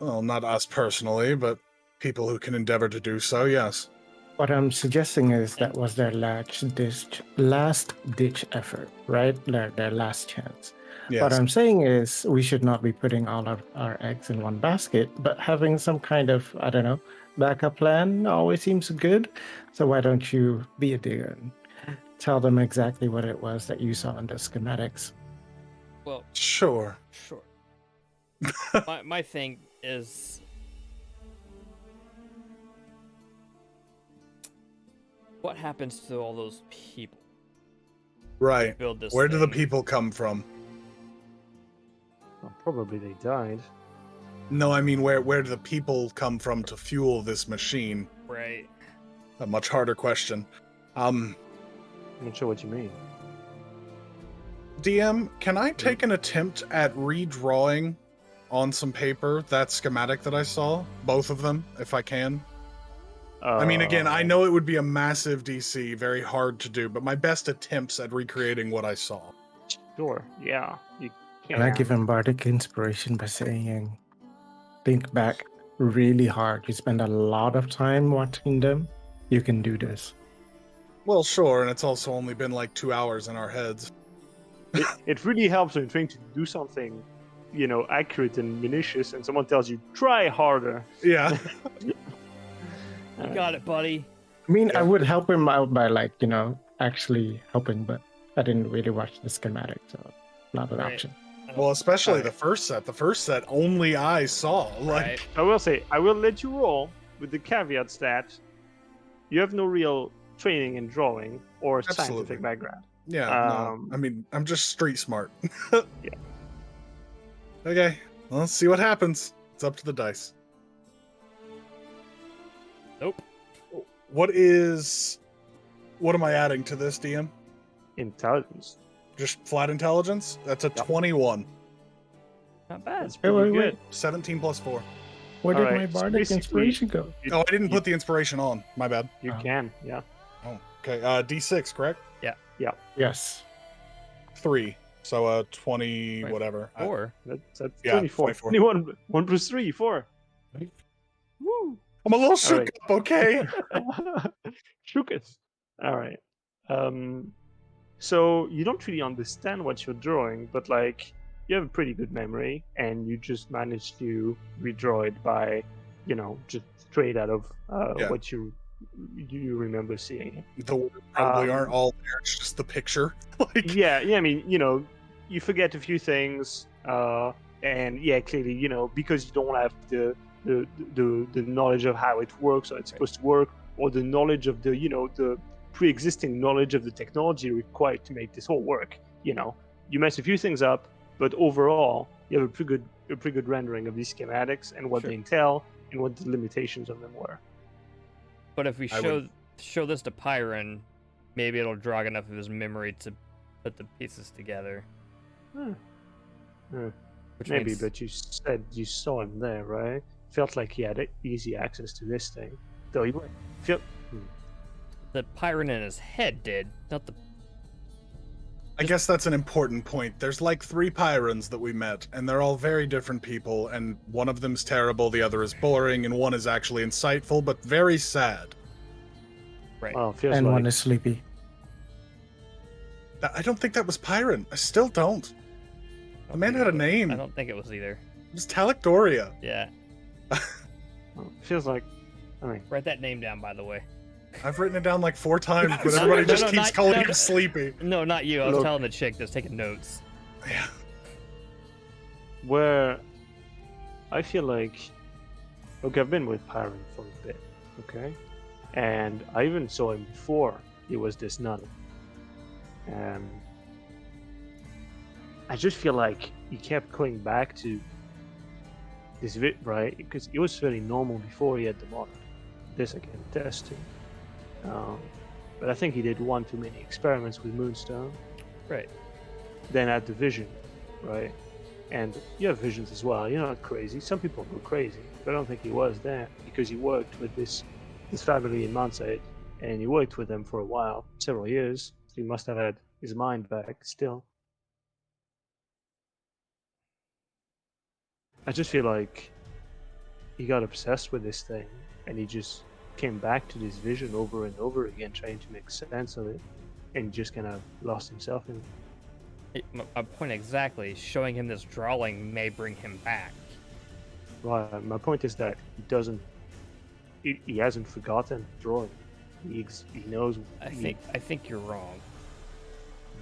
Well, not us personally, but people who can endeavor to do so, yes. What I'm suggesting is that was their last ditch effort, right? Their last chance. Yes. What I'm saying is we should not be putting all of our eggs in one basket, but having some kind of, I don't know, backup plan always seems good. So why don't you be a digger and tell them exactly what it was that you saw in the schematics? Well, Sure. sure. my thing is, what happens to all those people Right. build this Where do the thing? people come from? Well, probably they died. No, I mean, where do the people come from to fuel this machine? Right. A much harder question. I'm not sure what you mean. DM, can I take an attempt at redrawing on some paper that schematic that I saw? Both of them, if I can? I mean, again, I know it would be a massive DC, very hard to do, but my best attempts at recreating what I saw. Sure. Yeah. You can. And I give him bardic inspiration by saying, think back really hard. You spend a lot of time watching them. You can do this. Well, sure, and it's also only been like 2 hours in our heads. It really helps when trying to do something, accurate and minutious, and someone tells you try harder. Yeah. You got it, buddy. I mean, Yeah. I would help him out by actually helping, but I didn't really watch the schematic, so not an Right. option. Well, especially Alright. the first set. The first set only I saw. Like, Right. I will say, I will let you roll with the caveats that you have no real training in drawing or Absolutely. scientific background. yeah, Um, no. I mean, I'm just street smart. Yeah. Okay, well, let's see what happens. It's up to the dice. Nope. What am I adding to this, DM? Intelligence. Just flat intelligence? That's a Yep. 21. Not bad. That's pretty wait, good. 17 plus 4. Where did Alright, my so bardic basically- inspiration go? Oh, I didn't you- put the inspiration on. My bad. You Oh. can, yeah. Oh, okay. D6, correct? Yes. 3. So 20 Wait, whatever. Or That's Yeah, 24. 24. 21. 1 plus 3, 4. Woo! I'm a little shook Alright. up, okay? Shook it. All right. So you don't really understand what you're drawing, but you have a pretty good memory, and you just managed to redraw it by, just straight out of Yeah. what you remember seeing. The words probably Um, aren't all there. It's just the picture. Like, Yeah. I mean, you forget a few things, and yeah, clearly, because you don't have the knowledge of how it works or it's supposed to work, or the knowledge of the pre-existing knowledge of the technology required to make this whole work. You mess a few things up, but overall, you have a pretty good rendering of these schematics and what Sure. they entail and what the limitations of them were. but if we I would- show this to Pyron, maybe it'll jog enough of his memory to put the pieces together. Which Maybe, means, but you said you saw him there, right? Felt like he had easy access to this thing. though. He feel. The Pyron in his head did, not the. I guess that's an important point. There's like 3 Pyrons that we met, and they're all very different people, and one of them's terrible, the other is boring, and one is actually insightful, but very sad. Right. Well, it feels And like one is sleepy. I don't think that was Pyron. I still don't. The man had a name. I don't think it was either. It was Talicdoria. Yeah. well, it feels like. I mean, Write that name down, by the way. I've written it down like 4 times, but No, everybody no, just no, keeps not- calling no, him no. Sleepy. No, not you. I was Look. telling the chick that's taking notes. Yeah. where I feel like, look, I've been with Pyron for a bit, okay, and I even saw him before he was this nun. I just feel like he kept going back to this right, because it was fairly normal before he had the mod. This I can attest to. But I think he did one too many experiments with Moonstone. Right. Then had the vision, right? And you have visions as well. You're not crazy. Some people go crazy, but I don't think he was there because he worked with this family in Mountsaid, and he worked with them for a while, several years. So he must have had his mind back still. I just feel like he got obsessed with this thing, and he just came back to this vision over and over again, trying to make sense of it, and just kind of lost himself in it. My point exactly. Showing him this drawing may bring him back. Right. My point is that he doesn't. He hasn't forgotten the drawing. He knows. I think you're wrong.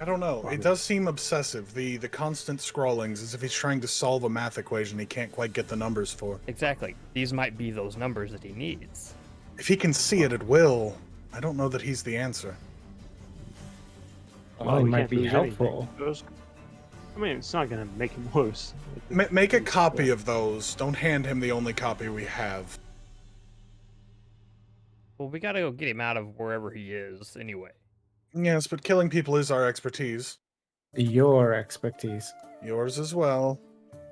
I don't know. It does seem obsessive. The constant scrollings, as if he's trying to solve a math equation he can't quite get the numbers for. Exactly. These might be those numbers that he needs. If he can see it at will, I don't know that he's the answer. Well, it we might can't be lose helpful. anything. I mean, it's not going to make him worse. Make a copy of those. Don't hand him the only copy we have. Well, we gotta go get him out of wherever he is, anyway. Yes, but killing people is our expertise. Your expertise. Yours as well.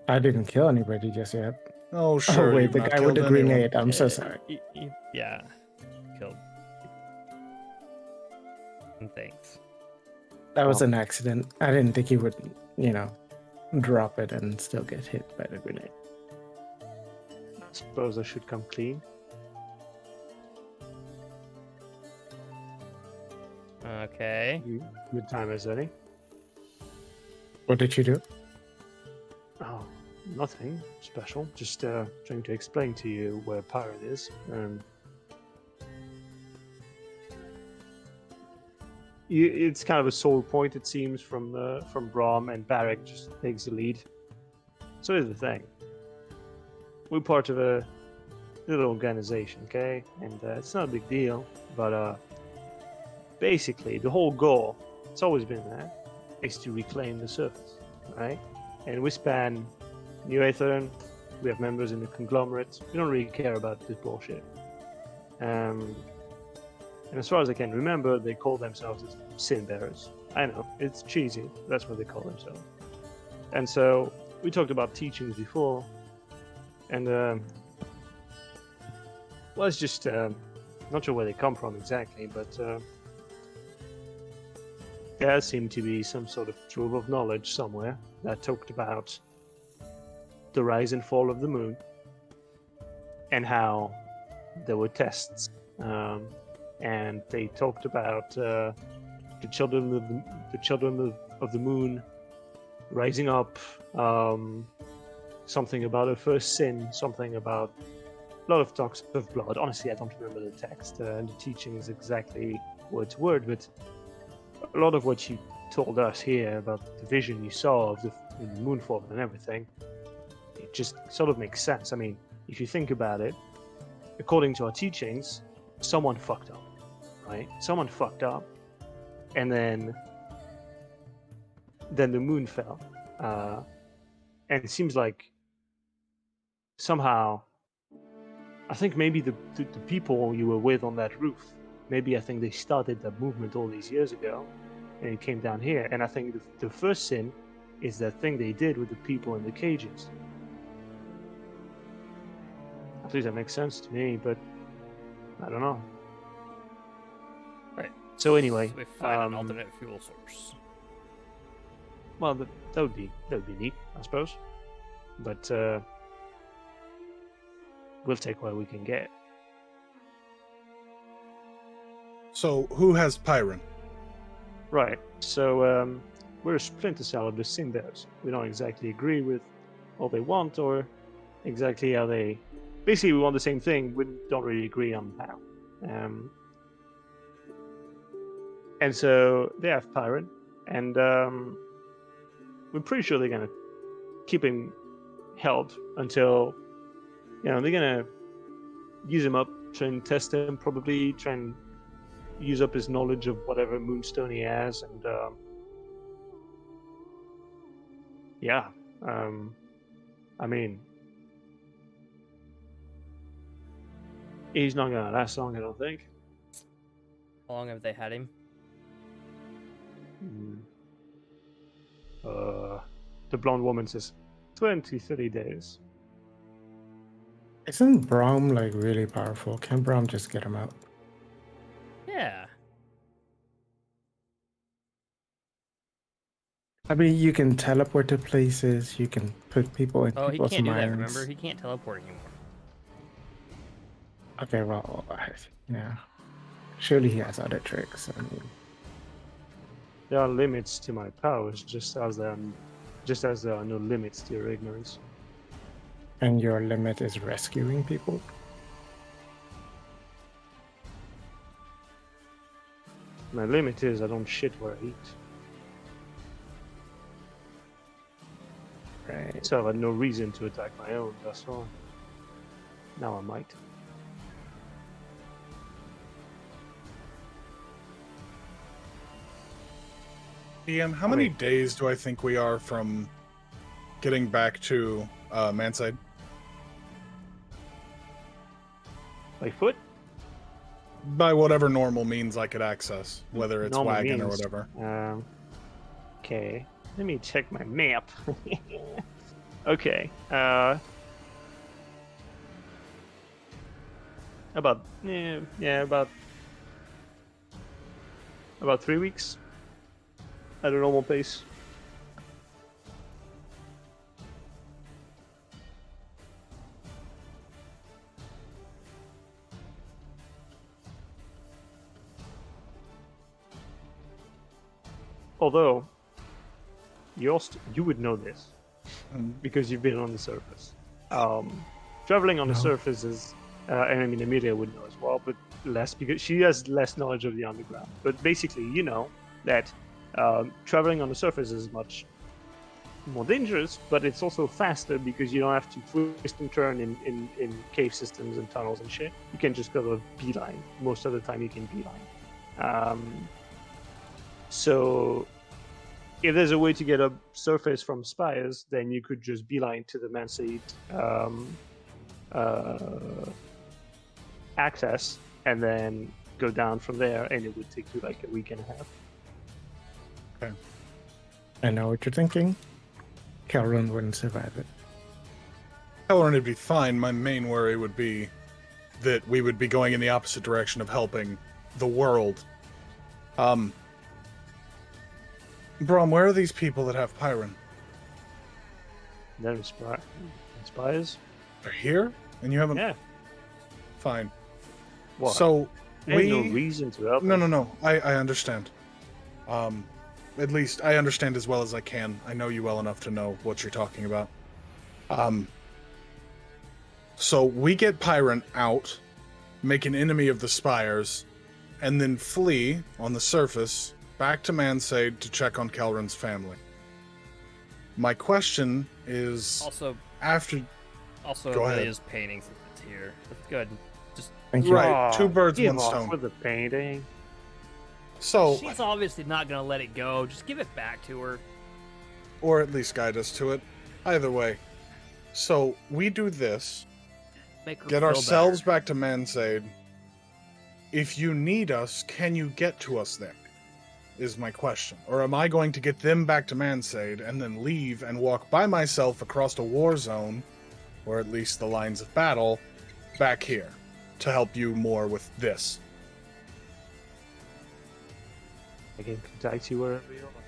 I didn't kill anybody just yet. Oh, sure. Oh wait, you've the not guy with the killed anyone. grenade. I'm so sorry. Yeah. Killed. And thanks. That was Oh. an accident. I didn't think he would, drop it and still get hit by the grenade. I suppose I should come clean. Okay. Good time as any. What did you do? Oh, nothing special. Just trying to explain to you where Pyron is. It's kind of a sore point, it seems, from Brahm, and Barak just takes the lead. So here's the thing: we're part of a little organization, okay, and it's not a big deal. But basically, the whole goal, it's always been there, is to reclaim the surface, right? And we span New Aether. We have members in the conglomerate. We don't really care about this bullshit. And as far as I can remember, they call themselves Sin Bearers. I know, it's cheesy. That's what they call themselves. And so, we talked about teachings before. And, well, it's just, not sure where they come from exactly, but there seemed to be some sort of trove of knowledge somewhere that talked about the rise and fall of the moon and how there were tests. And they talked about the children of the moon rising up, something about her first sin, something about a lot of talks of blood. Honestly, I don't remember the text and the teachings exactly word to word, but a lot of what you told us here about the vision you saw of the moonfall and everything, it just sort of makes sense. I mean, if you think about it, according to our teachings, someone fucked up. Right? Someone fucked up, and then the moon fell, and it seems like somehow, I think maybe the people you were with on that roof, maybe I think they started that movement all these years ago, and it came down here. And I think the first sin is that thing they did with the people in the cages. At least that makes sense to me, but I don't know. Right. So anyway, So we find an alternate fuel source. well, that would be neat, I suppose. But we'll take what we can get. So, who has Pyron? Right. So we're a splinter cell of the Cinderes. We don't exactly agree with what they want or exactly how they. Basically, we want the same thing. We don't really agree on how. And so they have Pyron, and we're pretty sure they're gonna keep him held until they're gonna use him up, try and test him, probably try and use up his knowledge of whatever moonstone he has, and I mean, he's not gonna last long, I don't think. How long have they had him? The blonde woman says 20, 30 days. Isn't Braum like really powerful? Can Braum just get him out? Yeah. I mean, you can teleport to places. You can put people in Oh, he people's can't do that, minds. remember? He can't teleport anymore. Okay, well, yeah. Surely he has other tricks. I mean, There are limits to my powers, just as there are no limits to your ignorance. and your limit is rescuing people. My limit is I don't shit where I eat. Right. So I had no reason to attack my own, that's all. Now I might. DM, how many days do I think we are from getting back to Manside? By foot? By whatever normal means I could access, whether it's Normal wagon or means. whatever. Okay, let me check my map. Okay, about 3 weeks at a normal pace. Although you would know this because you've been on the surface. Traveling on the surface is, and I mean Amelia would know as well, but less because she has less knowledge of the underground. But basically, you know that traveling on the surface is much more dangerous, but it's also faster because you don't have to twist and turn in cave systems and tunnels and shit. You can just go a beeline. Most of the time, you can beeline. So if there's a way to get a surface from Spires, then you could just beeline to the Manside access and then go down from there, and it would take you like a week and a half. Okay. I know what you're thinking. Calron wouldn't survive it. Halloran would be fine. My main worry would be that we would be going in the opposite direction of helping the world. Brom, where are these people that have Pyron? They're Spires? They're here? And you haven't... Yeah. Fine. What? So, There's no reason to help. No. I understand. At least I understand as well as I can. I know you well enough to know what you're talking about. So we get Pyron out, make an enemy of the Spires, and then flee on the surface back to Mansade to check on Kelrin's family. My question is Also, Go ahead. Amelia's paintings it's here. That's good. Just Thank you. right, two birds, Give one off stone. with the painting. So, she's obviously not gonna let it go. Just give it back to her. or at least guide us to it. Either way. So we do this, Make her get feel ourselves better. back to Mansade. If you need us, can you get to us there? Is my question. Or am I going to get them back to Mansade and then leave and walk by myself across a war zone, or at least the lines of battle, back here? to help you more with this. I can contact you wherever you are.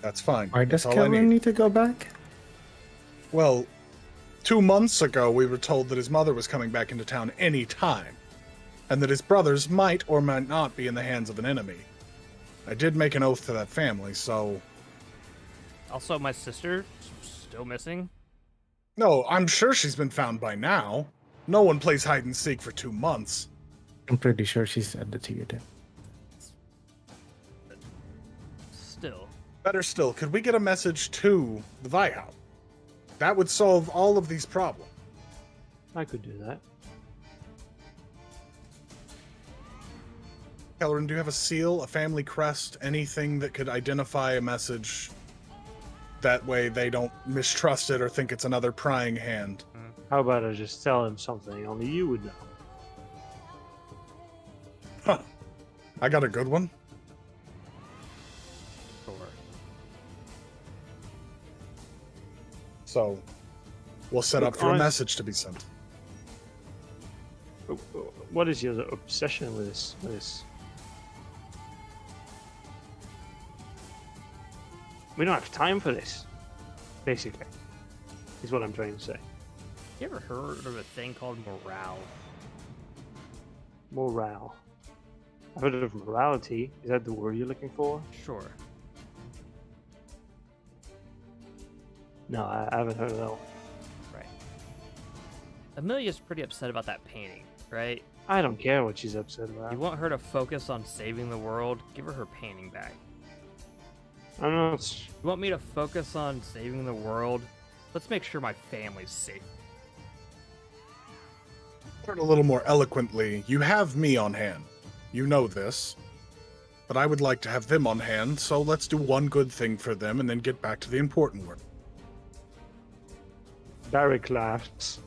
That's fine. Why does That's all I Kelvin need. need to go back? Well, 2 months ago, we were told that his mother was coming back into town any time, and that his brothers might or might not be in the hands of an enemy. I did make an oath to that family, so... Also, my sister still missing. No, I'm sure she's been found by now. No one plays hide and seek for 2 months. I'm pretty sure she said that to you, then. Still. Better still, could we get a message to the Vihout? That would solve all of these problems. I could do that. Kellerin, do you have a seal, a family crest, anything that could identify a message? That way they don't mistrust it or think it's another prying hand. How about I just tell him something only you would know? Huh. I got a good one. Sure. So, we'll set Look, up for a honest- message to be sent. What is your obsession with this? We don't have time for this. Basically, is what I'm trying to say. You ever heard of a thing called morale? Morale. I've heard of morality. Is that the word you're looking for? Sure. No, I haven't heard of that one. Right. Amelia's pretty upset about that painting, right? I don't care what she's upset about. You want her to focus on saving the world? Give her her painting back. I'm not. You want me to focus on saving the world? Let's make sure my family's safe. Put it a little more eloquently, you have me on hand. You know this. But I would like to have them on hand, so let's do one good thing for them and then get back to the important work. Barrick laughs.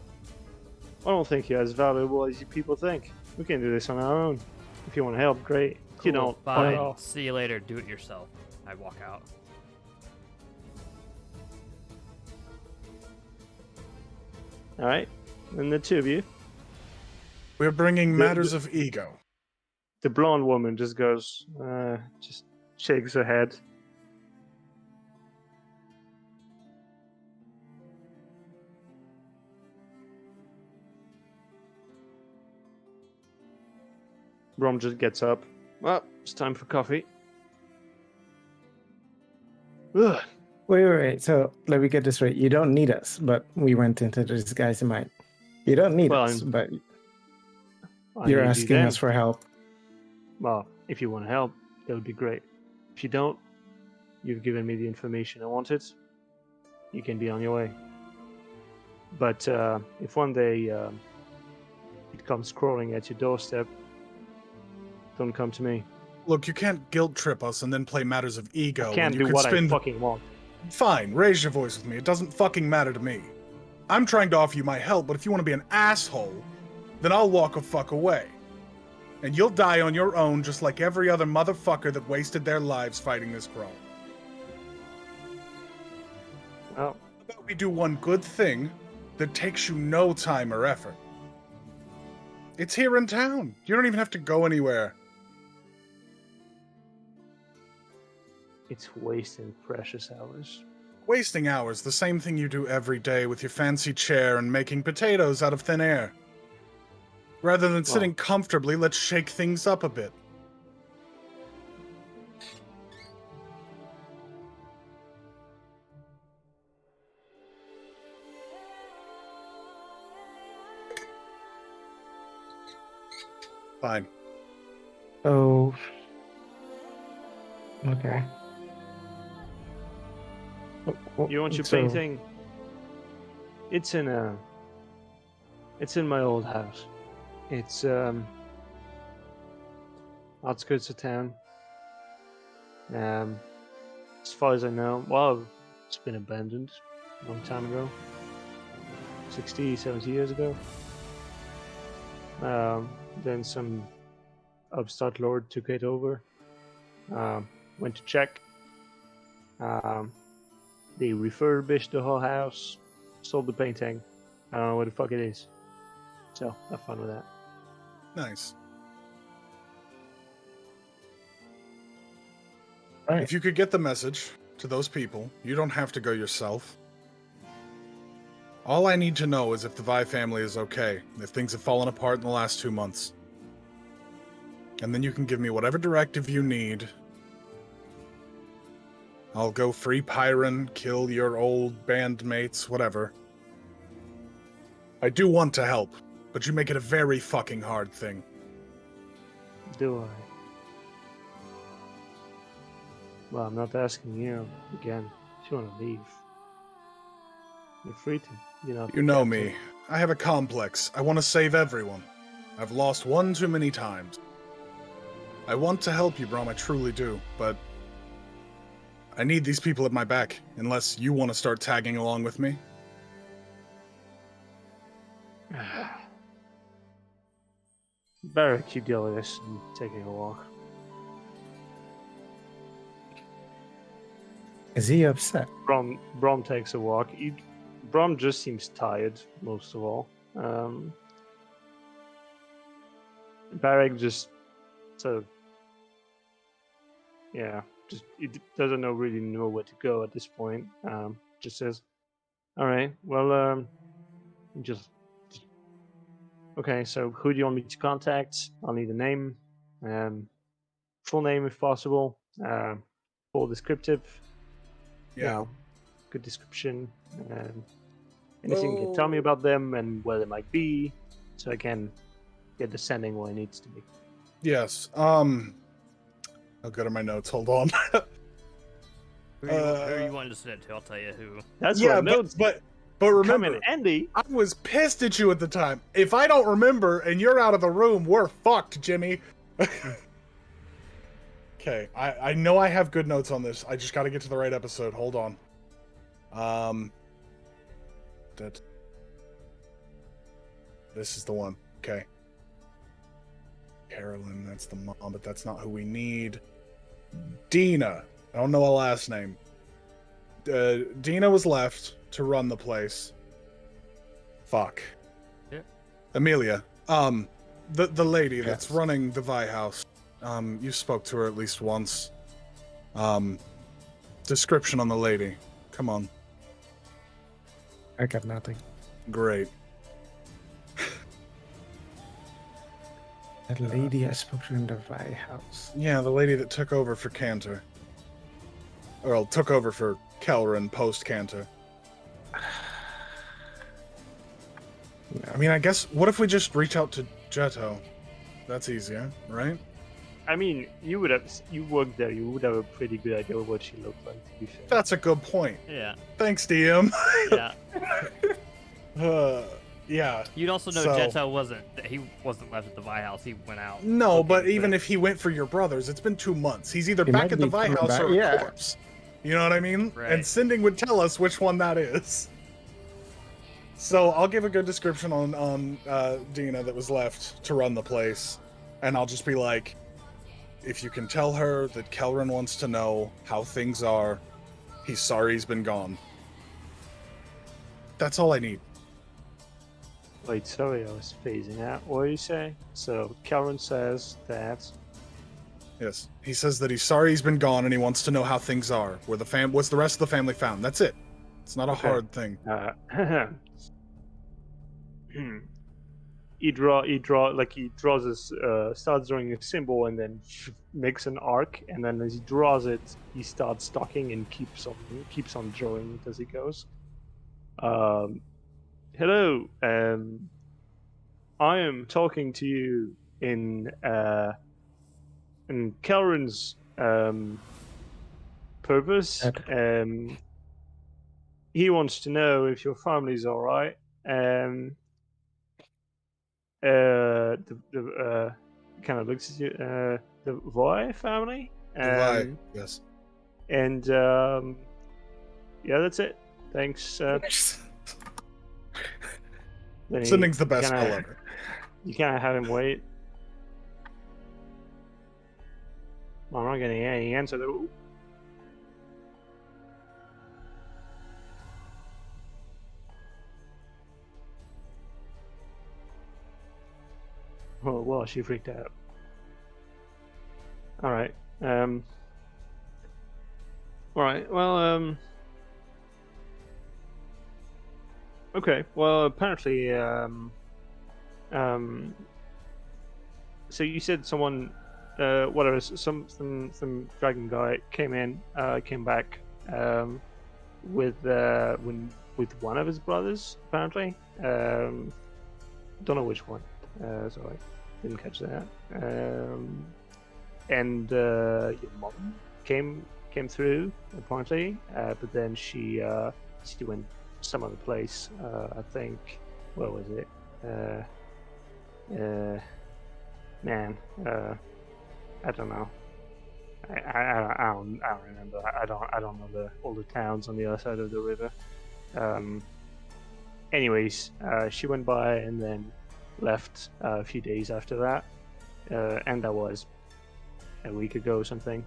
I don't think you're as valuable as you people think. We can do this on our own. If you want to help, great. If you Cool, don't, fine. fuck off. See you later. Do it yourself. I walk out. All right, and the two of you. We're bringing matters of ego. The blonde woman just goes, just shakes her head. Brom just gets up. Well, it's time for coffee. Ugh. Wait. So let me get this right. You don't need us, but we went into the disguise in mind. You don't need Well, us, but I you're need you asking then. us for help. Well, if you want to help, that would be great. If you don't, you've given me the information I wanted. You can be on your way. But if one day it comes crawling at your doorstep, don't come to me. Look, you can't guilt trip us and then play matters of ego. I when can't you do could what spend... I fucking want. Fine, raise your voice with me. It doesn't fucking matter to me. I'm trying to offer you my help, but if you want to be an asshole, then I'll walk a fuck away. And you'll die on your own just like every other motherfucker that wasted their lives fighting this crawl. Well, How about we do one good thing that takes you no time or effort? It's here in town. You don't even have to go anywhere. it's wasting precious hours. Wasting hours, the same thing you do every day with your fancy chair and making potatoes out of thin air. Rather than sitting comfortably, let's shake things up a bit. Fine. Oh. Okay. You want your So- painting? It's in my old house. It's outskirts of town. As far as I know, well, it's been abandoned a long time ago. 60, 70 years ago. Then some upstart lord took it over. Went to check. They refurbished the whole house, sold the painting. I don't know what the fuck it is. So, have fun with that. Nice. Right. If you could get the message to those people, you don't have to go yourself. All I need to know is if the Vi family is okay, if things have fallen apart in the last 2 months. And then you can give me whatever directive you need. I'll go free Pyron, kill your old bandmates, whatever. I do want to help, but you make it a very fucking hard thing. Do I? Well, I'm not asking you again. If you want to leave, you're free to. You know me. I have a complex. I want to save everyone. I've lost one too many times. I want to help you, Brom, I truly do, but I need these people at my back, unless you want to start tagging along with me. Barrack, you deal with this and taking a walk. Is he upset? Brom takes a walk. Brom just seems tired, most of all. Barrack just sort of, it doesn't really know where to go at this point. Just says, "All right, well, just okay. So who do you want me to contact? I'll need a name, full name if possible, full descriptive." Yeah. Good description. Anything you can tell me about them and where they might be, so I can get the sending where it needs to be. Yes. I'll go to my notes. Hold on. Who are you wanting to send it to? I'll tell you who. That's yeah, what notes but come remember, in handy. I was pissed at you at the time. If I don't remember and you're out of the room, we're fucked, Jimmy. Okay, I know I have good notes on this. I just got to get to the right episode. Hold on. This is the one. Okay. Carolyn, that's the mom, but that's not who we need. Dina. I don't know her last name. Dina was left to run the place. Fuck. Yeah. Amelia. The lady that's Yes. running the Vi house. You spoke to her at least once. Description on the lady. Come on. I got nothing. Great. That lady I spoke to in the Vi house. Yeah, the lady that took over for Cantor. Or took over for Kelrin post-Cantor. I mean, I guess, what if we just reach out to Jetto? That's easier, right? I mean, you worked there. You would have a pretty good idea of what she looked like. To be fair. That's a good point. Yeah. Thanks, DM. Yeah. Yeah. You'd also know So- Jetto wasn't left at the Vi house. He went out. No, looking but for even it. if he went for your brothers, it's been 2 months. He's either He back might at the be Vi coming house back, or a yeah. corpse. You know what I mean? Right. And Sending would tell us which one that is. So I'll give a good description on Dina that was left to run the place. And I'll just be like, if you can tell her that Kelrin wants to know how things are, he's sorry he's been gone. That's all I need. Wait, sorry, I was phasing out. What do you say? So Karen says that. Yes. He says that he's sorry he's been gone and he wants to know how things are. What's the rest of the family found? That's it. It's not a Okay. hard thing. He draws this, starts drawing a symbol and then makes an arc, and then as he draws it, he starts talking and keeps on drawing it as he goes. Hello, I am talking to you in Kelrin's purpose. He wants to know if your family's all right. The kind of looks at you. The Voy family. Goodbye. Yes. And yeah, that's it. Thanks. Then he Sending's the best kinda- spell ever. You can't have him wait. I'm not getting any answer though. Oh, well, Oh, she freaked out. All right. All right. Well. Okay. Well, apparently. So you said someone, whatever, some dragon guy came back, with one of his brothers apparently. Don't know which one. Sorry, didn't catch that. And your mom came through apparently, but then she went some other place. I think. Where was it? Man, I don't know. I don't remember. I don't know all the towns on the other side of the river. Anyways, she went by and then left a few days after that, and that was a week ago or something.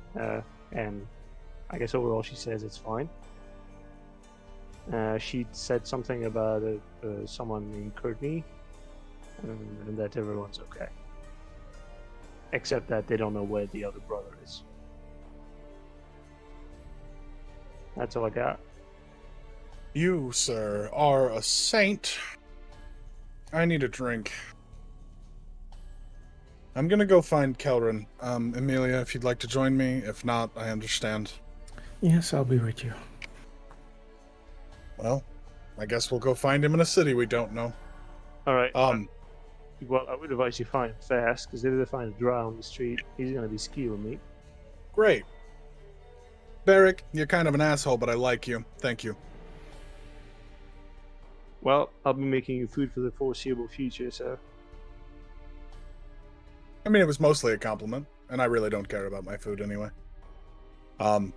And I guess overall she says it's fine. She said something about someone named Courtney, and that everyone's okay. Except that they don't know where the other brother is. That's all I got. You, sir, are a saint. I need a drink. I'm gonna go find Kelrin. Amelia, if you'd like to join me. If not, I understand. Yes, I'll be with you. Well, I guess we'll go find him in a city we don't know. All right. Well, I would advise you find him fast, because if they find a drow on the street, he's going to be skewing me. Great. Barrick, you're kind of an asshole, but I like you. Thank you. Well, I'll be making you food for the foreseeable future, so... I mean, it was mostly a compliment, and I really don't care about my food anyway. Okay.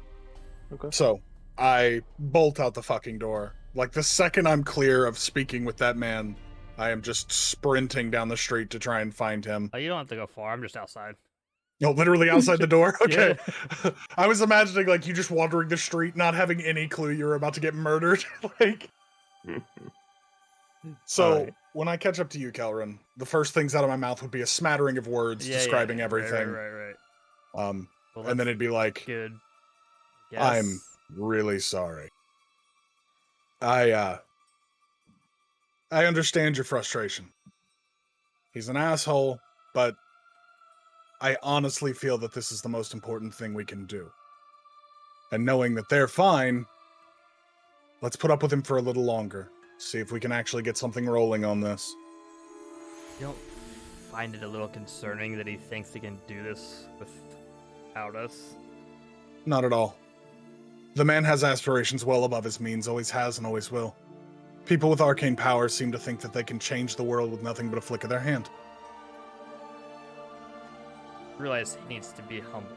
So, I bolt out the fucking door. Like, the second I'm clear of speaking with that man, I am just sprinting down the street to try and find him. Oh, you don't have to go far. I'm just outside. No, literally outside the door? Okay. Yeah. I was imagining, like, you just wandering the street, not having any clue you're about to get murdered. Like... So, right. When I catch up to you, Kelrin, the first things out of my mouth would be a smattering of words describing everything. Right. Well, Well, and then it'd be like, good. Yes. I'm really sorry. I understand your frustration. He's an asshole, but I honestly feel that this is the most important thing we can do. And knowing that they're fine, let's put up with him for a little longer. See if we can actually get something rolling on this. You don't find it a little concerning that he thinks he can do this without us? Not at all. The man has aspirations well above his means, always has and always will. People with arcane powers seem to think that they can change the world with nothing but a flick of their hand. Realize he needs to be humbled.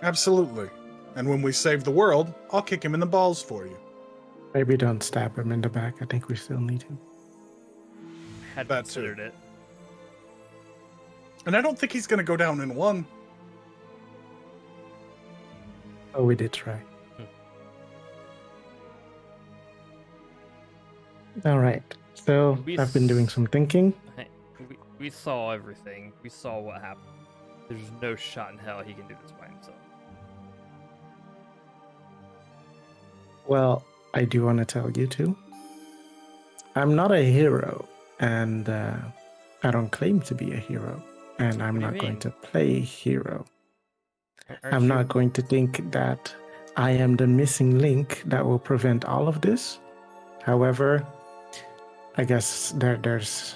Absolutely. And when we save the world, I'll kick him in the balls for you. Maybe don't stab him in the back. I think we still need him. Had That considered too. it. And I don't think he's going to go down in one. Oh, we did try. All right. So I've been doing some thinking. We saw everything. We saw what happened. There's no shot in hell he can do this by himself. Well, I do want to tell you too. I'm not a hero, and I don't claim to be a hero, and I'm not going to play hero. I'm not going to think that I am the missing link that will prevent all of this. However, I guess there's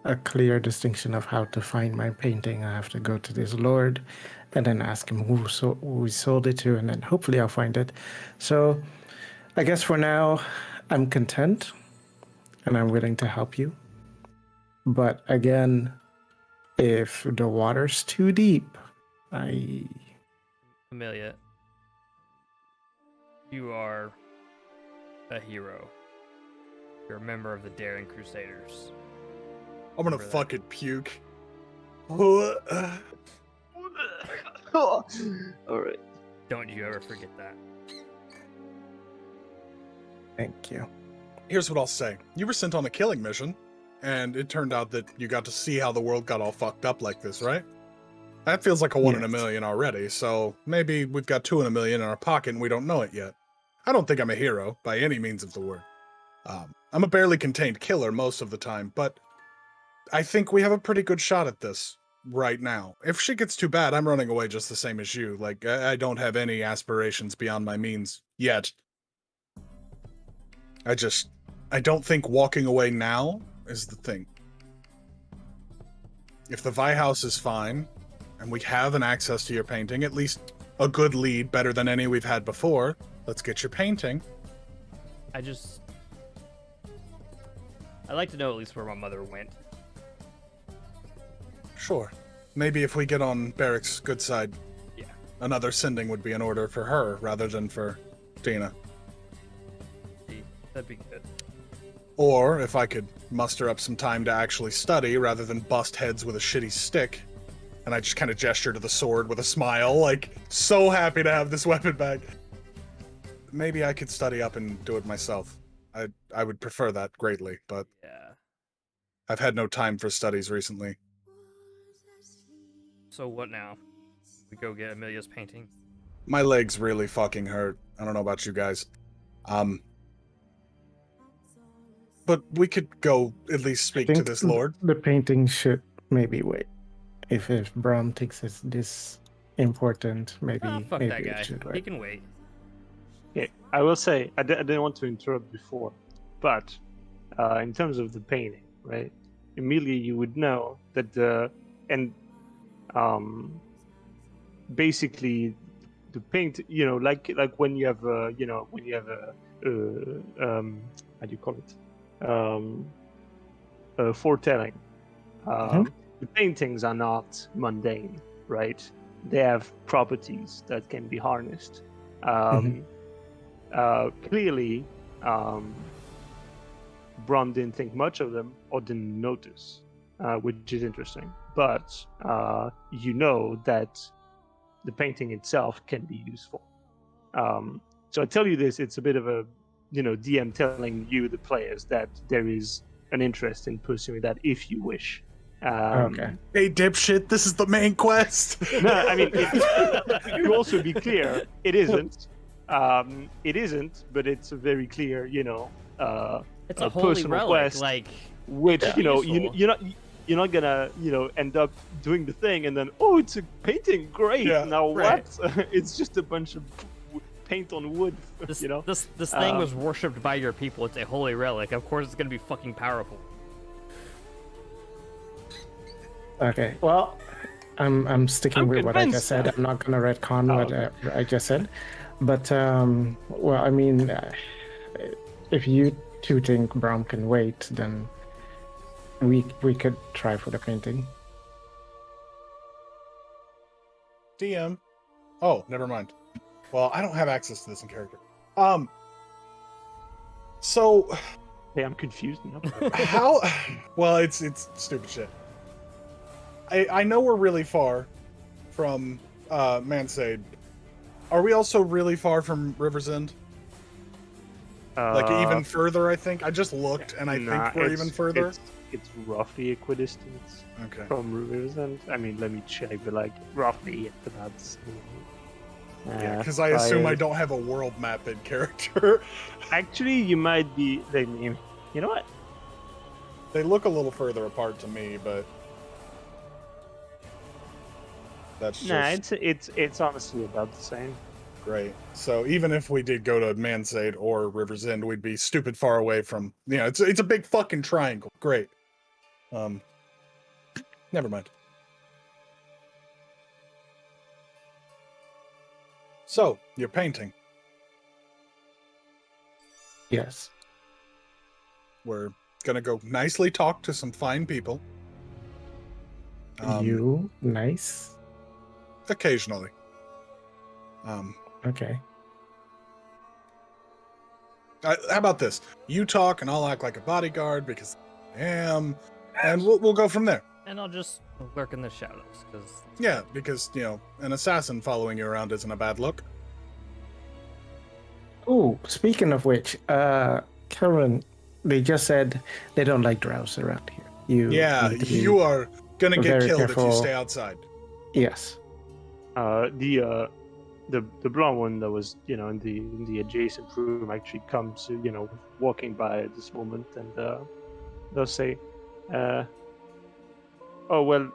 a clear distinction of how to find my painting. I have to go to this lord and then ask him who we sold it to, and then hopefully I'll find it. So I guess for now, I'm content and I'm willing to help you. But again, if the water's too deep, Amelia, you are a hero. You're a member of the Daring Crusaders. I'm going to Remember that. fucking puke. All right. Don't you ever forget that. Thank you. Here's what I'll say. You were sent on a killing mission. and it turned out that you got to see how the world got all fucked up like this, right? That feels like a 1 in a million already, so maybe we've got 2 in a million in our pocket and we don't know it yet. I don't think I'm a hero, by any means of the word. I'm a barely contained killer most of the time, but I think we have a pretty good shot at this right now. If shit gets too bad, I'm running away just the same as you. Like, I don't have any aspirations beyond my means yet. I don't think walking away now is the thing. If the Vi House is fine, and we have an access to your painting, at least a good lead, better than any we've had before, let's get your painting. I'd like to know at least where my mother went. Sure. Maybe if we get on Barrick's good side, Yeah. another sending would be in order for her rather than for Dina. That'd be good. Or if I could muster up some time to actually study rather than bust heads with a shitty stick. And I just kind of gesture to the sword with a smile, like, so happy to have this weapon back. Maybe I could study up and do it myself. I would prefer that greatly, but Yeah. I've had no time for studies recently. So what now? We go get Amelia's painting? My legs really fucking hurt. I don't know about you guys. But we could go at least speak to this lord. The painting should maybe wait. If Braum thinks it's this important, maybe Fuck maybe that it guy. should He wait. can wait. Yeah, I will say I didn't want to interrupt before, but in terms of the painting, right? Immediately you would know that basically the paint, like when you have how do you call it, foretelling. The paintings are not mundane, right? They have properties that can be harnessed. Clearly, Brom didn't think much of them or didn't notice, which is interesting. But you know that the painting itself can be useful. So I tell you this, it's a bit of a, DM telling you, the players, that there is an interest in pursuing that if you wish. Okay. Hey, dipshit, this is the main quest! No, I mean, to also be clear, it isn't. It isn't, but it's a very clear, It's a a holy personal relic, quest, like which useful. you're not gonna end up doing the thing and then it's a painting, great. Yeah, now right. what? It's just a bunch of paint on wood. this thing was worshipped by your people. It's a holy relic. Of course, it's gonna be fucking powerful. Okay. Well, I'm sticking I'm with what I just convinced said. now. I'm not gonna retcon what I just said. But well, I mean, if you two think Braum can wait, then we could try for the painting. DM. Oh, never mind. Well, I don't have access to this in character. So Hey, I'm confused now. how? Well, it's stupid shit. I know we're really far from Mansade. Are we also really far from River's End? Like even further, I think. I just looked, and I think we're even further. It's roughly equidistant Okay. from Rivers, and I mean, let me check, but like roughly it's about the same. Yeah, because I assume I don't have a world map in character. Actually, you might be. You know what? They look a little further apart to me, but that's just Nah, it's honestly about the same. great. So even if we did go to Mansade or River's End, we'd be stupid far away from. It's a big fucking triangle. Great. Never mind. So you're painting. Yes. We're gonna go nicely talk to some fine people. You nice. Occasionally. Okay. How about this? You talk, and I'll act like a bodyguard because I am, and we'll go from there. And I'll just lurk in the shadows, because Yeah, because an assassin following you around isn't a bad look. Oh, speaking of which, Karen, They just said they don't like drows around here. You Yeah, need to be you are gonna get very killed if careful. you stay outside. Yes. The brown one that was in the adjacent room actually comes walking by at this moment, and they'll say, oh well,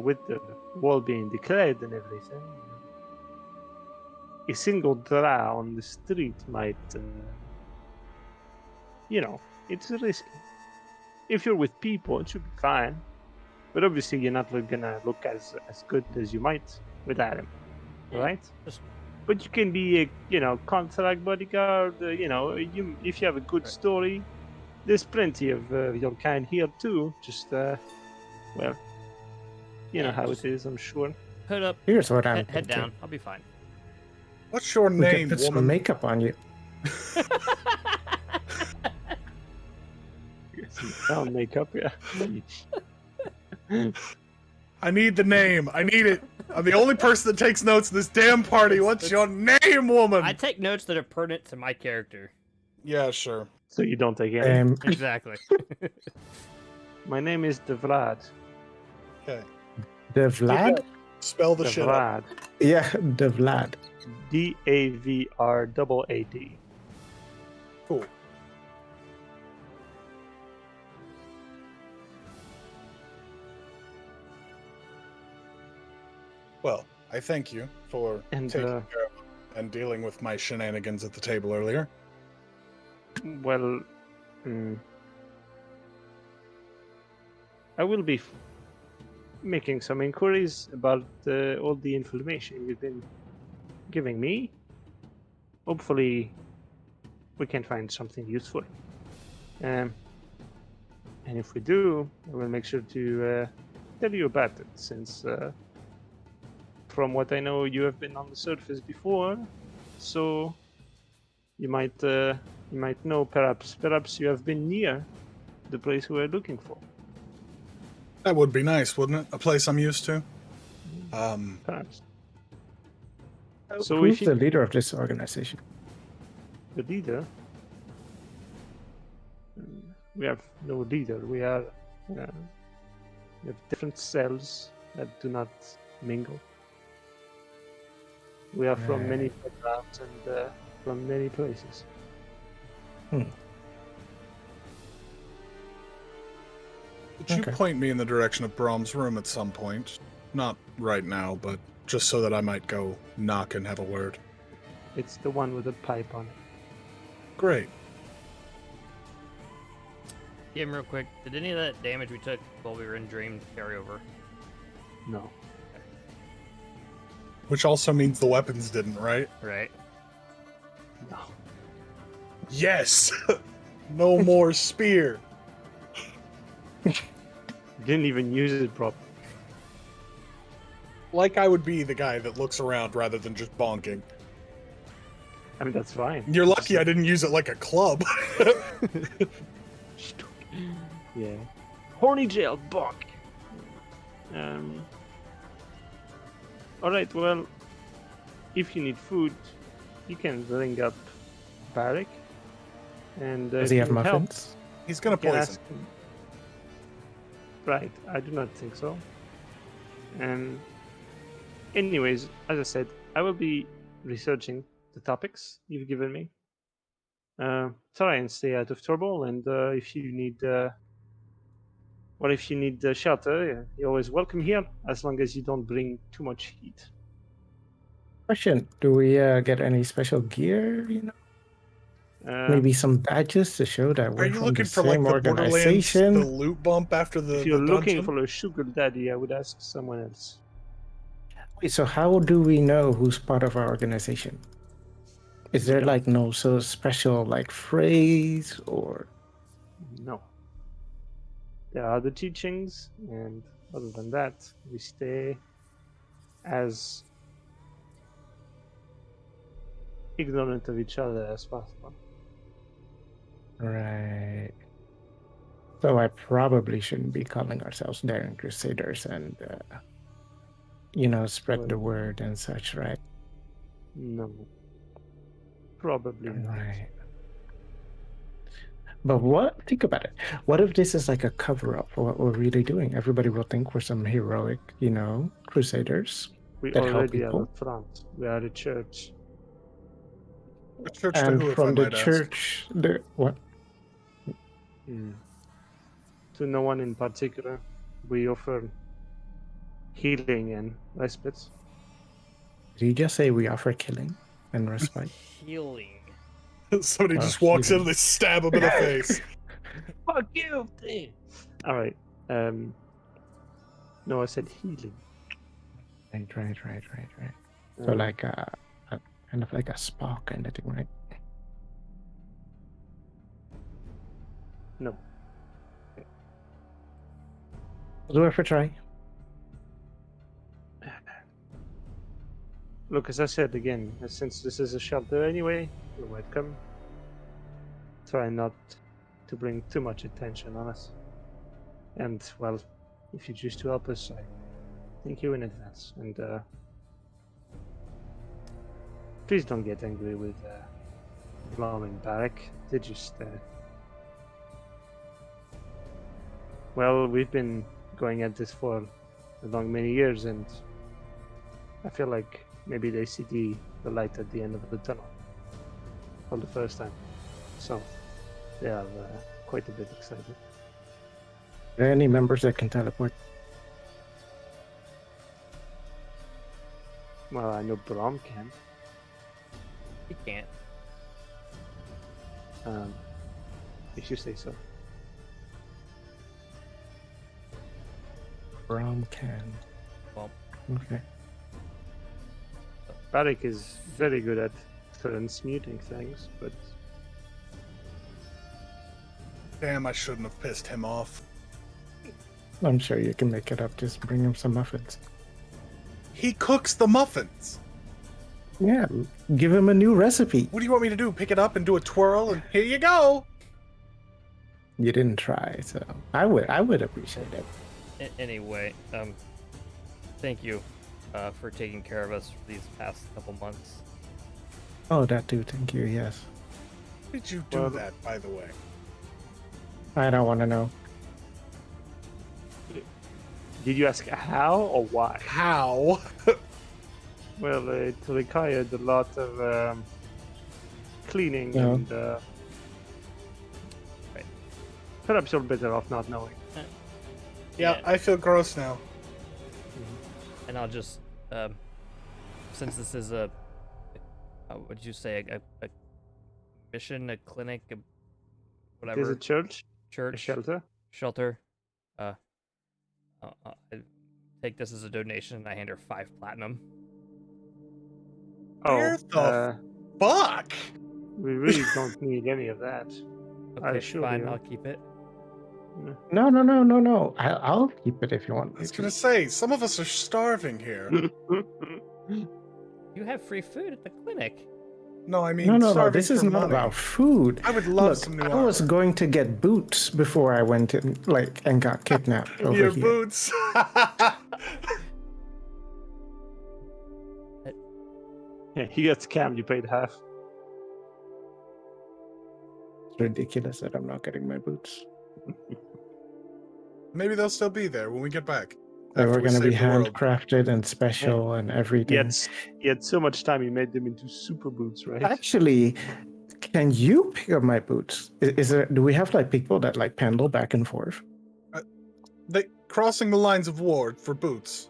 with the wall being declared and everything, a single drow on the street might it's risky. If you're with people, it should be fine, but obviously you're not gonna look as good as you might without him, right? But you can be a contract bodyguard. If you have a good story, there's plenty of your kind here too. Just well, you know how it is, I'm sure. Hood up, Here's what I'm head thinking. down. I'll be fine. What's your We name, could put some woman? makeup on you. I'll make up, yeah. I need the name. I need it. I'm the only person that takes notes in this damn party. What's your name, woman? I take notes that are pertinent to my character. Yeah, sure. So you don't take any. Exactly. My name is Vlad. Okay. The Vlad? Spell the shit out. Vlad. Yeah, the Vlad. DAVRAAD. Cool. Well, I thank you for And, taking care of and dealing with my shenanigans at the table earlier. Well, I will be making some inquiries about all the information you've been giving me. Hopefully, we can find something useful. And if we do, I will make sure to tell you about it, since from what I know, you have been on the surface before, so you might know. Perhaps you have been near the place we are looking for. That would be nice, wouldn't it? A place I'm used to. Perhaps. So Who's if you, the leader of this organization? the leader, we have no leader. We have different cells that do not mingle. We are from many backgrounds and from many places. Could you point me in the direction of Brahm's room at some point? Not right now, but just so that I might go knock and have a word. It's the one with the pipe on it. Great. Kim, real quick, did any of that damage we took while we were in Dream carry over? No. Which also means the weapons didn't, right? Right. No. Yes! No more spear. Didn't even use it properly. Like I would be the guy that looks around rather than just bonking. I mean, that's fine. You're lucky I didn't use it like a club. Yeah. Horny jail bonk. Alright, well, if you need food, you can ring up Kaprek. And Does if he have you need help, muffins? He's gonna you can poison. ask him. Right, I do not think so. Anyways, as I said, I will be researching the topics you've given me. Try and stay out of trouble, and if you need shelter, you're always welcome here, as long as you don't bring too much heat. Question: do we get any special gear? Maybe some badges to show that Are we're you from looking the for like same the Borderlands, organization? the loot bump after the If you're the looking dungeon? for a sugar daddy, I would ask someone else. Wait, so how do we know who's part of our organization? Is there like no so special like phrase or? No. There are the teachings, and other than that, we stay as ignorant of each other as possible. Right. So I probably shouldn't be calling ourselves Daring Crusaders and, spread the word and such, right? No. Probably not. Right. But what? Think about it. What if this is like a cover up for what we're really doing? Everybody will think we're some heroic, crusaders We that help already have a people. front. We are the church. A church to And who, if I from the might ask? church, what? To no one in particular. We offer healing and respite. Did you just say we offer killing and respite? Healing. Somebody Oh, just walks in healing. and they stab him in the face. Fuck you! All right. No, I said healing. Right. So Um, like a kind of like a spa kind of thing, right? no. We'll do it for try. Look, as I said again, since this is a shelter anyway, you're welcome. Try not to bring too much attention on us. And, well, if you choose to help us, I thank you in advance. And, please don't get angry with, blowing back. They just, well, we've been going at this for a long many years, and I feel like maybe they see the light at the end of the tunnel for the first time. So they are quite a bit excited. Are there any members that can teleport? Well, I know Brom can. He can't. If you say so. Brom can. Well, Okay. Barik is very good at transmuting things, but Damn, I shouldn't have pissed him off. I'm sure you can make it up. Just bring him some muffins. He cooks the muffins. Yeah, give him a new recipe. What do you want me to do? Pick it up and do a twirl and here you go. You didn't try, so I would appreciate it. Anyway, thank you for taking care of us for these past couple months. Oh, that too. Thank you. Yes. How did you do Well, that, by the way? I don't want to know. did you ask how or why? How? Well, it required a lot of cleaning Yeah. and perhaps you're better off not knowing. Yeah, I feel gross now. And I'll just, since this is a what would you say, a mission, a clinic, a whatever, There's a church, a church, shelter. I take this as a donation and I hand her 5 platinum. Where the fuck? We really don't need any of that. I Okay, assure fine, you. I'll keep it. No. I'll keep it if you want. I was gonna say, some of us are starving here. You have free food at the clinic. No, I mean, No. starving This is for not money. about food. I would love Look, some new I was armor. going to get boots before I went in, and got kidnapped over Your here. boots. Yeah, he got scammed. You paid half. It's ridiculous that I'm not getting my boots. Maybe they'll still be there when we get back. They after were we going to be save the world. handcrafted and special and everything. He had so much time. He made them into super boots, right? Actually, can you pick up my boots? Is there? Do we have like people that like pendle back and forth? They crossing the lines of war for boots.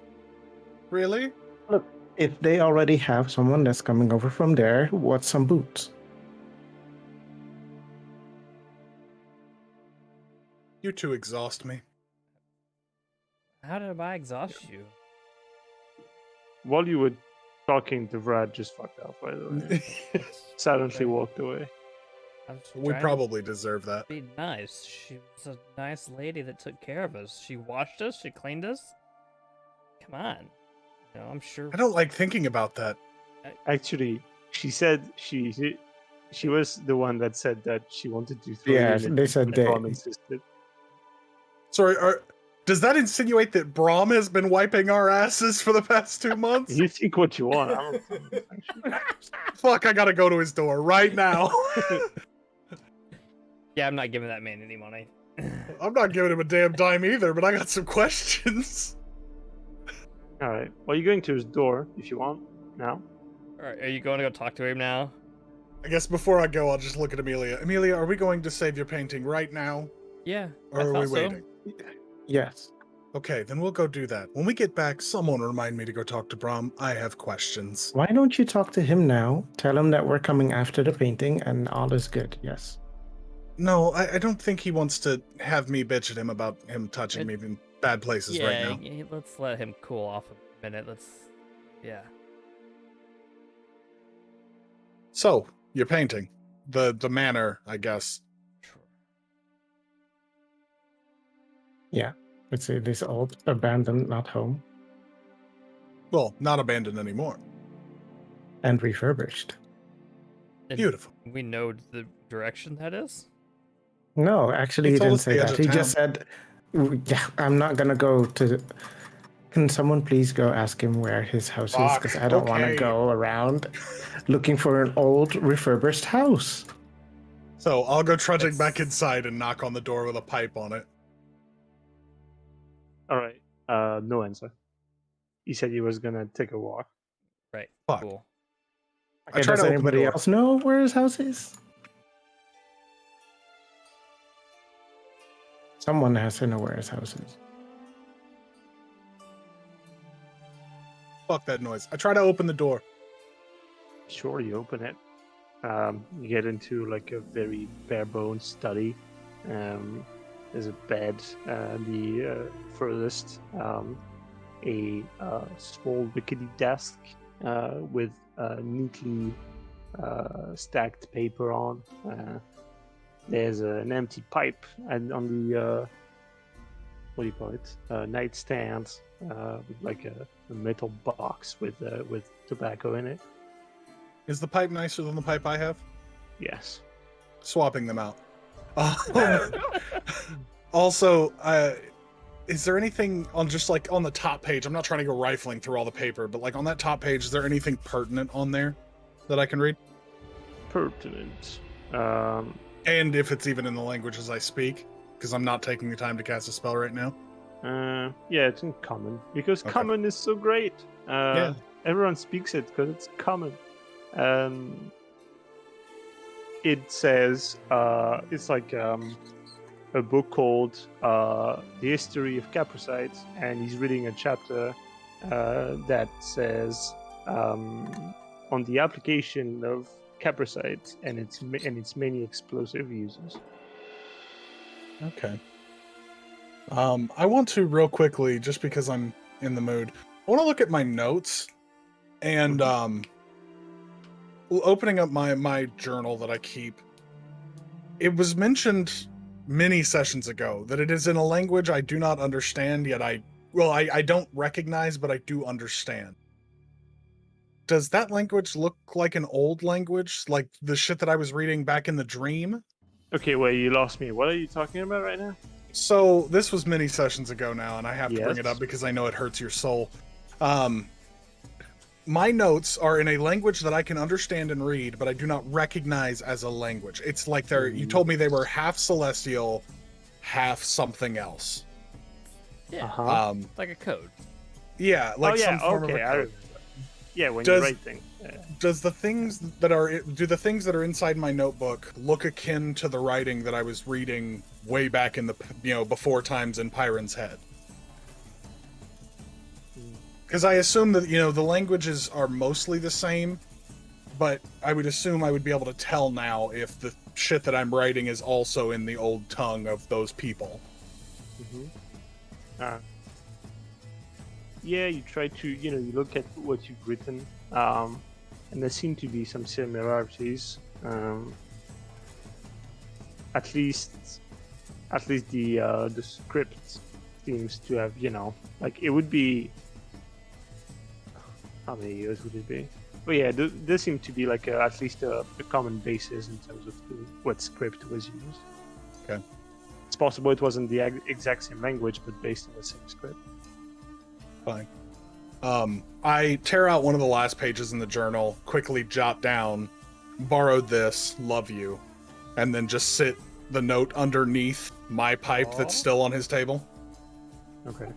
Really? Look, if they already have someone that's coming over from there, what's some boots? You two exhaust me. How did I exhaust you? While you were talking, the Vrad just fucked off, by the way. Silently walked away. I was We trying to probably deserve that. be nice. She was a nice lady that took care of us. She washed us. She cleaned us. Come on. You know, I'm sure. I don't like thinking about that. Actually, she said she was the one that said that she wanted to throw Yeah, you in they it, said and they. Tom insisted. Sorry, does that insinuate that Brahm has been wiping our asses for the past 2 months? You think what you want. I don't know. Fuck, I gotta go to his door right now. Yeah, I'm not giving that man any money. I'm not giving him a damn dime either, but I got some questions. All right. Well, you're going to his door if you want now. All right, are you going to go talk to him now? I guess before I go, I'll just look at Amelia. Amelia, are we going to save your painting right now? Yeah. Or I are we thought so. waiting? Yes. Okay, then we'll go do that. When we get back, someone remind me to go talk to Brahm. I have questions. Why don't you talk to him now? Tell him that we're coming after the painting and all is good. Yes. No, I don't think he wants to have me bitch at him about him touching me in bad places right now. Yeah, let's let him cool off a minute. Yeah. So, your painting. The manor, I guess. Sure. Yeah. It's this old, abandoned, not home, Well, not abandoned anymore. and refurbished. And Beautiful. we know the direction that is? No, actually, He he told didn't us say the edge that. of He just said, yeah, I'm not going to go to. Can someone please go ask him where his house is? Because I don't want to okay. go around looking for an old, refurbished house. So, I'll go trudging It's- back inside and knock on the door with a pipe on it. All right. No answer. He said he was gonna take a walk. Right. Fuck. Cool. I Okay, try does to open the anybody door. else know where his house is? Someone has to know where his house is. Fuck that noise. I try to open the door. Sure, you open it. You get into like a very bare bones study. There's a bed, the furthest, a small rickety desk with neatly stacked paper on. There's an empty pipe and on the what do you call it? Nightstand with like a metal box with tobacco in it. Is the pipe nicer than the pipe I have? Yes. Swapping them out. Also, is there anything on just like on the top page? I'm not trying to go rifling through all the paper, but like on that top page, is there anything pertinent on there that I can read? Pertinent. And if it's even in the languages I speak, because I'm not taking the time to cast a spell right now. Yeah, it's in common because Okay. common is so great. Yeah. Everyone speaks it because it's common. It says it's like a book called The History of Capricites, and he's reading a chapter that says on the application of capricites and its many explosive uses. Okay. I want to real quickly, just because I'm in the mood, I want to look at my notes and opening up my journal that I keep. It was mentioned many sessions ago that it is in a language I do not understand, yet I don't recognize, but I do understand. Does that language look like an old language, like the shit that I was reading back in the dream? Okay, wait, you lost me. What are you talking about right now? So this was many sessions ago now, and I have to bring it Yes. up because I know it hurts your soul. My notes are in a language that I can understand and read, but I do not recognize as a language. It's like you told me they were half celestial, half something else. Yeah. Uh-huh. Like a code. Yeah, like some form okay, of a I code. remember. Yeah, when Does- you write things. Do the things that are inside my notebook look akin to the writing that I was reading way back in the before times in Pyron's head? Because I assume that the languages are mostly the same, but I would assume I would be able to tell now if the shit that I'm writing is also in the old tongue of those people. Yeah, you try to, you look at what you've written, and there seem to be some similarities. At least the script seems to have, like it would be. How many years would it be? But yeah, there seemed to be like at least a common basis in terms of what script was used. Okay. It's possible it wasn't the exact same language, but based on the same script. Fine. I tear out one of the last pages in the journal, quickly jot down, borrowed this, love you, and then just sit the note underneath my pipe that's still on his table. Okay.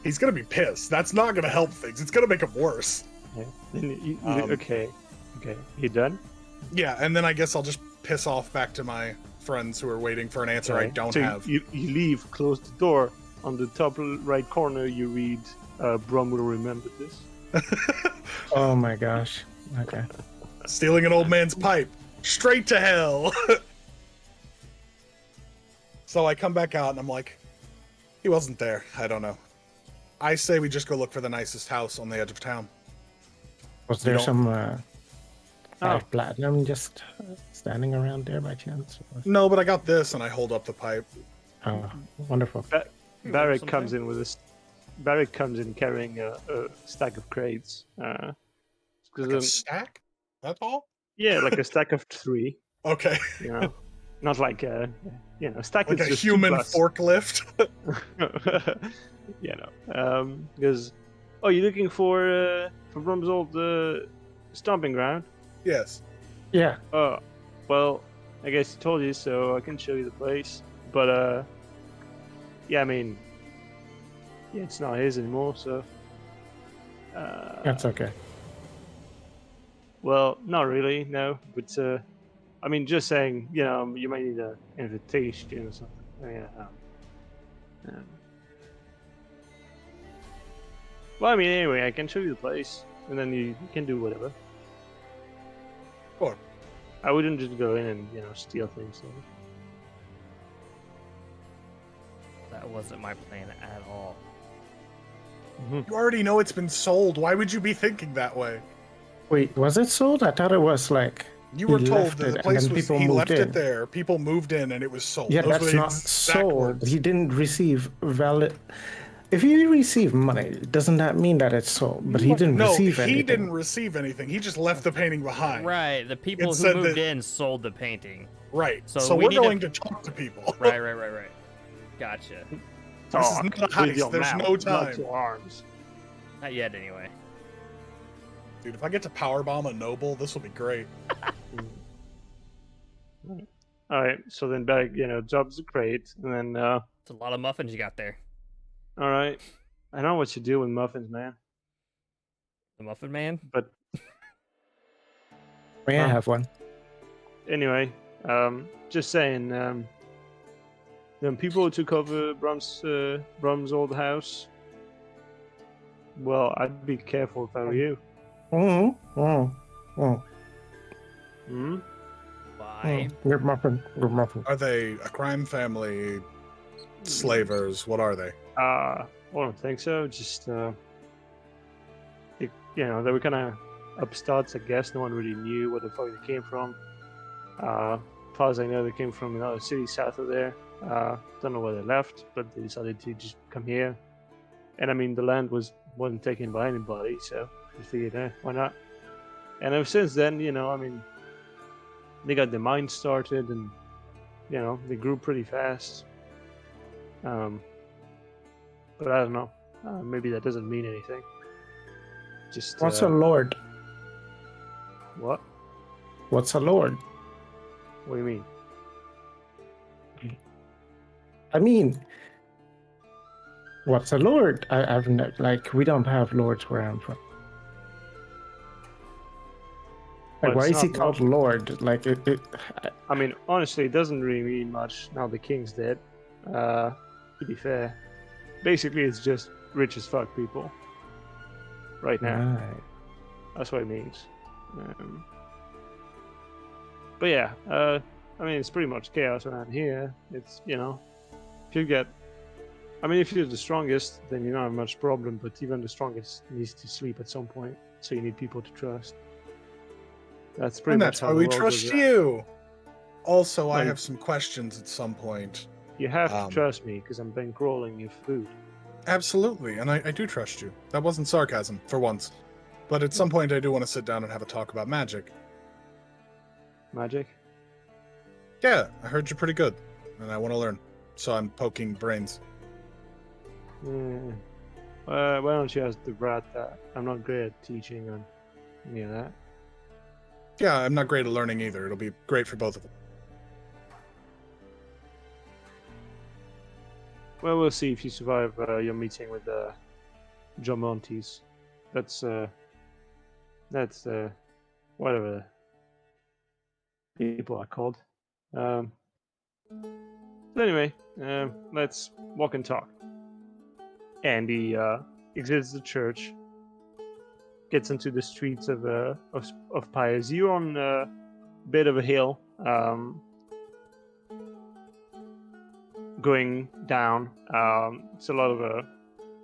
He's gonna be pissed. That's not gonna help things. It's gonna make him worse. Yeah. Then you, Um, okay. You done? Yeah, and then I guess I'll just piss off back to my friends who are waiting for an answer I Okay. don't so have. You leave, close the door. On the top right corner, you read, Brum will remember this. Oh my gosh. Okay. Stealing an old man's pipe. Straight to hell. So I come back out and I'm like, he wasn't there. I don't know. I say we just go look for the nicest house on the edge of town. Was there don't- some Oh. platinum just standing around there by chance? No, but I got this and I hold up the pipe. Oh, wonderful. Barrick something? comes in with Barrick comes in carrying a stack of crates. Like 'Cause, a stack? That's all? yeah, like a stack of 3. Okay. You know, not like a stack Like is a just human 2+. forklift. Because you're looking for Brum's old stomping ground. Yes. Yeah. Oh, well, I guess he told you, so I can show you the place. But yeah, I mean, it's not his anymore, so. That's okay. Well, not really, no. But I mean, just saying, you might need an invitation or something. Well, I mean, anyway, I can show you the place, and then you can do whatever. Sure. I wouldn't just go in and steal things. So. That wasn't my plan at all. You already know it's been sold. Why would you be thinking that way? Wait, was it sold? I thought it was like You were he told left that it the and place then was people he moved left in. it there. People moved in and it was sold. Yeah, Those were that's the not exact sold. words. He didn't receive valid. If he received money, doesn't that mean that it's sold? But he didn't No, receive he anything. didn't receive anything. He just left the painting behind. Right, the people It who said moved that- in sold the painting. Right. So So, we we're need to- going to talk to people. Right. Gotcha. This is not a with heist. your There's mouth, no not time. your arms. Not yet, anyway. Dude, if I get to powerbomb a noble, this will be great. All right, so then Barrick, drops the crate, and then It's a lot of muffins you got there. all right, I know what you do with muffins, man. The Muffin Man? But May I have one? anyway, just saying, the people who took over Brum's old house. Well, I'd be careful if I were you. Hmm? Why? Good muffin. Good muffin. Are they a crime family? Slavers? What are they? I don't think so. Just they were kind of upstarts, I guess. No one really knew where the fuck they came from. As far as I know, they came from another city south of there. Don't know where they left, but they decided to just come here. And I mean, the land wasn't taken by anybody, so we figured, why not? And ever since then, I mean, they got the mine started, and they grew pretty fast. But I don't know. Maybe that doesn't mean anything. Just What's a lord? what? What's a lord? What do you mean? I mean, what's a lord? I've we don't have lords where I'm from. Like, Well, why it's is he not called lord? Like, I mean, honestly, it doesn't really mean much now the king's dead. To be fair, basically, it's just rich as fuck people. Right now, right. that's what it means. But yeah, I mean, it's pretty much chaos around here. It's if you get, I mean, if you're the strongest, then you don't have much problem. But even the strongest needs to sleep at some point, so you need people to trust. That's pretty And much that's how why the we world trust goes around. you. Also, I Well, have some questions at some point. You have Um, to trust me because I'm bankrolling your food. Absolutely, and I do trust you. That wasn't sarcasm, for once. But at some point, I do want to sit down and have a talk about magic. Magic? Yeah, I heard you're pretty good, and I want to learn. So I'm poking brains. Yeah. Why don't you ask the brat that? I'm not great at teaching on any of that. Yeah, I'm not great at learning either. It'll be great for both of them. Well, we'll see if you survive your meeting with Jomontes. That's whatever people are called. So anyway, let's walk and talk. And he exits the church, gets into the streets of Pyres. You're on a bit of a hill, going down. It's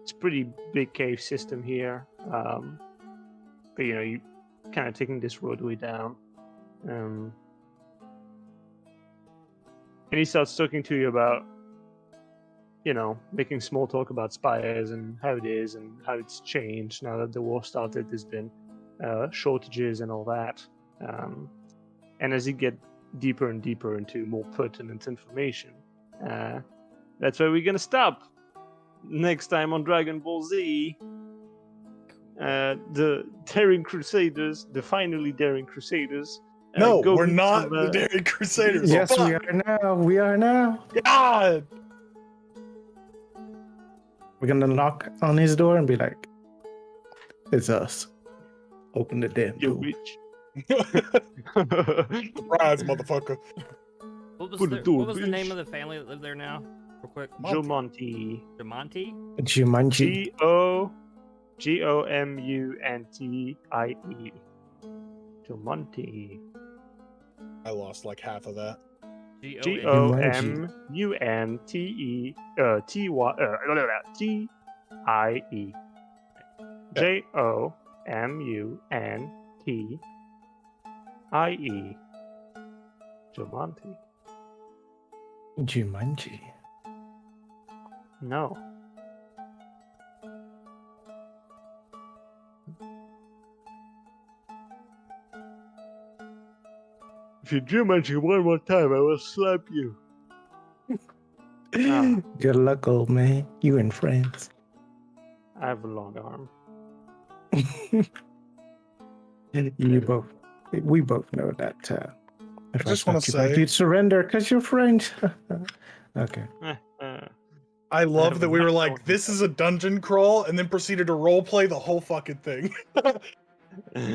it's a pretty big cave system here. But you kind of taking this roadway down. And he starts talking to you about, making small talk about Spires and how it is and how it's changed now that the war started. There's been shortages and all that. And as you get deeper and deeper into more pertinent information, that's where we're going to stop. Next time on Dragon Ball Z, the Daring Crusaders, the finally Daring Crusaders. No, we're not the Daring Crusaders. Yes, we are now. We are now. God! We're gonna knock on his door and be like, "It's us. Open the damn You door." bitch. Surprise, motherfucker. What was, Put the, the door, what was the bitch. name of the family that lived there now? Real quick. Jomonti. Demonte? Jumanji. Gomuntie. Jomonti. I lost like half of that. Gomuntie. Tie. Jomuntie. Jomonti. Jumanji. No. If you do mention one more time, I will slap you. Ah. Good luck, old man. You and friends. I have a long arm. We both know that. If I just want to say, you'd surrender because you're French. Okay. I love have that a we were lot like, going this is a dungeon crawl, and then proceeded to roleplay the whole fucking thing.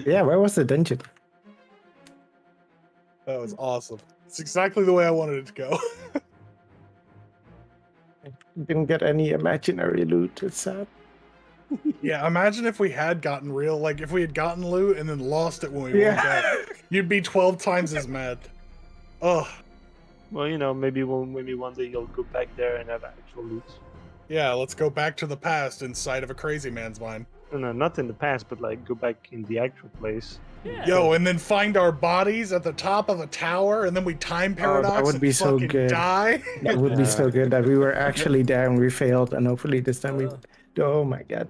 Yeah, where was the dungeon? That was awesome. It's exactly the way I wanted it to go. Didn't get any imaginary loot. It's sad. Yeah, imagine if we had gotten real, like if we had gotten loot and then lost it when we went back. You'd be 12 times as mad. Oh, Well, maybe one day you'll go back there and have actual loot. yeah, let's go back to the past inside of a crazy man's mind. No, not in the past, but like go back in the actual place. Yeah. Yo, and then find our bodies at the top of a tower, and then we time paradox would and be so fucking good. die. That would be so good that we were actually there and we failed, and hopefully this time we. Oh my god!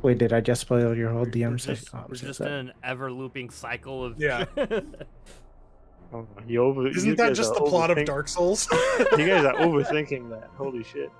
Wait, did I just spoil your whole DM We're session? just, Oh, I'm we're so just sorry. in an ever-looping cycle of... Yeah. Oh, Isn't that just the plot of Dark Souls? You guys are overthinking that. Holy shit.